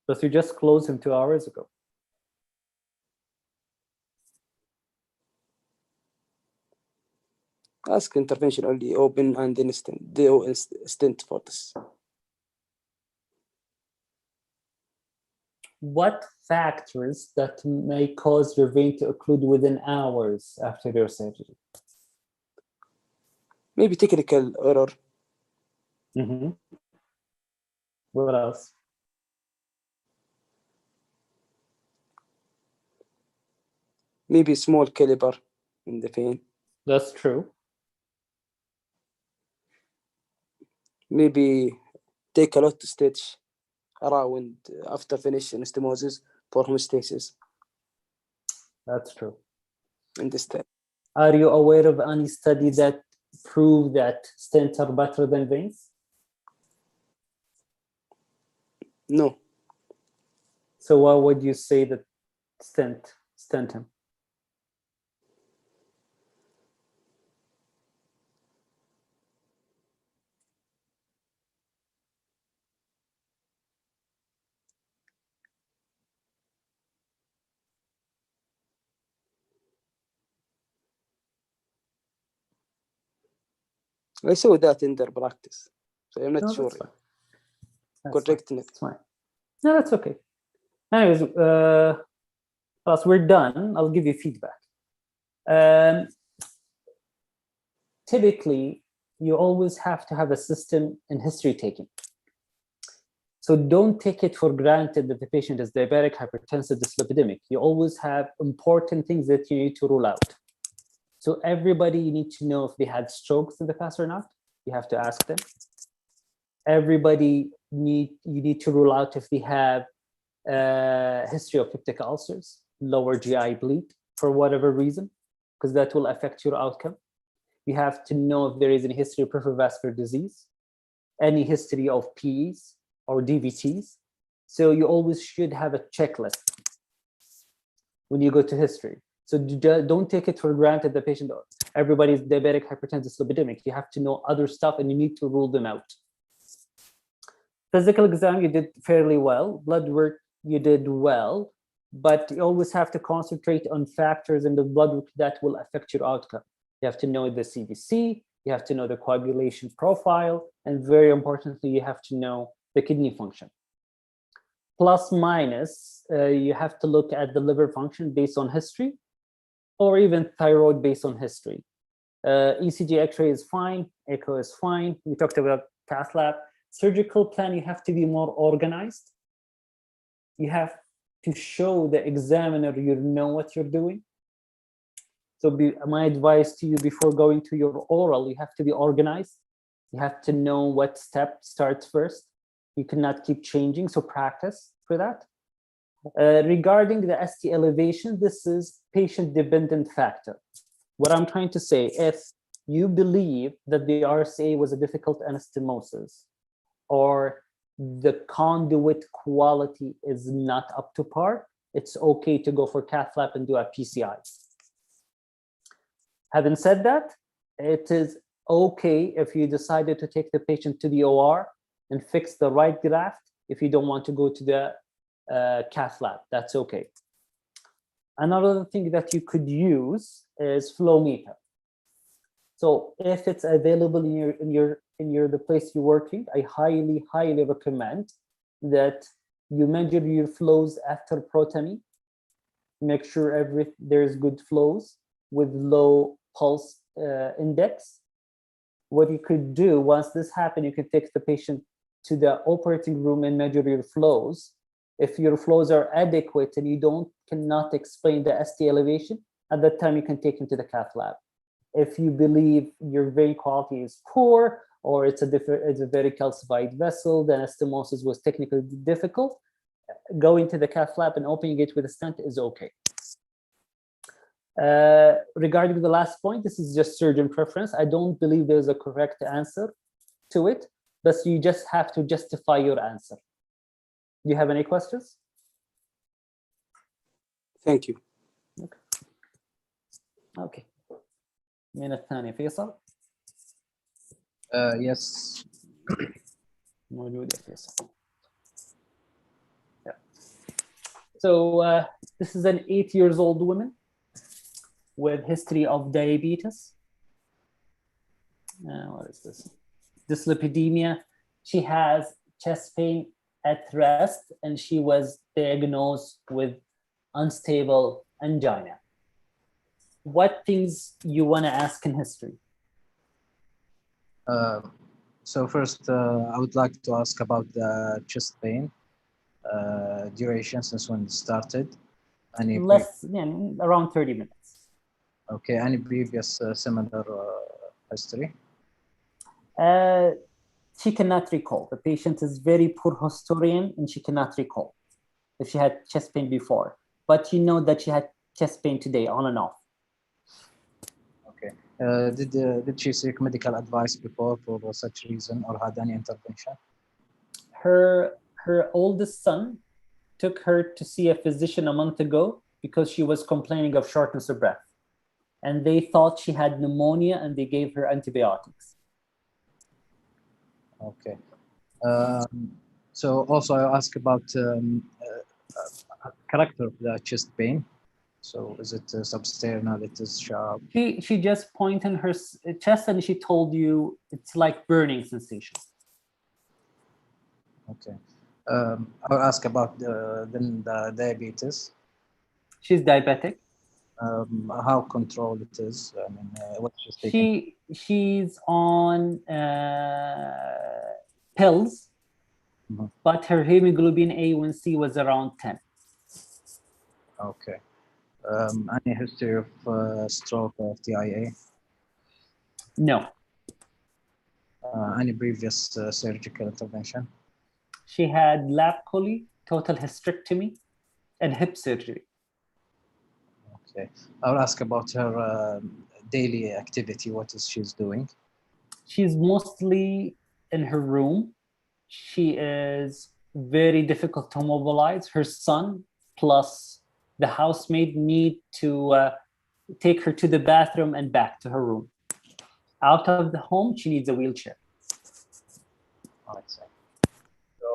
But you just closed him 2 hours ago. Ask intervention only open and then stent. Do stent for this. What factors that may cause your vein to occlude within hours after your surgery? Maybe technical error. What else? Maybe small caliber in the vein. That's true. Maybe take a lot to stitch around after finish anastomosis for hemostasis. That's true. In this time. Are you aware of any study that prove that stents are better than veins? No. So why would you say that stent him? I saw that in their practice, so I'm not sure. Correcting it. That's fine. No, that's okay. Anyways, plus we're done. I'll give you feedback. Typically, you always have to have a system in history taking. So don't take it for granted that the patient is diabetic, hypertensive, dyslipidemic. You always have important things that you need to rule out. So everybody, you need to know if they had strokes in the past or not. You have to ask them. Everybody, you need to rule out if they have a history of peptic ulcers, lower GI bleed for whatever reason, because that will affect your outcome. You have to know if there is any history of peripheral vascular disease, any history of PEs or DVTs. So you always should have a checklist when you go to history. So don't take it for granted the patient, everybody's diabetic, hypertensive, dyslipidemic. You have to know other stuff and you need to rule them out. Physical exam, you did fairly well. Blood work, you did well, but you always have to concentrate on factors in the blood work that will affect your outcome. You have to know the CBC, you have to know the coagulation profile, and very importantly, you have to know the kidney function. Plus minus, you have to look at the liver function based on history, or even thyroid based on history. ECG X-ray is fine, echo is fine. We talked about cath lab. Surgical plan, you have to be more organized. You have to show the examiner you know what you're doing. So my advice to you before going to your oral, you have to be organized. You have to know what step starts first. You cannot keep changing, so practice for that. Regarding the ST elevation, this is patient-dependent factor. What I'm trying to say, if you believe that the RCA was a difficult anastomosis, or the conduit quality is not up to par, it's okay to go for cath lab and do a PCI. Having said that, it is okay if you decided to take the patient to the OR and fix the right graft if you don't want to go to the cath lab. That's okay. Another thing that you could use is flow meter. So if it's available in the place you're working, I highly recommend that you measure your flows after protomy. Make sure there's good flows with low pulse index. What you could do once this happens, you can take the patient to the operating room and measure your flows. If your flows are adequate and you cannot explain the ST elevation, at that time you can take him to the cath lab. If you believe your vein quality is poor, or it's a very calcified vessel, the anastomosis was technically difficult, going to the cath lab and opening it with a stent is okay. Regarding the last point, this is just surgeon preference. I don't believe there's a correct answer to it, but you just have to justify your answer. Do you have any questions? Thank you. Okay. من الثاني فيصل. Yes. موجود يا فيصل. Yeah. So this is an 8-year-old woman with history of diabetes. What is this? Dyslipidemia. She has chest pain at rest, and she was diagnosed with unstable angina. What things you want to ask in history? So first, I would like to ask about the chest pain duration since when it started. Around 30 minutes. Okay, any previous similar history? She cannot recall. The patient is very poor historian, and she cannot recall if she had chest pain before. But you know that she had chest pain today, on and off. Okay. Did she seek medical advice before for such reason, or had any intervention? Her oldest son took her to see a physician a month ago because she was complaining of shortness of breath. And they thought she had pneumonia, and they gave her antibiotics. Okay. So also I ask about character of the chest pain. So is it substernal? It is sharp? She just pointed her chest, and she told you it's like burning sensation. Okay. I'll ask about the diabetes. She's diabetic. How controlled it is? I mean, what she's taking? She's on pills, but her hemoglobin A1C was around 10. Okay. Any history of stroke or TIA? No. Any previous surgical intervention? She had lap chole, total hysterectomy, and hip surgery. Okay. I'll ask about her daily activity. What is she's doing? She's mostly in her room. She is very difficult to mobilize. Her son plus the housemaid need to take her to the bathroom and back to her room. Out of the home, she needs a wheelchair. I see. So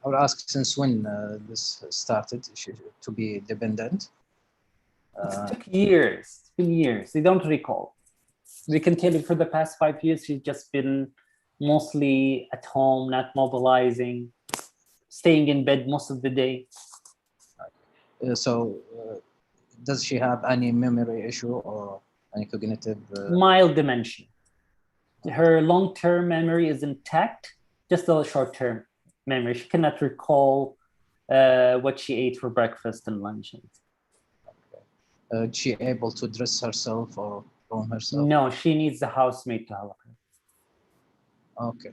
I will ask since when this started to be dependent? It took years. It's been years. They don't recall. We can tell you for the past 5 years, she's just been mostly at home, not mobilizing, staying in bed most of the day. So does she have any memory issue or any cognitive? Mild dementia. Her long-term memory is intact, just a short-term memory. She cannot recall what she ate for breakfast and lunch. Is she able to dress herself or room herself? No, she needs the housemaid to help her. Okay.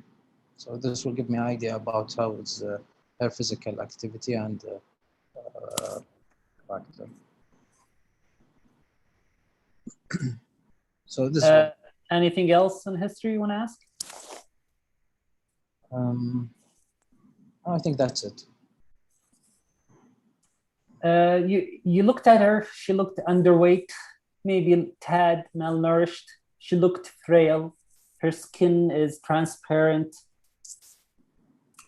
So this will give me an idea about how is her physical activity and factor. So this. Anything else in history you want to ask? I think that's it. You looked at her. She looked underweight, maybe a tad malnourished. She looked frail. Her skin is transparent.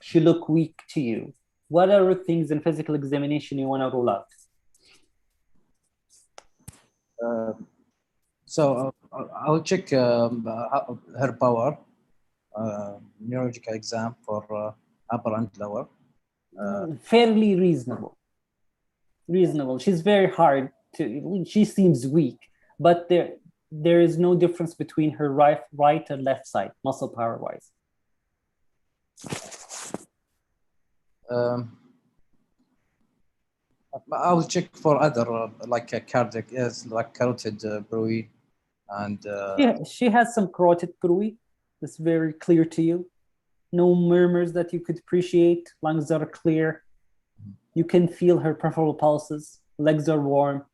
She looked weak to you. What are things in physical examination you want to rule out? So I'll check her power, neurological exam for upper and lower. Fairly reasonable. Reasonable. She's very hard to. She seems weak, but there is no difference between her right and left side, muscle power wise. I'll check for other like cardiac, like carotid bruit, and she has some carotid bruit. That's very clear to you. No murmurs that you could appreciate. Lungs are clear. You can feel her peripheral pulses. Legs are warm.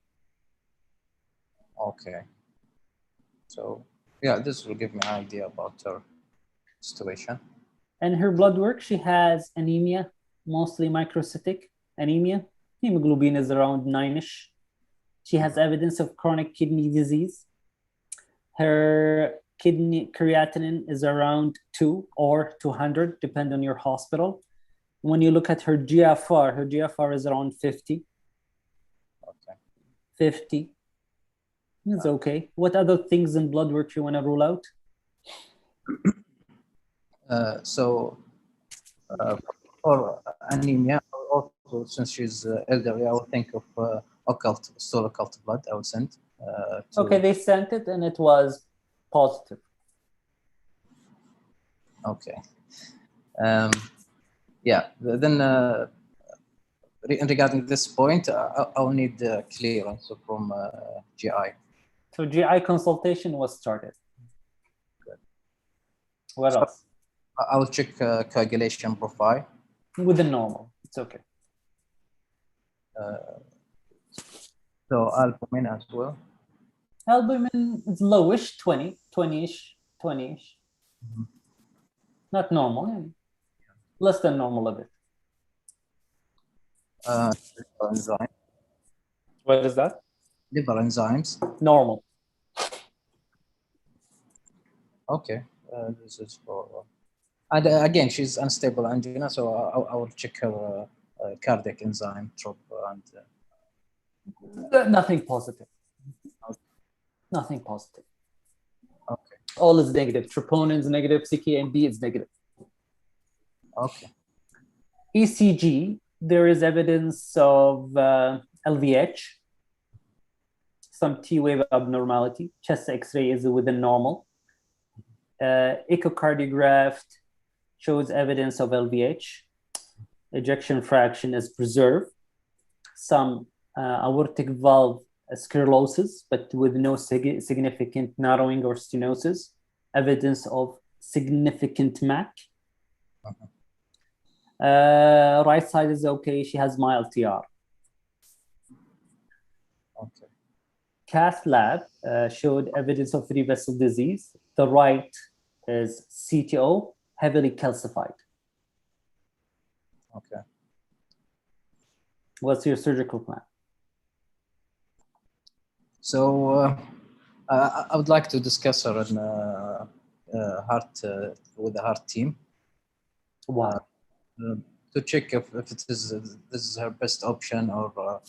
Okay. So yeah, this will give me an idea about her situation. And her blood work, she has anemia, mostly microcytic anemia. Hemoglobin is around 9-ish. She has evidence of chronic kidney disease. Her kidney creatinine is around 2 or 200, depending on your hospital. When you look at her GFR is around 50. Okay. 50. It's okay. What other things in blood work you want to rule out? For anemia, also since she's elderly, I would think of stool occult blood. I would send. Okay, they sent it and it was positive. Okay. Yeah. Then regarding this point, I'll need clearance from GI. So GI consultation was started. Good. What else? I will check coagulation profile. Within normal. It's okay. So albumin as well. Albumin is lowish, 20-ish. Mm-hmm. Not normal. Less than normal a bit. Liver enzyme. What is that? Liver enzymes. Normal. Okay. This is for. And again, she's unstable angina, so I will check her cardiac enzyme, trop, and. Nothing positive. Okay. Nothing positive. Okay. All is negative. Troponin is negative. CKMB is negative. Okay. ECG, there is evidence of LVH, some T-wave abnormality. Chest X-ray is within normal. Echocardiograph shows evidence of LVH. Ejection fraction is preserved. Some aortic valve sclerosis, but with no significant narrowing or stenosis. Evidence of significant MAC. Right side is okay. She has mild TR. Okay. Cath lab showed evidence of free vessel disease. The right is CTO, heavily calcified. Okay. What's your surgical plan? So I would like to discuss her in heart with the heart team. Why? To check if this is her best option, or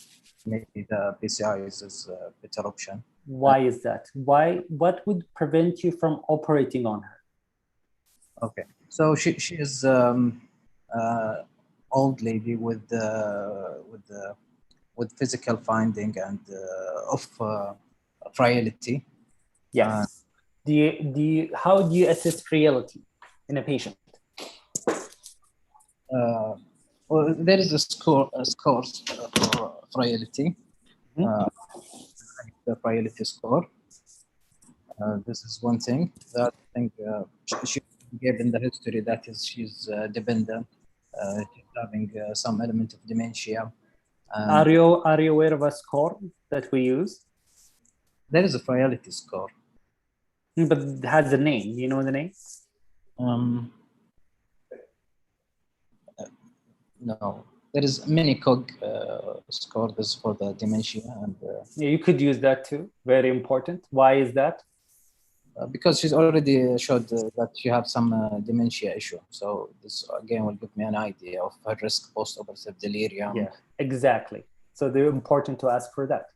maybe the PCI is a better option. Why is that? Why? What would prevent you from operating on her? Okay, so she is old lady with physical finding and of frailty. Yes. How do you assess frailty in a patient? Well, there is a scores for frailty. The frailty score. This is one thing. That thing she gave in the history, that is she's dependent. She's having some element of dementia. Are you aware of a score that we use? There is a frailty score. But it has a name. You know the name? No. There is mini-cog score. This is for the dementia. And yeah, you could use that too. Very important. Why is that? Because she's already showed that she has some dementia issue. So this again will give me an idea of her risk post-operative delirium. Yeah, exactly. So they're important to ask for that.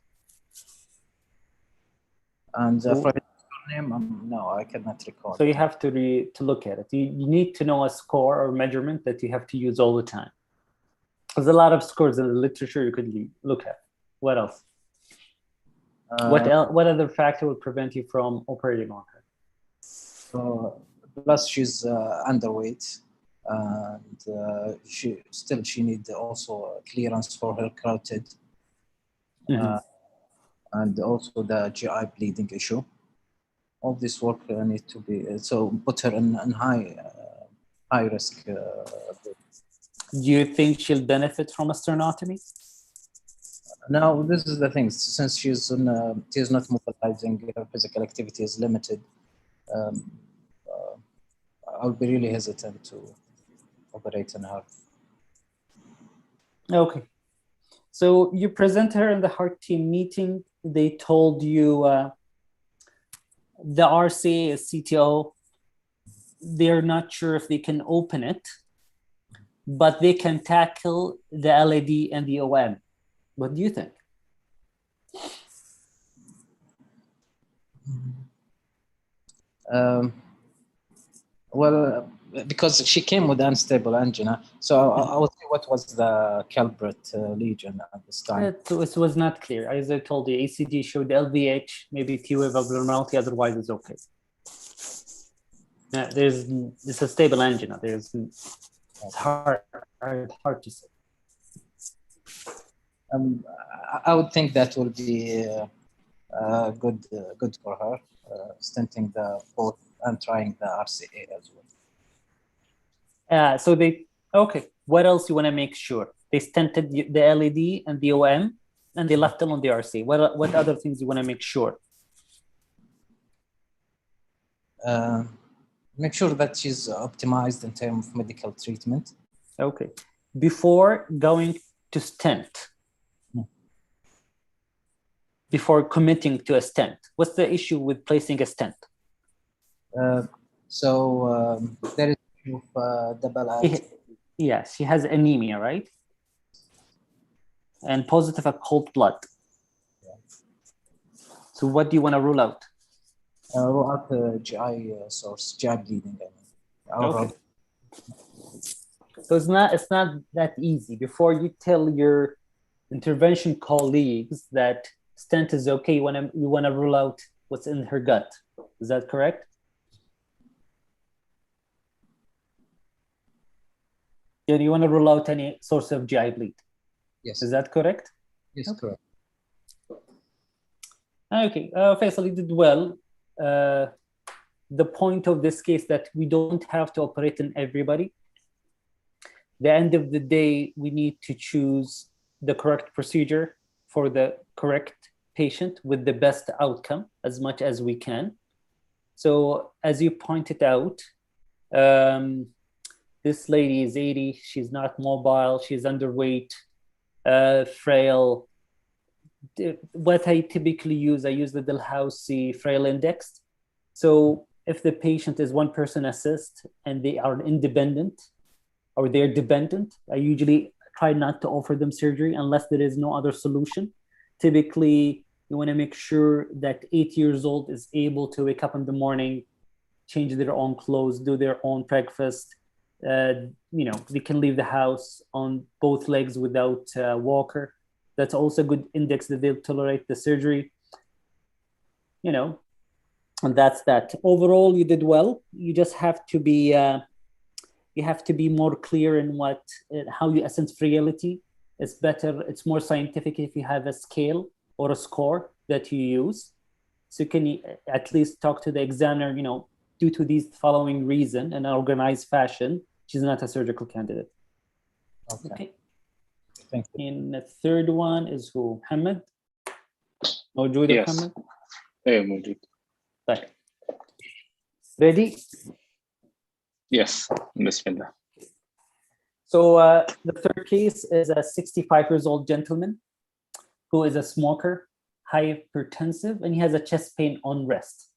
And for the name, no, I cannot recall. So you have to look at it. You need to know a score or measurement that you have to use all the time. There's a lot of scores in the literature you could look at. What else? What other factor would prevent you from operating on her? Plus, she's underweight, and she needs also clearance for her carotid, and also the GI bleeding issue. All this work need to be so put her in high risk. Do you think she'll benefit from a sternotomy? No, this is the thing. Since she's not mobilizing, her physical activity is limited. I'll be really hesitant to operate on her. Okay. So you present her in the heart team meeting. They told you the RCA is CTO. They're not sure if they can open it, but they can tackle the LAD and the OM. What do you think? Well, because she came with unstable angina, so I would say what was the culprit lesion at this time? It was not clear. As I told you, ACG showed LVH, maybe T-wave abnormality, otherwise it's okay. It's a stable angina. It's hard to say. I would think that will be good for her, stenting the both and trying the RCA as well. Okay. What else you want to make sure? They stented the LED and the OM, and they left alone the RCA. What other things you want to make sure? Make sure that she's optimized in terms of medical treatment. Okay. Before going to stent, before committing to a stent, what's the issue with placing a stent? There is double. Yes, she has anemia, right? And positive occult blood. Yeah. So what do you want to rule out? Rule out the GI source, GI bleeding. Okay. So it's not that easy. Before you tell your intervention colleagues that stent is okay, you want to rule out what's in her gut. Is that correct? Yeah, you want to rule out any source of GI bleed. Yes. Is that correct? Yes, okay. Correct. Okay, Faisal, you did well. The point of this case that we don't have to operate in everybody. The end of the day, we need to choose the correct procedure for the correct patient with the best outcome as much as we can. So as you pointed out, this lady is 80, she's not mobile, she's underweight, frail. What I typically use, I use the Dalhousie Frail Index. So if the patient is one person assist and they are independent or they're dependent, I usually try not to offer them surgery unless there is no other solution. Typically, you want to make sure that 8 years old is able to wake up in the morning, change their own clothes, do their own breakfast. They can leave the house on both legs without a walker. That's also a good index that they'll tolerate the surgery. And that's that. Overall, you did well. You just have to be more clear in how you assess frailty. It's better. It's more scientific if you have a scale or a score that you use. So can you at least talk to the examiner? Due to these following reason in an organized fashion, she's not a surgical candidate. Okay. Thank you. And the third one is who? Muhammad? موجود يا Yes. محمد؟ ايه موجود. طيب. Ready? Yes. بسم الله. So the third case is a 65 years old gentleman who is a smoker, hypertensive, and he has a chest pain on rest.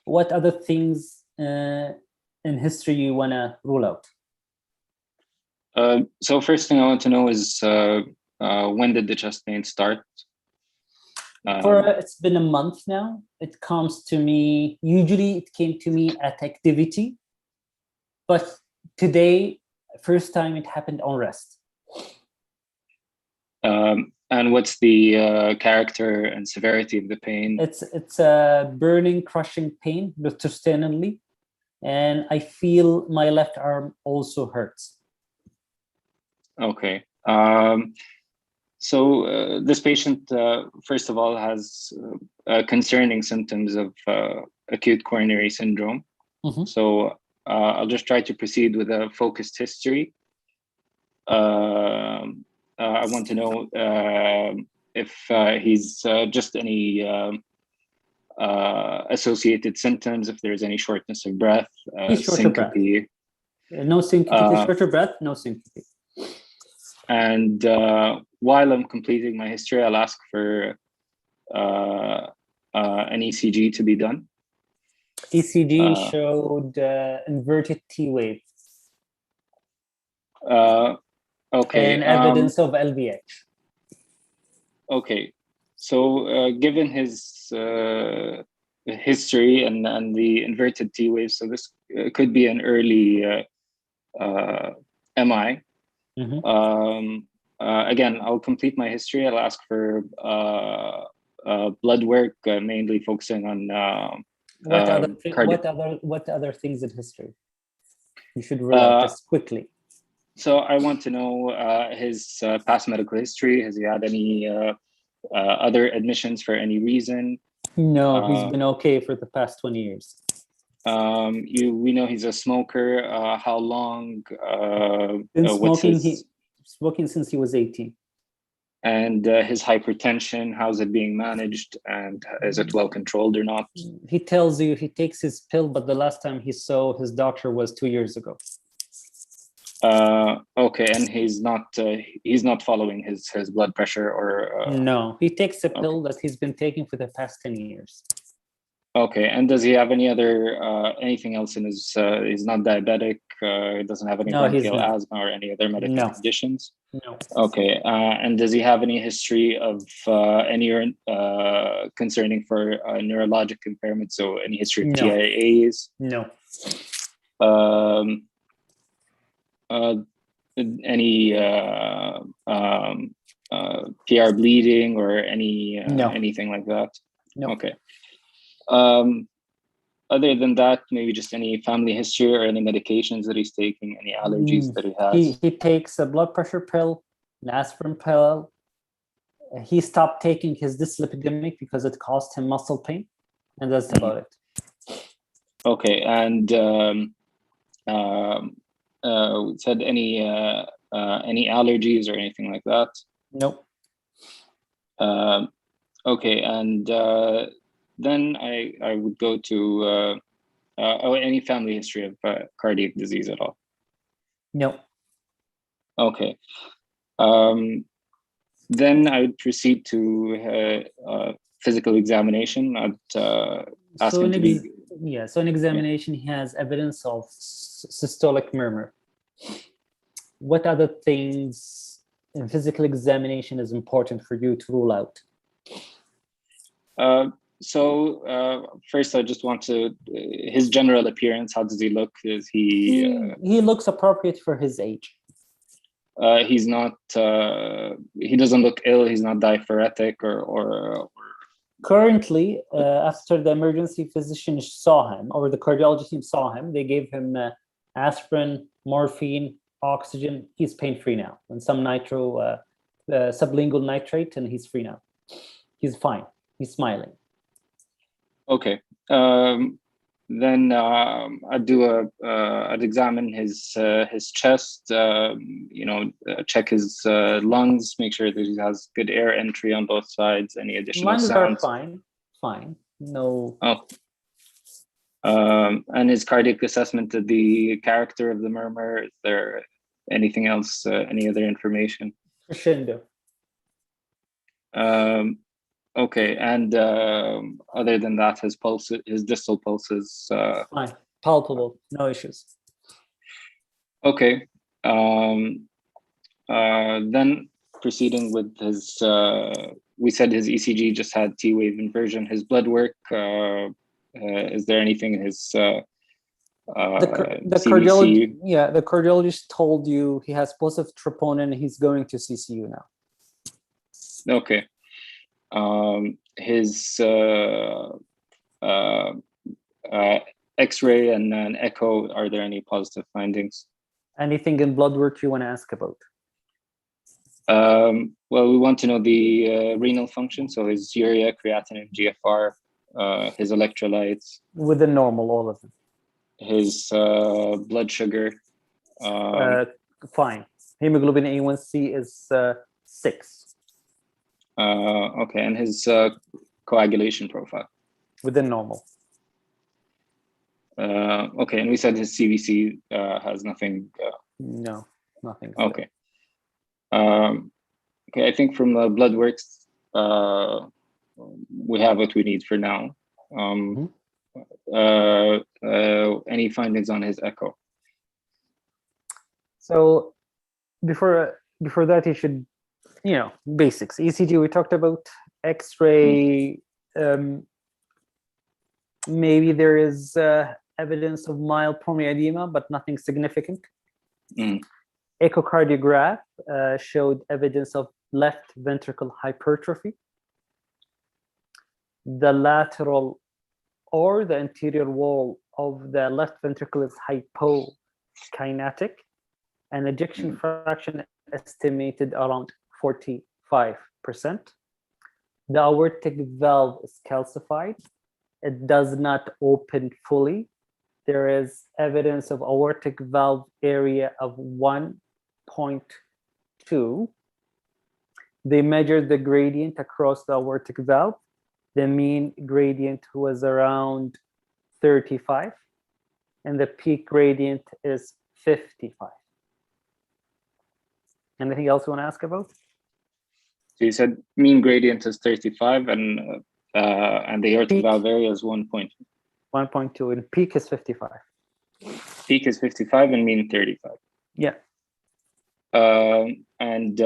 What other things in history you want to rule out? So first thing I want to know is when did the chest pain start? It's been a month now. It comes to me, usually it came to me at activity, but today, first time it happened on rest. And what's the character and severity of the pain? It's a burning, crushing pain intestinally, and I feel my left arm also hurts. Okay. So this patient, first of all, has concerning symptoms of acute coronary syndrome. Mm-hmm. So I'll just try to proceed with a focused history. I want to know if he's just any associated symptoms, if there's any shortness of breath, He's short of breath. syncope. No syncope. He's short of breath, no syncope. And while I'm completing my history, I'll ask for an ECG to be done. ECG showed inverted T wave. Okay. And evidence of LVH. Okay. So given his history and the inverted T wave, so this could be an early MI. Mm-hmm. Again, I'll complete my history. I'll ask for blood work, mainly focusing on what other things in history you should rule out just quickly? So I want to know his past medical history. Has he had any other admissions for any reason? No, he's been okay for the past 20 years. We know he's a smoker. How long? Been smoking, smoking since he was 18. And his hypertension, how's it being managed? And is it well controlled or not? He tells you he takes his pill, but the last time he saw his doctor was 2 years ago. Okay, and he's not following his blood pressure or no, he takes a pill that he's been taking for the past 10 years. Okay, and does he have any other anything else in his he's not diabetic, he doesn't have any bronchial asthma or any other medical conditions? No. Okay, and does he have any history of any concerning for neurologic impairment, so any history of TIAs? No. Any PR bleeding or any anything like that? No. Okay. Other than that, maybe just any family history or any medications that he's taking, any allergies that he has? He takes a blood pressure pill, an aspirin pill. He stopped taking his dyslipidemic because it caused him muscle pain, and that's about it. Okay, and said any allergies or anything like that? Nope. Okay, and then I would go to any family history of cardiac disease at all? No. Okay. Then I would proceed to physical examination. I'd ask him to be... Yeah, so in examination, he has evidence of systolic murmur. What other things in physical examination is important for you to rule out? So first, I just want to his general appearance. How does he look? Is he? He looks appropriate for his age. He's not. He doesn't look ill. He's not diaphoretic or Currently, after the emergency physician saw him, or the cardiology team saw him, they gave him aspirin, morphine, oxygen. He's pain-free now, and some nitro, sublingual nitrate, and he's free now. He's fine. He's smiling. Okay. Then I'd examine his chest, check his lungs, make sure that he has good air entry on both sides, any additional Lungs sounds. are fine. No. Oh. And his cardiac assessment of the character of the murmur, is there anything else, any other information? Crescendo. Okay, and other than that, his distal pulses. Fine, palpable, no issues. Okay, then proceeding with his, we said his ECG just had T-wave inversion. His blood work, is there anything in his the CBC? the cardiologist told you he has positive troponin. He's going to CCU now. Okay. His X-ray and an echo, are there any positive findings? Anything in blood work you want to ask about? Well, we want to know the renal function, so his urea, creatinine, GFR, his electrolytes. Within normal, all of them. His blood sugar. Fine. Hemoglobin A1C is 6. Okay, and his coagulation profile? Within normal. Okay, and we said his CBC has nothing. No, nothing. Okay. Okay, I think from the blood works, we have what we need for now. Any findings on his echo? So before that, he should, basics. ECG we talked about. X-ray. Maybe there is evidence of mild pulmonary edema, but nothing significant. Echocardiograph showed evidence of left ventricle hypertrophy. The lateral or the anterior wall of the left ventricle is hypokinetic, and ejection fraction estimated around 45%. The aortic valve is calcified. It does not open fully. There is evidence of aortic valve area of 1.2. They measured the gradient across the aortic valve. The mean gradient was around 35, and the peak gradient is 55. Anything else you want to ask about? So you said mean gradient is 35, and the aortic valve area is 1.2. 1.2, and peak is 55. Peak is 55 and mean 35. Yeah. And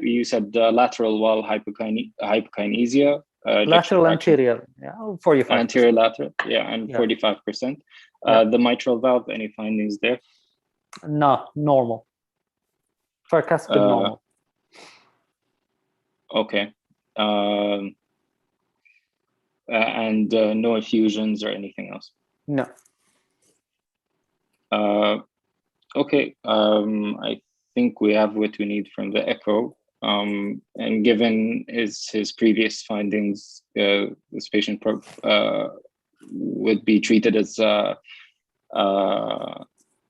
you said lateral wall hypokinesia. Lateral anterior, 45%. Anterior lateral, and 45%. The mitral valve, any findings there? No, normal. Tricuspid normal. Okay. And no effusions or anything else? No. Okay. I think we have what we need from the echo. And given his previous findings, this patient would be treated as an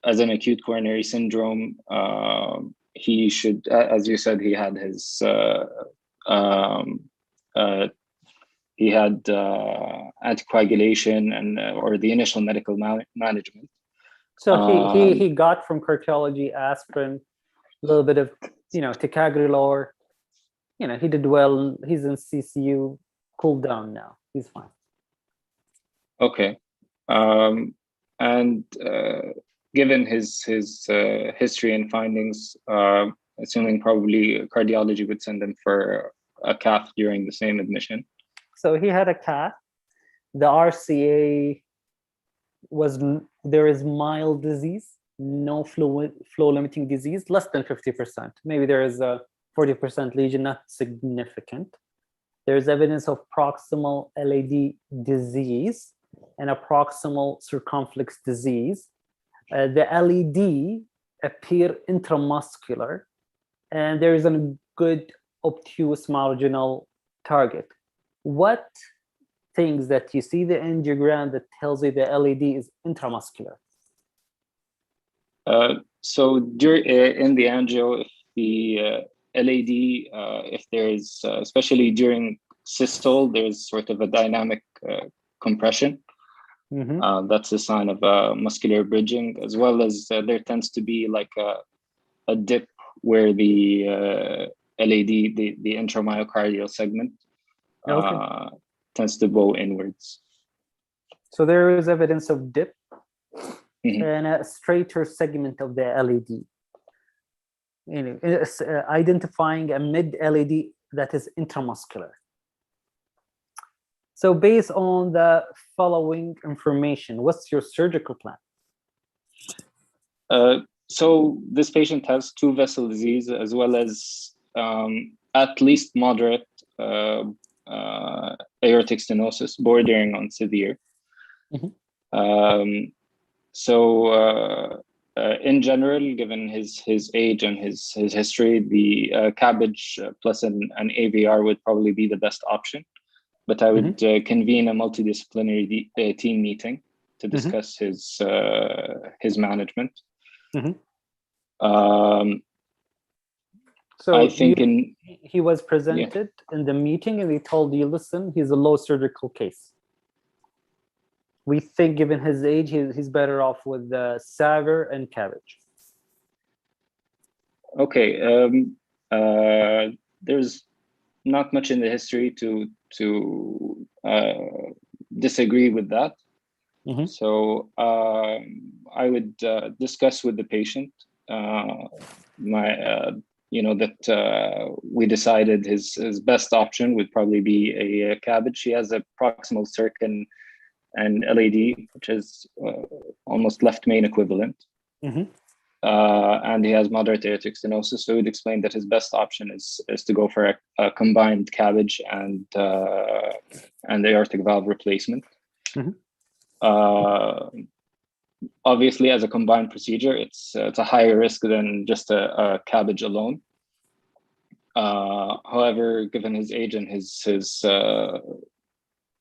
acute coronary syndrome. He should, as you said, he had his anticoagulation and or the initial medical management. So he got from cardiology aspirin, a little bit of ticagrelor. He did well. He's in CCU. Cooled down now. He's fine. Okay, and given his history and findings, assuming probably cardiology would send him for a cath during the same admission. So he had a cath. The RCA there is mild disease, no flow limiting disease, less than 50%. Maybe there is a 40% lesion, not significant. There's evidence of proximal LAD disease and a proximal circumflex disease. The LAD appear intramuscular, and there is a good obtuse marginal target. What things that you see the angiogram that tells you the LAD is intramuscular? So in the angio, if the LAD, if there's, especially during systole, there's sort of a dynamic compression. That's a sign of muscular bridging, as well as there tends to be like a dip where the LAD, the intramyocardial segment, tends to bow inwards. So there is evidence of dip and a straighter segment of the LAD. It's, identifying a mid-LAD that is intramuscular. So based on the following information, what's your surgical plan? So this patient has 2 vessel disease, as well as at least moderate aortic stenosis, bordering on severe. In general, given his age and his history, the CABG plus an AVR would probably be the best option. But I would convene a multidisciplinary team meeting to discuss his management. So I think he was presented in the meeting and they told you, listen, he's a low surgical case. We think given his age, he's better off with SAVR and CABG. Okay, there's not much in the history to disagree with that. So I would discuss with the patient that we decided his best option would probably be a CABG. He has a proximal circ and LAD, which is almost left main equivalent. And he has moderate aortic stenosis, so we'd explain that his best option is to go for a combined CABG and aortic valve replacement. Obviously, as a combined procedure, it's a higher risk than just a CABG alone. However, given his age and his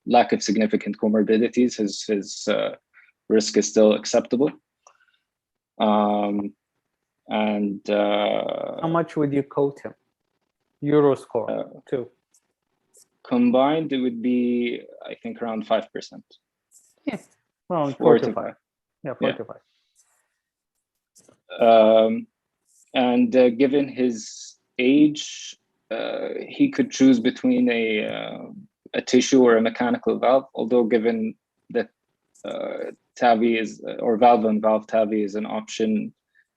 lack of significant comorbidities, his risk is still acceptable. How much would you quote him? Euro score, too. Combined, it would be, I think, around 5%. Yes, around 4 to 5. Yeah, 4 to 5. And given his age, he could choose between a tissue or a mechanical valve, although given that TAVI is, or valve-on-valve TAVI is an option,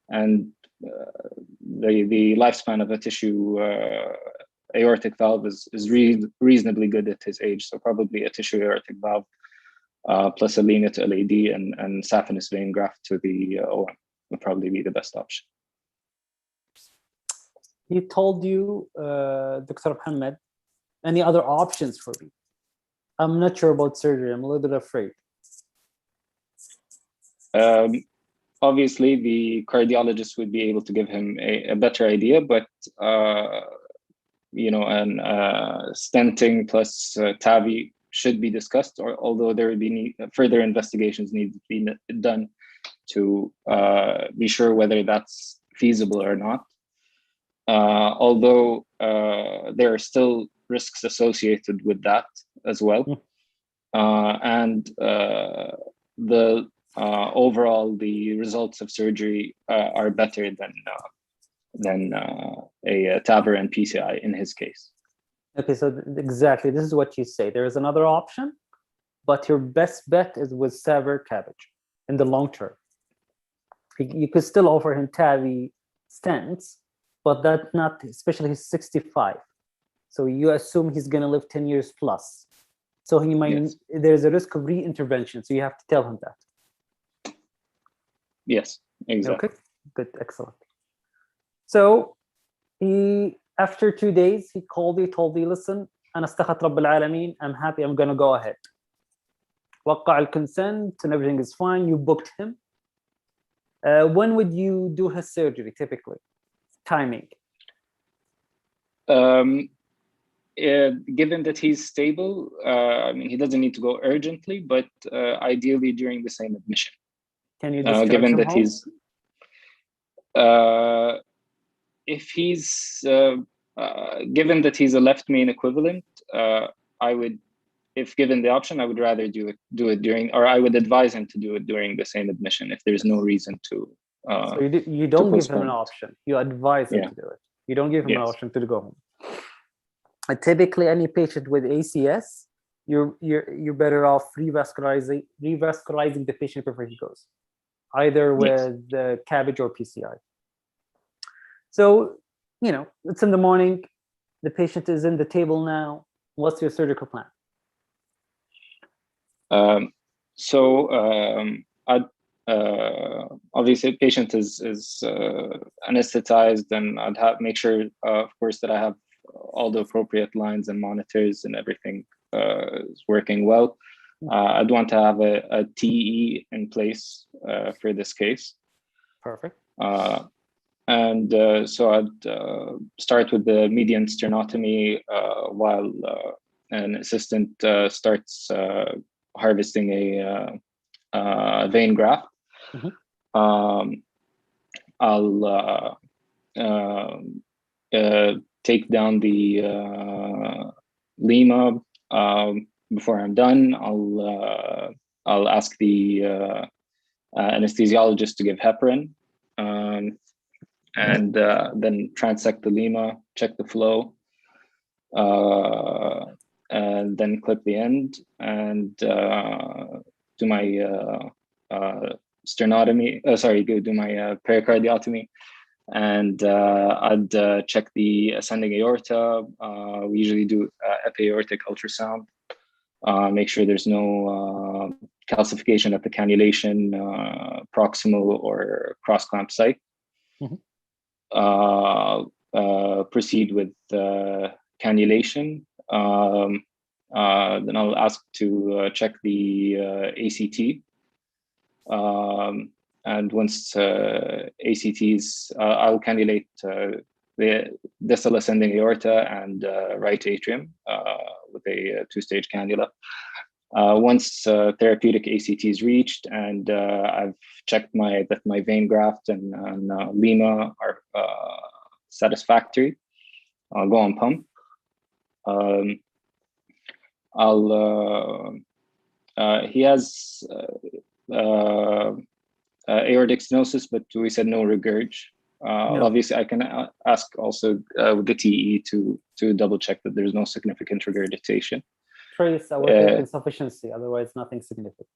and the lifespan of a tissue aortic valve is reasonably good at his age, so probably a tissue aortic valve plus a lean to LAD and saphenous vein graft to the OM would probably be the best option. He told you, Dr. Mohammed, any other options for me? I'm not sure about surgery. I'm a little bit afraid. Obviously, the cardiologist would be able to give him a better idea, but stenting plus TAVI should be discussed, although there would be further investigations need to be done to be sure whether that's feasible or not. Although there are still risks associated with that as well. Overall, the results of surgery are better than a TAVR and PCI in his case. Okay, so exactly, this is what you say. There is another option, but your best bet is with SAVR CABG in the long term. You could still offer him TAVI stents, but that's not, especially he's 65. So you assume he's going to live 10 years plus. So he might, there's a risk of re-intervention. So you have to tell him that. Yes, exactly. Okay, good, excellent. So he, after 2 days, he called you, told you, listen, أنا استخدت رب العالمين, I'm happy, I'm going to go ahead. وقع الconsent and everything is fine, you booked him. When would you do his surgery, typically? Timing? given that he's stable, I mean, he doesn't need to go urgently, but ideally during the same admission. Can you discharge given him that home? he's, if he's, given that he's a left main equivalent, I would, if given the option, I would rather do it during, or I would advise him to do it during the same admission if there's no reason to. So you don't give him an option. You advise him to do it. You don't give him an option to go home. Typically, any patient with ACS, you're better off revascularizing the patient before he goes, either with the CABG or PCI. So, you know, it's in the morning. The patient is in the table now. What's your surgical plan? Obviously, the patient is anesthetized, and I'd make sure, of course, that I have all the appropriate lines and monitors and everything is working well. I'd want to have a TE in place for this case. Perfect. So I'd start with the median sternotomy while an assistant starts harvesting a vein graft. I'll take down the lima. Before I'm done, I'll ask the anesthesiologist to give heparin, and then transect the lima, check the flow, and then clip the end, and do my sternotomy. Do my pericardiotomy, and I'd check the ascending aorta. We usually do epi-aortic ultrasound. Make sure there's no calcification at the cannulation, proximal or cross-clamp site. Proceed with cannulation. Then I'll ask to check the ACT. And once ACTs, I'll cannulate the distal ascending aorta and right atrium with a two-stage cannula. Once therapeutic ACT is reached and I've checked that my vein graft and lima are satisfactory, I'll go on pump. He has aortic stenosis, but we said no regurg. Obviously, I can ask also with the TE to double check that there's no significant regurgitation. Trace aortic insufficiency, otherwise nothing significant.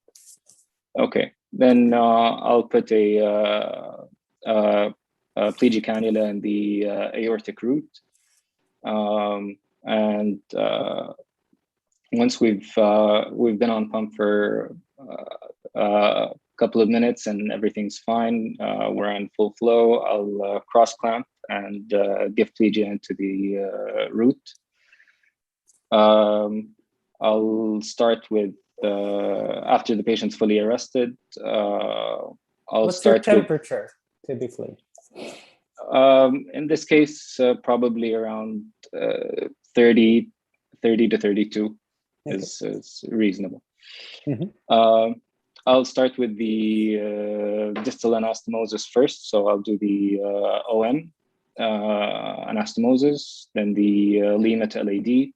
Okay, then I'll put a plegia cannula in the aortic root, and once we've been on pump for a couple of minutes and everything's fine, we're on full flow, I'll cross clamp and give plegia into the root. I'll start with after the patient's fully arrested. What's your temperature typically? In this case, probably around 30 to 32 is reasonable. I'll start with the distal anastomosis first. So I'll do the OM anastomosis, then the lima to LAD.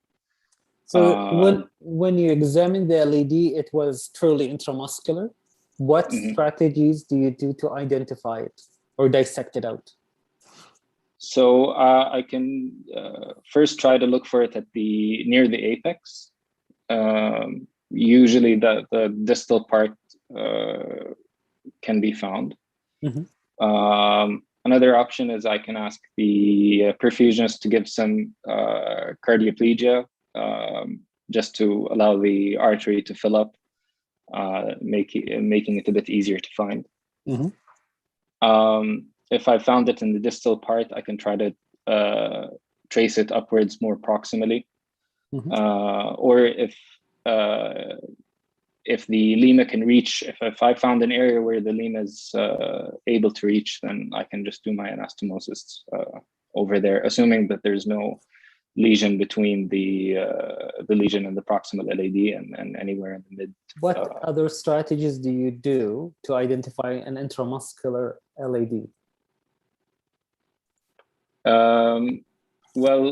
So when you examine the LAD, it was truly intramuscular. What strategies do you do to identify it or dissect it out? So I can first try to look for it at near the apex. Usually the distal part can be found. Another option is I can ask the perfusionist to give some cardioplegia, just to allow the artery to fill up, making it a bit easier to find. If I found it in the distal part, I can try to trace it upwards more proximally. Or if the lima can reach, if I found an area where the lima is able to reach, then I can just do my anastomosis over there, assuming that there's no lesion between the lesion and the proximal LAD and anywhere in the mid. What other strategies do you do to identify an intramuscular LAD? Well,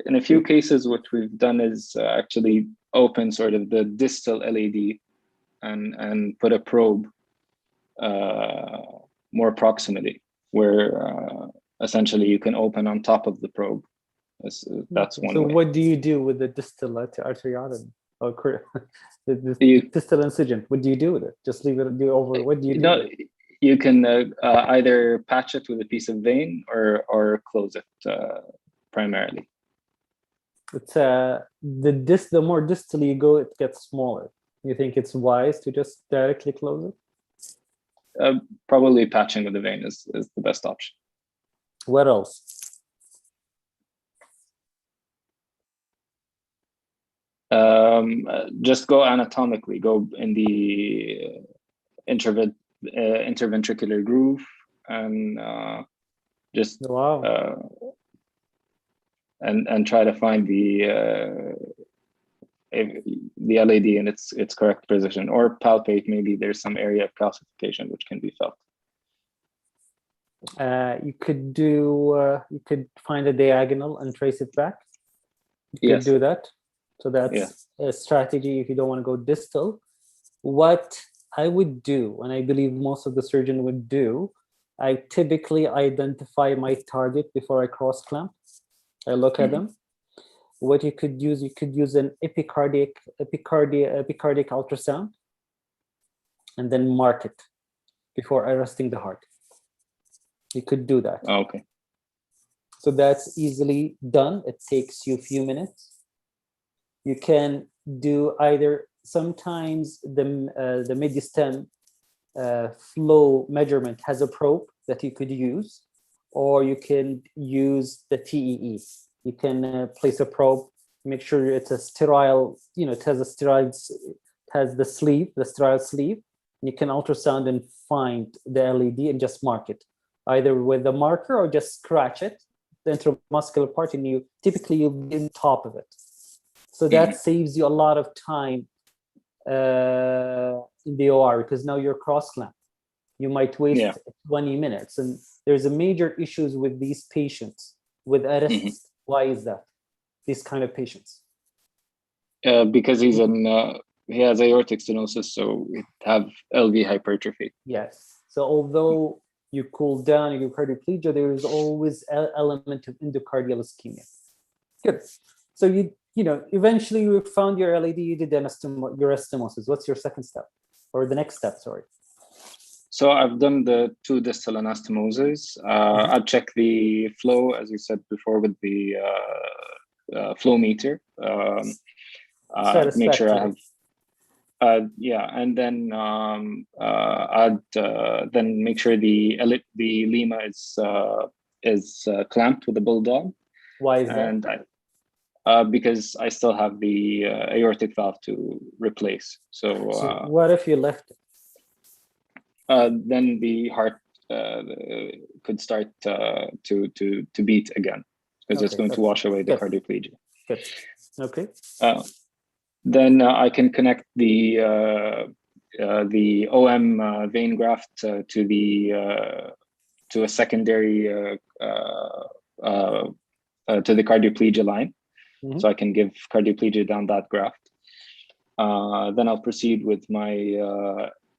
in a few cases, what we've done is actually open sort of the distal LAD and put a probe more proximally, where essentially you can open on top of the probe. That's one So way. what do you do with the distal arteriotomy? Or the distal incision? What do you do with it? Just leave it over? What do you do? No, you can either patch it with a piece of vein or close it primarily. It's the more distally you go, it gets smaller. You think it's wise to just directly close it? Probably patching with the vein is the best option. What else? Just go anatomically. Go in the interventricular groove and just and try to find the LAD in its correct position, or palpate. Maybe there's some area of calcification which can be felt. You could find a diagonal and trace it back. You could do that. So that's a strategy if you don't want to go distal. What I would do, and I believe most of the surgeon would do, I typically identify my target before I cross clamp. I look at them. What you could use an epicardic ultrasound, and then mark it before arresting the heart. You could do that. Okay. So that's easily done. It takes you a few minutes. You can do either sometimes the mediastem flow measurement has a probe that you could use, or you can use the TEE. You can place a probe, make sure it's a sterile, it has the sleeve, the sterile sleeve. You can ultrasound and find the LAD and just mark it, either with the marker or just scratch it, the intramuscular part, and you typically be on top of it. So that saves you a lot of time in the OR, because now you're cross clamp. You might waste 20 minutes, and there's a major issues with these patients with arrests. Why is that? These kind of patients. Because he has aortic stenosis, so it have LV hypertrophy. Yes. So although you cool down your quadriplegia, there is always an element of endocardial ischemia. Good. So eventually you found your LAD, you did your anastomosis. What's your second step, or the next step? Sorry. So I've done the 2 distal anastomoses. I'll check the flow, as you said before, with the flow meter. Make sure I have. And then I'd then make sure the lima is clamped with the bulldog. Why is that? And because I still have the aortic valve to replace. So what if you left it? Then the heart could start to beat again, because it's going to wash away the quadriplegia. Good. Okay. Then I can connect the OM vein graft to a secondary to the cardioplegia line. So I can give cardioplegia down that graft. Then I'll proceed with my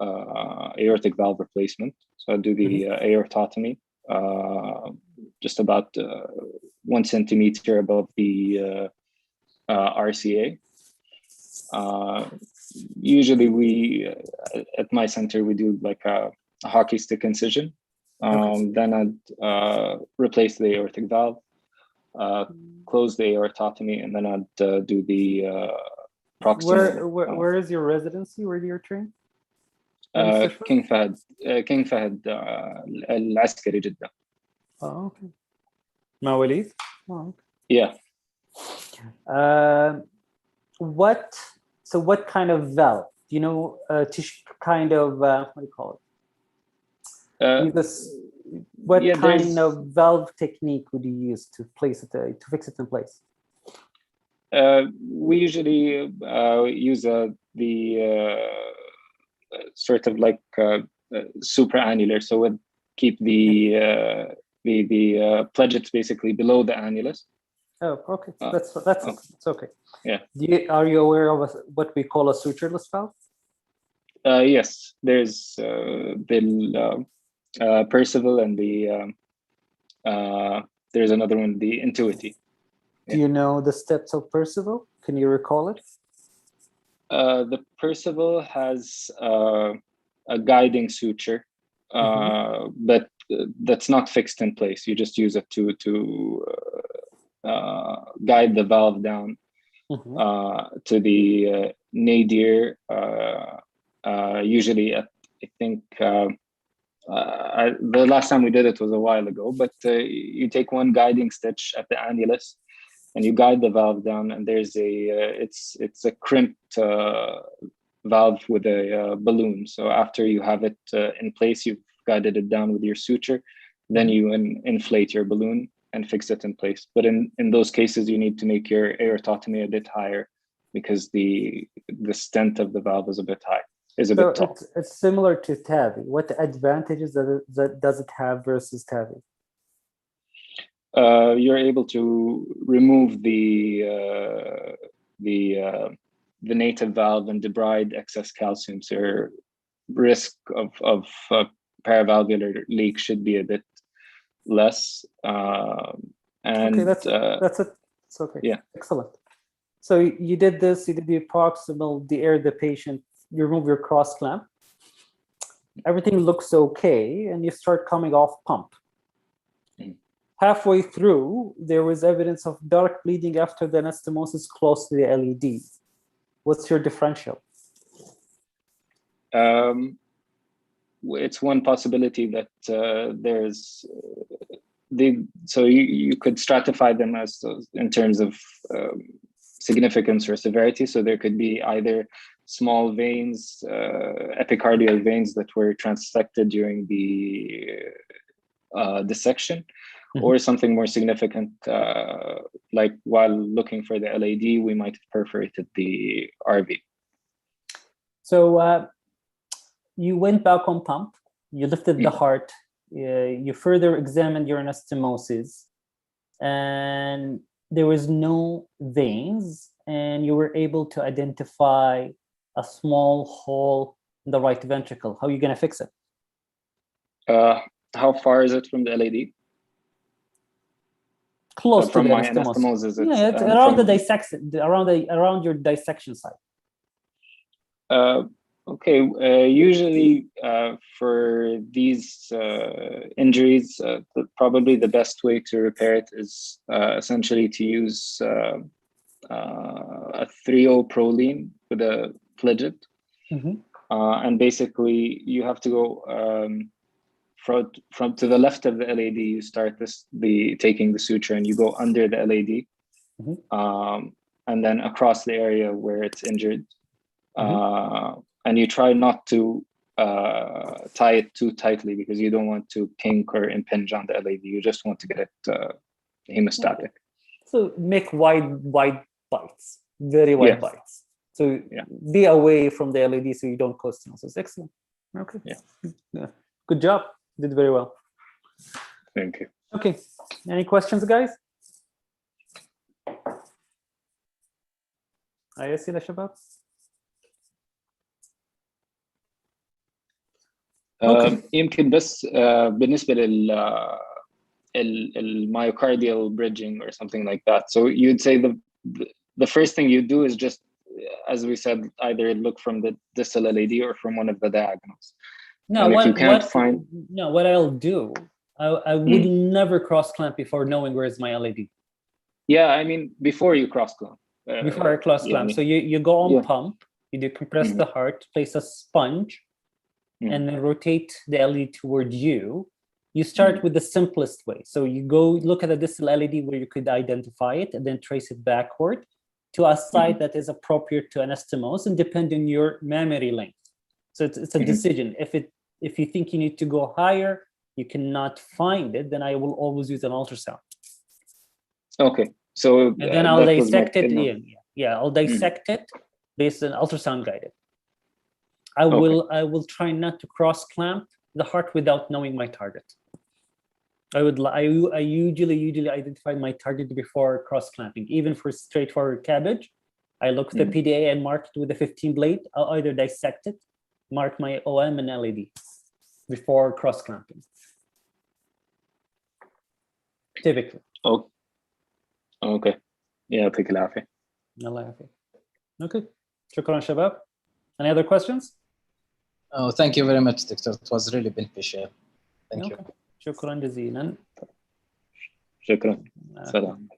aortic valve replacement. So I'll do the aortotomy, just about 1 centimeter above the RCA. Usually we, at my center, we do like a hockey stick incision. Then I'd replace the aortic valve, close the aortotomy, and then I'd do the proximal. Where is your residency? Where do you train? King Fahd العسكري جدة. Oh, okay. مواليد? Oh, okay. Yeah. What kind of valve? Do you know kind of what do you call it? what Yeah, kind there's- of valve technique would you use to place it to fix it in place? We usually use the sort of like supraannular, so we'd keep the pledgets basically below the annulus. Oh, okay. That's it's okay. Yeah. Are you aware of what we call a sutureless valve? Yes, there's the Percival and the there's another one, the Intuity. Do you know the steps of Percival? Can you recall it? The Percival has a guiding suture, but that's not fixed in place. You just use it to guide the valve down to the nadir. Usually, I think the last time we did it was a while ago. But you take one guiding stitch at the annulus, and you guide the valve down. And there's it's a crimped valve with a balloon. So after you have it in place, you've guided it down with your suture. Then you inflate your balloon and fix it in place. But in those cases, you need to make your aortotomy a bit higher because the stent of the valve is a bit high, is a bit tall. It's similar to TAVI. What advantages does it have versus TAVI? You're able to remove the native valve and debride excess calcium. So your risk of paravalvular leak should be a bit less. And okay, that's it. It's okay. Yeah. Excellent. So you did this. You did the proximal, de-air the patient. You remove your cross clamp. Everything looks okay, and you start coming off pump. Halfway through, there was evidence of dark bleeding after the anastomosis close to the LED. What's your differential? It's one possibility that there's so you could stratify them as in terms of significance or severity. So there could be either small veins, epicardial veins that were transected during the dissection, or something more significant, like while looking for the LAD, we might have perforated the RV. So you went back on pump, you lifted the heart, you further examined your anastomosis, and there was no veins, and you were able to identify a small hole in the right ventricle. How are you going to fix it? How far is it from the LAD? Close to from the my anastomosis. anastomosis. Yeah, it's around the dissection, around your dissection site. Okay, usually for these injuries, probably the best way to repair it is essentially to use a 3O proline with a pledget. And basically you have to go from to the left of the LAD, you start taking the suture, and you go under the LAD, and then across the area where it's injured. And you try not to tie it too tightly because you don't want to kink or impinge on the LAD. You just want to get it hemostatic. So make wide bites, very wide bites. So be away from the LAD so you don't cause stenosis. Excellent. Okay. Yeah. Good job. Did very well. Thank you. Okay. Any questions, guys? ياسين يا شباب. يمكن بس بالنسبة myocardial bridging or something like that. So you'd say the first thing you do is just, as we said, either look from the distal LAD or from one of the diagonals. No, and if you can't find... No, what I'll do, I would never cross clamp before knowing where is my LAD. Yeah, I mean, before you cross clamp. Before I cross clamp. So you go on pump, you decompress the heart, place a sponge, and then rotate the LED toward you. You start with the simplest way. So you go look at the distal LED where you could identify it, and then trace it backward to a site that is appropriate to anastomose and depend on your mammary length. So it's a decision. If you think you need to go higher, you cannot find it, then I will always use an ultrasound. Okay, so And then I'll that was dissect not it. enough. I'll dissect it based on ultrasound guided. I will try not to cross clamp the heart without knowing my target. I usually identify my target before cross clamping. Even for straightforward CABG, I look at the PDA and mark it with a 15 blade. I'll either dissect it, mark my OM and LED before cross clamping. Typically. Oh, okay. يعطيك العافية. الله يعافيك. Okay. شكرا شباب. Any other questions? Oh, thank you very much, Doctor. It was really beneficial. Thank you. شكرا جزيلا. شكرا. سلام.